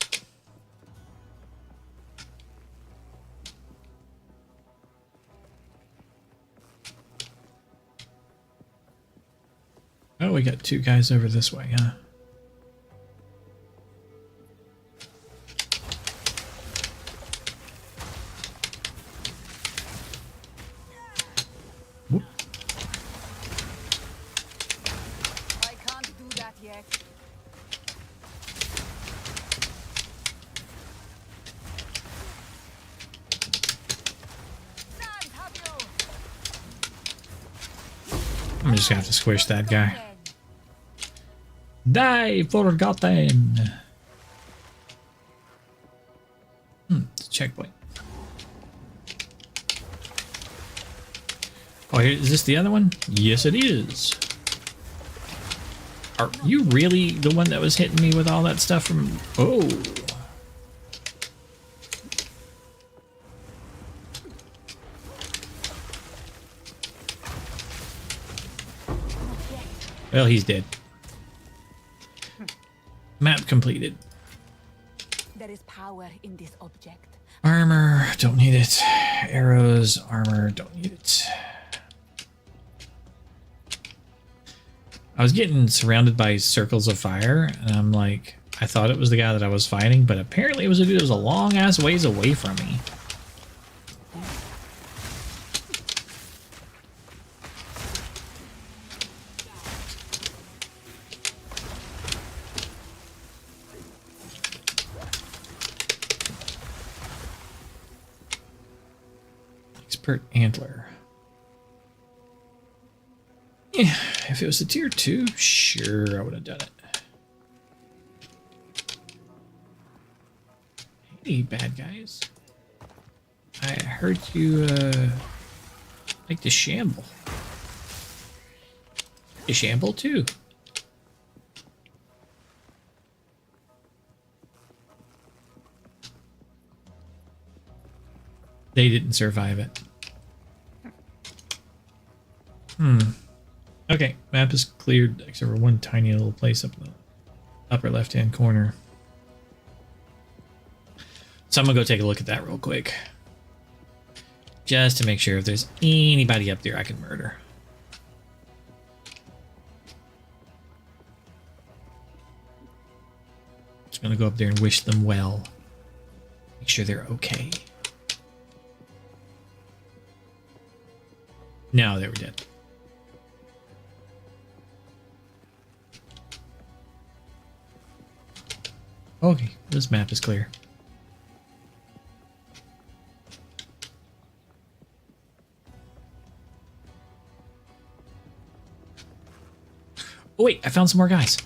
Oh, we got two guys over this way, huh? Whoop.
I can't do that yet.
I'm just gonna have to squish that guy. Die, forgotten! It's a checkpoint. Oh, is this the other one? Yes, it is. Are you really the one that was hitting me with all that stuff from... Oh. Well, he's dead. Map completed.
There is power in this object.
Armor, don't need it. Arrows, armor, don't need it. I was getting surrounded by circles of fire, and I'm like, I thought it was the guy that I was fighting, but apparently it was a dude that was a long ass ways away from me. Expert antler. Yeah, if it was a tier 2, sure, I would have done it. Hey, bad guys. I heard you, like to shamble. You shamble too. They didn't survive it. Okay, map is cleared except for one tiny little place up in the upper left-hand corner. So I'm gonna go take a look at that real quick. Just to make sure if there's anybody up there I can murder. Just gonna go up there and wish them well. Make sure they're okay. No, they were dead. Okay, this map is clear. Oh wait, I found some more guys.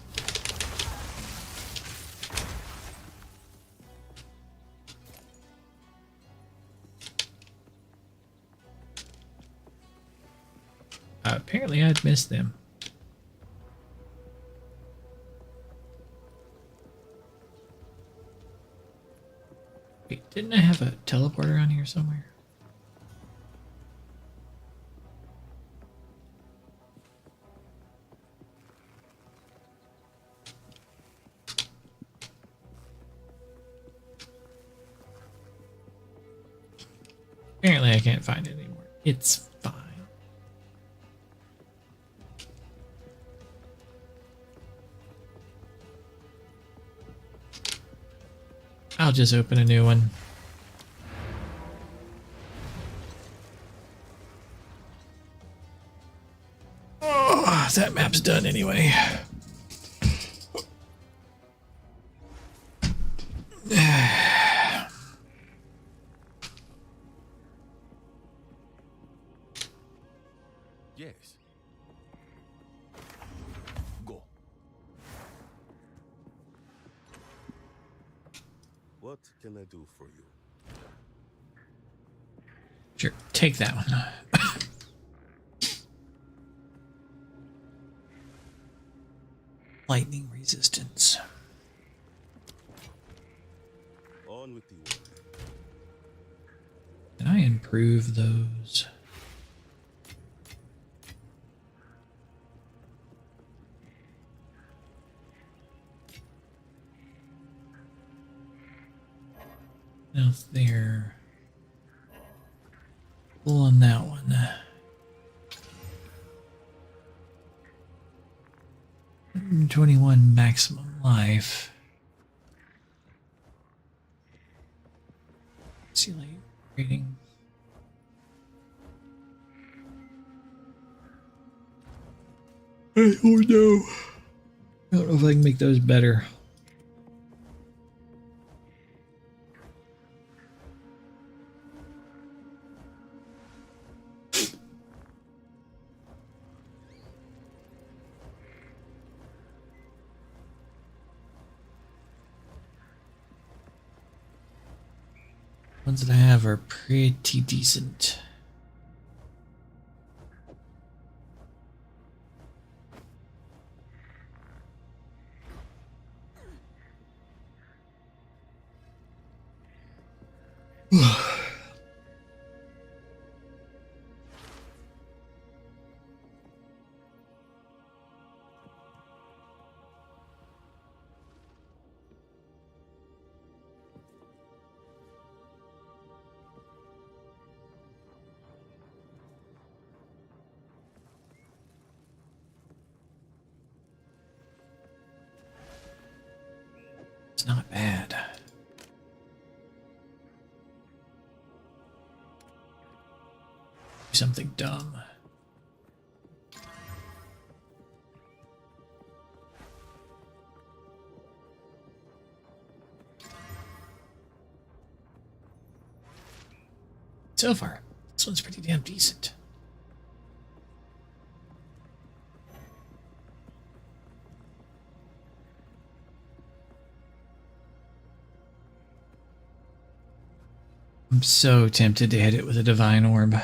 Apparently I'd missed them. Wait, didn't I have a teleporter on here somewhere? Apparently I can't find it anymore. It's fine. I'll just open a new one. Oh, that map's done anyway.
Yes. Go. What can I do for you?
Sure, take that one. Lightning resistance.
On with the work.
Can I improve those? Else there. Pull on that one. 121 maximum life. Ceiling rating. Oh no. I don't know if I can make those better. Ones that I have are pretty decent. It's not bad. Something dumb. So far, this one's pretty damn decent. I'm so tempted to hit it with a divine orb.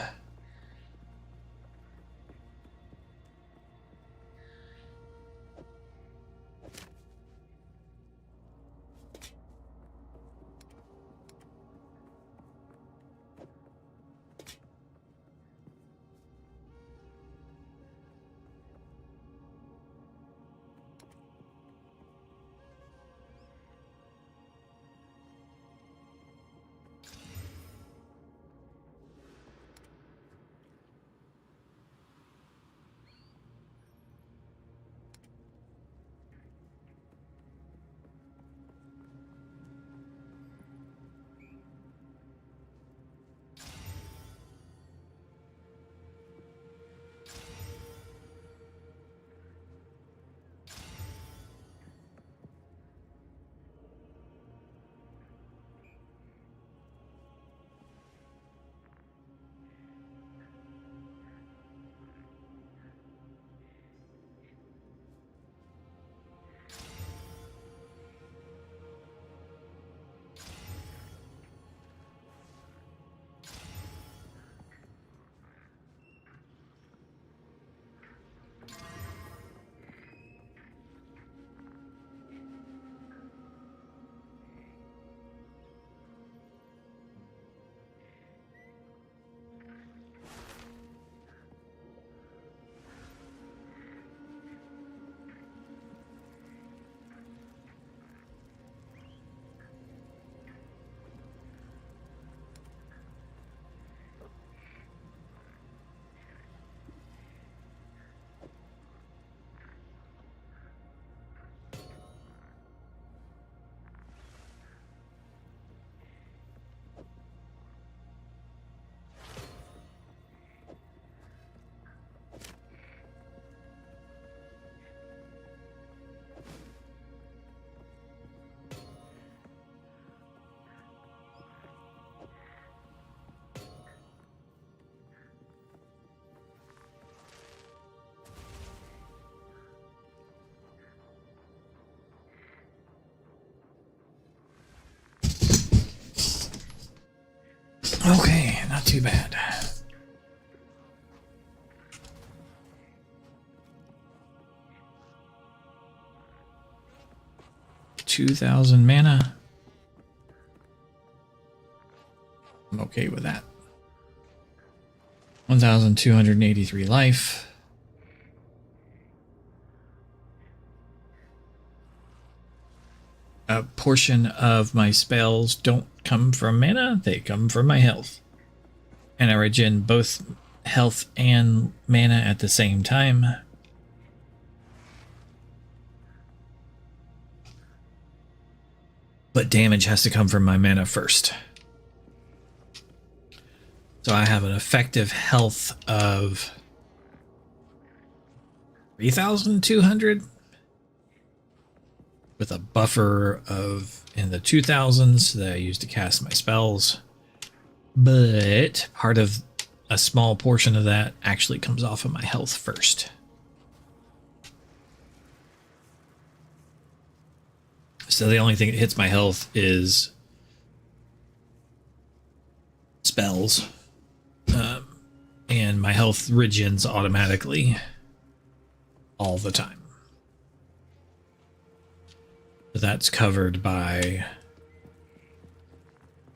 Okay, not too bad. $2,000 mana. I'm okay with that. 1,283 life. A portion of my spells don't come from mana, they come from my health. And I regen both health and mana at the same time. But damage has to come from my mana first. So I have an effective health of 3,200 with a buffer of in the 2,000s that I use to cast my spells. But part of a small portion of that actually comes off of my health first. So the only thing that hits my health is spells. And my health regens automatically all the time. So that's covered by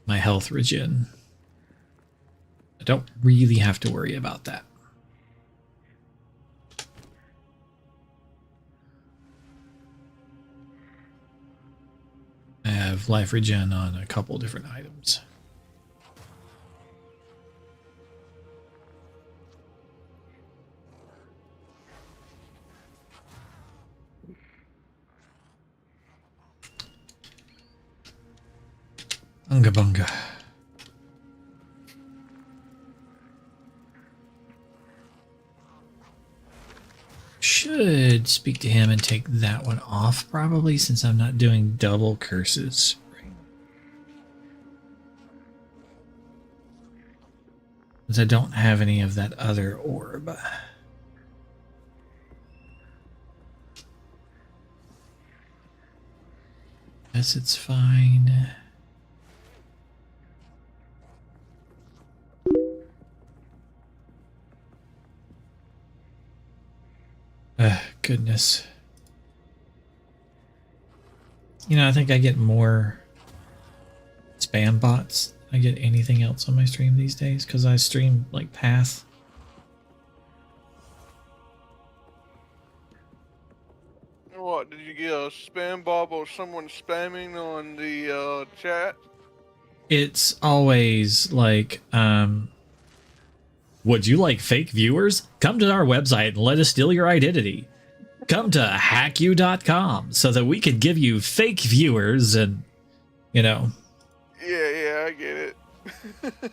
my health regen. I don't really have to worry about that. I have life regen on a couple different items. Unga bunga. Should speak to him and take that one off, probably, since I'm not doing double curses. Because I don't have any of that other orb. Guess it's fine. Goodness. You know, I think I get more spam bots than I get anything else on my stream these days, because I stream like Path.
What, did you get a spam bot or someone spamming on the chat?
It's always like, would you like fake viewers? Come to our website and let us steal your identity. Come to hackyou.com so that we can give you fake viewers and, you know.
Yeah, I get it.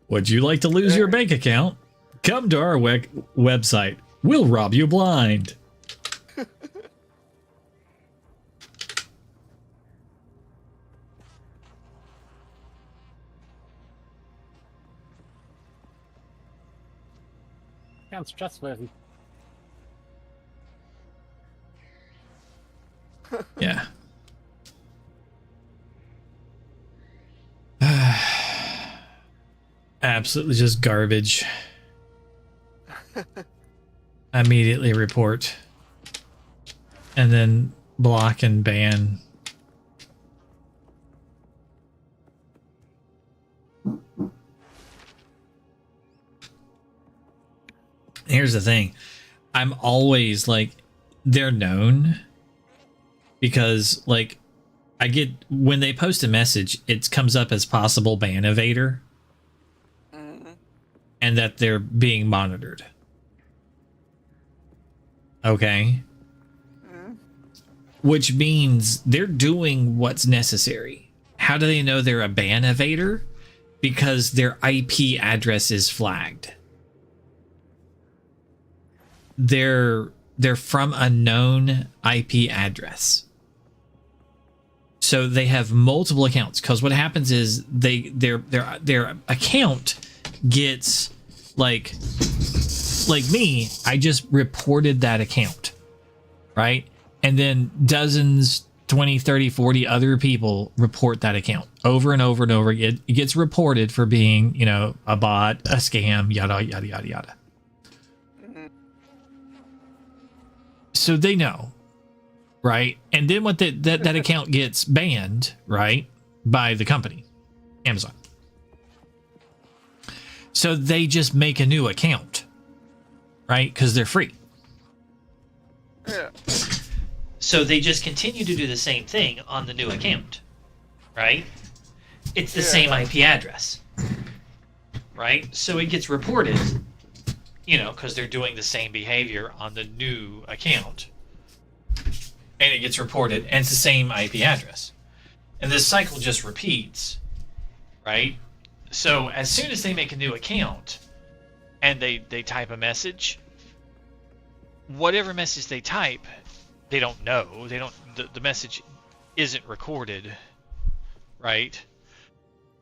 Would you like to lose your bank account? Come to our website. We'll rob you blind.
Sounds trustworthy.
Yeah. Absolutely just garbage. Immediately report. And then block and ban. Here's the thing. I'm always like, they're known. Because, like, I get, when they post a message, it comes up as possible ban evader. And that they're being monitored. Okay? Which means they're doing what's necessary. How do they know they're a ban evader? Because their IP address is flagged. They're from a known IP address. So they have multiple accounts, because what happens is their account gets like me, I just reported that account, right? And then dozens, 20, 30, 40 other people report that account over and over and over. It gets reported for being, you know, a bot, a scam, yada, yada, yada, yada. So they know, right? And then what that account gets banned, right, by the company, Amazon. So they just make a new account, right? Because they're free.
Yeah.
So they just continue to do the same thing on the new account, right? It's the same IP address, right? So it gets reported, you know, because they're doing the same behavior on the new account. And it gets reported, and it's the same IP address. And this cycle just repeats, right? So as soon as they make a new account and they type a message, whatever message they type, they don't know. They don't. The message isn't recorded, right?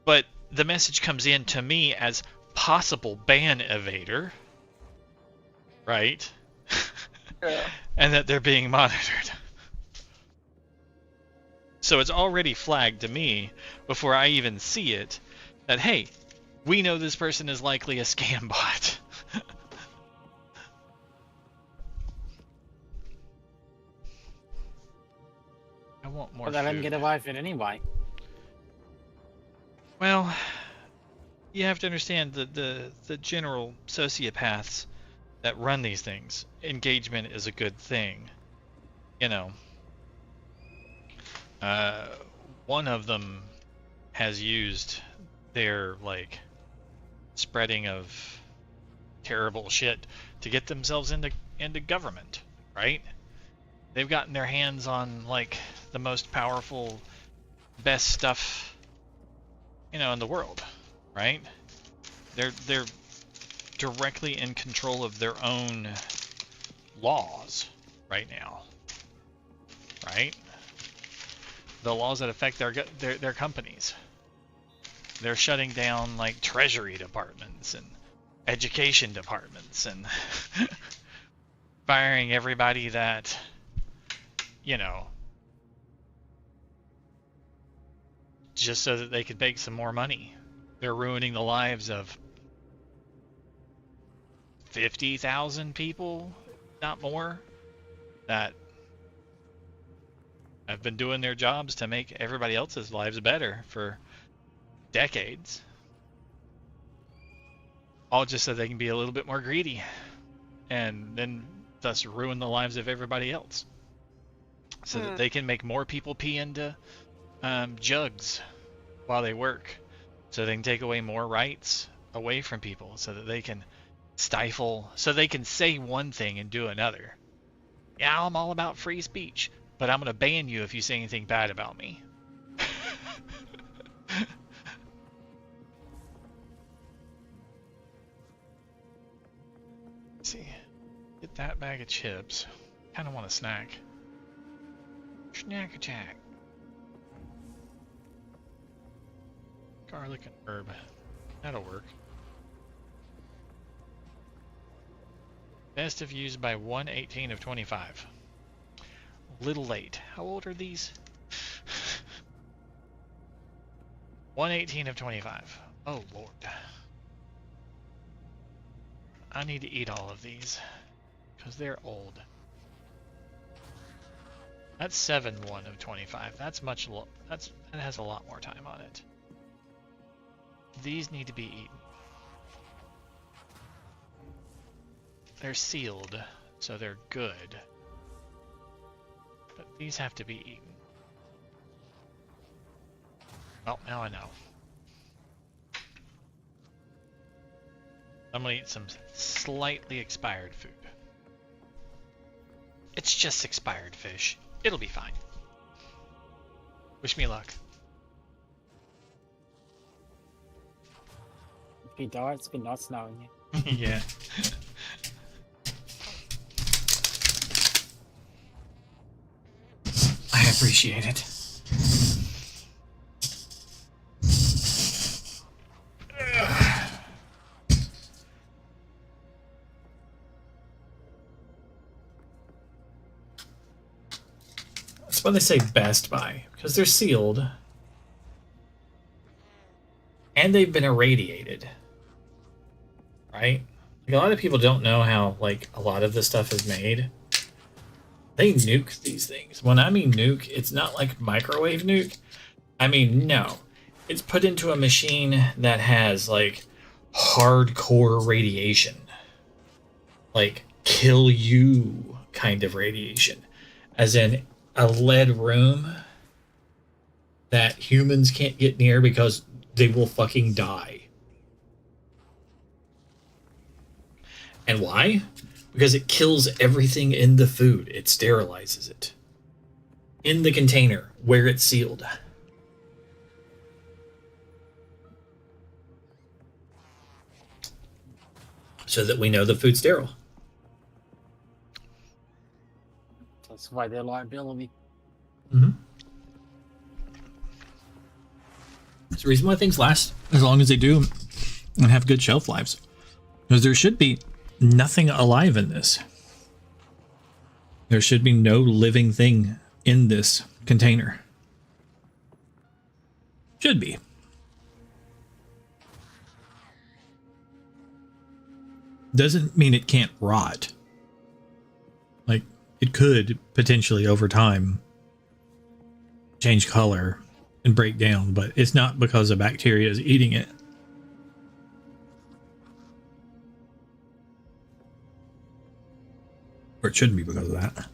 But the message comes in to me as possible ban evader, right? And that they're being monitored.
So it's already flagged to me before I even see it that, hey, we know this person is likely a scam bot. I want more
But they let him
food.
get away with it anyway.
Well, you have to understand the general sociopaths that run these things. Engagement is a good thing. You know. One of them has used their, like, spreading of terrible shit to get themselves into government, right? They've gotten their hands on, like, the most powerful, best stuff, you know, in the world, right? They're directly in control of their own laws right now, right? The laws that affect their companies. They're shutting down, like, treasury departments and education departments and firing everybody that, you know, just so that they could make some more money. They're ruining the lives of 50,000 people, not more, that have been doing their jobs to make everybody else's lives better for decades. All just so they can be a little bit more greedy and then thus ruin the lives of everybody else. So that they can make more people pee into jugs while they work. So they can take away more rights away from people. So that they can stifle, so they can say one thing and do another. Yeah, I'm all about free speech, but I'm going to ban you if you say anything bad about me. Let's see. Get that bag of chips. Kind of want a snack. Snack attack. Garlic and herb. That'll work. Best if used by 1/18 of 25. Little late. How old are these? 1/18 of 25. Oh lord. I need to eat all of these because they're old. That's 7/1 of 25. That's much that has a lot more time on it. These need to be eaten. They're sealed, so they're good. But these have to be eaten. Well, now I know. I'm gonna eat some slightly expired food. It's just expired fish. It'll be fine. Wish me luck.
If you die, it's been nice knowing you.
Yeah.
I appreciate it. That's why they say best buy, because they're sealed and they've been irradiated, right? Like, a lot of people don't know how, like, a lot of this stuff is made. They nuke these things. When I mean nuke, it's not like microwave nuke. I mean, no. It's put into a machine that has, like, hardcore radiation. Like, kill you kind of radiation. As in a lead room that humans can't get near because they will fucking die. And why? Because it kills everything in the food. It sterilizes it. In the container where it's sealed. So that we know the food's sterile.
That's why they're liability.
Mm-hmm. It's the reason why things last as long as they do and have good shelf lives. Because there should be nothing alive in this. There should be no living thing in this container. Should be. Doesn't mean it can't rot. Like, it could potentially over time change color and break down, but it's not because a bacteria is eating it. Or it shouldn't be because of that.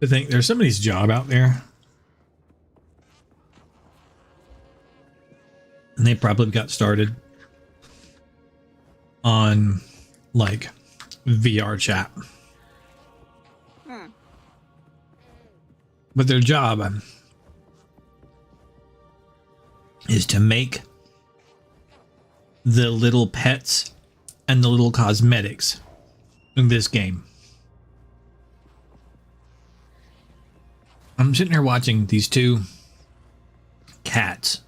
I think there's somebody's job out there, and they probably got started on like VR chat. But their job is to make the little pets and the little cosmetics in this game. I'm sitting here watching these two cats,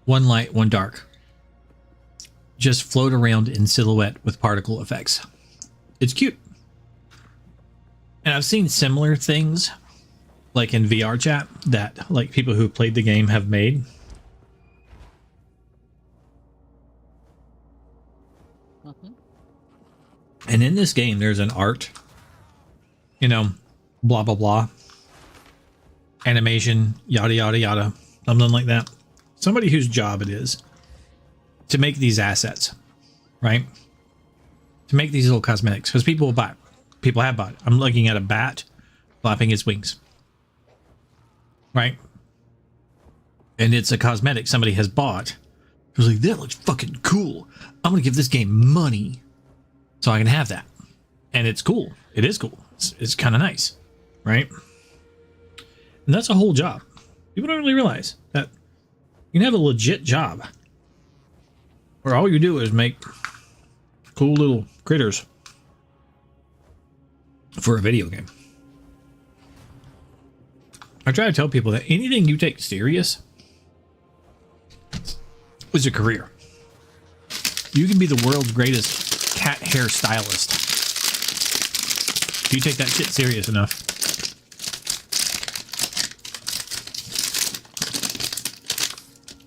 one light, one dark, just float around in silhouette with particle effects. It's cute. And I've seen similar things like in VR chat that like people who played the game have made. And in this game, there's an art, you know, blah, blah, blah. Animation, yada, yada, yada. Something like that. Somebody whose job it is to make these assets, right? To make these little cosmetics. Because people will buy it. People have bought it. I'm looking at a bat flapping its wings. Right? And it's a cosmetic somebody has bought. It was like, that looks fucking cool. I'm going to give this game money so I can have that. And it's cool. It is cool. It's kind of nice. Right? And that's a whole job. People don't really realize that you can have a legit job where all you do is make cool little critters for a video game. I try to tell people that anything you take serious is a career. You can be the world's greatest cat hair stylist. If you take that shit serious enough.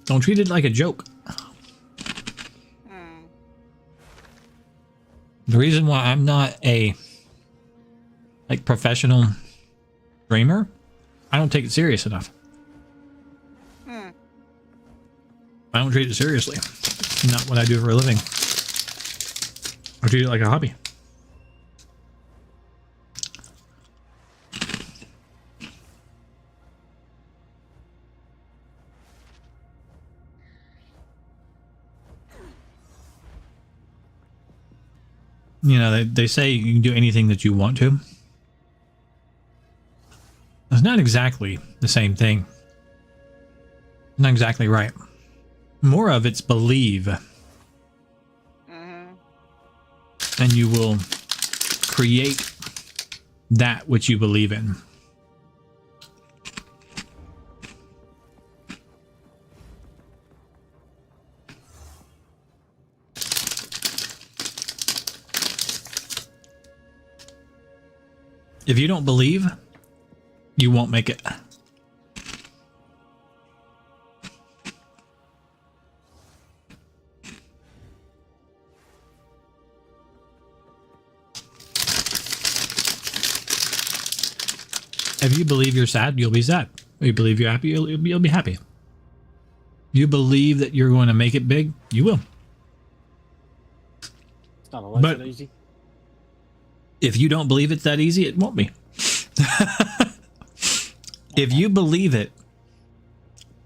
Don't treat it like a joke. The reason why I'm not a like professional streamer, I don't take it serious enough. I don't treat it seriously. Not what I do for a living. I treat it like a hobby. You know, they say you can do anything that you want to. It's not exactly the same thing. Not exactly right. More of it's believe. And you will create that which you believe in. If you don't believe, you won't make it. If you believe you're sad, you'll be sad. If you believe you're happy, you'll be happy. You believe that you're going to make it big, you will.
It's not always that easy.
If you don't believe it's that easy, it won't be. If you believe it,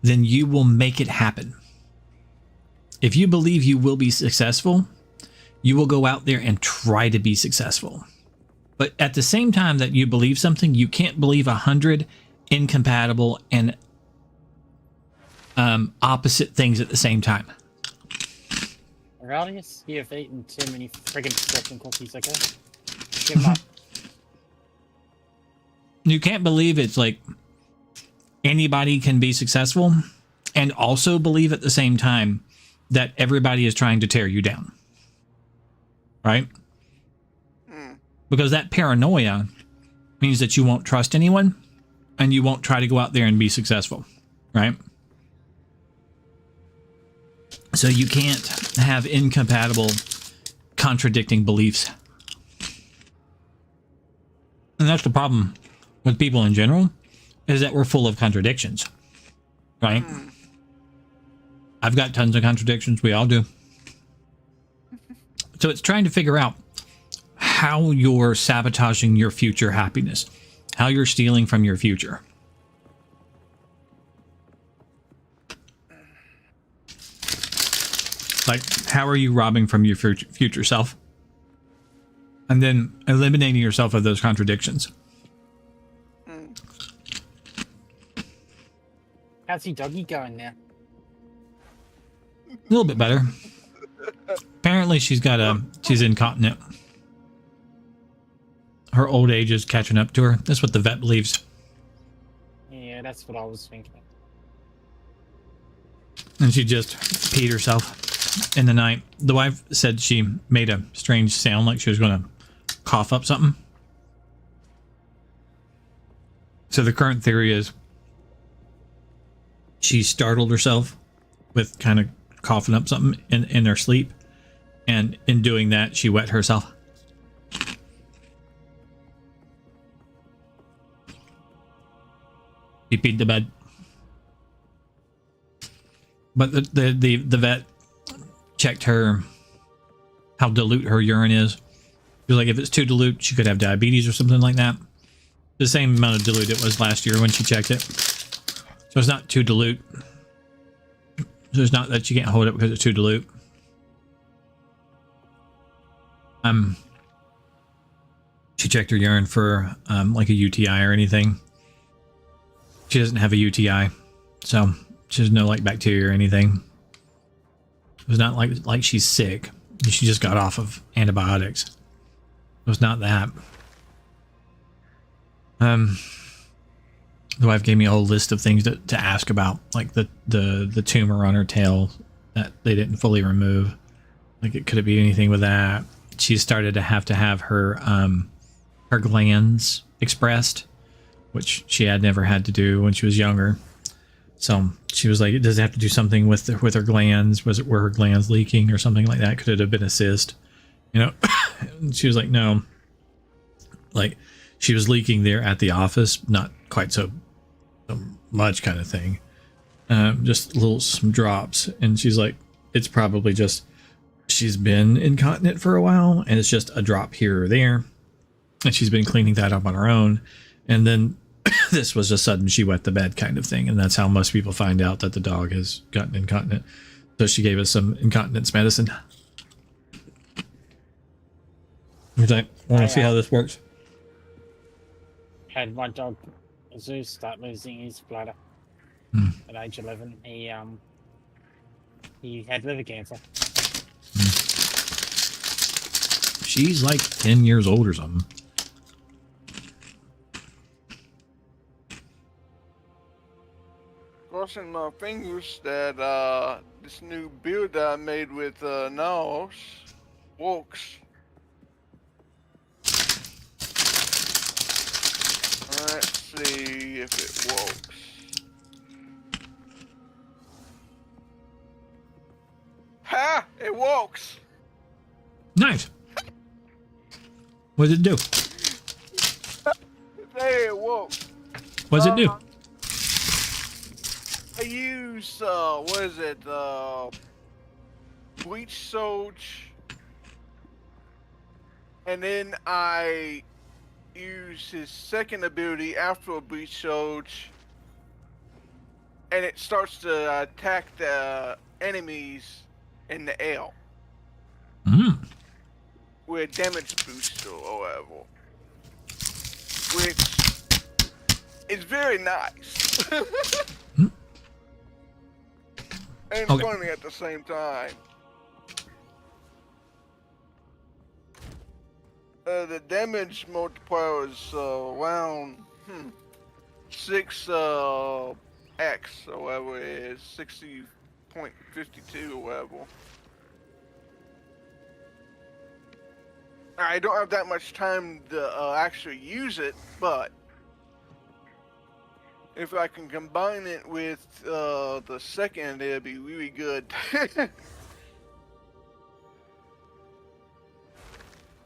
then you will make it happen. If you believe you will be successful, you will go out there and try to be successful. But at the same time that you believe something, you can't believe 100 incompatible and opposite things at the same time.
Aurelius, you have eaten too many friggin' fortune cookies, okay? Give 'em up.
You can't believe it's like anybody can be successful and also believe at the same time that everybody is trying to tear you down. Right? Because that paranoia means that you won't trust anyone and you won't try to go out there and be successful. Right? So you can't have incompatible, contradicting beliefs. And that's the problem with people in general, is that we're full of contradictions. Right? I've got tons of contradictions. We all do. So it's trying to figure out how you're sabotaging your future happiness, how you're stealing from your future. Like, how are you robbing from your future self? And then eliminating yourself of those contradictions.
How's your doggy going now?
A little bit better. Apparently she's incontinent. Her old age is catching up to her. That's what the vet believes.
Yeah, that's what I was thinking.
And she just peed herself in the night. The wife said she made a strange sound like she was going to cough up something. So the current theory is she startled herself with kind of coughing up something in her sleep. And in doing that, she wet herself. He peed the bed. But the vet checked her, how dilute her urine is. She was like, if it's too dilute, she could have diabetes or something like that. The same amount of dilute it was last year when she checked it. So it's not too dilute. So it's not that she can't hold it because it's too dilute. She checked her urine for like a UTI or anything. She doesn't have a UTI, so she has no like bacteria or anything. It was not like she's sick. She just got off of antibiotics. It was not that. The wife gave me a whole list of things to ask about, like the tumor on her tail that they didn't fully remove. Like it could be anything with that. She started to have her glands expressed, which she had never had to do when she was younger. So she was like, does it have to do something with her glands? Was it where her glands leaking or something like that? Could it have been a cyst? You know, she was like, no. Like she was leaking there at the office, not quite so much kind of thing. Just some drops. And she's like, it's probably just, she's been incontinent for a while and it's just a drop here or there. And she's been cleaning that up on her own. And then this was a sudden she wet the bed kind of thing. And that's how most people find out that the dog has gotten incontinent. So she gave us some incontinence medicine. He's like, I want to see how this works.
Had my dog Zeus start losing his bladder at age 11. He had liver cancer.
She's like 10 years old or something.
Crossing my fingers that this new build that I made with Naos works. Let's see if it works. Ha! It works!
Nice. What does it do?
There it works.
What does it do?
I use, what is it, bleach soldier, and then I use his second ability after a bleach soldier, and it starts to attack the enemies in the air. with damage booster or whatever, which is very nice and funny at the same time. The damage multiplier is around 6 X or whatever it is, 60.52 or whatever. I don't have that much time to actually use it, but if I can combine it with the second, it'd be really good.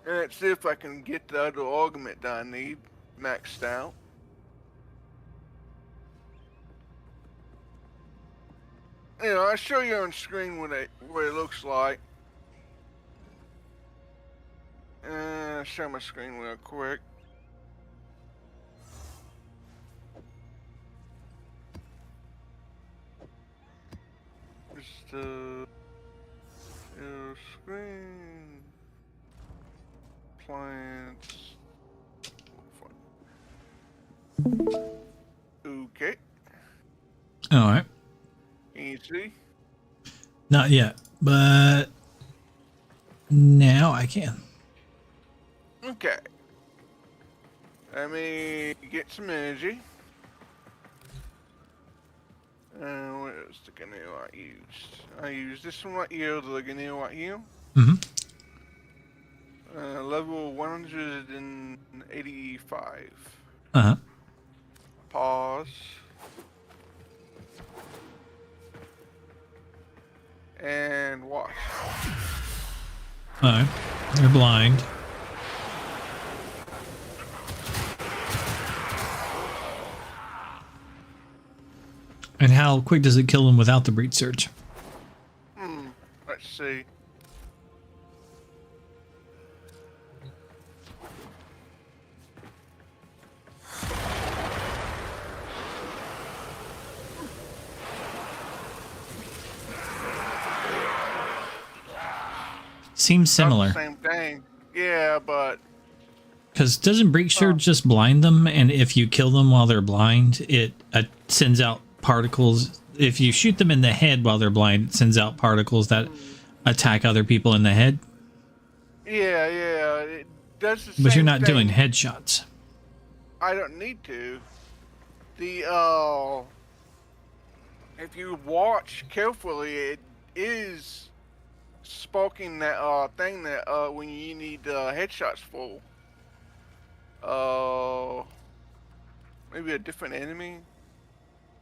And let's see if I can get the other augment that I need maxed out. You know, I'll show you on screen what it looks like. Share my screen real quick. Just screen plants. Okay.
All right.
Can you see?
Not yet, but now I can.
Okay. Let me get some energy. What is the Ganeo I used? I used this one right here, the Ganeo right here. Level 185. Pause. And wash.
Alright. They're blind. And how quick does it kill them without the breach surge?
Let's see.
Seems similar.
Same thing. Yeah, but
Because doesn't breach surge just blind them, and if you kill them while they're blind, it sends out particles. If you shoot them in the head while they're blind, it sends out particles that attack other people in the head.
yeah, it does the same
But you're not
thing.
doing headshots.
I don't need to. The if you watch carefully, it is sparking that thing that when you need headshots for. Maybe a different enemy.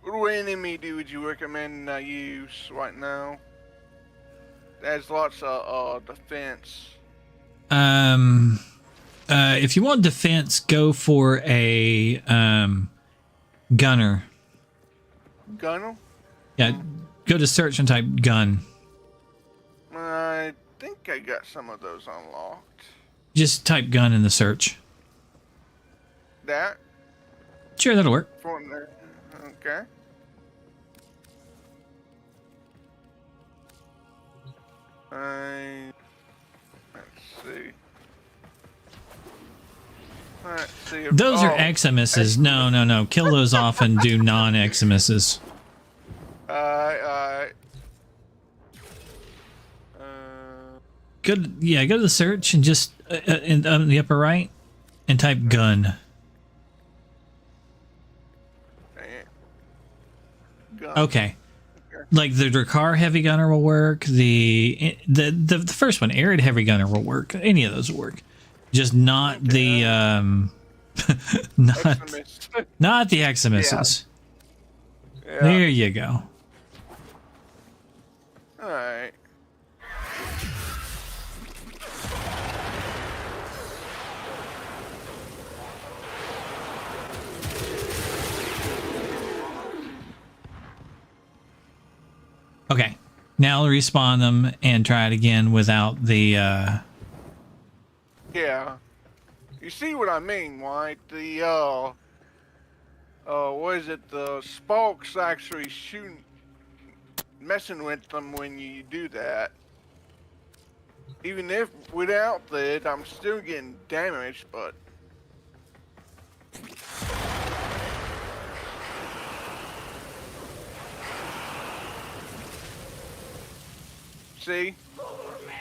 What enemy would you recommend I use right now? There's lots of defense.
If you want defense, go for a gunner.
Gunner?
Yeah, go to search and type gun.
I think I got some of those unlocked.
Just type gun in the search.
That?
Sure, that'll work.
Okay. Let's see.
Those are XMSs. No. Kill those off and do non-XMSs.
Alright.
Go to the search and just in the upper right and type gun. Okay. Like the Drakkar heavy gunner will work. The first one, Arid heavy gunner will work. Any of those will work. Just not the not the XMSs.
Yeah.
There you go.
Alright.
Okay. Now respawn them and try it again without the
Yeah. You see what I mean, right? The what is it? The sparks actually messing with them when you do that. Even if without that, I'm still getting damaged, but see?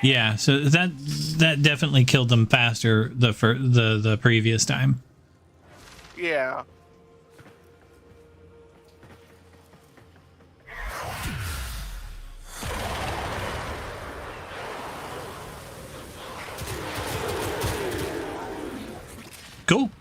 Yeah, so that definitely killed them faster the previous time.
Yeah.
Cool.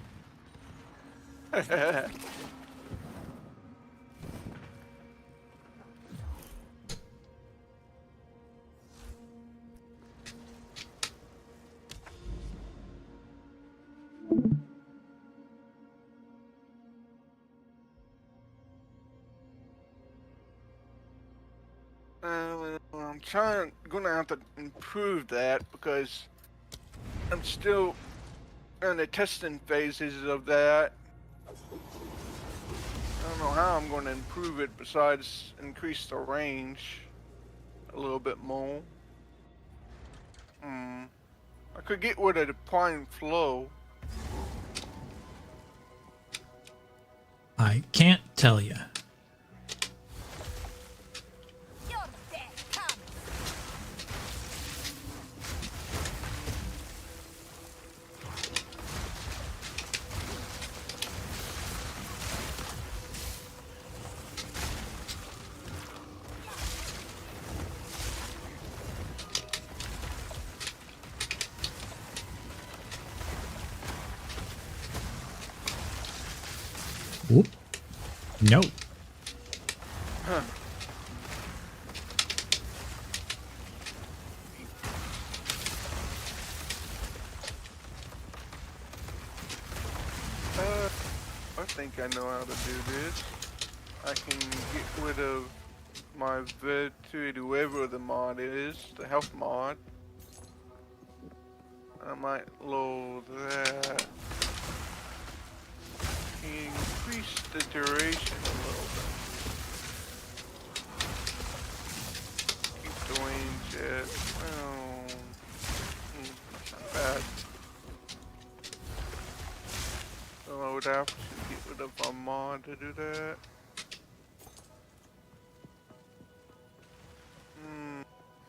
I'm gonna have to improve that because I'm still in the testing phases of that. I don't know how I'm going to improve it besides increase the range a little bit more. I could get rid of the prime flow.
I can't tell you. Whoop. No.
Huh. I think I know how to do this. I can get rid of my Virtude, whoever the mod is, the health mod. I might load that. Increase the duration a little bit. Keep the range at, well, that's not bad. So I would have to get rid of a mod to do that.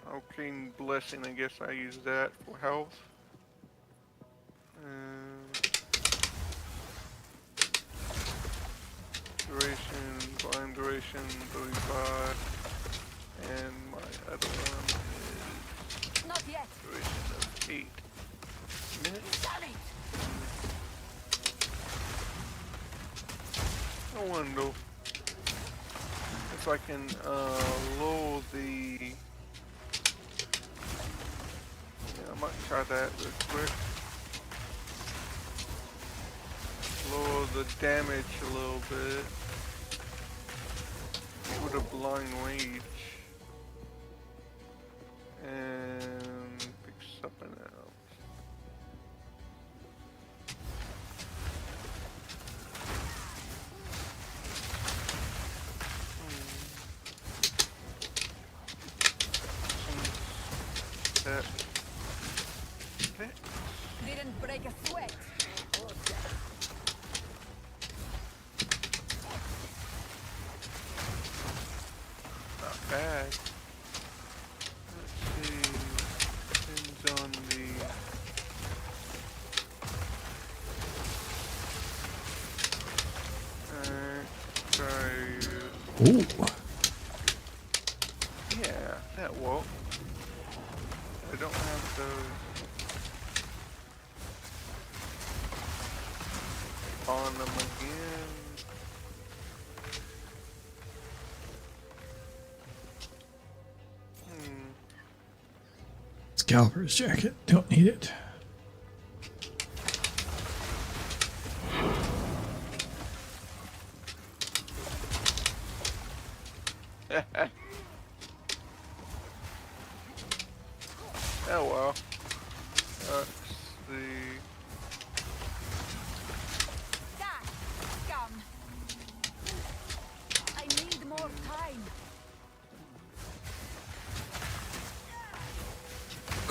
Arcane Blessing, I guess I use that for health. Duration, blind duration, 35. And my other one is
Not yet.
duration of 8 minutes. I wonder if I can lower the... Yeah, I might try that real quick. Lower the damage a little bit. With a blind rage. And pick something else. That.
Didn't break a sweat.
Not bad. Let's see. Depends on the... try...
Ooh.
Yeah, that worked. I don't have those on them again.
Scalper's jacket. Don't need it.
Oh well. Let's see.
Scum. I need more time.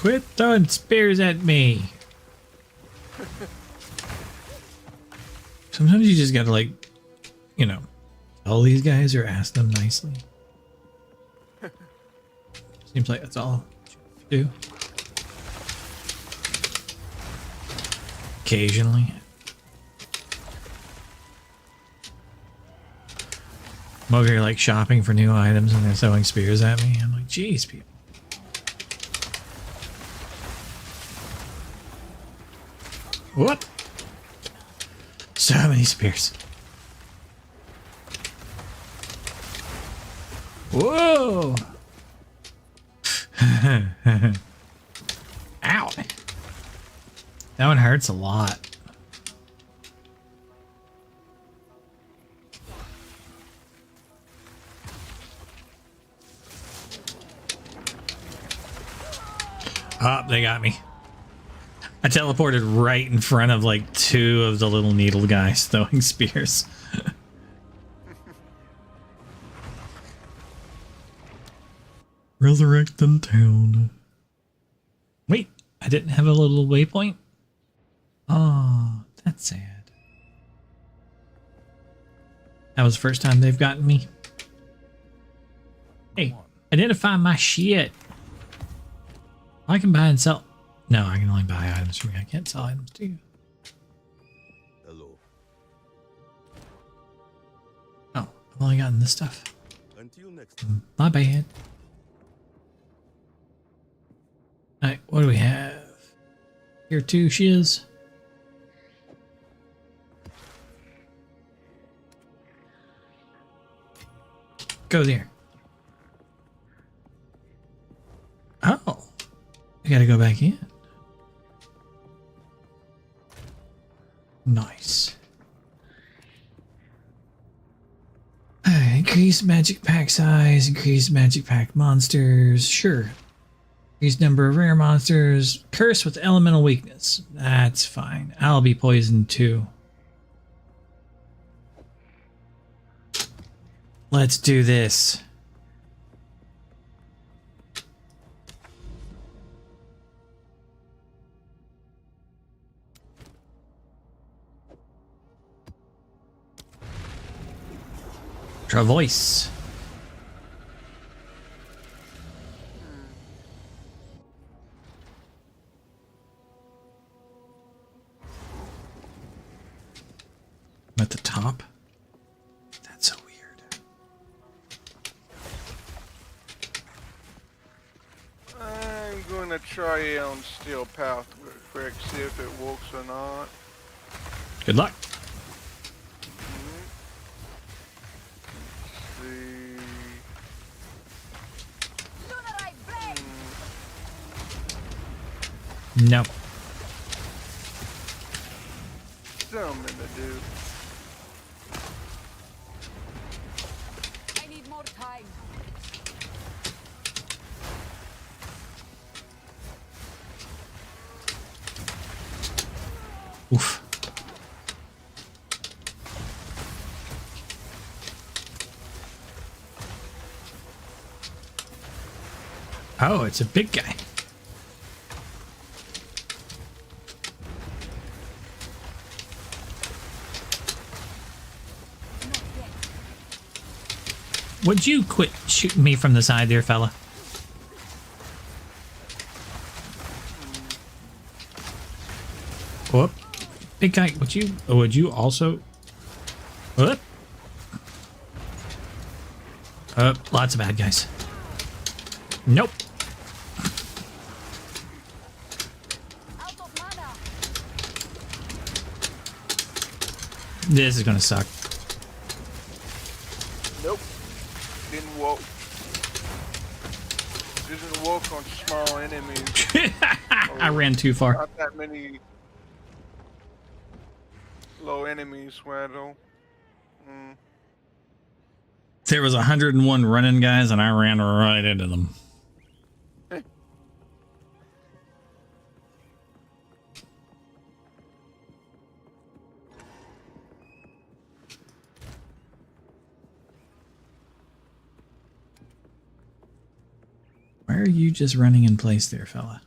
Quit throwing spears at me. Sometimes you just gotta, like, you know, tell these guys or ask them nicely. Seems like that's all you do. Occasionally. I'm over here like shopping for new items and they're throwing spears at me. I'm like, geez, people. What? So many spears. Whoa! Ow! That one hurts a lot. Oh, they got me. I teleported right in front of like 2 of the little needle guys throwing spears. Resurrect the town. Wait, I didn't have a little waypoint? Oh, that's sad. That was the first time they've gotten me. Hey, identify my shit. I can buy and sell. No, I can only buy items from you. I can't sell items to you.
Hello.
Oh, I've only gotten this stuff.
Until next time.
My bad. Alright, what do we have? Here 2 shiz. Go there. Oh. I gotta go back in. Nice. Increase magic pack size, increase magic pack monsters, sure. Increase number of rare monsters, curse with elemental weakness. That's fine. I'll be poisoned too. Let's do this. Travois. I'm at the top. That's so weird.
I'm gonna try it on Steel Path real quick, see if it works or not.
Good luck. No.
Something to do.
I need more time.
Oof. Oh, it's a big guy. Would you quit shooting me from the side there, fella? Whoop. Big guy, would you also... Whoop. Lots of bad guys. Nope. This is gonna suck.
Nope. Didn't work. Doesn't work on small enemies.
I ran too far.
Not that many low enemies, Waddle.
There was 101 running guys and I ran right into them. Why are you just running in place there, fella?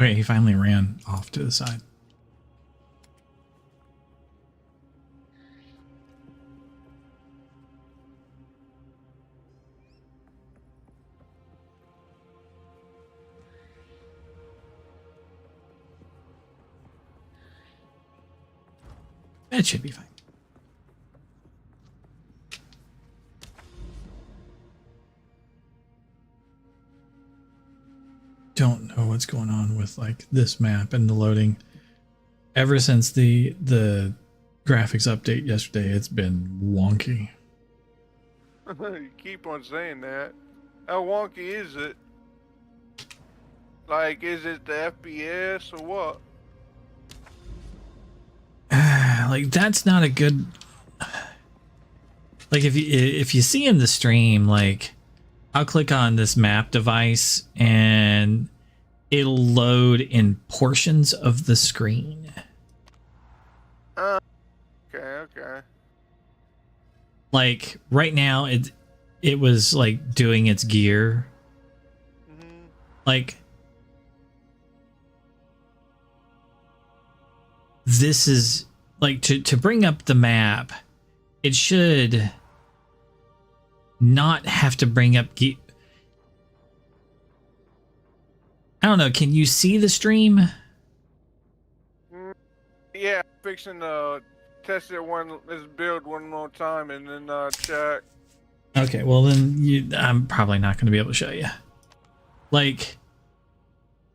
Okay, he finally ran off to the side. That should be fine. Don't know what's going on with like this map and the loading. Ever since the graphics update yesterday, it's been wonky.
You keep on saying that. How wonky is it? Like, is it the FPS or what?
Like that's not a good. Like if you see in the stream, like I'll click on this map device and it'll load in portions of the screen.
Okay.
Like right now, it was like doing its gear. Like this is like to bring up the map. It should not have to bring up gear. I don't know. Can you see the stream?
Yeah, fixing to test it let's build one more time and then check.
Okay, well then I'm probably not going to be able to show you. Like,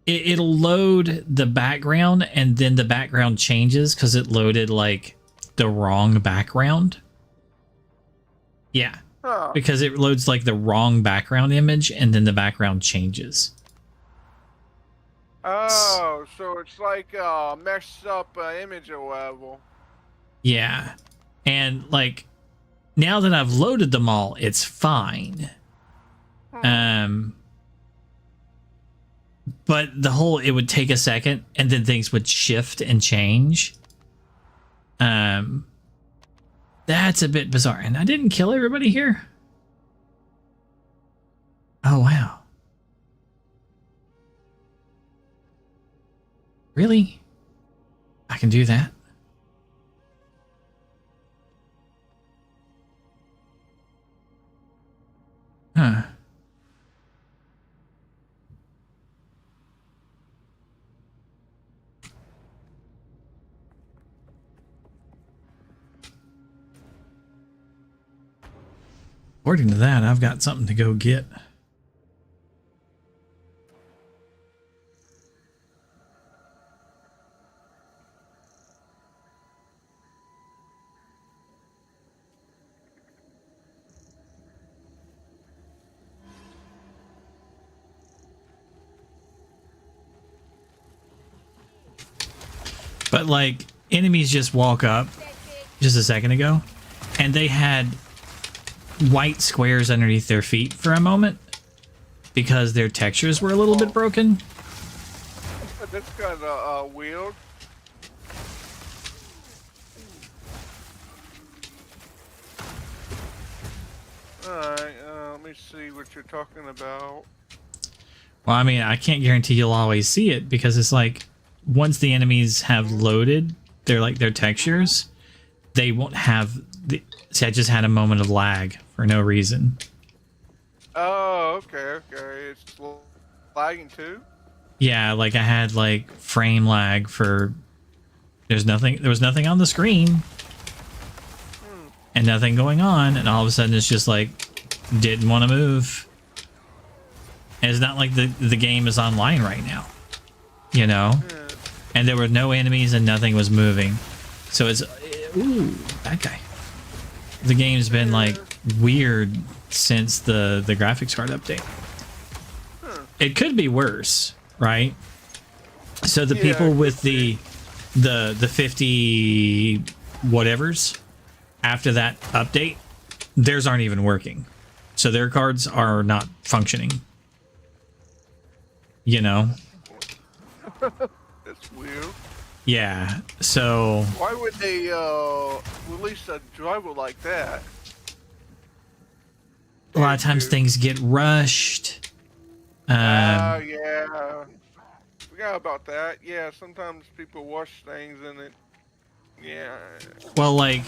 it'll load the background and then the background changes because it loaded like the wrong background. Yeah, because it loads like the wrong background image and then the background changes.
Oh, so it's like messed up image or whatever.
Yeah, and like now that I've loaded them all, it's fine. But it would take a second and then things would shift and change. That's a bit bizarre. And I didn't kill everybody here. Oh, wow. Really? I can do that? Huh. According to that, I've got something to go get. But like enemies just walk up just a second ago and they had white squares underneath their feet for a moment because their textures were a little bit broken.
That's kind of weird. Alright, let me see what you're talking about.
Well, I mean, I can't guarantee you'll always see it because it's like once the enemies have loaded their textures, they won't have the. See, I just had a moment of lag for no reason.
Oh, okay. It's lagging too?
Yeah, like I had like frame lag for there was nothing on the screen. And nothing going on, and all of a sudden it's just like didn't want to move. And it's not like the game is online right now. You know? And there were no enemies and nothing was moving. So it's ooh, that guy. The game's been like weird since the graphics card update. It could be worse, right? So the people with the 50 whatevers after that update, theirs aren't even working. So their cards are not functioning. You know?
That's weird.
Yeah, so
Why would they release a driver like that?
a lot of times things get rushed.
Yeah. forgot about that. Yeah, sometimes people wash things and it. Yeah.
Well, like,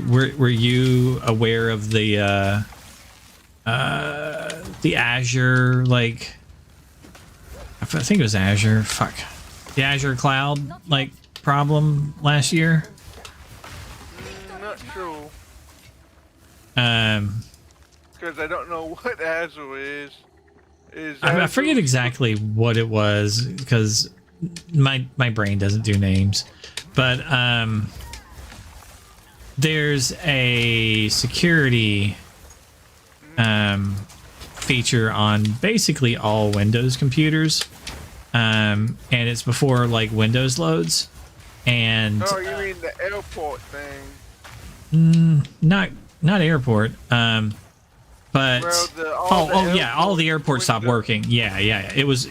were you aware of the Azure, like, I think it was Azure. Fuck, the Azure cloud like problem last year?
Not sure.
Because
I don't know what Azure is.
I forget exactly what it was because my brain doesn't do names, but there's a security feature on basically all Windows computers, and it's before like Windows loads. And
oh, you mean the airport thing?
Not airport. But all the airports stopped working. Yeah. It was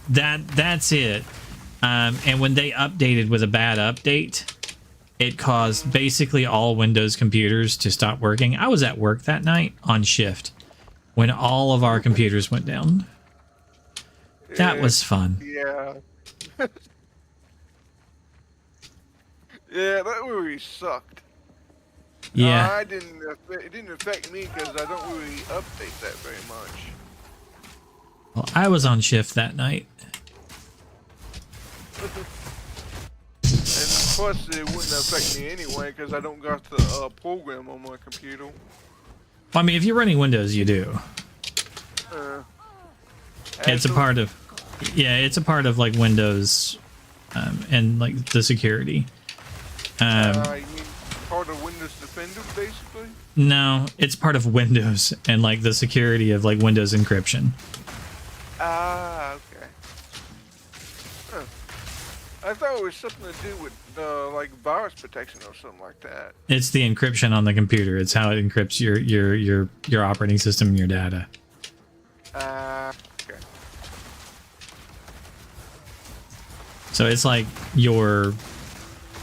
that's it. And when they updated with a bad update, it caused basically all Windows computers to stop working. I was at work that night on shift when all of our computers went down. That was fun.
Yeah. Yeah, that movie sucked.
Yeah.
It didn't affect me because I don't really update that very much.
Well, I was on shift that night.
And plus, it wouldn't affect me anyway because I don't got the program on my computer.
Well, I mean, if you're running Windows, you do. It's a part of, it's a part of like Windows, and like the security.
You mean part of Windows Defender, basically?
No, it's part of Windows and like the security of like Windows encryption.
Ah, okay. Huh. I thought it was something to do with like virus protection or something like that.
It's the encryption on the computer. It's how it encrypts your operating system and your data.
Okay.
So it's like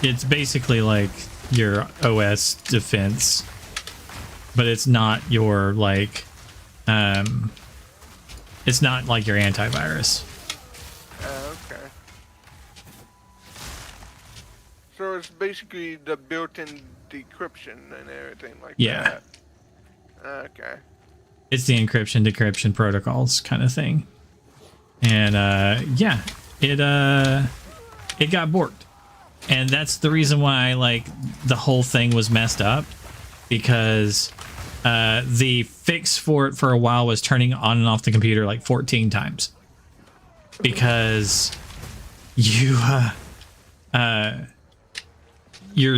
it's basically like your OS defense, but it's not your like, it's not like your antivirus.
Okay. So it's basically the built-in decryption and everything like that. Okay.
It's the encryption decryption protocols kind of thing. And it got borked. And that's the reason why like the whole thing was messed up, because the fix for it for a while was turning on and off the computer like 14 times because your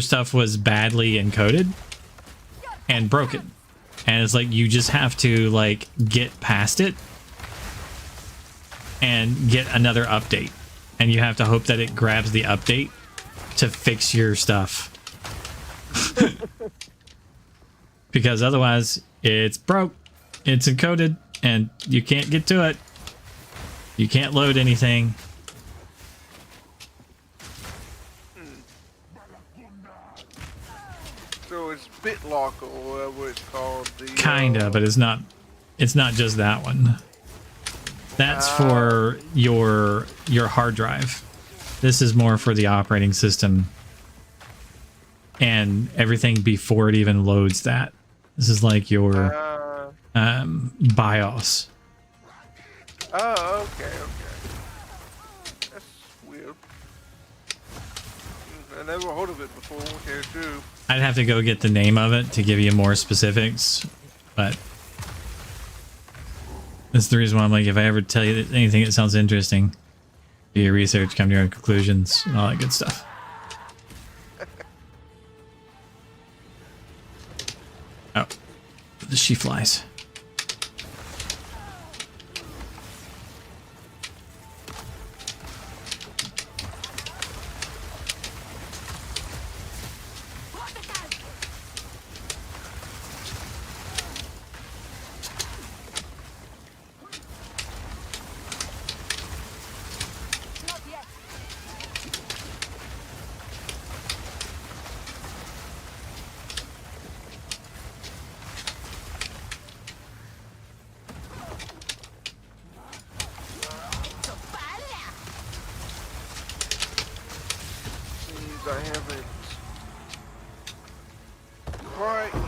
stuff was badly encoded and broken. And it's like you just have to like get past it and get another update. And you have to hope that it grabs the update to fix your stuff. Because otherwise it's broke, it's encoded, and you can't get to it. You can't load anything.
So it's BitLock or whatever it's called.
Kinda, but it's not just that one. That's for your hard drive. This is more for the operating system and everything before it even loads that. This is like your BIOS.
Oh, okay. That's weird. I never heard of it before here too.
I'd have to go get the name of it to give you more specifics, but that's the reason why I'm like, if I ever tell you anything that sounds interesting, do your research, come to your own conclusions, and all that good stuff. Oh, the she flies.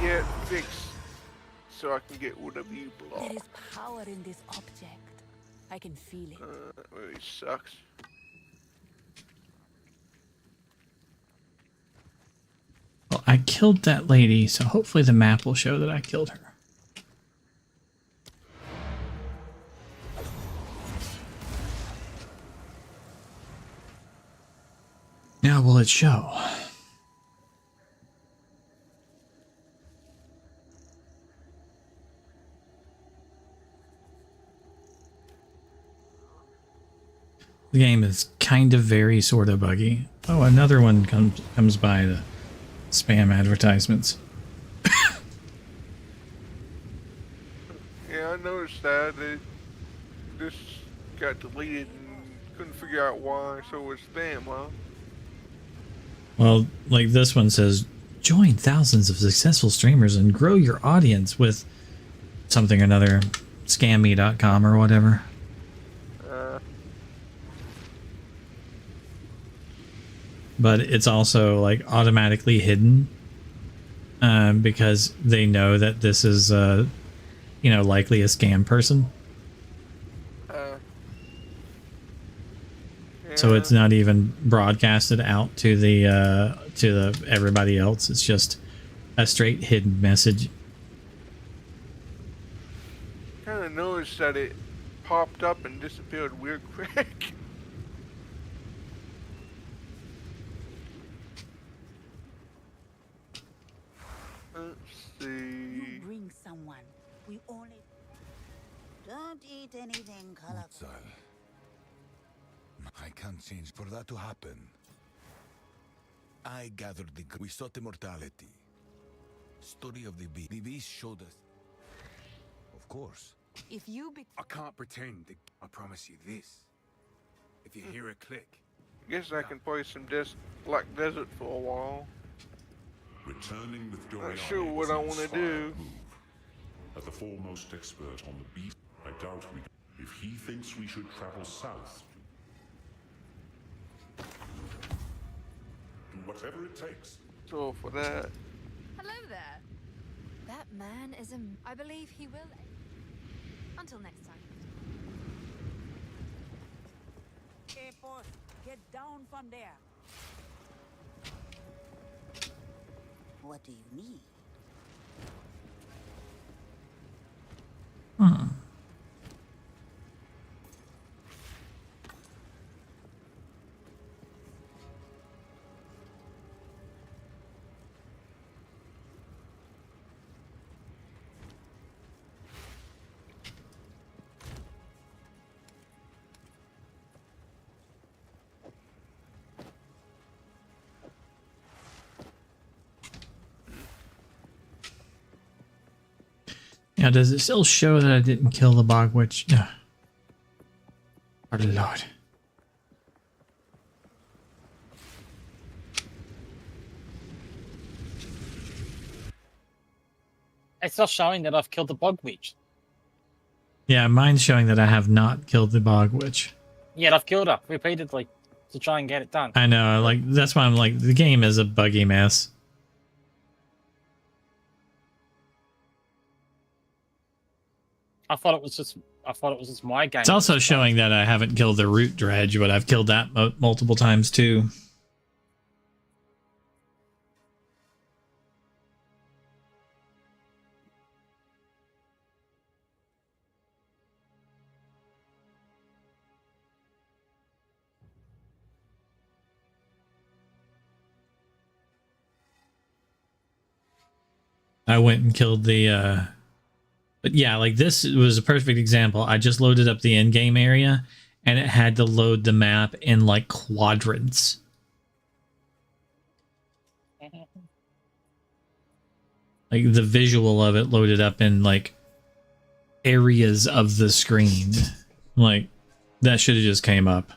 get fixed so I can get rid of you block.
There is power in this object. I can feel it.
That really sucks.
Well, I killed that lady, so hopefully the map will show that I killed her. Now will it show? The game is kind of very sort of buggy. Oh, another one comes by the spam advertisements.
Yeah, I noticed that. This got deleted and couldn't figure out why, so it's spam, huh?
Well, like this one says, join thousands of successful streamers and grow your audience with something or another, scammy.com or whatever. But it's also like automatically hidden because they know that this is, you know, likely a scam person. So it's not even broadcasted out to the everybody else. It's just a straight hidden message.
Kind of noticed that it popped up and disappeared weird quick.
You bring someone. We only don't eat anything colorful.
I can't change for that to happen. I gathered we sought immortality. Story of the beast. The beast showed us. Of course.
If you
I can't pretend. I promise you this. If you hear a click.
Guess I can play some Black Desert for a while.
Returning with Dorian.
Not sure what I want to do.
As the foremost expert on the beast, I doubt we. If he thinks we should travel south, do whatever it takes.
So for that.
Hello there. That man is I believe he will. Until next time.
Hey, boss, get down from there. What do you need?
Now, does it still show that I didn't kill the bog witch? No. Oh, Lord.
It's not showing that I've killed the bog witch.
Yeah, mine's showing that I have not killed the bog witch.
Yet I've killed her repeatedly to try and get it done.
I know, like, that's why I'm like, the game is a buggy mess.
I thought it was just my game.
It's also showing that I haven't killed the root dredge, but I've killed that multiple times too. I went and killed the but yeah, like this was a perfect example. I just loaded up the in-game area and it had to load the map in like quadrants. Like the visual of it loaded up in like areas of the screen. Like that should have just came up.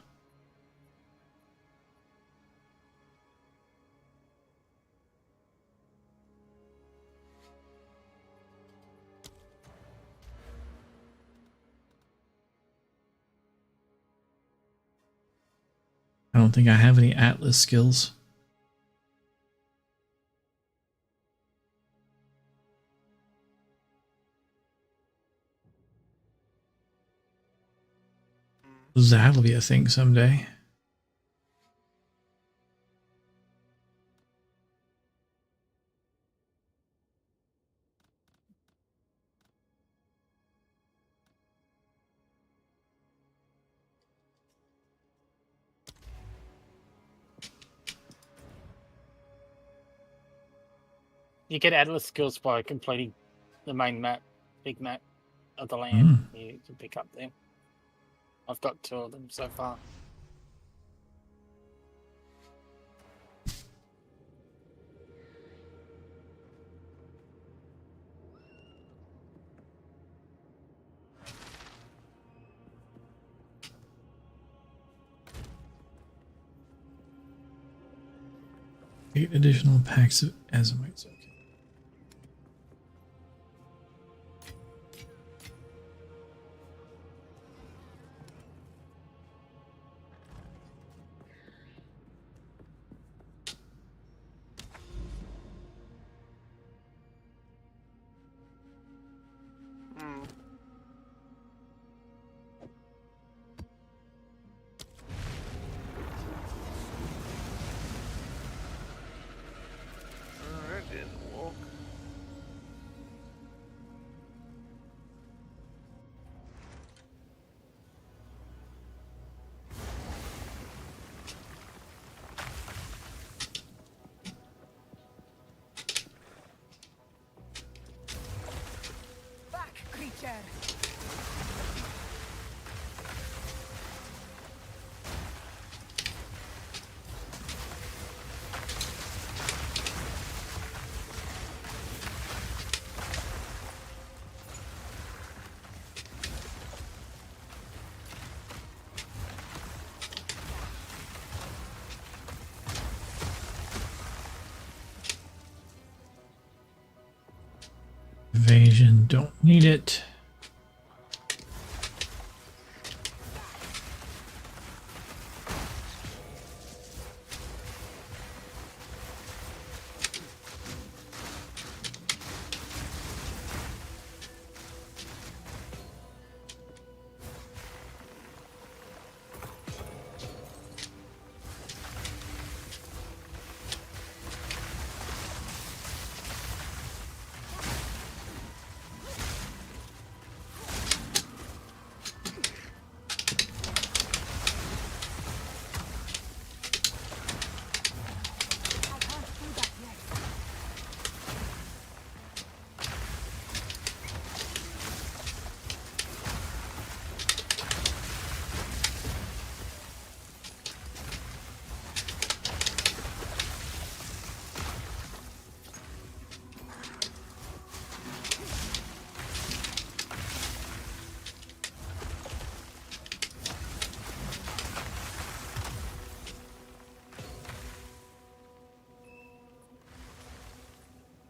I don't think I have any Atlas skills. That'll be a thing someday.
You get endless skills by completing the main map, big map of the land. You can pick up them. I've got 2 of them so far.
Eight additional packs of azomites. Okay.
That didn't work.
Back, creature!
Evasion, don't need it.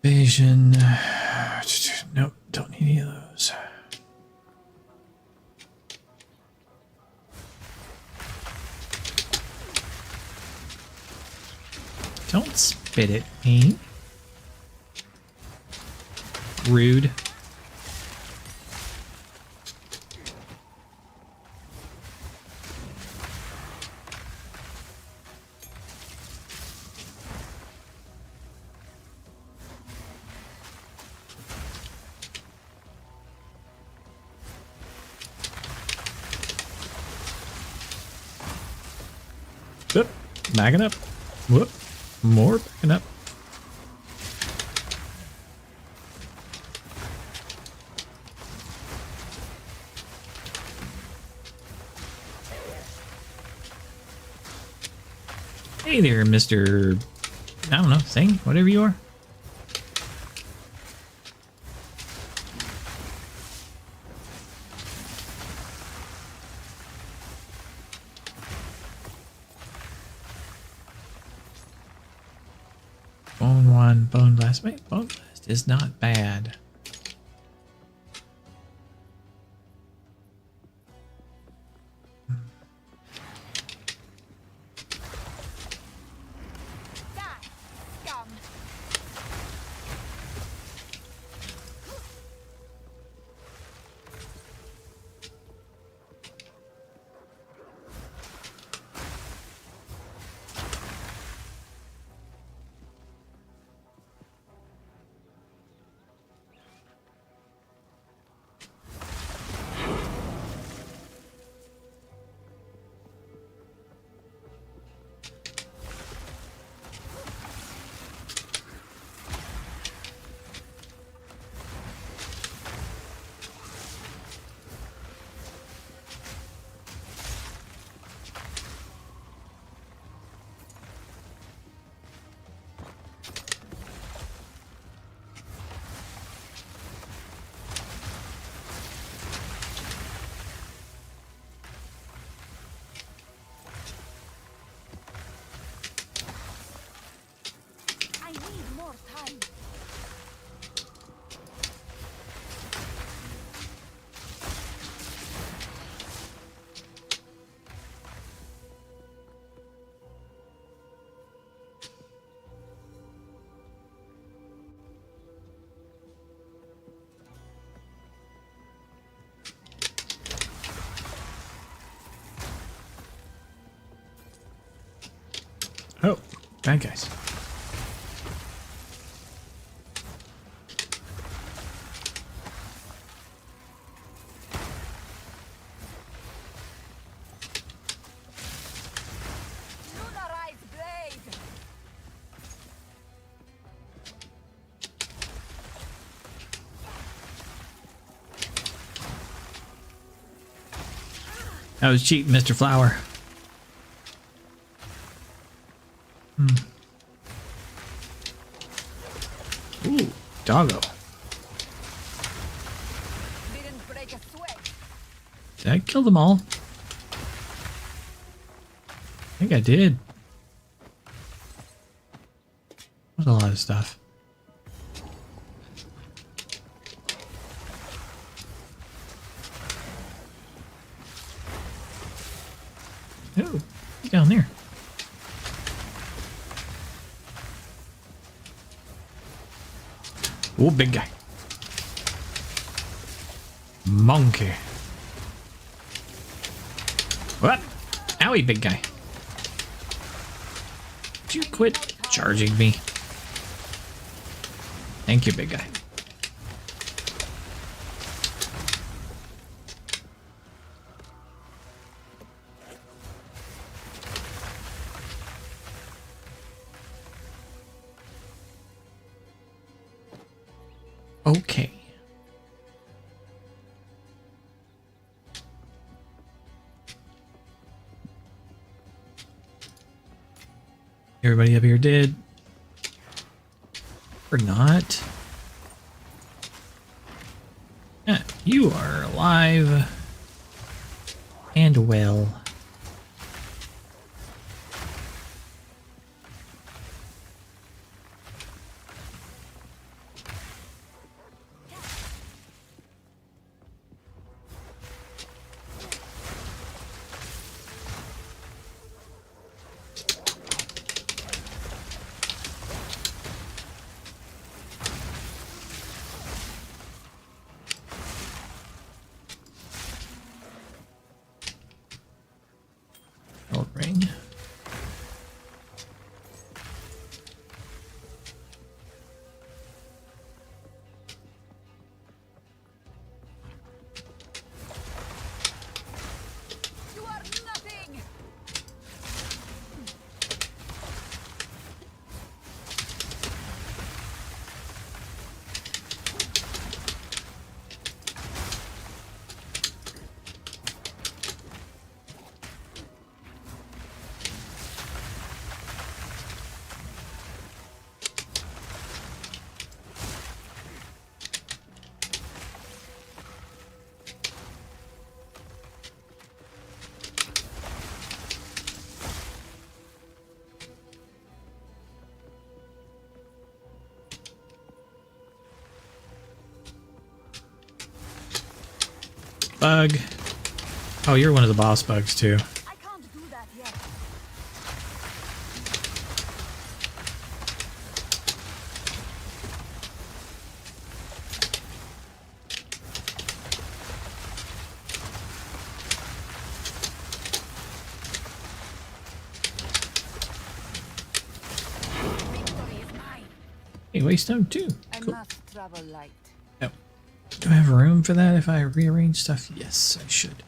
Evasion. Nope, don't need any of those. Don't spit at me. Rude. Whoop, backing up. Whoop, more backing up. Hey there, Mr. I don't know, thing, whatever you are. Bone 1, Bone Blast. Wait, Bone Blast is not bad. Bad guys. That was cheating, Mr. Flower. Ooh, doggo. Did I kill them all? I think I did. That was a lot of stuff. Oh, he's down there. Oh, big guy. Monkey. What? Owie, big guy. Would you quit charging me? Thank you, big guy. Okay. Everybody up here dead. Or not. Yeah, you are alive and well. Gold ring.
You are nothing.
Bug. Oh, you're one of the boss bugs too.
I can't do that yet.
Hey, Waystone too. Cool.
I must travel light.
Do I have room for that if I rearrange stuff? Yes, I should.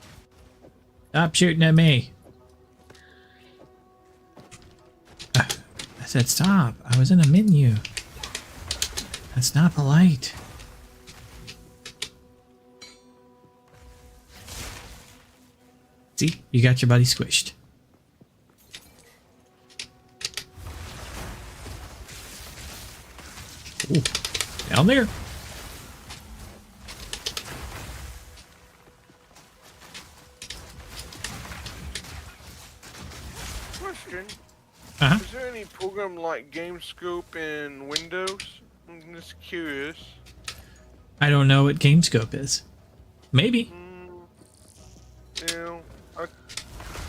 Stop shooting at me. I said stop. I was in a menu. That's not polite. See? You got your buddy squished. Ooh, down there.
Question.
Uh-huh.
Is there any program like GameScope in Windows? I'm just curious.
I don't know what GameScope is. Maybe.
You know, I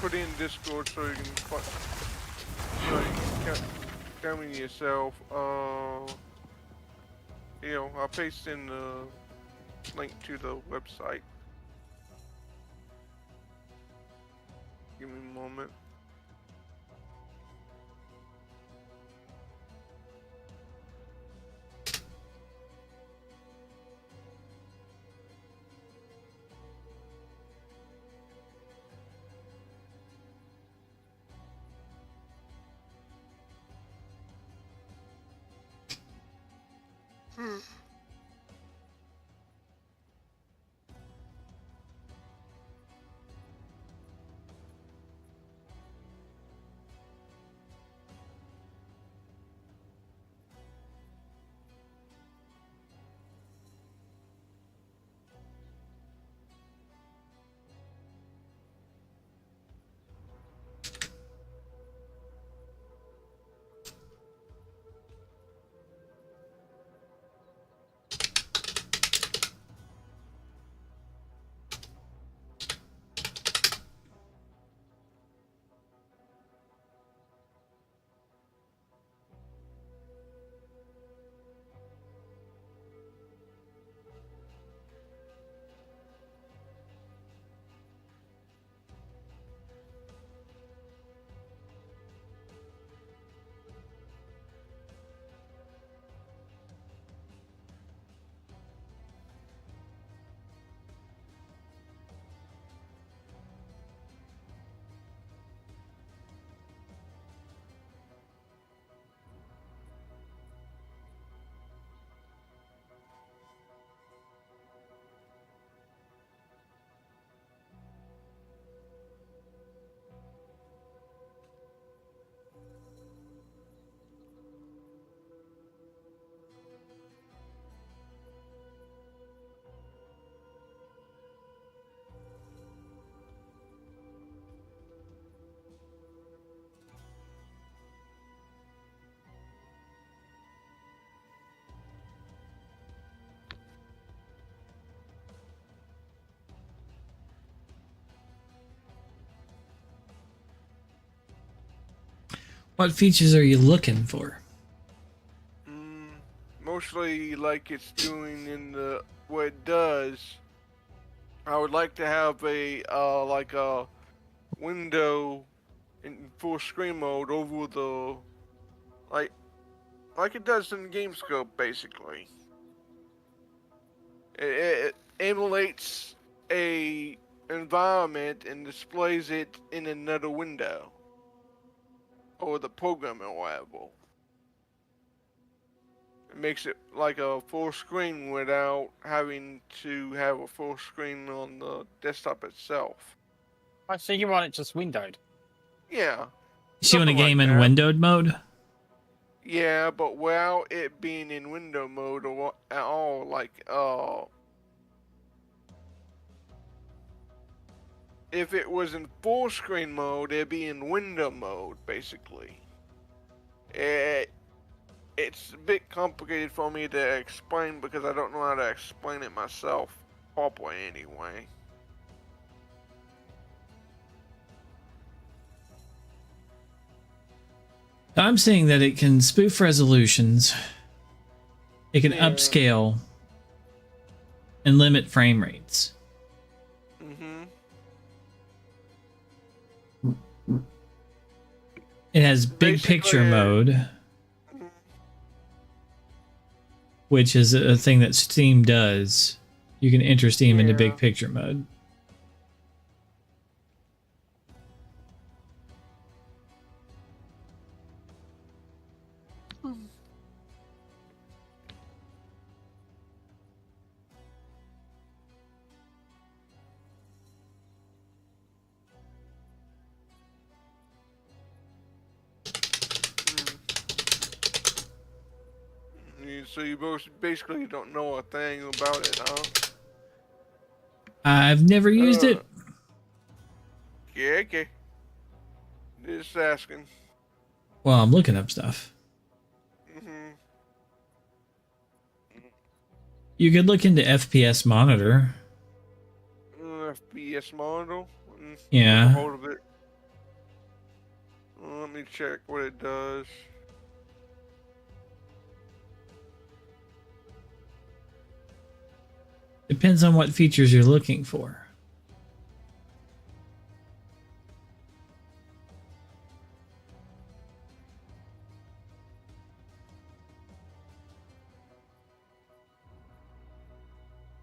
put in Discord so you can tell me yourself. You know, I'll paste in the link to the website. Give me a moment.
What features are you looking for?
Mostly like it's doing in the what it does. I would like to have a like a window in full screen mode over the like it does in GameScope basically. It emulates a environment and displays it in another window or the program or whatever. It makes it like a full screen without having to have a full screen on the desktop itself.
I see you want it just windowed.
Yeah.
So you want a game in windowed mode?
Yeah, but without it being in window mode or at all, like if it was in full screen mode, it'd be in window mode basically. It's a bit complicated for me to explain because I don't know how to explain it myself properly anyway.
I'm saying that it can spoof resolutions, it can upscale, and limit frame rates. It has big picture mode, which is a thing that Steam does. You can enter Steam into big picture mode.
So you both basically don't know a thing about it, huh?
I've never used it.
Yeah, okay. Just asking.
Well, I'm looking up stuff. You could look into FPS monitor.
FPS monitor?
Yeah.
Hold of it. Let me check what it does.
Depends on what features you're looking for.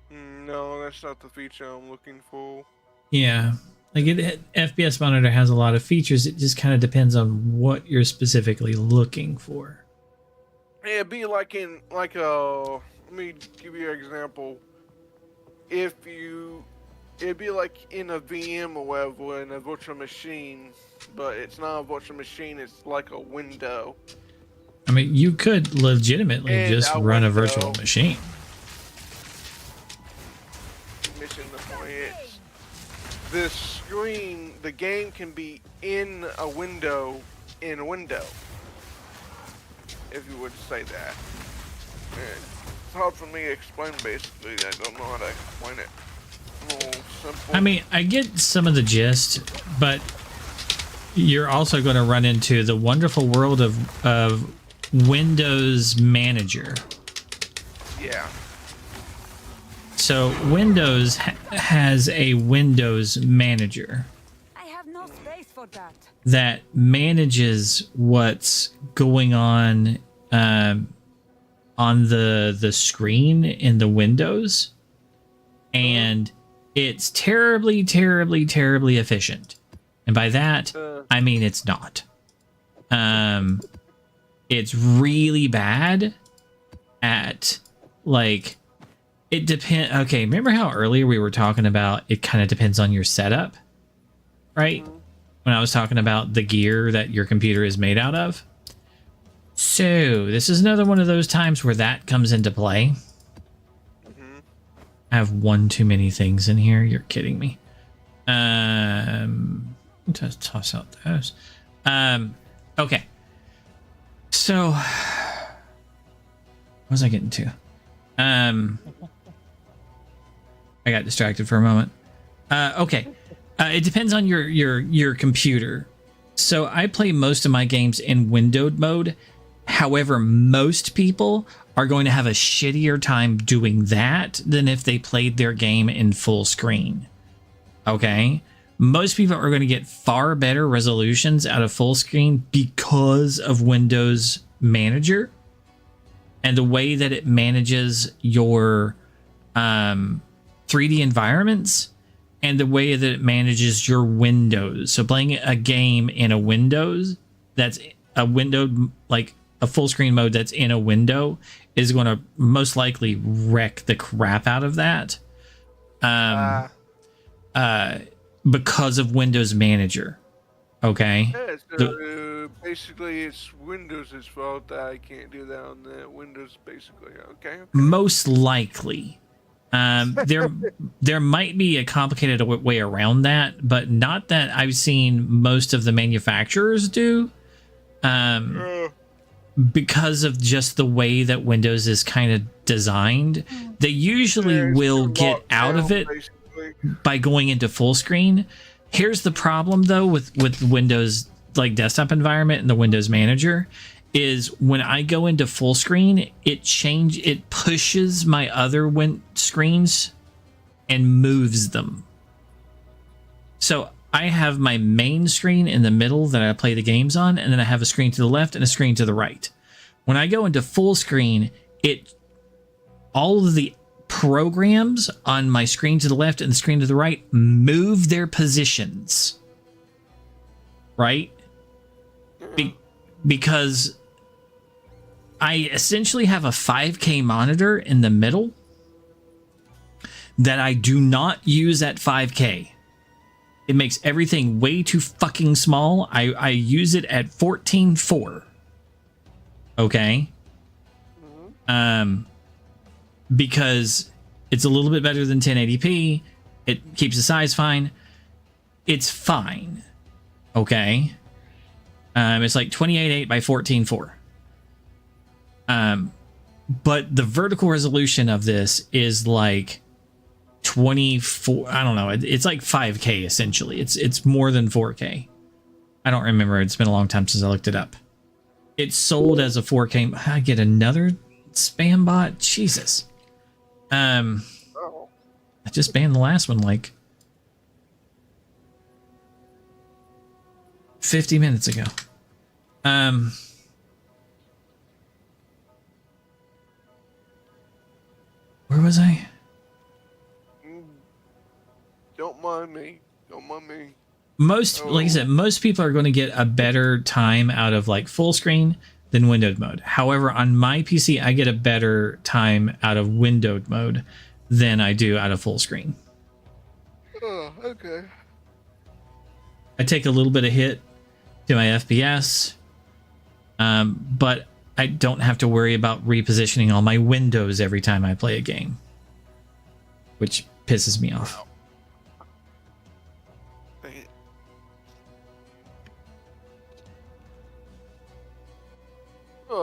No, that's not the feature I'm looking for.
Yeah. Like FPS monitor has a lot of features. It just kind of depends on what you're specifically looking for.
It'd be like let me give you an example. It'd be like in a VM or whatever, in a virtual machine, but it's not a virtual machine, it's like a window.
I mean, you could legitimately
And
just run a virtual machine.
Missing the point. It's the screen, the game can be in a window, if you would say that. It's hard for me to explain, basically. I don't know how to explain it. Simple.
I mean, I get some of the gist, but you're also going to run into the wonderful world of Windows Manager.
Yeah.
So Windows has a Windows Manager.
I have no space for that.
That manages what's going on the screen in the Windows, and it's terribly, terribly, terribly efficient. And by that, I mean it's not. It's really bad at, like, it depends. Okay, remember how earlier we were talking about it kind of depends on your setup, right? When I was talking about the gear that your computer is made out of. So this is another one of those times where that comes into play. I have one too many things in here. You're kidding me. Just toss out those. Okay. So what was I getting to? I got distracted for a moment. Okay. It depends on your computer. So I play most of my games in windowed mode. However, most people are going to have a shittier time doing that than if they played their game in full screen. Okay? Most people are going to get far better resolutions out of full screen because of Windows Manager and the way that it manages your 3D environments and the way that it manages your windows. So playing a game in a Windows that's a windowed, like a full screen mode that's in a window, is going to most likely wreck the crap out of that. Because of Windows Manager. Okay?
Yeah, so basically it's Windows' fault that I can't do that on the Windows, basically. Okay.
Most likely. There might be a complicated way around that, but not that I've seen most of the manufacturers do. Because of just the way that Windows is kind of designed, they usually will get out of it by going into full screen. Here's the problem though with Windows, like desktop environment and the Windows Manager, is when I go into full screen, it pushes my other screens and moves them. So I have my main screen in the middle that I play the games on, and then I have a screen to the left and a screen to the right. When I go into full screen, all of the programs on my screen to the left and the screen to the right move their positions. Right? Because I essentially have a 5K monitor in the middle that I do not use at 5K. It makes everything way too fucking small. I use it at 14:4. Okay? Because it's a little bit better than 1080p. It keeps the size fine. It's fine. Okay? It's like 28.8 by 14:4. But the vertical resolution of this is like 24, I don't know, it's like 5K essentially. It's more than 4K. I don't remember, it's been a long time since I looked it up. It's sold as a 4K. I get another spam bot, Jesus. I just banned the last one like 50 minutes ago. Where was I?
Don't mind me. Don't mind me.
Like I said, most people are going to get a better time out of like full screen than windowed mode. However, on my PC, I get a better time out of windowed mode than I do out of full screen.
Oh, okay.
I take a little bit of hit to my FPS, but I don't have to worry about repositioning all my windows every time I play a game, which pisses me off.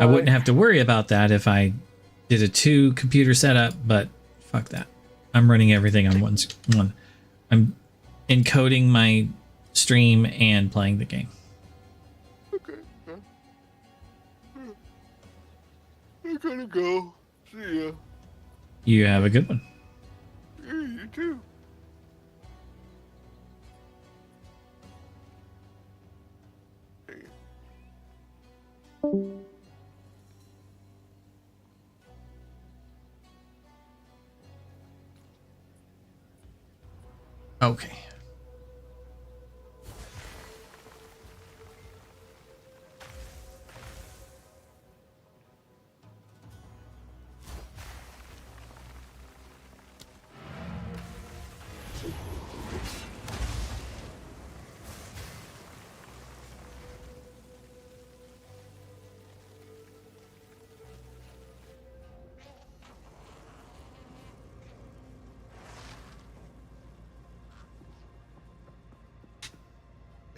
I wouldn't have to worry about that if I did a 2 computer setup, but fuck that. I'm running everything on one. I'm encoding my stream and playing the game.
Okay. I gotta go. See ya.
You have a good one.
Yeah, you too.
Okay.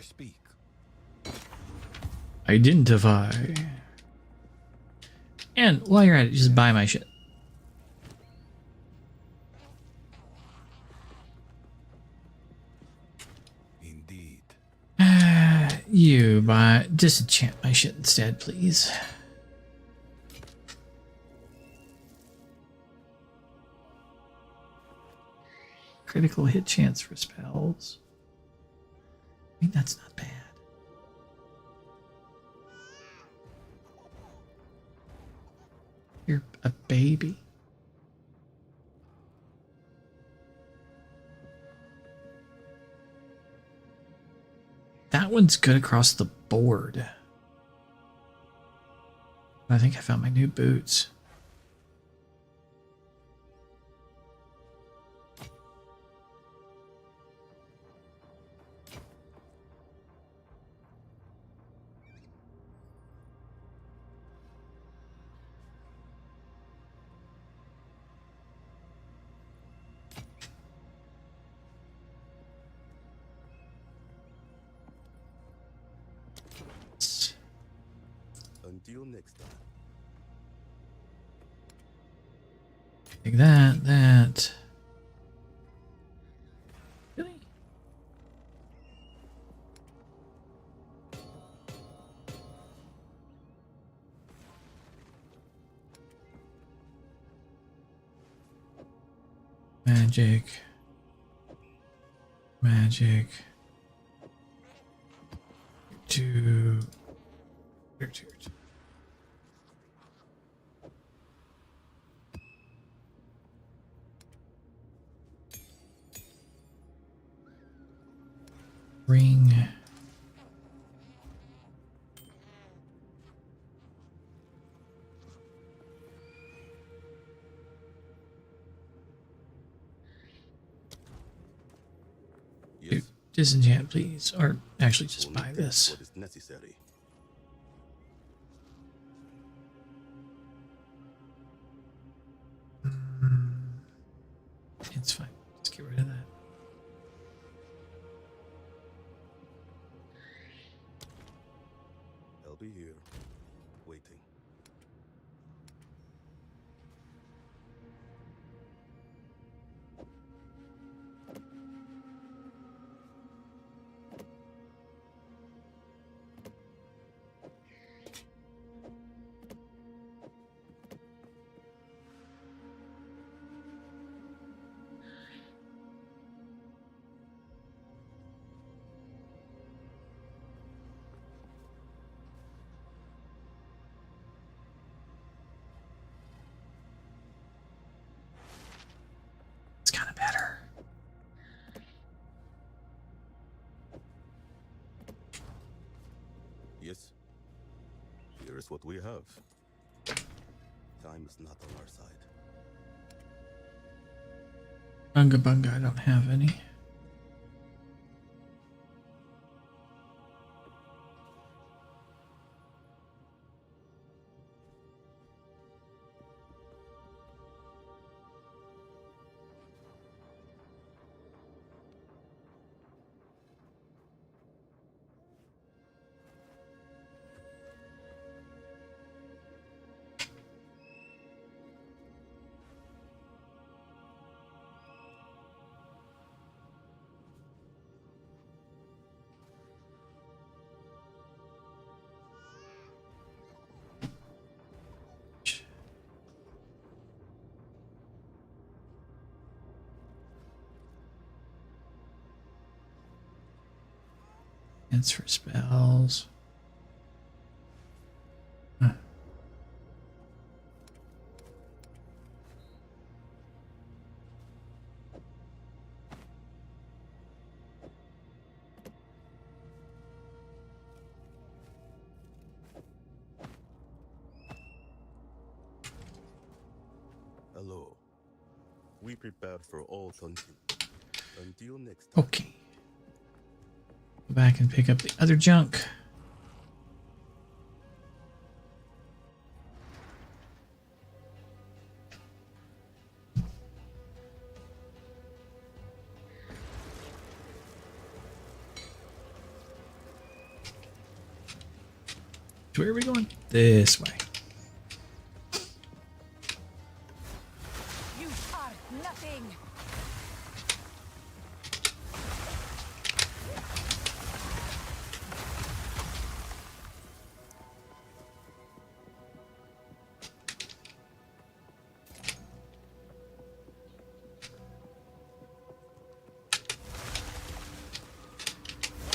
Speak.
Identify. And while you're at it, just buy my shit.
Indeed.
You buy. Disenchant my shit instead, please. Critical hit chance for spells. I mean, that's not bad. You're a baby. That one's good across the board. I think I found my new boots.
Until next time.
Take that. Really? Magic. Two. Here. Ring.
Yes.
Disenchant, please. Or actually just buy this.
What is necessary.
It's fine. Let's get rid of that.
I'll be here, waiting. use what we have. Time is not on our side.
Bunga bunga, I don't have any. Answer spells. Huh.
Hello. We prepared for all until next time.
Okay. Go back and pick up the other junk. Where are we going? This way.
You are nothing.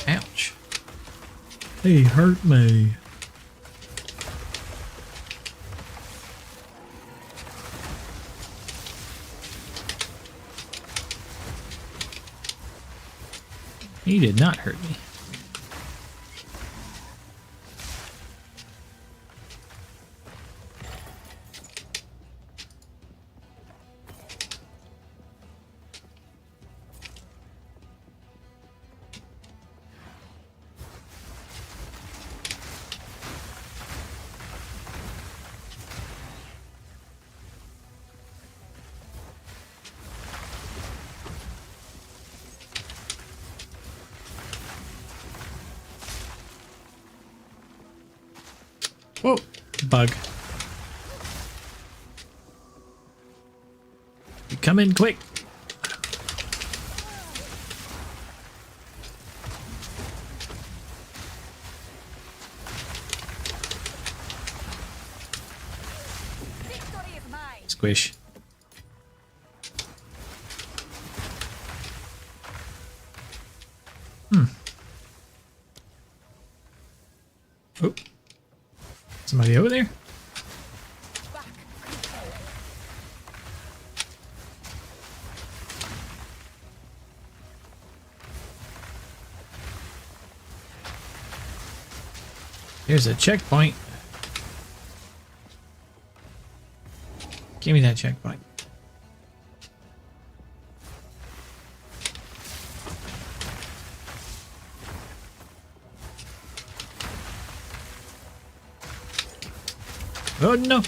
Ouch. He hurt me. He did not hurt me. Whoa, bug. You come in quick. Squish. Oh. Somebody over there? There's a checkpoint. Give me that checkpoint. Oh no!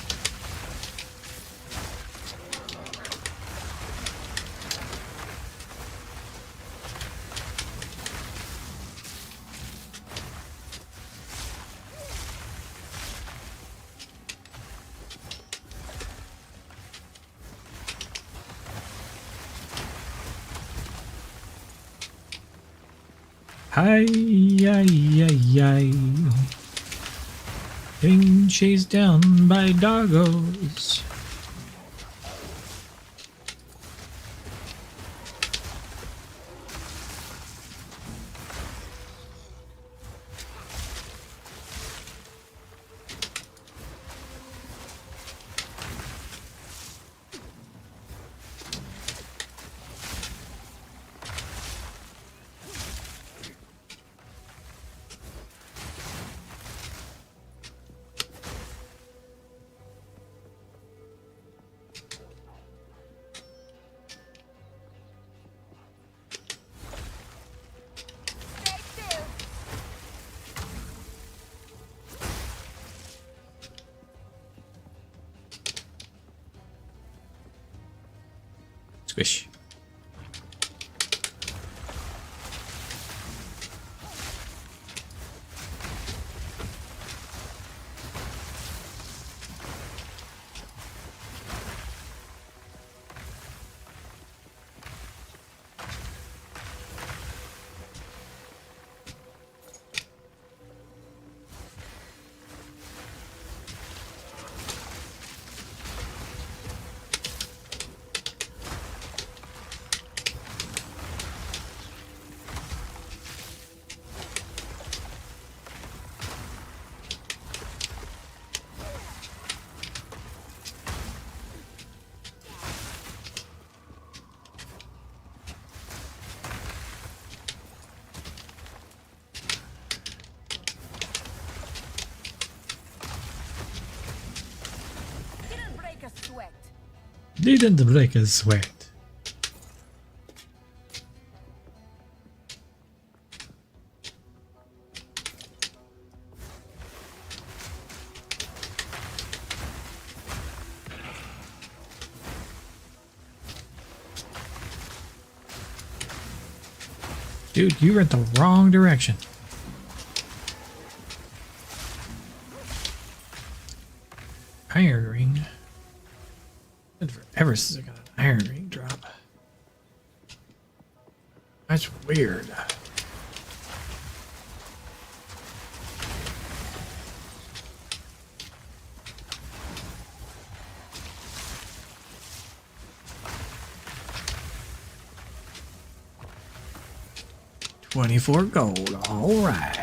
Hi, yi, yi, yi. Being chased down by doggos. Swish. Didn't break a sweat. Dude, you went the wrong direction. Iron ring. Been forever since I got an iron ring drop. That's weird. $24 gold. All right.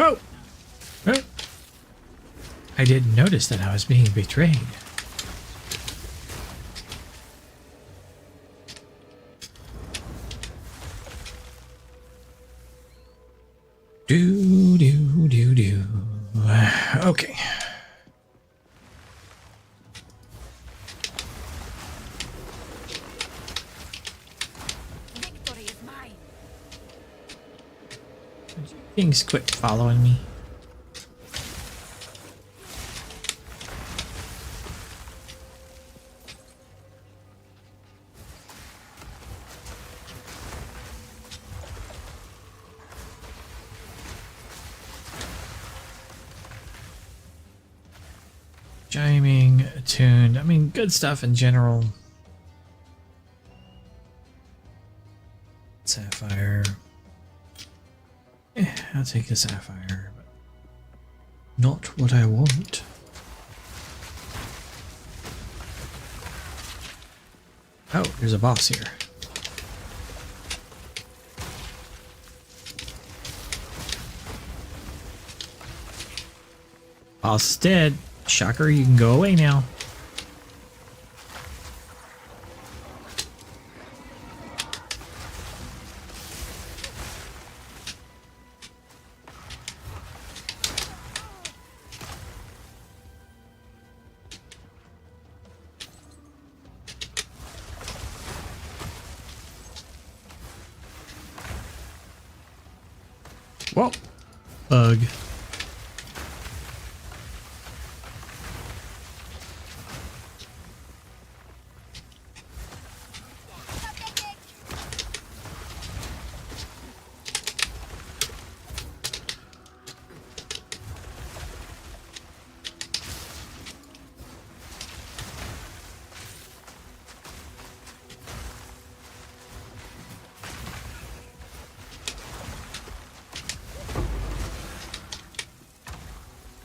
Oh! Oh! I didn't notice that I was being betrayed. Do. Okay. Things quit following me. Chiming, attuned. I mean, good stuff in general. Sapphire. I'll take a sapphire, but not what I want. Oh, there's a boss here. Boss is dead. Shocker, you can go away now. Whoa. Bug.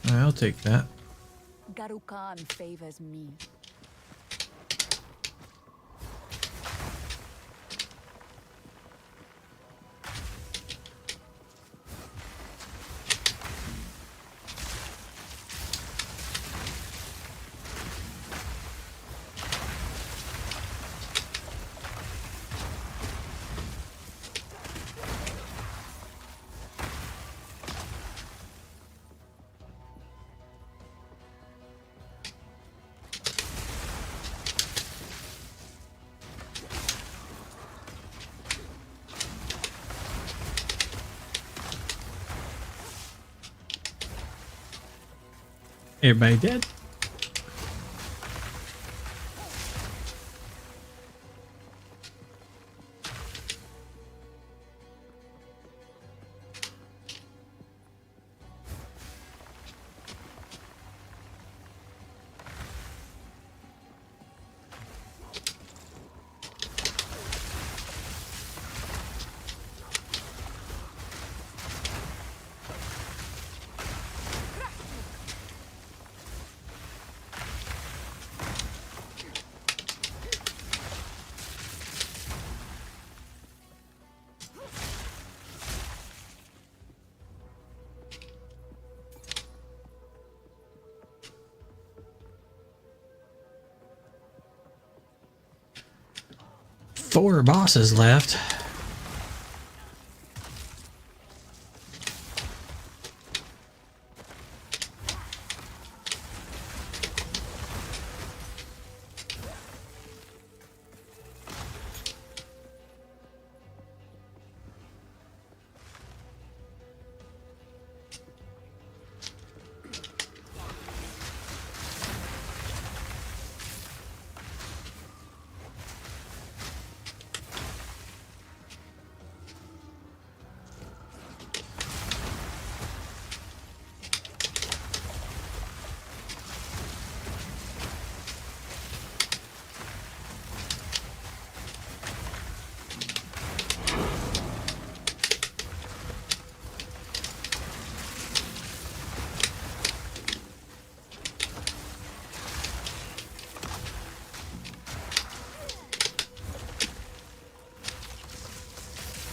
I'll take that.
Garu Khan favors me.
Everybody dead? Four bosses left.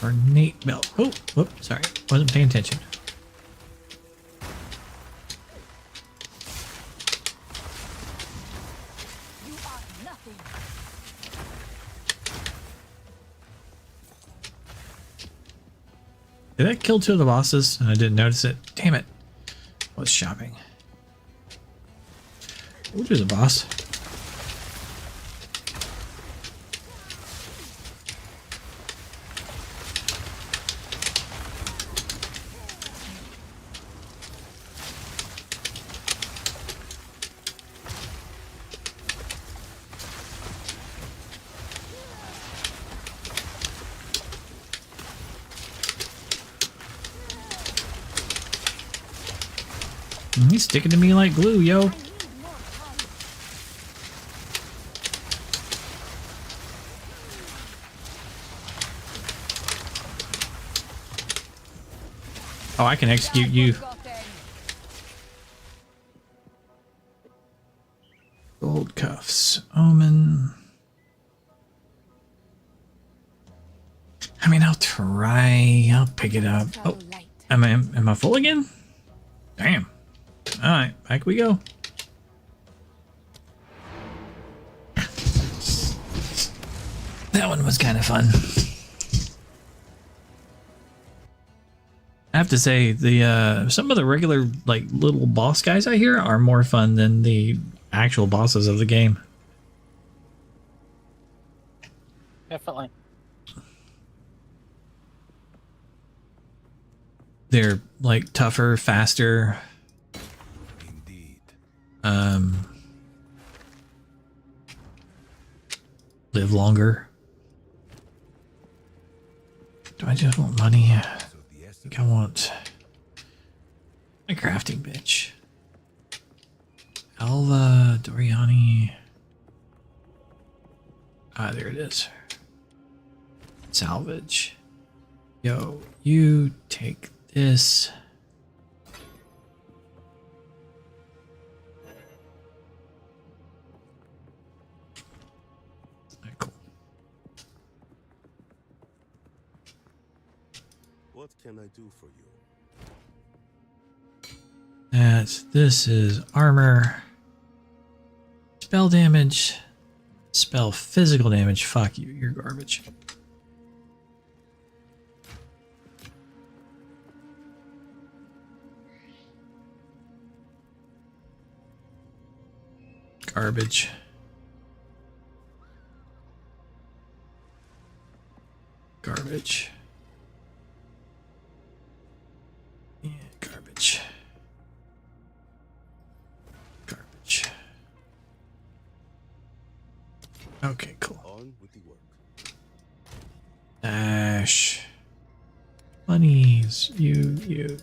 Ornate belt. Oh, whoop, sorry. Wasn't paying attention.
You are nothing.
Did that kill two of the bosses? And I didn't notice it. Damn it. I was shopping. Oh, there's a boss. He's sticking to me like glue, yo. Oh, I can execute you. Gold cuffs. Omen. I mean, I'll try. I'll pick it up. Oh, am I full again? Damn. All right, back we go. That one was kind of fun. I have to say, the some of the regular like little boss guys I hear are more fun than the actual bosses of the game.
Definitely.
They're like tougher, faster. Live longer. Do I just want money? I think I want a crafting bitch. Alva, Doriani. Ah, there it is. Salvage. Yo, you take this.
What can I do for you?
This is armor. Spell damage. Spell physical damage. Fuck you, you're garbage. Garbage. Garbage. Yeah, garbage. Garbage. Okay, cool.
On with the work.
Dash. Monies. You.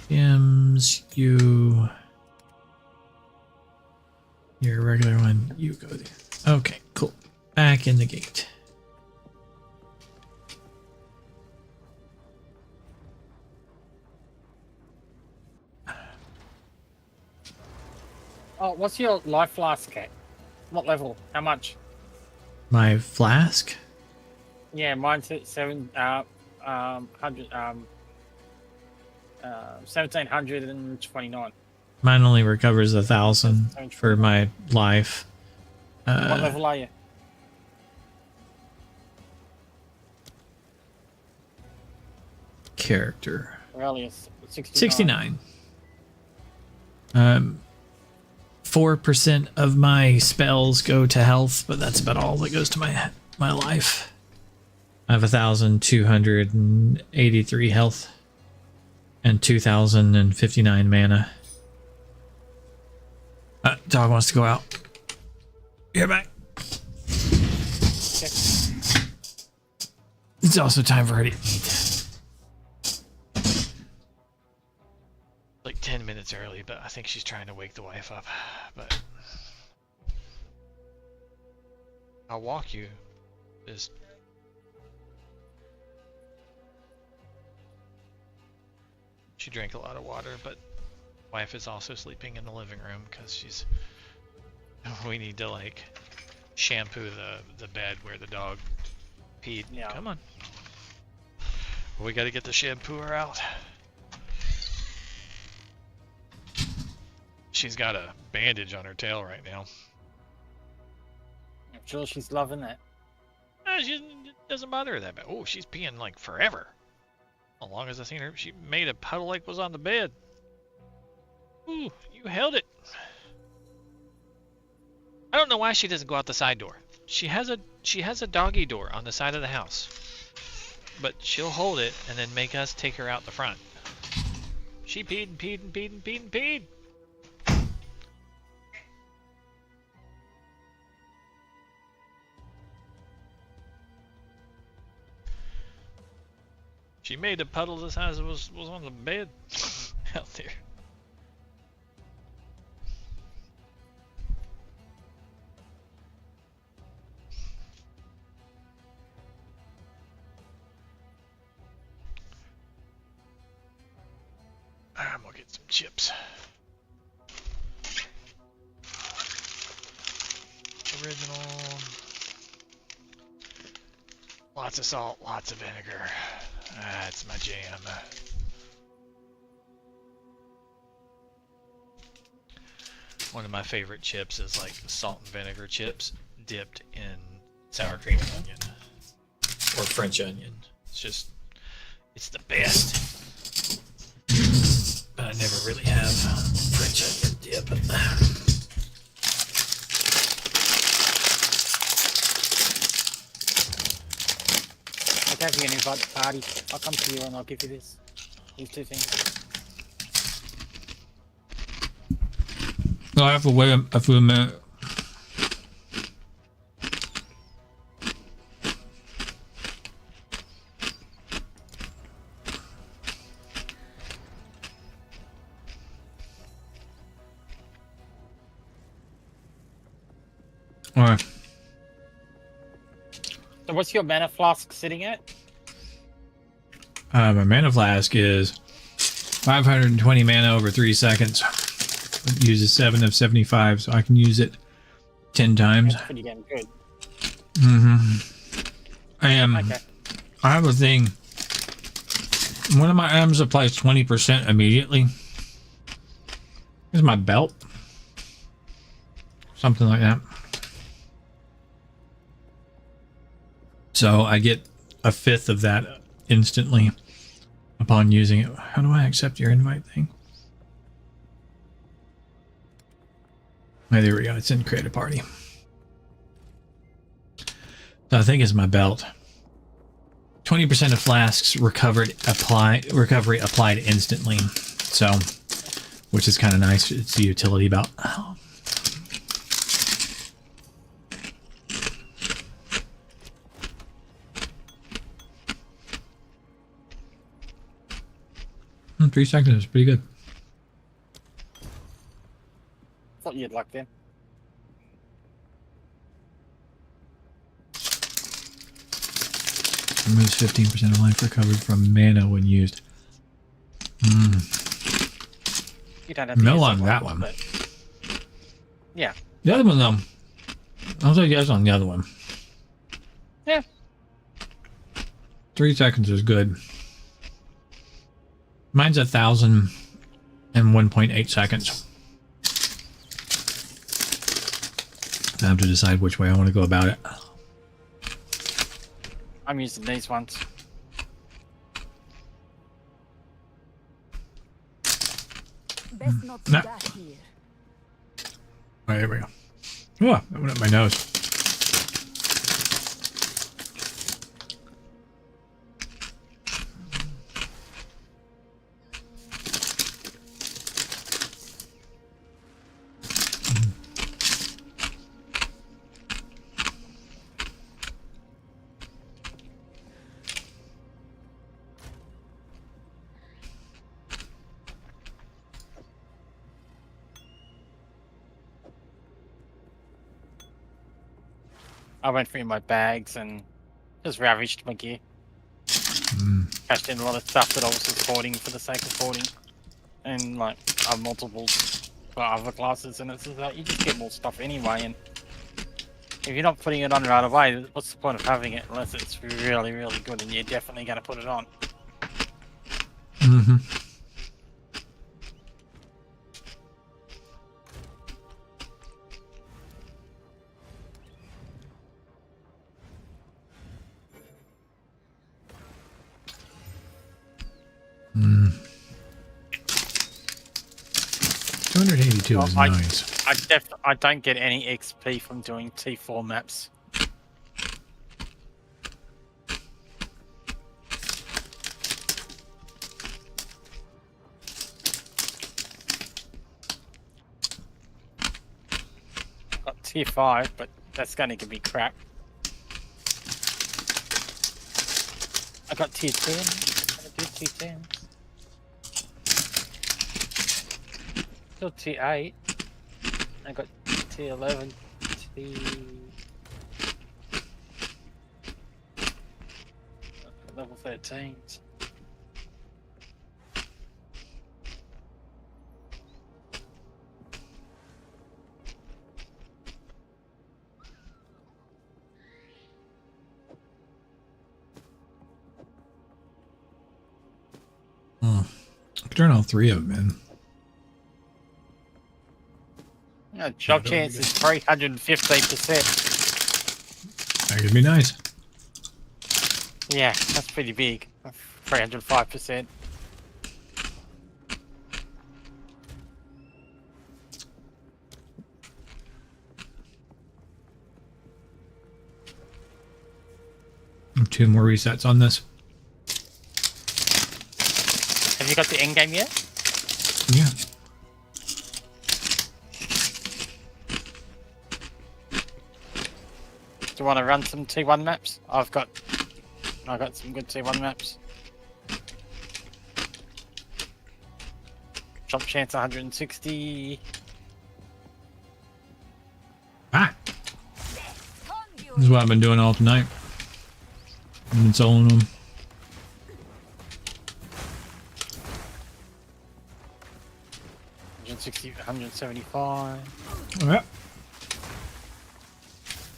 Gems. You. Your regular one. You go there. Okay, cool. Back in the gate.
Oh, what's your life flask at? What level? How much?
My flask?
Yeah, mine's at 1729.
Mine only recovers 1,000 for my life.
What level are you?
Character.
Aurelius,
69. 4% of my spells go to health, but that's about all that goes to my life. I have 1,283 health and 2,059 mana. Dog wants to go out. Get back. It's also time for her to eat.
Like 10 minutes early, but I think she's trying to wake the wife up. But I'll walk you. Just she drank a lot of water, but wife is also sleeping in the living room because she's. We need to like shampoo the bed where the dog peed. Yeah. Come on. We got to get the shampooer out. She's got a bandage on her tail right now.
I'm sure she's loving it.
It doesn't bother her that bad. Oh, she's peeing like forever. As long as I seen her, she made a puddle like was on the bed. Ooh, you held it. I don't know why she doesn't go out the side door. She has a doggy door on the side of the house. But she'll hold it and then make us take her out the front. She peed and peed and peed and peed and peed. She made a puddle the size was on the bed out there. I'm gonna get some chips. Original. Lots of salt, lots of vinegar. That's my jam. One of my favorite chips is like salt and vinegar chips dipped in sour cream and onion. Or French onion. It's the best. But I never really have French onion dip.
Okay, if you're gonna invite the party, I'll come to you and I'll give you this. These two things.
I have to wait a few minutes. Alright.
So what's your mana flask sitting at?
My mana flask is 520 mana over 3 seconds. It uses 7 of 75, so I can use it 10 times.
That's pretty damn good.
I am.
Okay.
I have a thing. One of my items applies 20% immediately. Here's my belt. Something like that. So I get a fifth of that instantly upon using it. How do I accept your invite thing? Oh, there we go. It's in create a party. So I think it's my belt. 20% of flasks recovery applied instantly. So, which is kind of nice. It's a utility belt. Oh. Hmm, 3 seconds is pretty good.
Thought you'd like them.
Removes 15% of life recovered from mana when used. Hmm.
You don't have to
No
use
on
that
that one.
But... Yeah.
The other one, though. I'll say yes on the other one.
Yeah.
3 seconds is good. Mine's 1,001.8 seconds. I have to decide which way I want to go about it.
I'm using these ones.
Best not to
Nah.
dash here.
Alright, there we go. Oh, that went up my nose.
I went through my bags and just ravaged my gear. Cashed in a lot of stuff that I was just hoarding for the sake of hoarding. And like, multiple for other classes, and it's just like, you just get more stuff anyway, and if you're not putting it on right away, what's the point of having it unless it's really, really good and you're definitely going to put it on?
Mm-hmm. Mm. 282 is nice.
I don't get any XP from doing T4 maps. Got tier 5, but that's going to give me crap. I got tier 10. I do tier 10. Still tier 8. I got tier 11. Level 13.
I could turn all 3 of them in.
Job chance is 315%.
That could be nice.
Yeah, that's pretty big. 305%.
Two more resets on this.
Have you got the end game yet?
Yeah.
Do you want to run some T1 maps? I've got some good T1 maps. Jump chance 160.
Ah! This is what I've been doing all tonight. I've been soloing them.
$175.
Oh, yeah.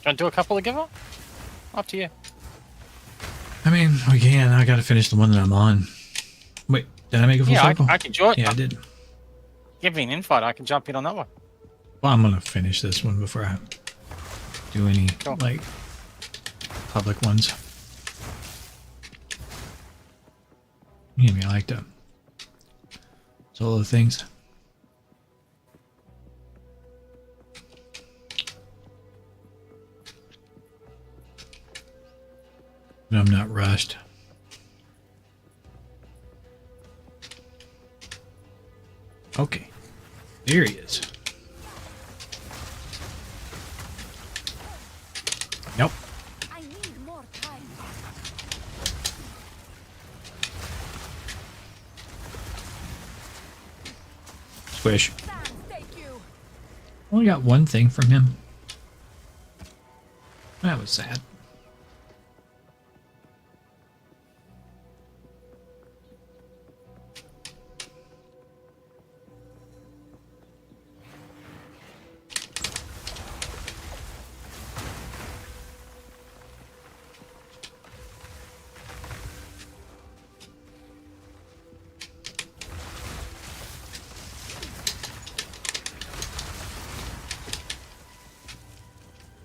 Do you want to do a couple of giver? Up to you.
I mean, we can. I gotta finish the one that I'm on. Wait, did I make a full circle?
I can join.
Yeah, I did.
Give me an invite. I can jump in on that one.
Well, I'm gonna finish this one before I do any like public ones. You know, I like to solo things. But I'm not rushed. Okay, there he is. Nope.
I need more time.
Squish. Only got one thing from him. That was sad.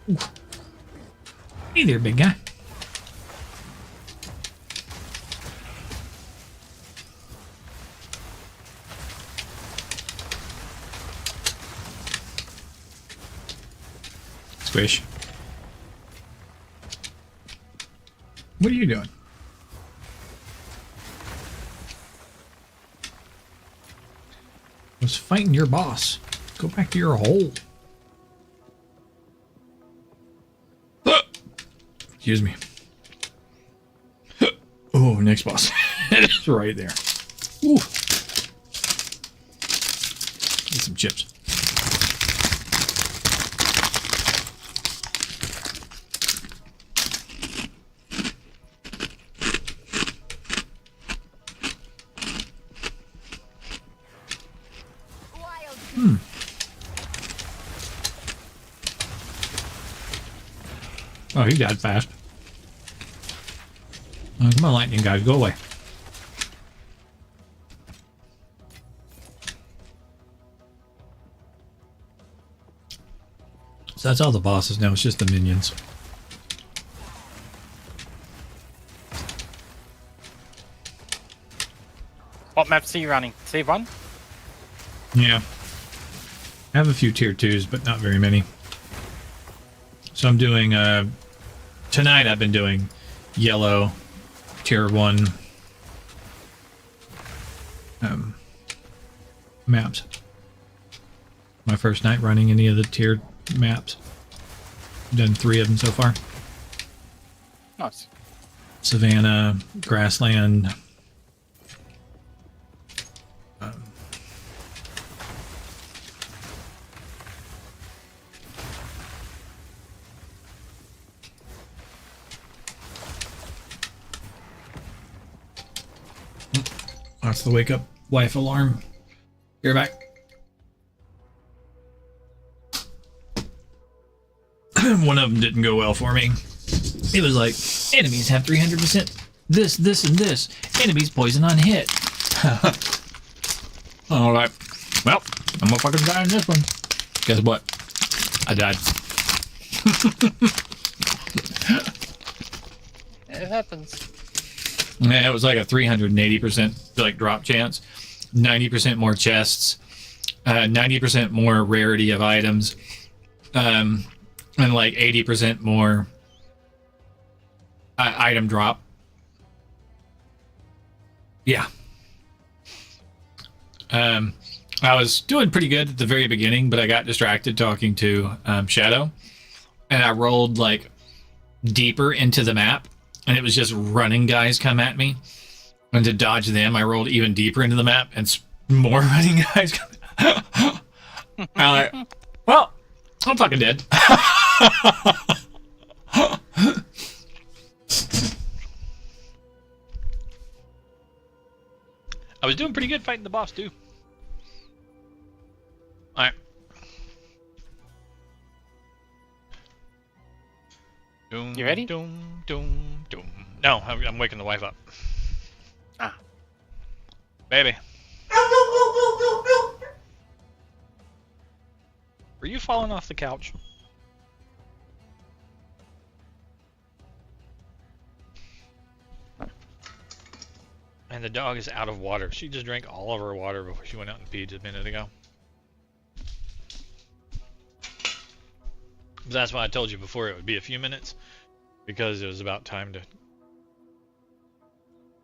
Ooh. Hey there, big guy. Squish. What are you doing? I was fighting your boss. Go back to your hole. Excuse me. Oh, next boss. It's right there. Ooh. Get some chips. Hmm. Oh, he died fast. Oh, come on, lightning guys, go away. So that's all the bosses now. It's just the minions.
What maps are you running? C1?
Yeah. I have a few tier 2s, but not very many. So I'm doing, tonight I've been doing yellow, tier 1 maps. My first night running any of the tiered maps. I've done 3 of them so far.
Nice.
Savannah, Grassland. That's the wake up wife alarm. You're back. One of them didn't go well for me. It was like, enemies have 300% this, and this. Enemies poison on hit. Alright. Well, I'm gonna fucking die in this one. Guess what? I died.
It happens.
Yeah, it was like a 380% like drop chance. 90% more chests. 90% more rarity of items. And like 80% more item drop. Yeah. I was doing pretty good at the very beginning, but I got distracted talking to Shadow, and I rolled like deeper into the map, and it was just running guys come at me, and to dodge them, I rolled even deeper into the map, and more running guys come. I'm like, well, I'm fucking dead.
I was doing pretty good fighting the boss too. Alright. Doom,
You ready?
Doom, doom, doom. No, I'm waking the wife up.
Ah.
Baby. Were you falling off the couch? And the dog is out of water. She just drank all of her water before she went out and peed a minute ago. That's why I told you before it would be a few minutes, because it was about time to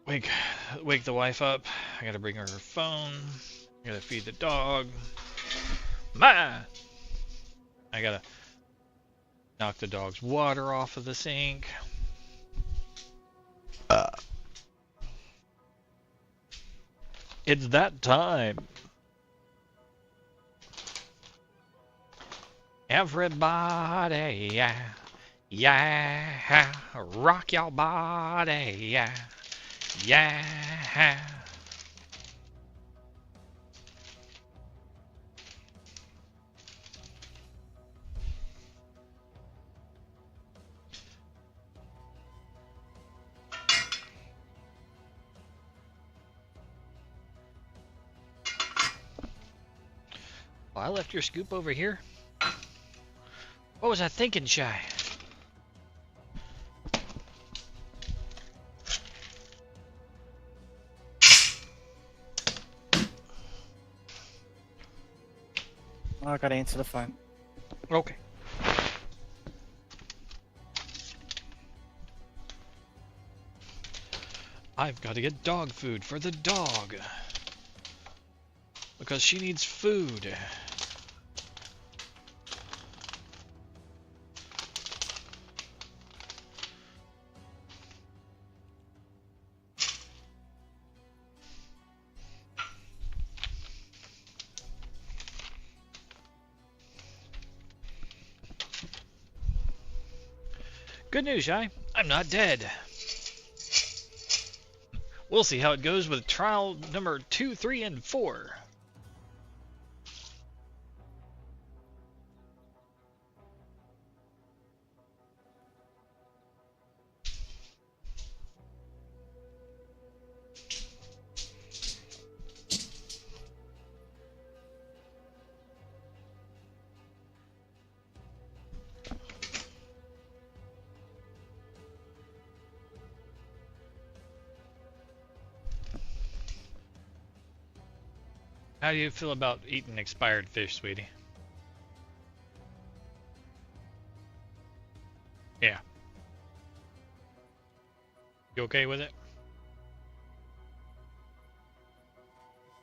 wake the wife up. I gotta bring her phone. I gotta feed the dog. I gotta knock the dog's water off of the sink. It's that time. Everybody, yeah, rock your body, yeah. Oh, I left your scoop over here. What was I thinking, Shy?
Oh, I gotta answer the phone.
Okay. I've got to get dog food for the dog. Because she needs food. Good news, Shy. I'm not dead. We'll see how it goes with trial number 2, 3, and 4. How do you feel about eating expired fish, sweetie? Yeah. You okay with it?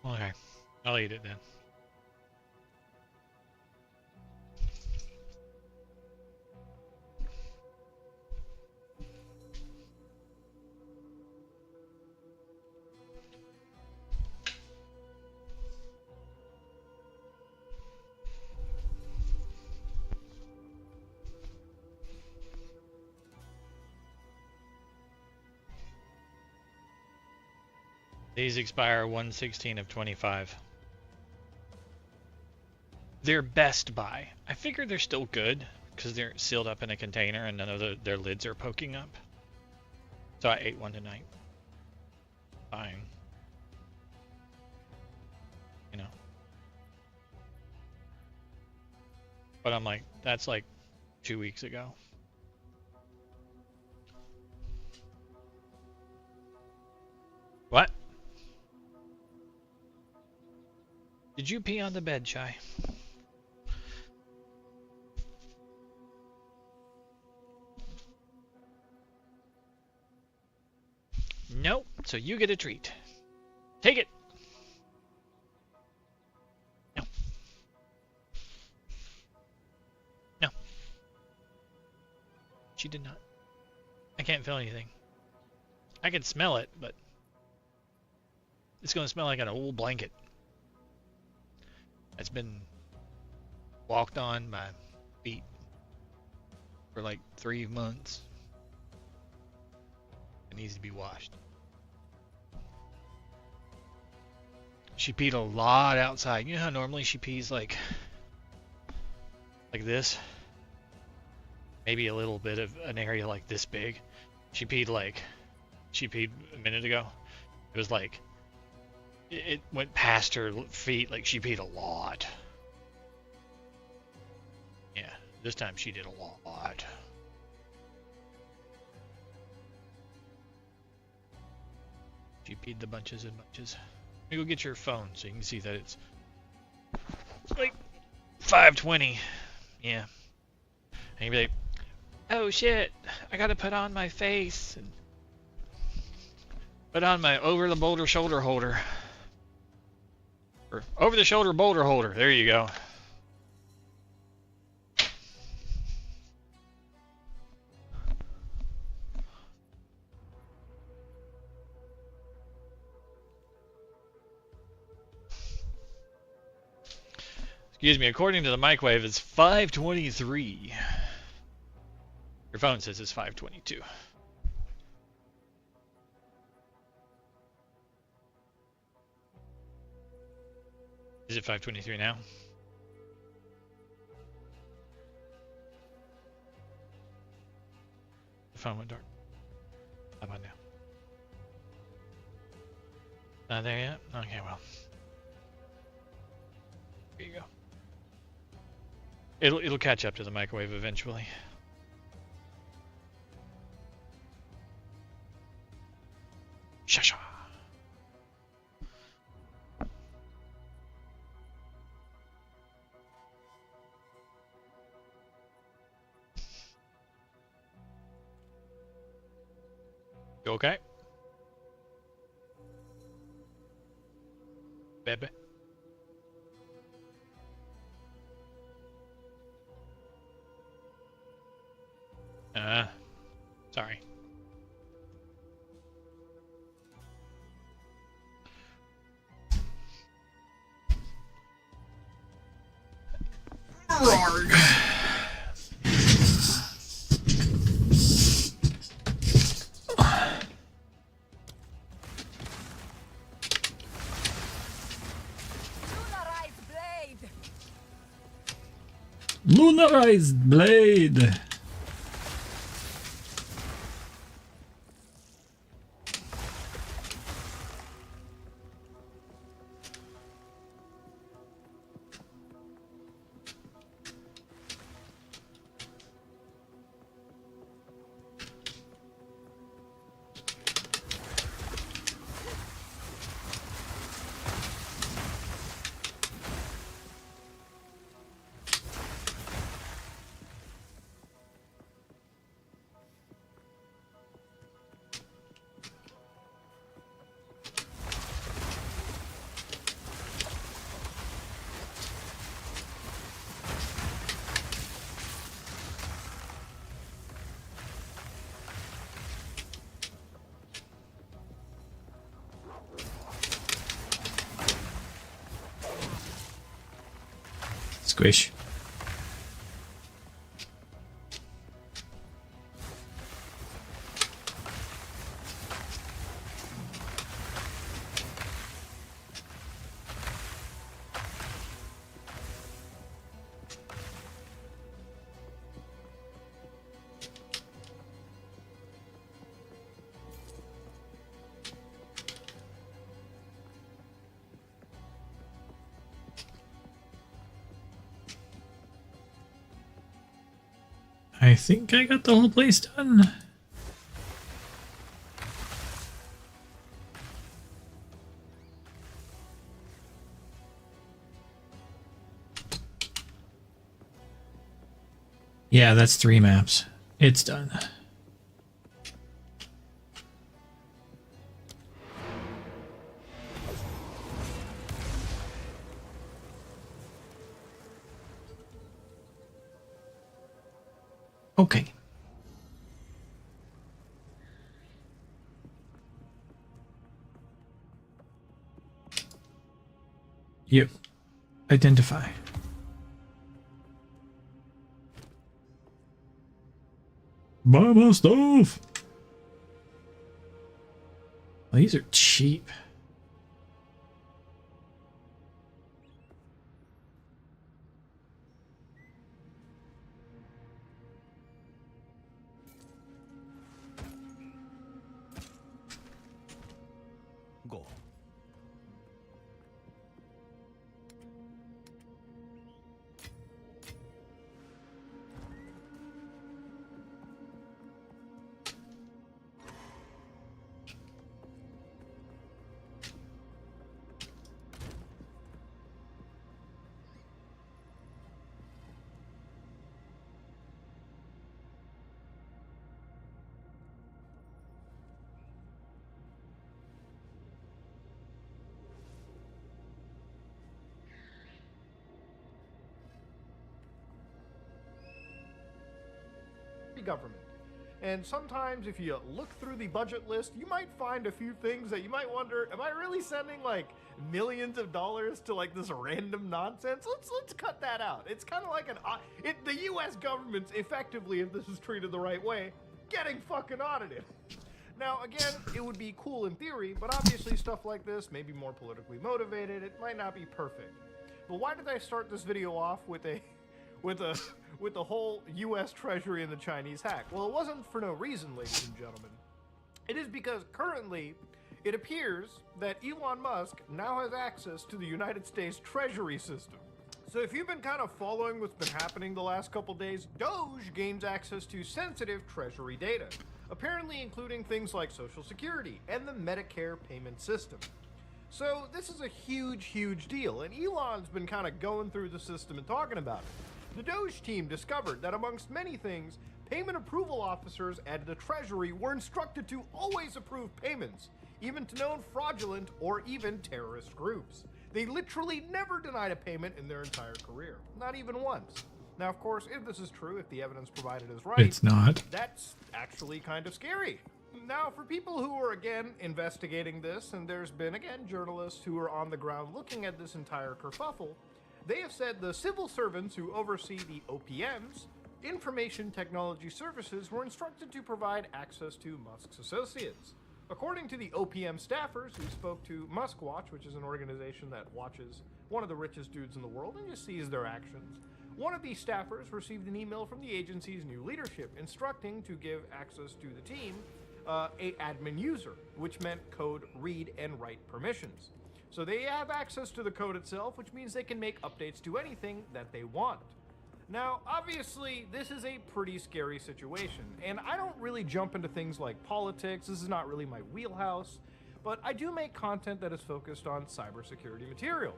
Okay. I'll eat it then. These expire 1/16 of 25. They're Best Buy. I figure they're still good because they're sealed up in a container and none of their lids are poking up. So I ate one tonight. Fine. You know. But I'm like, that's like 2 weeks ago. What? Did you pee on the bed, Shy? Nope, so you get a treat. Take it! No. No. She did not. I can't feel anything. I can smell it, but it's gonna smell like an old blanket that's been walked on by feet for like 3 months. It needs to be washed. She peed a lot outside. You know how normally she pees like this? maybe a little bit of an area like this big. She peed a minute ago. It was like, it went past her feet, like she peed a lot. Yeah, this time she did a lot. She peed the bunches and bunches. Let me go get your phone so you can see that it's like 5:20. Yeah. And you'd be like, oh shit, I gotta put on my face and put on my over the boulder shoulder holder. Or over the shoulder boulder holder. There you go. Excuse me, according to the microwave, it's 5:23. Your phone says it's 5:22. Is it 5:23 now? The phone went dark. How about now? Not there yet? Okay, well. Here you go. It'll catch up to the microwave eventually. Shasha. You okay? Baby. Sorry. Rarg. Lunarized blade. Squish. I think I got the whole place done. Yeah, that's 3 maps. It's done. Okay. Yep. Identify. Buy my stuff. Well, these are cheap.
government. And sometimes if you look through the budget list, you might find a few things that you might wonder, am I really sending like millions of dollars to like this random nonsense? Let's cut that out. It's kind of like the US government's effectively, if this is treated the right way, getting fucking audited. Now, again, it would be cool in theory, but obviously stuff like this may be more politically motivated. It might not be perfect. But why did I start this video off with the whole U.S. Treasury and the Chinese hack? Well, it wasn't for no reason, ladies and gentlemen. It is because currently it appears that Elon Musk now has access to the United States Treasury system. So if you've been kind of following what's been happening the last couple days, Doge gains access to sensitive Treasury data, apparently including things like Social Security and the Medicare payment system. So this is a huge, huge deal, and Elon's been kind of going through the system and talking about it. The Doge team discovered that amongst many things, payment approval officers at the Treasury were instructed to always approve payments, even to known fraudulent or even terrorist groups. They literally never denied a payment in their entire career, not even once. Now, of course, if this is true, if the evidence provided is right,
it's not.
That's actually kind of scary. Now, for people who are, again, investigating this, and there's been, again, journalists who are on the ground looking at this entire kerfuffle, they have said the civil servants who oversee the OPMs, Information Technology Services, were instructed to provide access to Musk's associates. According to the OPM staffers who spoke to Musk Watch, which is an organization that watches one of the richest dudes in the world and just sees their actions, one of these staffers received an email from the agency's new leadership instructing to give access to the team a admin user, which meant code read and write permissions. So they have access to the code itself, which means they can make updates to anything that they want. Now, obviously, this is a pretty scary situation, and I don't really jump into things like politics. This is not really my wheelhouse, but I do make content that is focused on cybersecurity material.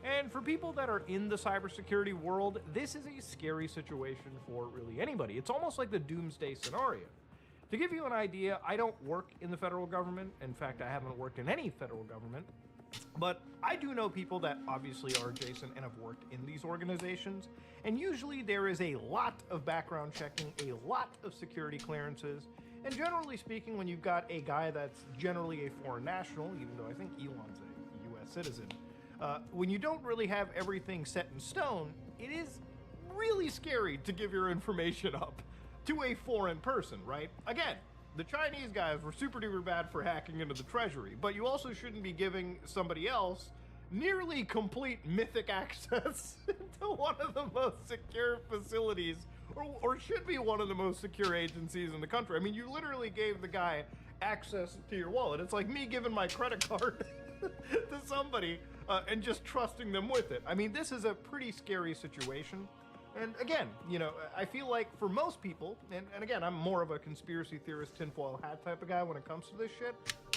And for people that are in the cybersecurity world, this is a scary situation for really anybody. It's almost like the doomsday scenario. To give you an idea, I don't work in the federal government. In fact, I haven't worked in any federal government. But I do know people that obviously are adjacent and have worked in these organizations. And usually there is a lot of background checking, a lot of security clearances. And generally speaking, when you've got a guy that's generally a foreign national, even though I think Elon's a U.S. citizen, when you don't really have everything set in stone, it is really scary to give your information up to a foreign person, right? Again, the Chinese guys were super duper bad for hacking into the Treasury, but you also shouldn't be giving somebody else nearly complete mythic access to one of the most secure facilities, or should be one of the most secure agencies in the country. I mean, you literally gave the guy access to your wallet. It's like me giving my credit card to somebody and just trusting them with it. I mean, this is a pretty scary situation. And again, you know, I feel like for most people, and again, I'm more of a conspiracy theorist, tinfoil hat type of guy when it comes to this shit,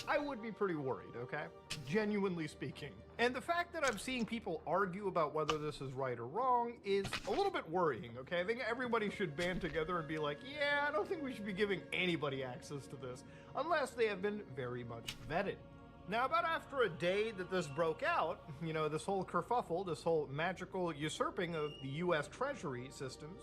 I would be pretty worried, okay? Genuinely speaking. And the fact that I'm seeing people argue about whether this is right or wrong is a little bit worrying, okay? I think everybody should band together and be like, yeah, I don't think we should be giving anybody access to this unless they have been very much vetted. Now, about after a day that this broke out, you know, this whole kerfuffle, this whole magical usurping of the U.S. Treasury systems,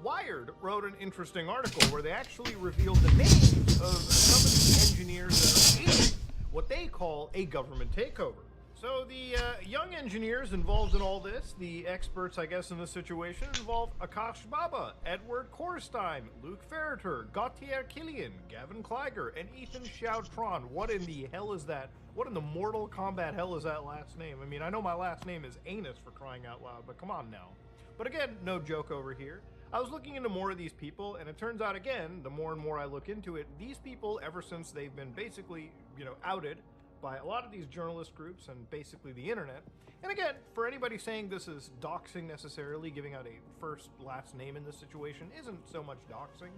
Wired wrote an interesting article where they actually revealed the names of some of the engineers that are aiding what they call a government takeover. So the young engineers involved in all this, the experts, I guess, in this situation, involve Akash Baba, Edward Korstein, Luke Ferreter, Gautier Killian, Gavin Kleiger, and Ethan Xiaotron. What in the hell is that? What in the Mortal Kombat hell is that last name? I mean, I know my last name is Anus, for crying out loud, but come on now. But again, no joke over here. I was looking into more of these people, and it turns out, again, the more and more I look into it, these people, ever since they've been basically, you know, outed by a lot of these journalist groups and basically the internet. And again, for anybody saying this is doxing necessarily, giving out a first, last name in this situation isn't so much doxing.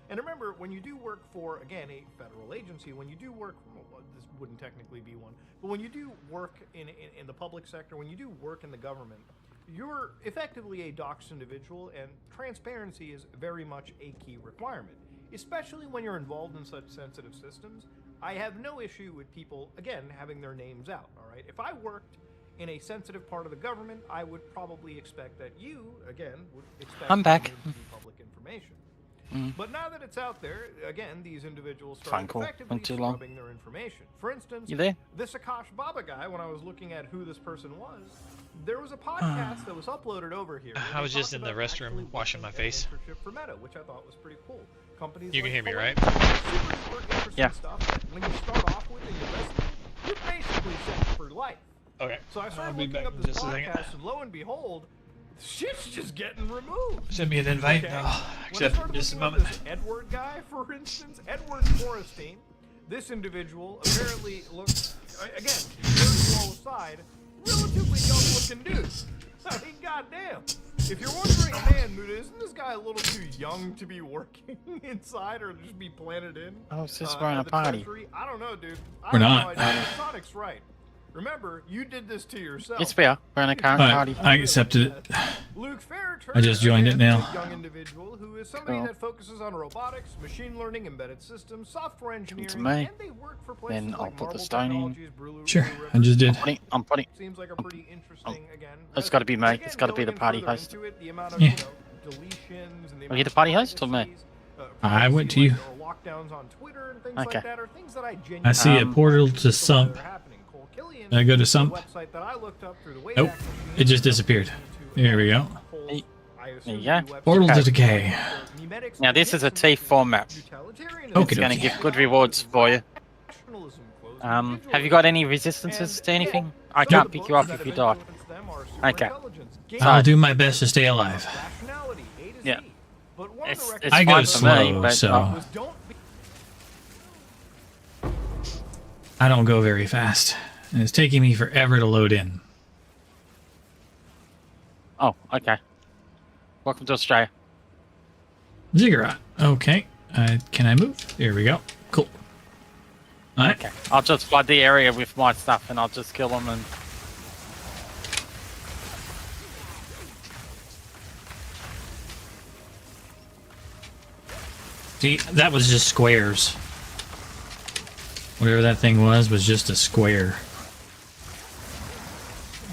And remember, when you do work for, again, a federal agency, when you do work, well, this wouldn't technically be one, but when you do work in the public sector, when you do work in the government, you're effectively a doxed individual, and transparency is very much a key requirement, especially when you're involved in such sensitive systems. I have no issue with people, again, having their names out, all right? If I worked in a sensitive part of the government, I would probably expect that you, again, would expect
I'm back.
to be public information. But now that it's out there, again, these individuals
Fine,
start
cool.
effectively
Went too long.
scrubbing their information. For instance,
You there?
this Akash Baba guy, when I was looking at who this person was, there was a podcast that was uploaded over here. where
I
they
was just
talked
in the
about actually
restroom washing my
working
face.
as an internship for Meta, which I thought was pretty cool. Companies
You can
like
hear me,
Polar,
right?
super interesting
Yeah.
stuff that when you start off with in your resume, you're basically set for life.
Okay.
So I started
I'll be
looking
back
up
in
this
just a second.
podcast, and lo and behold, shit's just getting removed.
Send me an invite.
Okay?
I'll
When I
accept
started
in just a
looking up
moment.
This Edward guy, for instance, Edward Forrestein, this individual apparently looks, again, all aside, relatively young-looking dude. I mean, goddamn. If you're wondering, man, Muda, isn't this guy a little too young to be working inside or just be planted in?
Oh, it's just we're in a
at the
party.
Treasury? I don't know, dude.
We're
I have
not.
No idea. Sonic's right. Remember, you did this to yourself.
Yes, we are. We're in a current
Alright,
party.
I accepted it.
Luke Fairturner,
I just joined it
again,
now.
a young individual who is somebody
Cool.
that focuses on robotics, machine learning, embedded systems, software engineering,
to me.
and they work for places
Then I'll
like
put the
Marble
stone in.
Technologies, Brew
Sure,
River.
I just did.
I'm putting.
Seems like a pretty interesting, again.
It's got to be me.
Again,
It's got to be the
going
party
further
host.
into it, the amount of,
Yeah.
you know, deletions and the
Are you the party host or me?
I went to you.
lockdowns on Twitter and things
Okay.
like that are things that I genuinely
I see a portal to Sump. I go to Sump.
website that I looked up through the Wayback
Nope, it just disappeared. There we go.
There you go.
Portal to Decay.
Now this is a T4 map.
Okay,
It's going to give good rewards for you. Have you got any resistances to anything? I can't pick you up if you die. Okay.
I'll do my best to stay alive.
Yeah. It's
I go
fine for me,
slow,
but
so I don't go very fast, and it's taking me forever to load in.
oh, okay. Welcome to Australia.
Ziggurat. Okay. Can I move? There we go. Cool. Alright.
Okay. I'll just flood the area with my stuff, and I'll just kill them and.
See, that was just squares. Whatever that thing was just a square.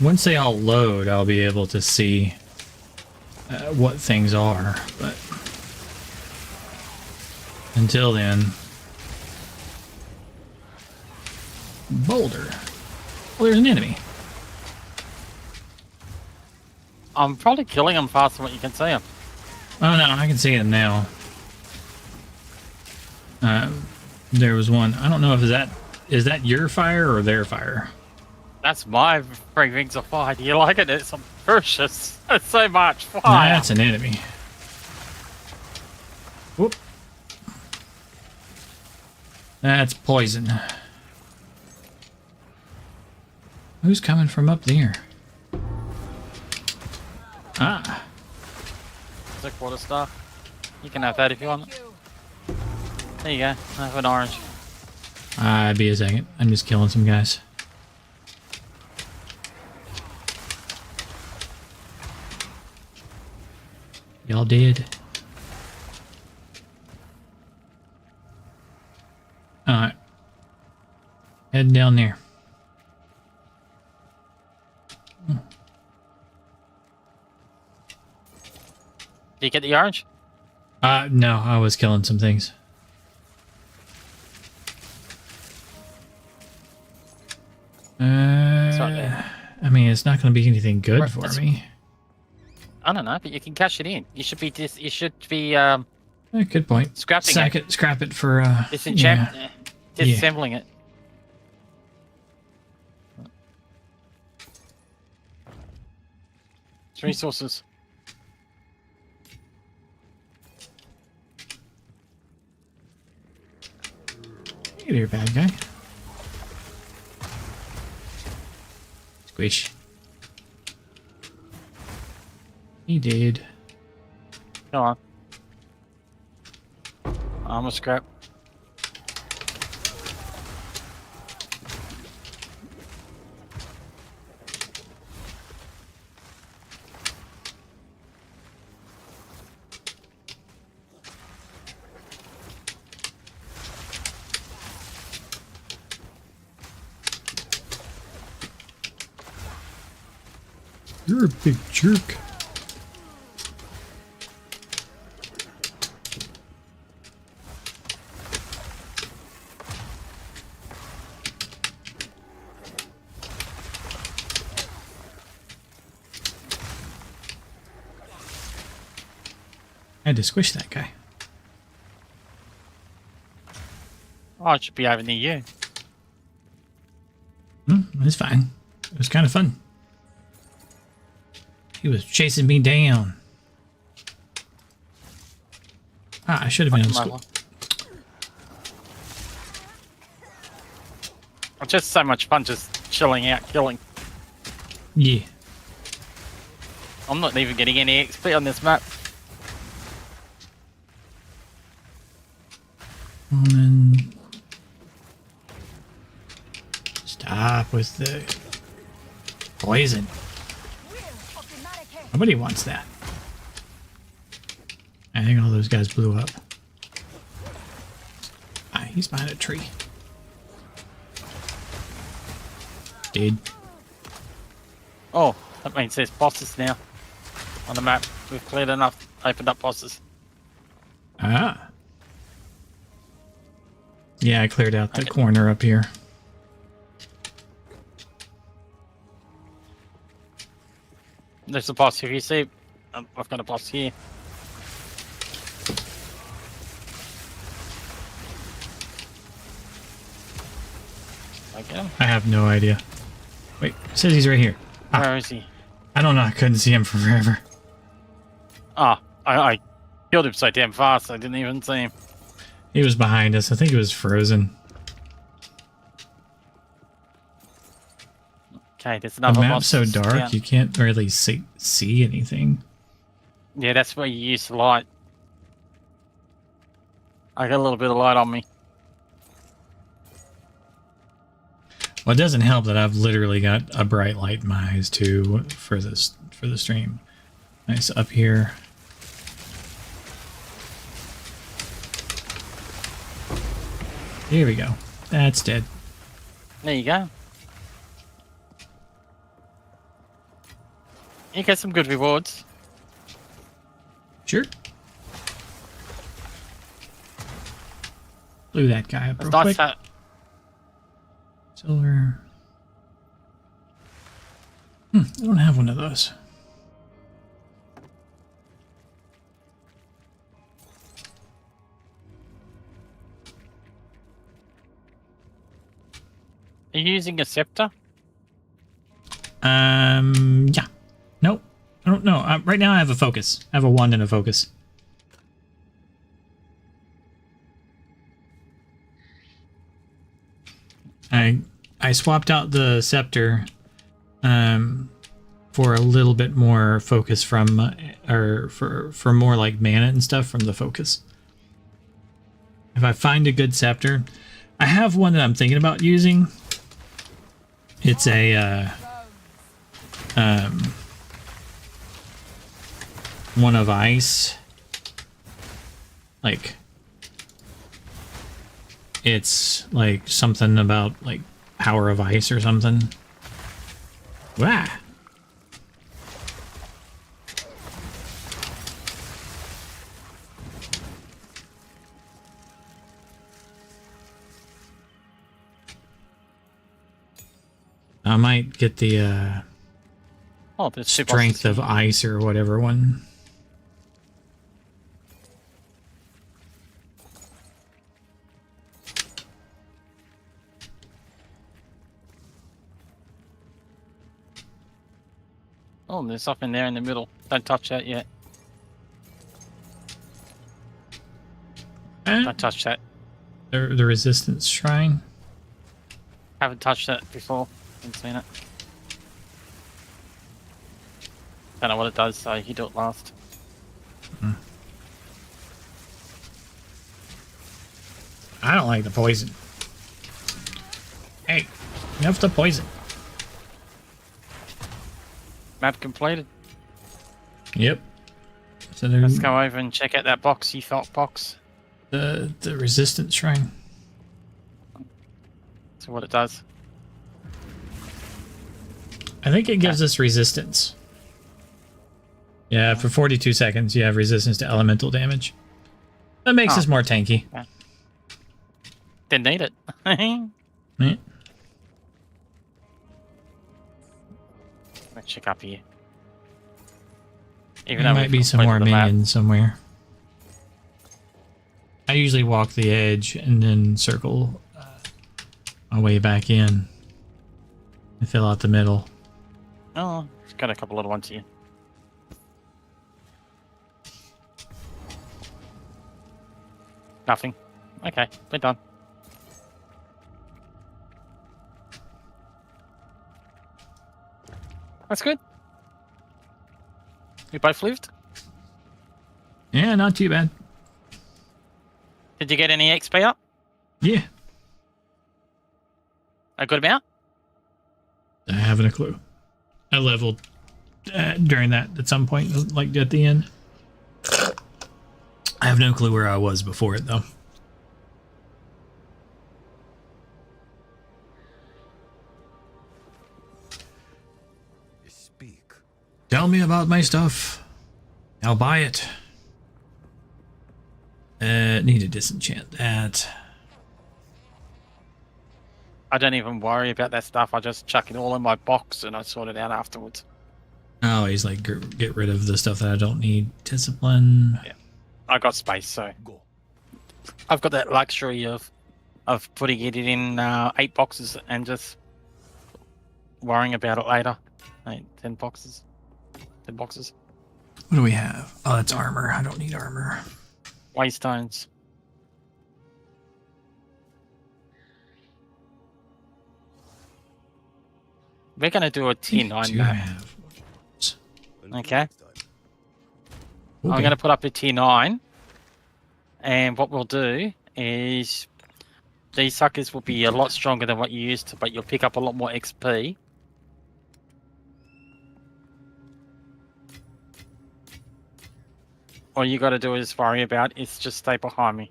Once they all load, I'll be able to see what things are, but until then... Boulder. Well, there's an enemy.
I'm probably killing them faster than what you can see them.
Oh no, I can see him now. There was one. I don't know if is that your fire or their fire?
That's my 3 rings of fire. Do you like it? It's precious. It's so much fire.
That's an enemy. Whoop. That's poison. Who's coming from up there? Ah.
It's a quarter star. You can have that if you want it. There you go. I have an orange.
Be a second. I'm just killing some guys. Y'all dead? Alright. Heading down there.
Did you get the orange?
No, I was killing some things. I mean, it's not going to be anything good for me.
I don't know, but you can cash it in. You should be
Good point.
Scrapping
Scrap it for
disassembling it. It's resources.
Hey there, bad guy. Squish. He did.
Come on. I'm a scrap.
You're a big jerk. I had to squish that guy.
Oh, it should be over near you.
It's fine. It was kind of fun. He was chasing me down. Ah, I should have been able to.
It's just so much fun just chilling out, killing.
Yeah.
I'm not even getting any XP on this map.
And then stop with the poison. Nobody wants that. I think all those guys blew up. Ah, he's behind a tree. Dude.
Oh, that means there's bosses now on the map. We've cleared enough, opened up bosses.
Ah. Yeah, I cleared out the corner up here.
There's a boss here. You see, I've got a boss here. I get him?
I have no idea. Wait, it says he's right here.
Where is he?
I don't know. I couldn't see him for forever.
Ah, I killed him so damn fast I didn't even see him.
He was behind us. I think he was frozen.
Okay, there's
The
another boss.
map's so dark,
down.
you can't really see anything.
Yeah, that's where you use the light. I got a little bit of light on me.
Well, it doesn't help that I've literally got a bright light in my eyes too for the stream. Nice up here. Here we go. That's dead.
There you go. You get some good rewards.
Sure. Blew that guy up real
Nice
quick.
hat.
Silver. I don't have one of those.
Are you using a scepter?
Yeah. Nope. I don't know. Right now I have a focus. I have a wand and a focus. I swapped out the scepter for a little bit more focus from or for more like mana and stuff from the focus. If I find a good scepter, I have one that I'm thinking about using. It's a one of ice. Like it's like something about like power of ice or something. Wah. I might get the
there's two
strength
bosses.
of ice or whatever one.
Oh, there's something there in the middle. Don't touch that yet. Don't touch that.
The resistance shrine.
Haven't touched that before. Haven't seen it. Don't know what it does, so you do it last.
I don't like the poison. Hey, enough the poison.
Map completed.
Yep. So
Let's go over and check out that box you thought box.
The resistance shrine.
See what it does.
I think it gives us resistance. Yeah, for 42 seconds you have resistance to elemental damage. That makes us more tanky.
Yeah. Didn't need it.
Yeah.
Let's check up here.
There might be some more minions somewhere. I usually walk the edge and then circle my way back in and fill out the middle.
Oh, it's got a couple little ones here. Nothing. Okay, we're done. That's good. We both lived?
Yeah, not too bad.
Did you get any XP up?
Yeah.
A good amount?
I haven't a clue. I leveled during that at some point, like at the end. I have no clue where I was before it, though.
Speak.
Tell me about my stuff. I'll buy it. Need to disenchant that.
I don't even worry about that stuff. I just chuck it all in my box and I sort it out afterwards.
Oh, he's like, get rid of the stuff that I don't need. Discipline.
Yeah. I got space, so I've got that luxury of putting it in 8 boxes and just worrying about it later. 10 boxes. 10 boxes.
What do we have? Oh, that's armor. I don't need armor.
Waystones. We're going to do a tier 9 map. Okay. I'm going to put up a tier 9. And what we'll do is these suckers will be a lot stronger than what you used to, but you'll pick up a lot more XP. All you got to do is worry about is just stay behind me.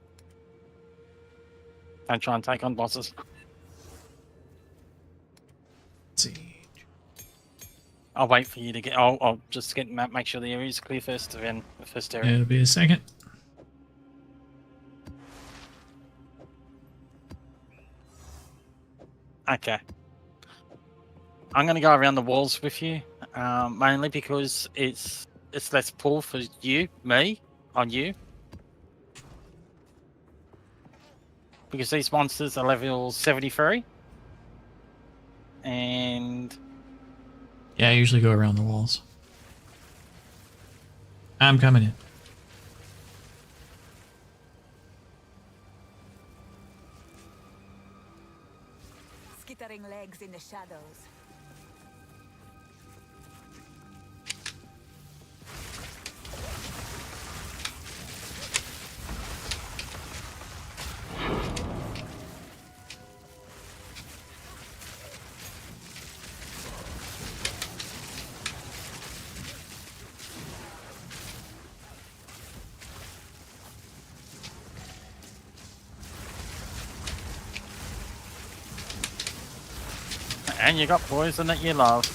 Don't try and take on bosses.
Let's see.
I'll wait for you to get. I'll just get map. Make sure the area is clear first. Then the first area.
It'll be a second.
Okay. I'm gonna go around the walls with you, mainly because it's less pull for me on you. Because these monsters are level 73. And
yeah, I usually go around the walls. I'm coming in.
Skittering legs in the shadows.
And you got poison that you love.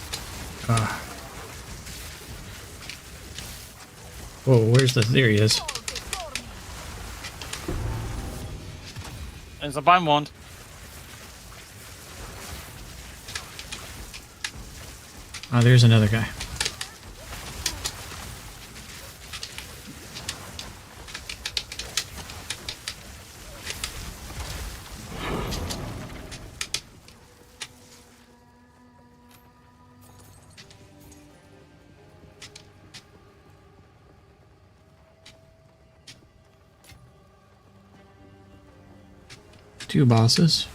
Whoa, where's the... There he is.
There's a bone wand.
Oh, there's another guy. Two bosses.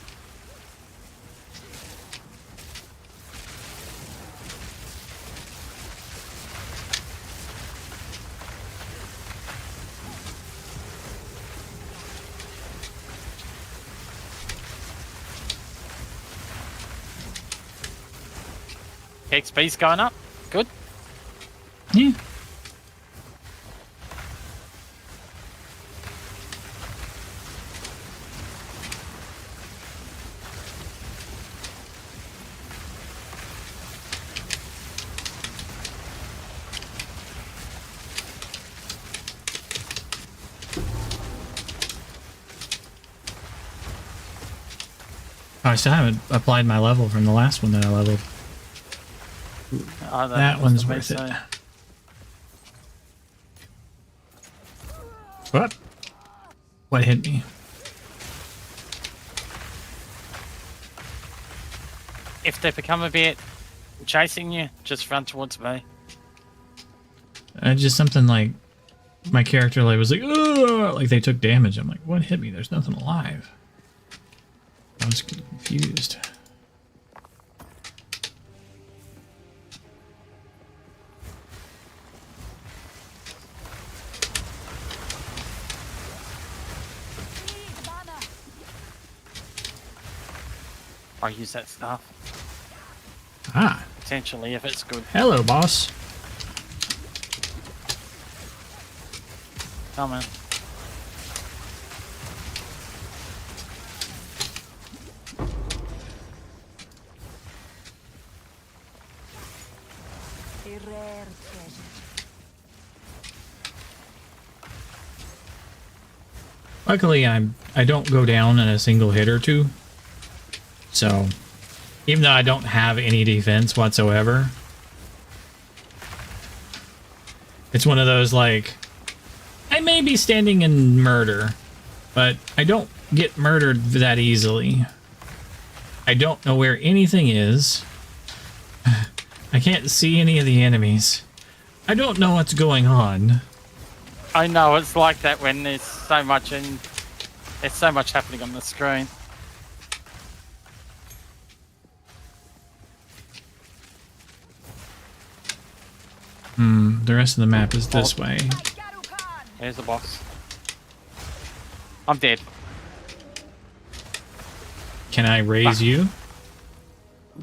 XP's going up. Good.
Yeah. I still haven't applied my level from the last one that I leveled. That one's worth it. What? What hit me?
If they become a bit chasing you, just run towards me.
Just something like my character was like, ugh, like they took damage. I'm like, what hit me? There's nothing alive. I was confused.
I'll use that stuff.
Ah.
Potentially, if it's good.
Hello, boss.
Come on.
A rare treasure.
Luckily, I don't go down in a single hit or two. So, even though I don't have any defense whatsoever, it's one of those like, I may be standing in murder, but I don't get murdered that easily. I don't know where anything is. I can't see any of the enemies. I don't know what's going on.
I know it's like that when there's so much happening on the screen.
The rest of the map is this way.
There's the boss. I'm dead.
Can I raise you?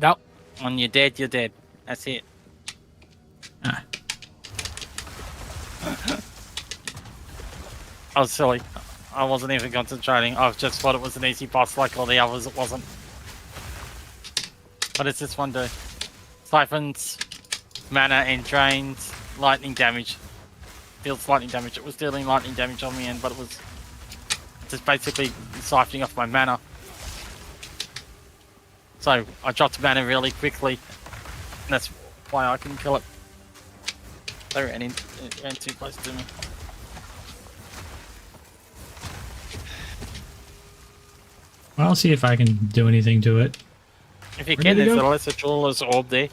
Nope. When you're dead, you're dead. That's it.
Ah.
I was silly. I wasn't even concentrating. I just thought it was an easy boss like all the others. It wasn't. What does this one do? Siphons mana and drains lightning damage. Deals lightning damage. It was dealing lightning damage on me, but it was just basically siphoning off my mana. So I dropped mana really quickly, and that's why I couldn't kill it. They ran too close to me.
Well, I'll see if I can do anything to it.
If you
Where
can,
did it
there's
go?
a lesser jeweler's orb there.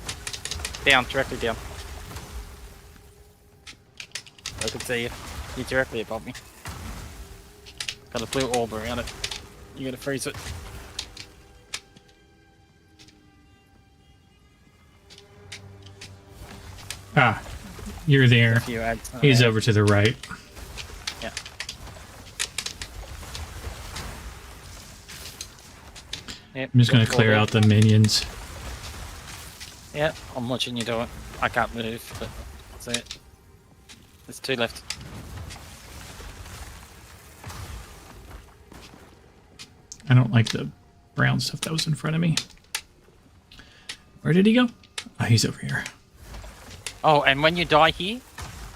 Down, directly down. I can see you. You're directly above me. Got a blue orb around it. You gotta freeze it.
Ah, you're there.
If you add some
He's
there.
over to the right.
Yeah. Yep,
I'm just gonna
got
clear
orb.
out the minions.
Yeah, I'm watching you do it. I can't move, but that's it. There's two left.
I don't like the brown stuff that was in front of me. Where did he go? Oh, he's over here.
Oh, and when you die here,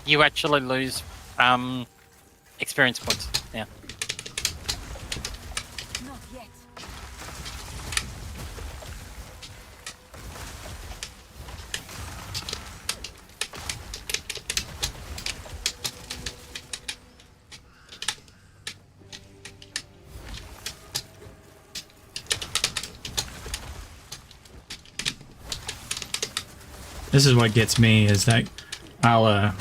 you actually lose experience points. Yeah.
Not yet.
This is what gets me is that I'll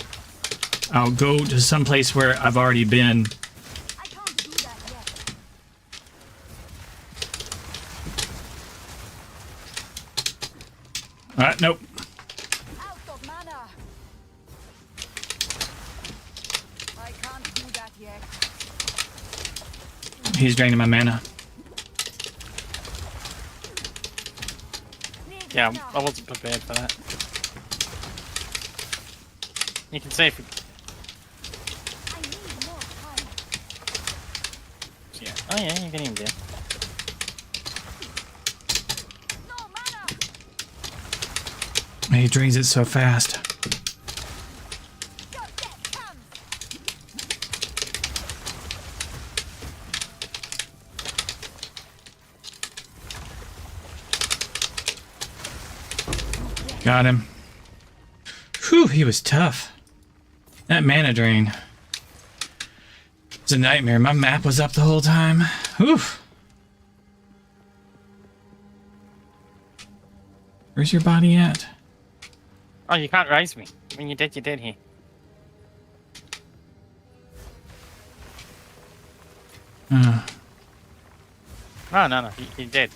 go to some place where I've already been. Nope.
Out of mana. I can't do that yet.
He's draining my mana.
Yeah, I wasn't prepared for that. You can see if it... Yeah. Oh yeah, you can even do.
He drains it so fast. Got him. Whew, he was tough. That mana drain. It's a nightmare. My map was up the whole time. Oof. Where's your body at?
Oh, you can't raise me. When you're dead here. No, you're dead.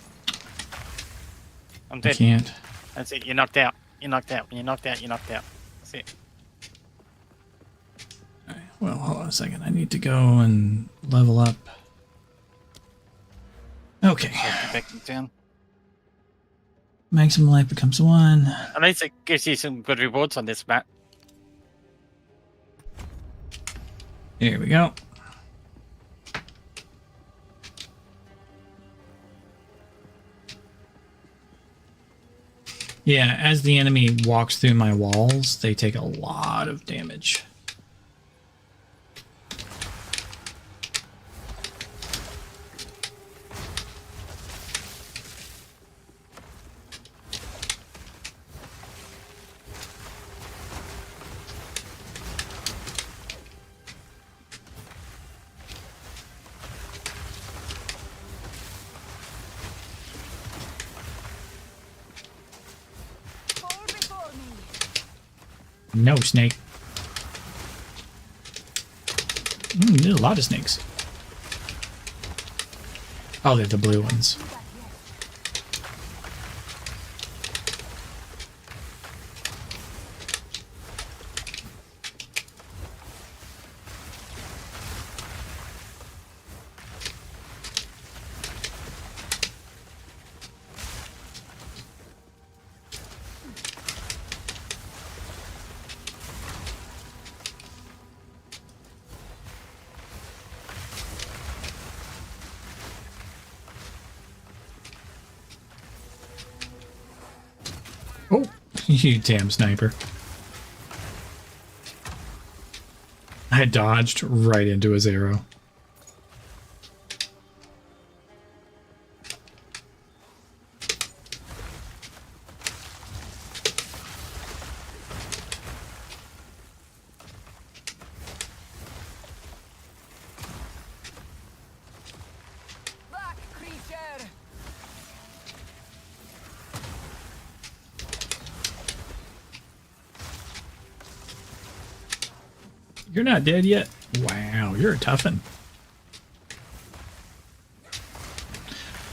I'm dead.
I can't.
That's it, you're knocked out. You're knocked out. When you're knocked out, you're knocked out. That's it.
Alright, well, hold on a second. I need to go and level up. Okay.
Back down.
Maximum life becomes 1.
At least it gives you some good rewards on this map.
Here we go. Yeah, as the enemy walks through my walls, they take a lot of damage. No snake. There's a lot of snakes. Oh, they're the blue ones. Oh, you damn sniper. I dodged right into his arrow. You're not dead yet? Wow, you're a toughin'.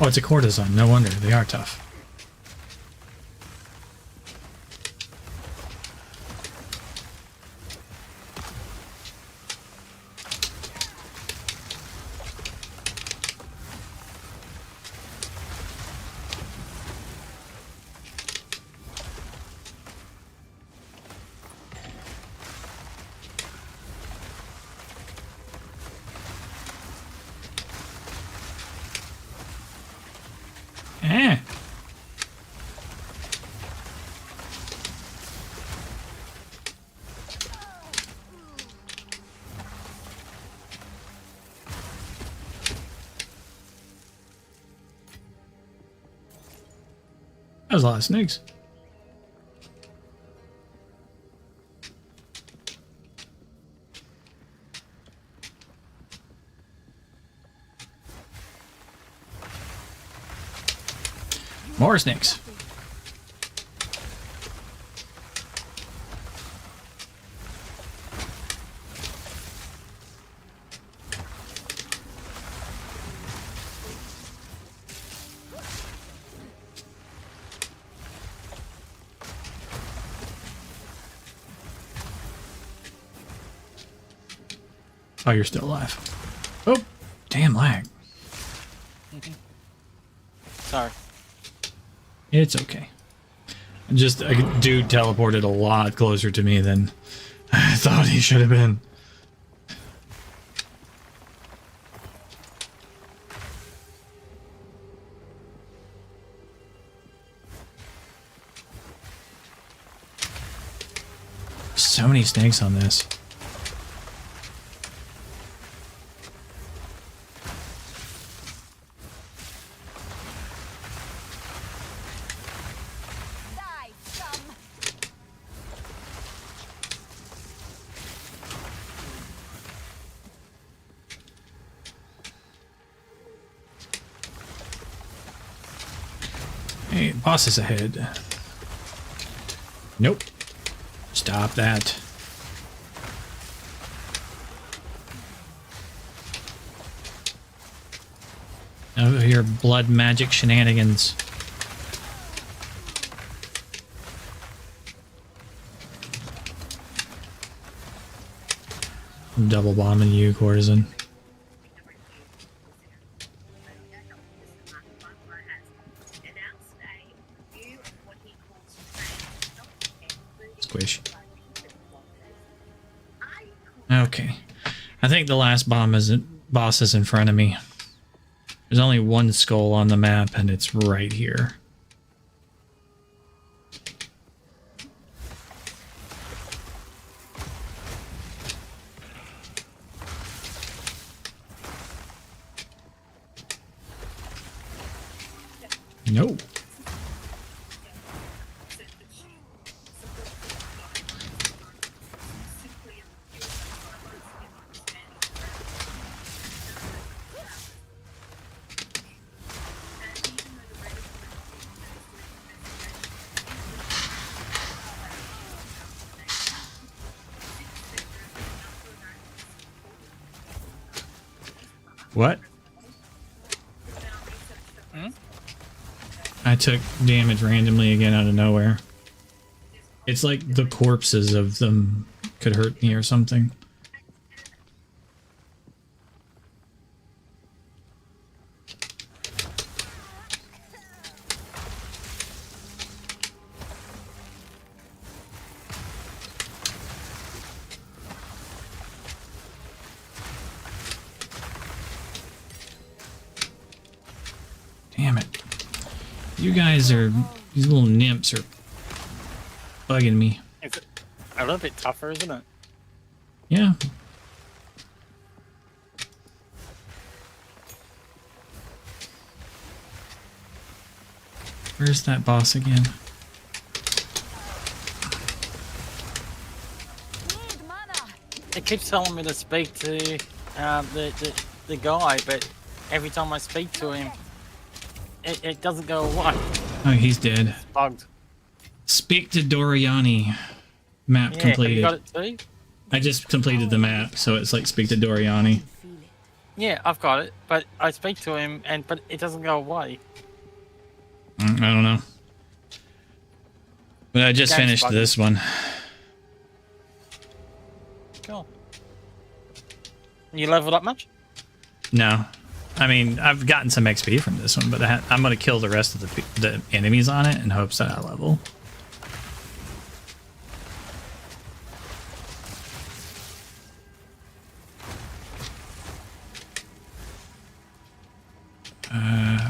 Oh, it's a courtesan. No wonder. They are tough. Eh. That was a lot of snakes. More snakes. Oh, you're still alive. Oh, damn lag.
Sorry.
It's okay. Just a dude teleported a lot closer to me than I thought he should have been. So many snakes on this. Okay, boss is ahead. Nope. Stop that. Over here, blood magic shenanigans. I'm double bombing you, Courtesan. Squish. Okay. I think the last boss is in front of me. There's only one skull on the map, and it's right here. No. What? I took damage randomly again out of nowhere. It's like the corpses of them could hurt me or something. Damn it. You guys are, these little nymphs are bugging me.
It's a little bit tougher, isn't it?
Yeah. Where's that boss again?
It keeps telling me to speak to the guy, but every time I speak to him, it doesn't go away.
Oh, he's dead.
It's bugged.
Speak to Doriani. Map completed.
Have you got it too?
I just completed the map, so it's like speak to Doriani.
Yeah, I've got it, but I speak to him, but it doesn't go away.
I don't know. But I just finished this one.
Cool. You leveled up much?
No. I mean, I've gotten some XP from this one, but I'm going to kill the rest of the enemies on it in hopes that I level.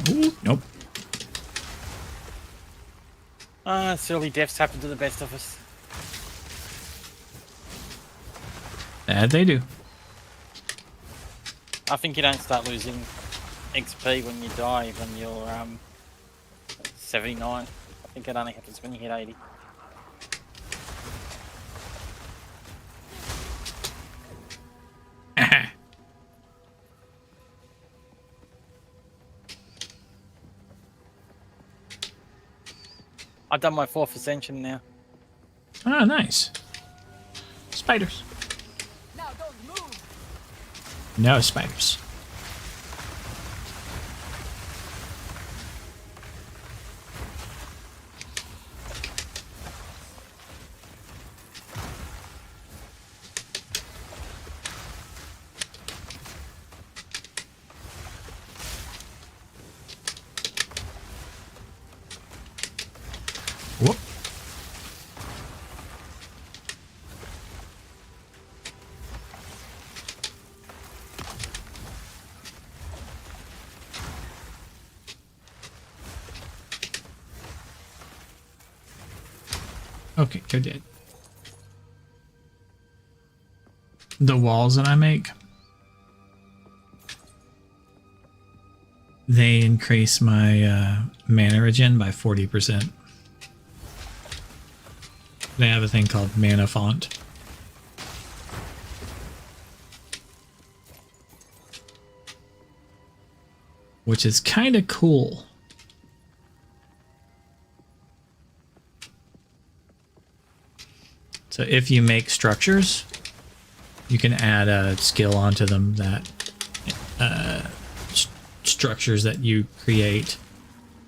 Ooh, nope.
Silly deaths happen to the best of us.
That they do.
I think you don't start losing XP when you die when you're 79. I think it only happens when you hit 80. I've done my 4th ascension now.
Oh, nice. Spiders. No spiders. Whoop. Okay, you're dead. The walls that I make, they increase my mana regen by 40%. They have a thing called mana font. Which is kind of cool. So if you make structures, you can add a skill onto them that structures that you create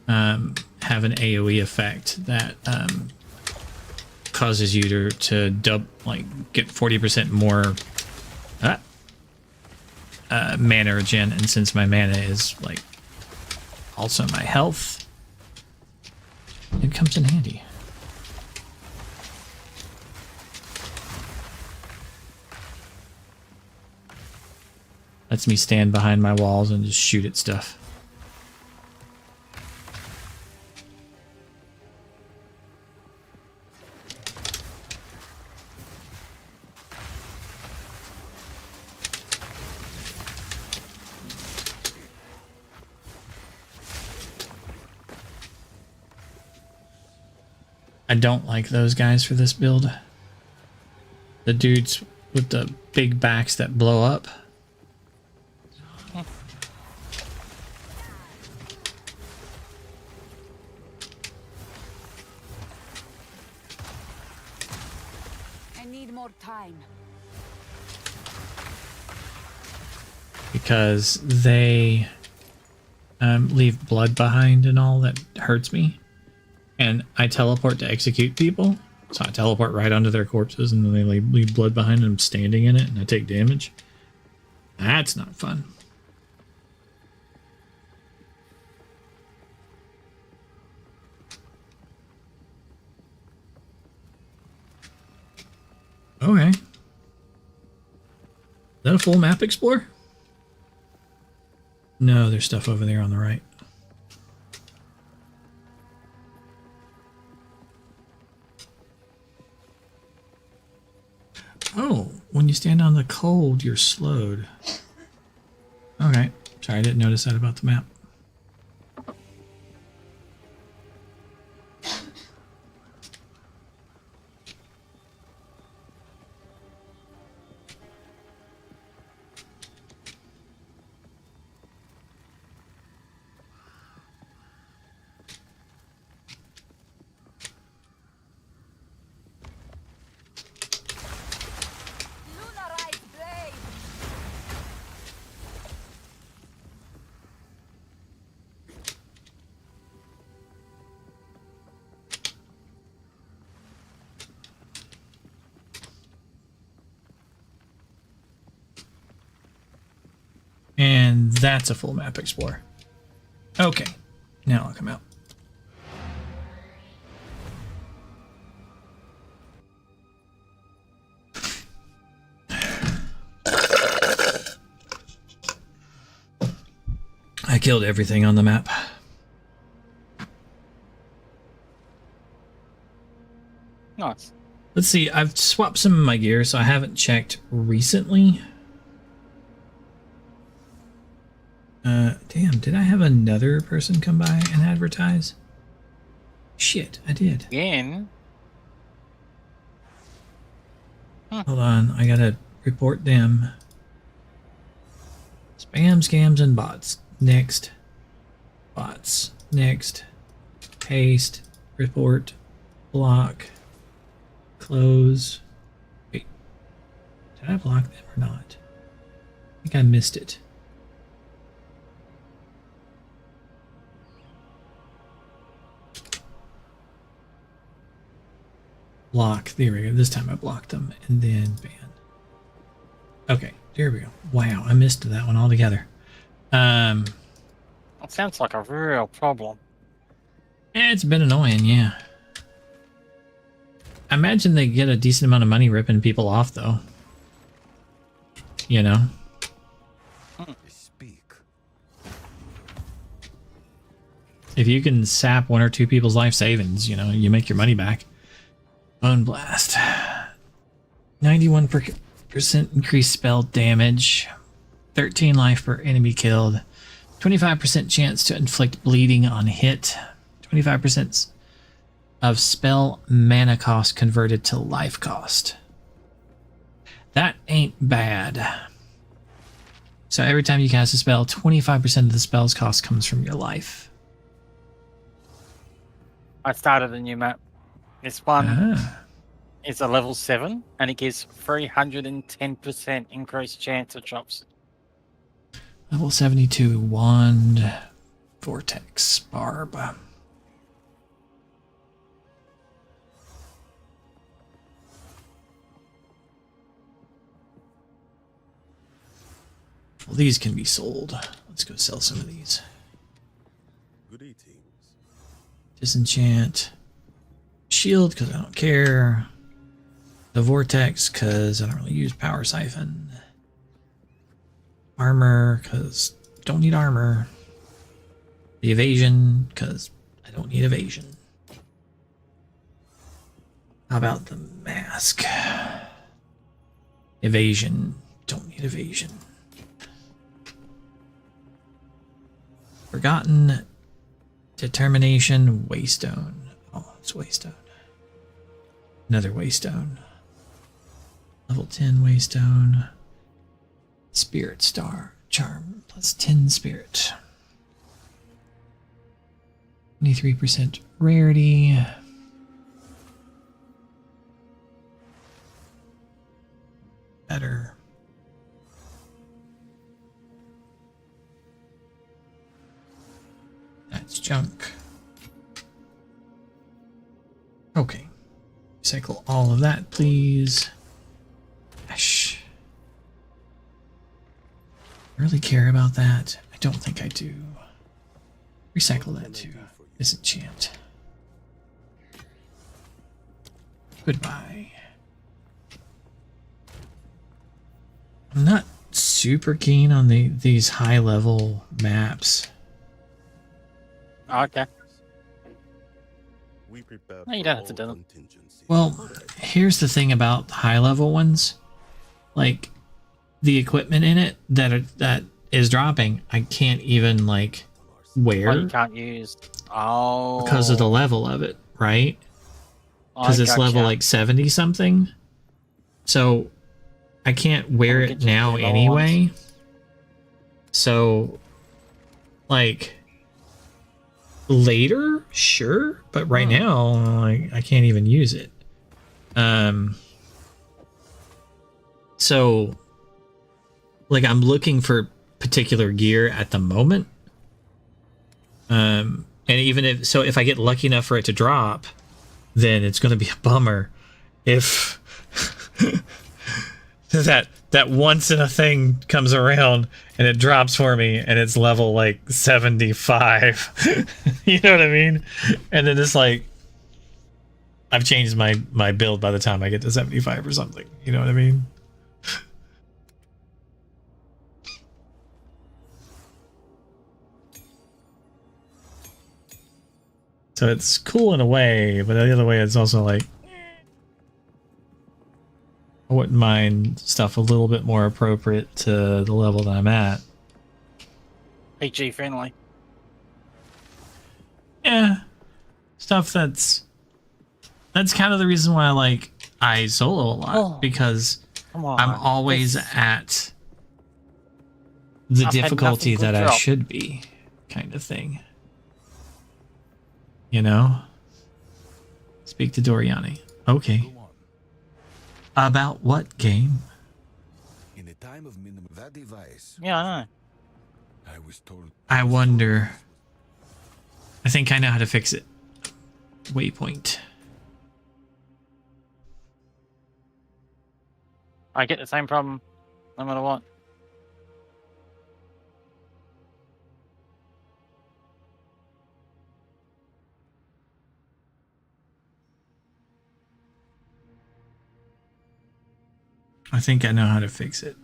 have an AoE effect that causes you to get 40% more mana regen, and since my mana is like also my health, it comes in handy. Lets me stand behind my walls and just shoot at stuff. I don't like those guys for this build. The dudes with the big backs that blow up.
I need more time.
Because they leave blood behind and all that hurts me. And I teleport to execute people. So I teleport right onto their corpses and then they leave blood behind and I'm standing in it and I take damage. That's not fun. Okay. Is that a full map explore? No, there's stuff over there on the right. Oh, when you stand on the cold, you're slowed. Okay. Sorry, I didn't notice that about the map. And that's a full map explore. Okay, now I'll come out. I killed everything on the map.
Nice.
Let's see, I've swapped some of my gear, so I haven't checked recently. Damn, did I have another person come by and advertise? Shit, I did.
Again?
Hold on, I gotta report them. Spam, scams, and bots. Next. Bots. Next. Paste. Report. Block. Close. Wait. Did I block them or not? I think I missed it. Block. There we go. This time I blocked them and then ban. Okay, there we go. Wow, I missed that one altogether.
That sounds like a real problem.
It's been annoying, yeah. I imagine they get a decent amount of money ripping people off, though. You know? If you can sap one or two people's life savings, you know, you make your money back. Bone Blast. 91% increased spell damage. 13 life per enemy killed. 25% chance to inflict bleeding on hit. 25% of spell mana cost converted to life cost. That ain't bad. So every time you cast a spell, 25% of the spell's cost comes from your life.
I started a new map. This one is a level 7, and it gives 310% increased chance it drops.
Level 72 wand, vortex barb. Well, these can be sold. Let's go sell some of these.
Good eating.
Disenchant. Shield, because I don't care. The vortex, because I don't really use power siphon. Armor, because don't need armor. The evasion, because I don't need evasion. How about the mask? Evasion, don't need evasion. Forgotten. Determination, waystone. Oh, it's waystone. Another waystone. Level 10 waystone. Spirit star. Charm plus 10 spirit. 23% rarity. Better. That's junk. Okay. Recycle all of that, please. Gosh. I really care about that? I don't think I do. Recycle that too. Disenchant. Goodbye. I'm not super keen on these high level maps.
Okay.
We prepare
No, you don't have to do them.
Well, here's the thing about high level ones. Like the equipment in it that is dropping, I can't even like wear.
Oh, you can't use. Oh.
Because of the level of it, right? Because it's level like 70 something. So I can't wear it now anyway. So like later, sure, but right now I can't even use it. So like I'm looking for particular gear at the moment. And even if I get lucky enough for it to drop, then it's going to be a bummer if that once in a thing comes around and it drops for me and it's level like 75. You know what I mean? And then it's like I've changed my build by the time I get to 75 or something. You know what I mean? So it's cool in a way, but the other way it's also like I wouldn't mind stuff a little bit more appropriate to the level that I'm at.
PG friendly.
Yeah. Stuff that's kind of the reason why I solo a lot, because I'm always at the difficulty that I should be, kind of thing. You know? Speak to Doriani. Okay. About what game?
In a time of minimum, that device.
Yeah, I know.
I was told.
I wonder. I think I know how to fix it. Waypoint.
I get the same problem no matter what.
I think I know how to fix it.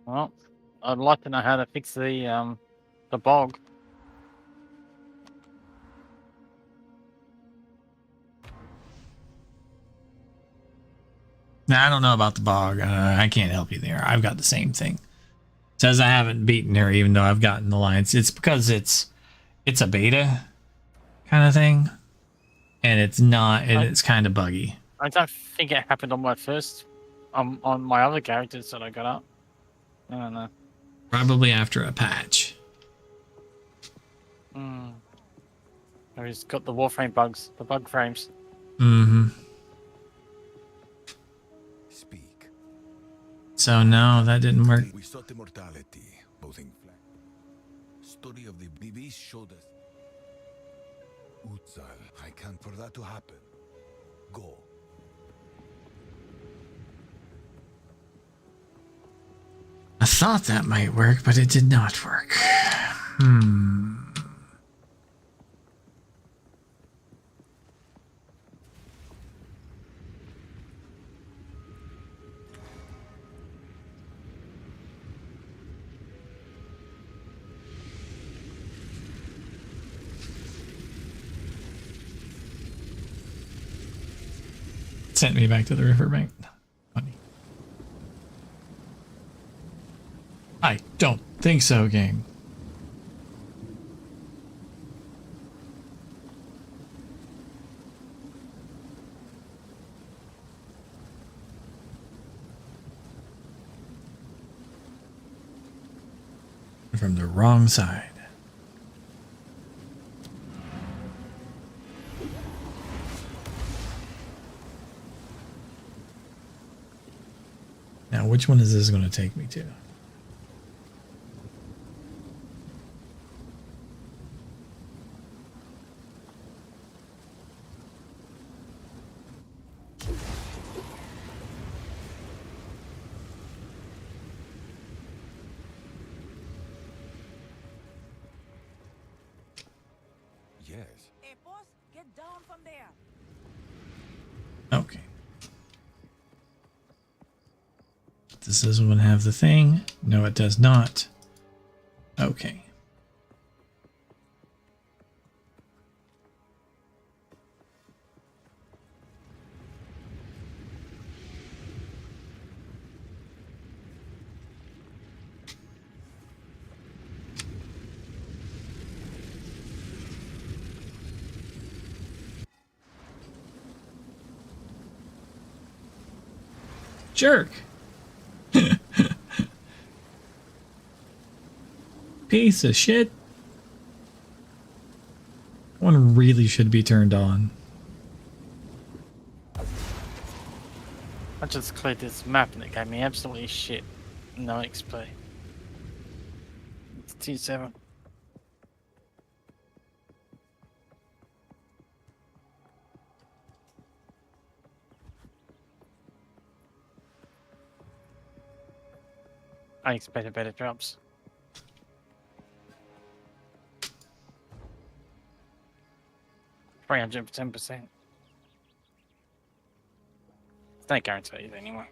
Well, I'd like to know how to fix the bog.
Now, I don't know about the bog. I can't help you there. I've got the same thing. It says I haven't beaten her even though I've gotten the alliance. It's because it's a beta kind of thing, and it's not, and it's kind of buggy.
I don't think it happened on my first, on my other characters that I got up. I don't know.
Probably after a patch.
Hmm. Oh, he's got the Warframe bugs, the bug frames.
Mm-hmm.
Speak.
So no, that didn't work.
We sought immortality, both in flesh. Story of the BBs showed us. Utsal, I can't for that to happen. Go.
I thought that might work, but it did not work. Sent me back to the riverbank. Funny. I don't think so, game. From the wrong side. Now, which one is this going to take me to?
Yes.
Hey, boss, get down from there.
Okay. Does this one have the thing? No, it does not. Okay. Jerk. Piece of shit. One really should be turned on.
I just cleared this map and it gave me absolutely shit. No XP. It's T7. I expected better drops. $300 for 10%. It's no guarantees anyway.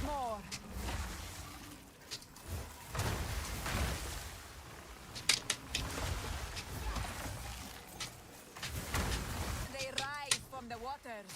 more. They rise from the waters.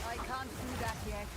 I can't do that yet.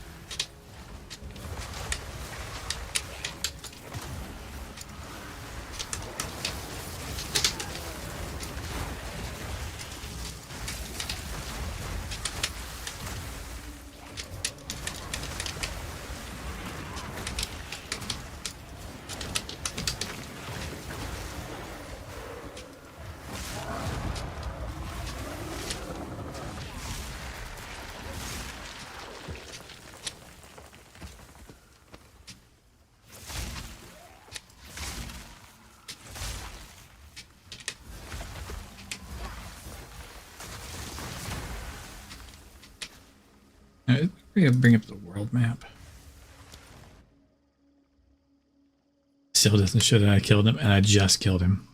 We're gonna bring up the world map. Still doesn't show that I killed him, and I just killed him.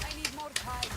I need more time.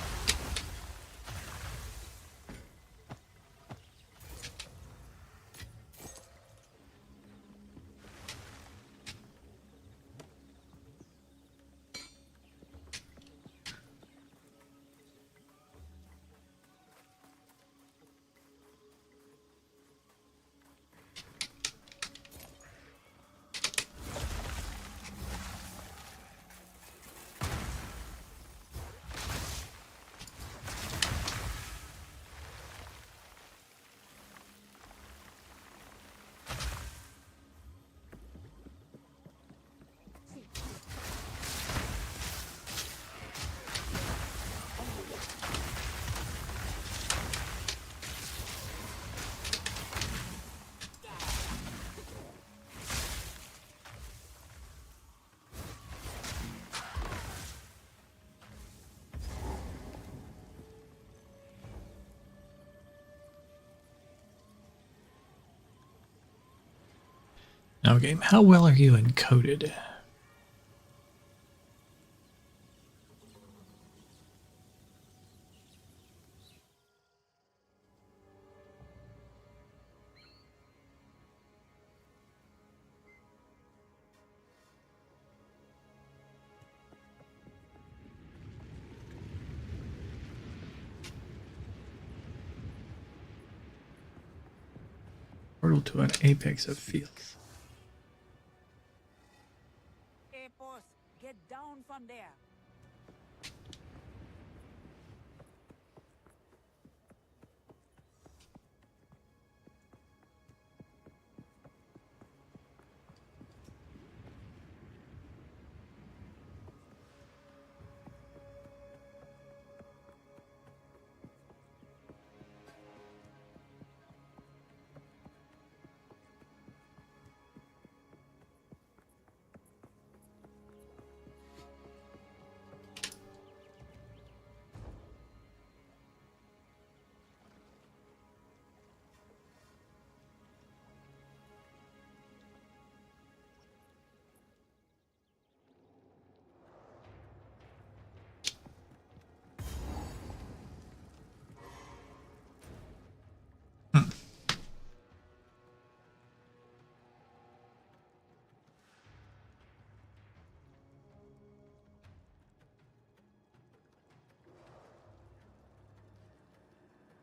Now, game, how well are you encoded? portal to an apex of fields.
Hey, boss, get down from there.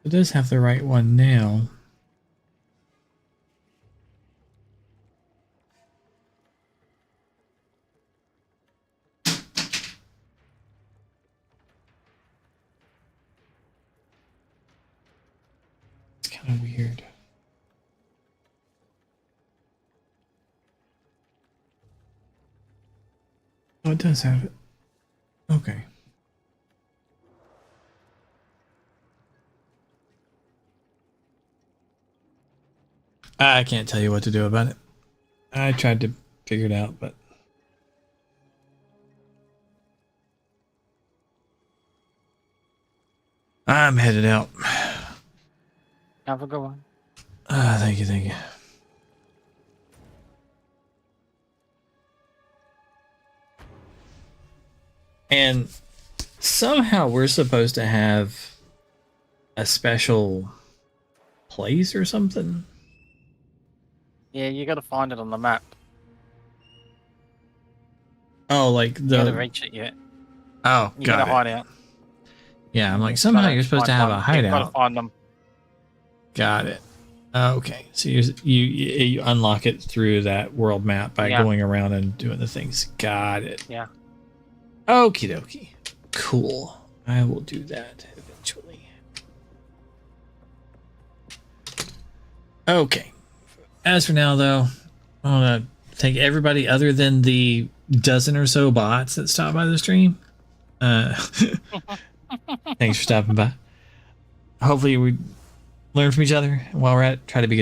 It does have the right one now. It's kind of weird. Oh, it does have it. Okay. I can't tell you what to do about it. I tried to figure it out, but I'm headed out.
Have a good one.
Thank you, thank you. And somehow we're supposed to have a special place or something.
Yeah, you gotta find it on the map.
Oh, like
You gotta
the.
reach it yet.
Oh,
You
got
gotta
it.
hide out.
Yeah, I'm like, somehow you're supposed to have a
You
hideout.
gotta find them.
Got it. Okay, so you unlock it through that world map by going around and doing the things. Got it.
Yeah.
Okie dokie. Cool. I will do that eventually. Okay. As for now, though, I want to thank everybody other than the dozen or so bots that stopped by the stream. Thanks for stopping by. Hopefully we learn from each other while we're at it. Try to be good.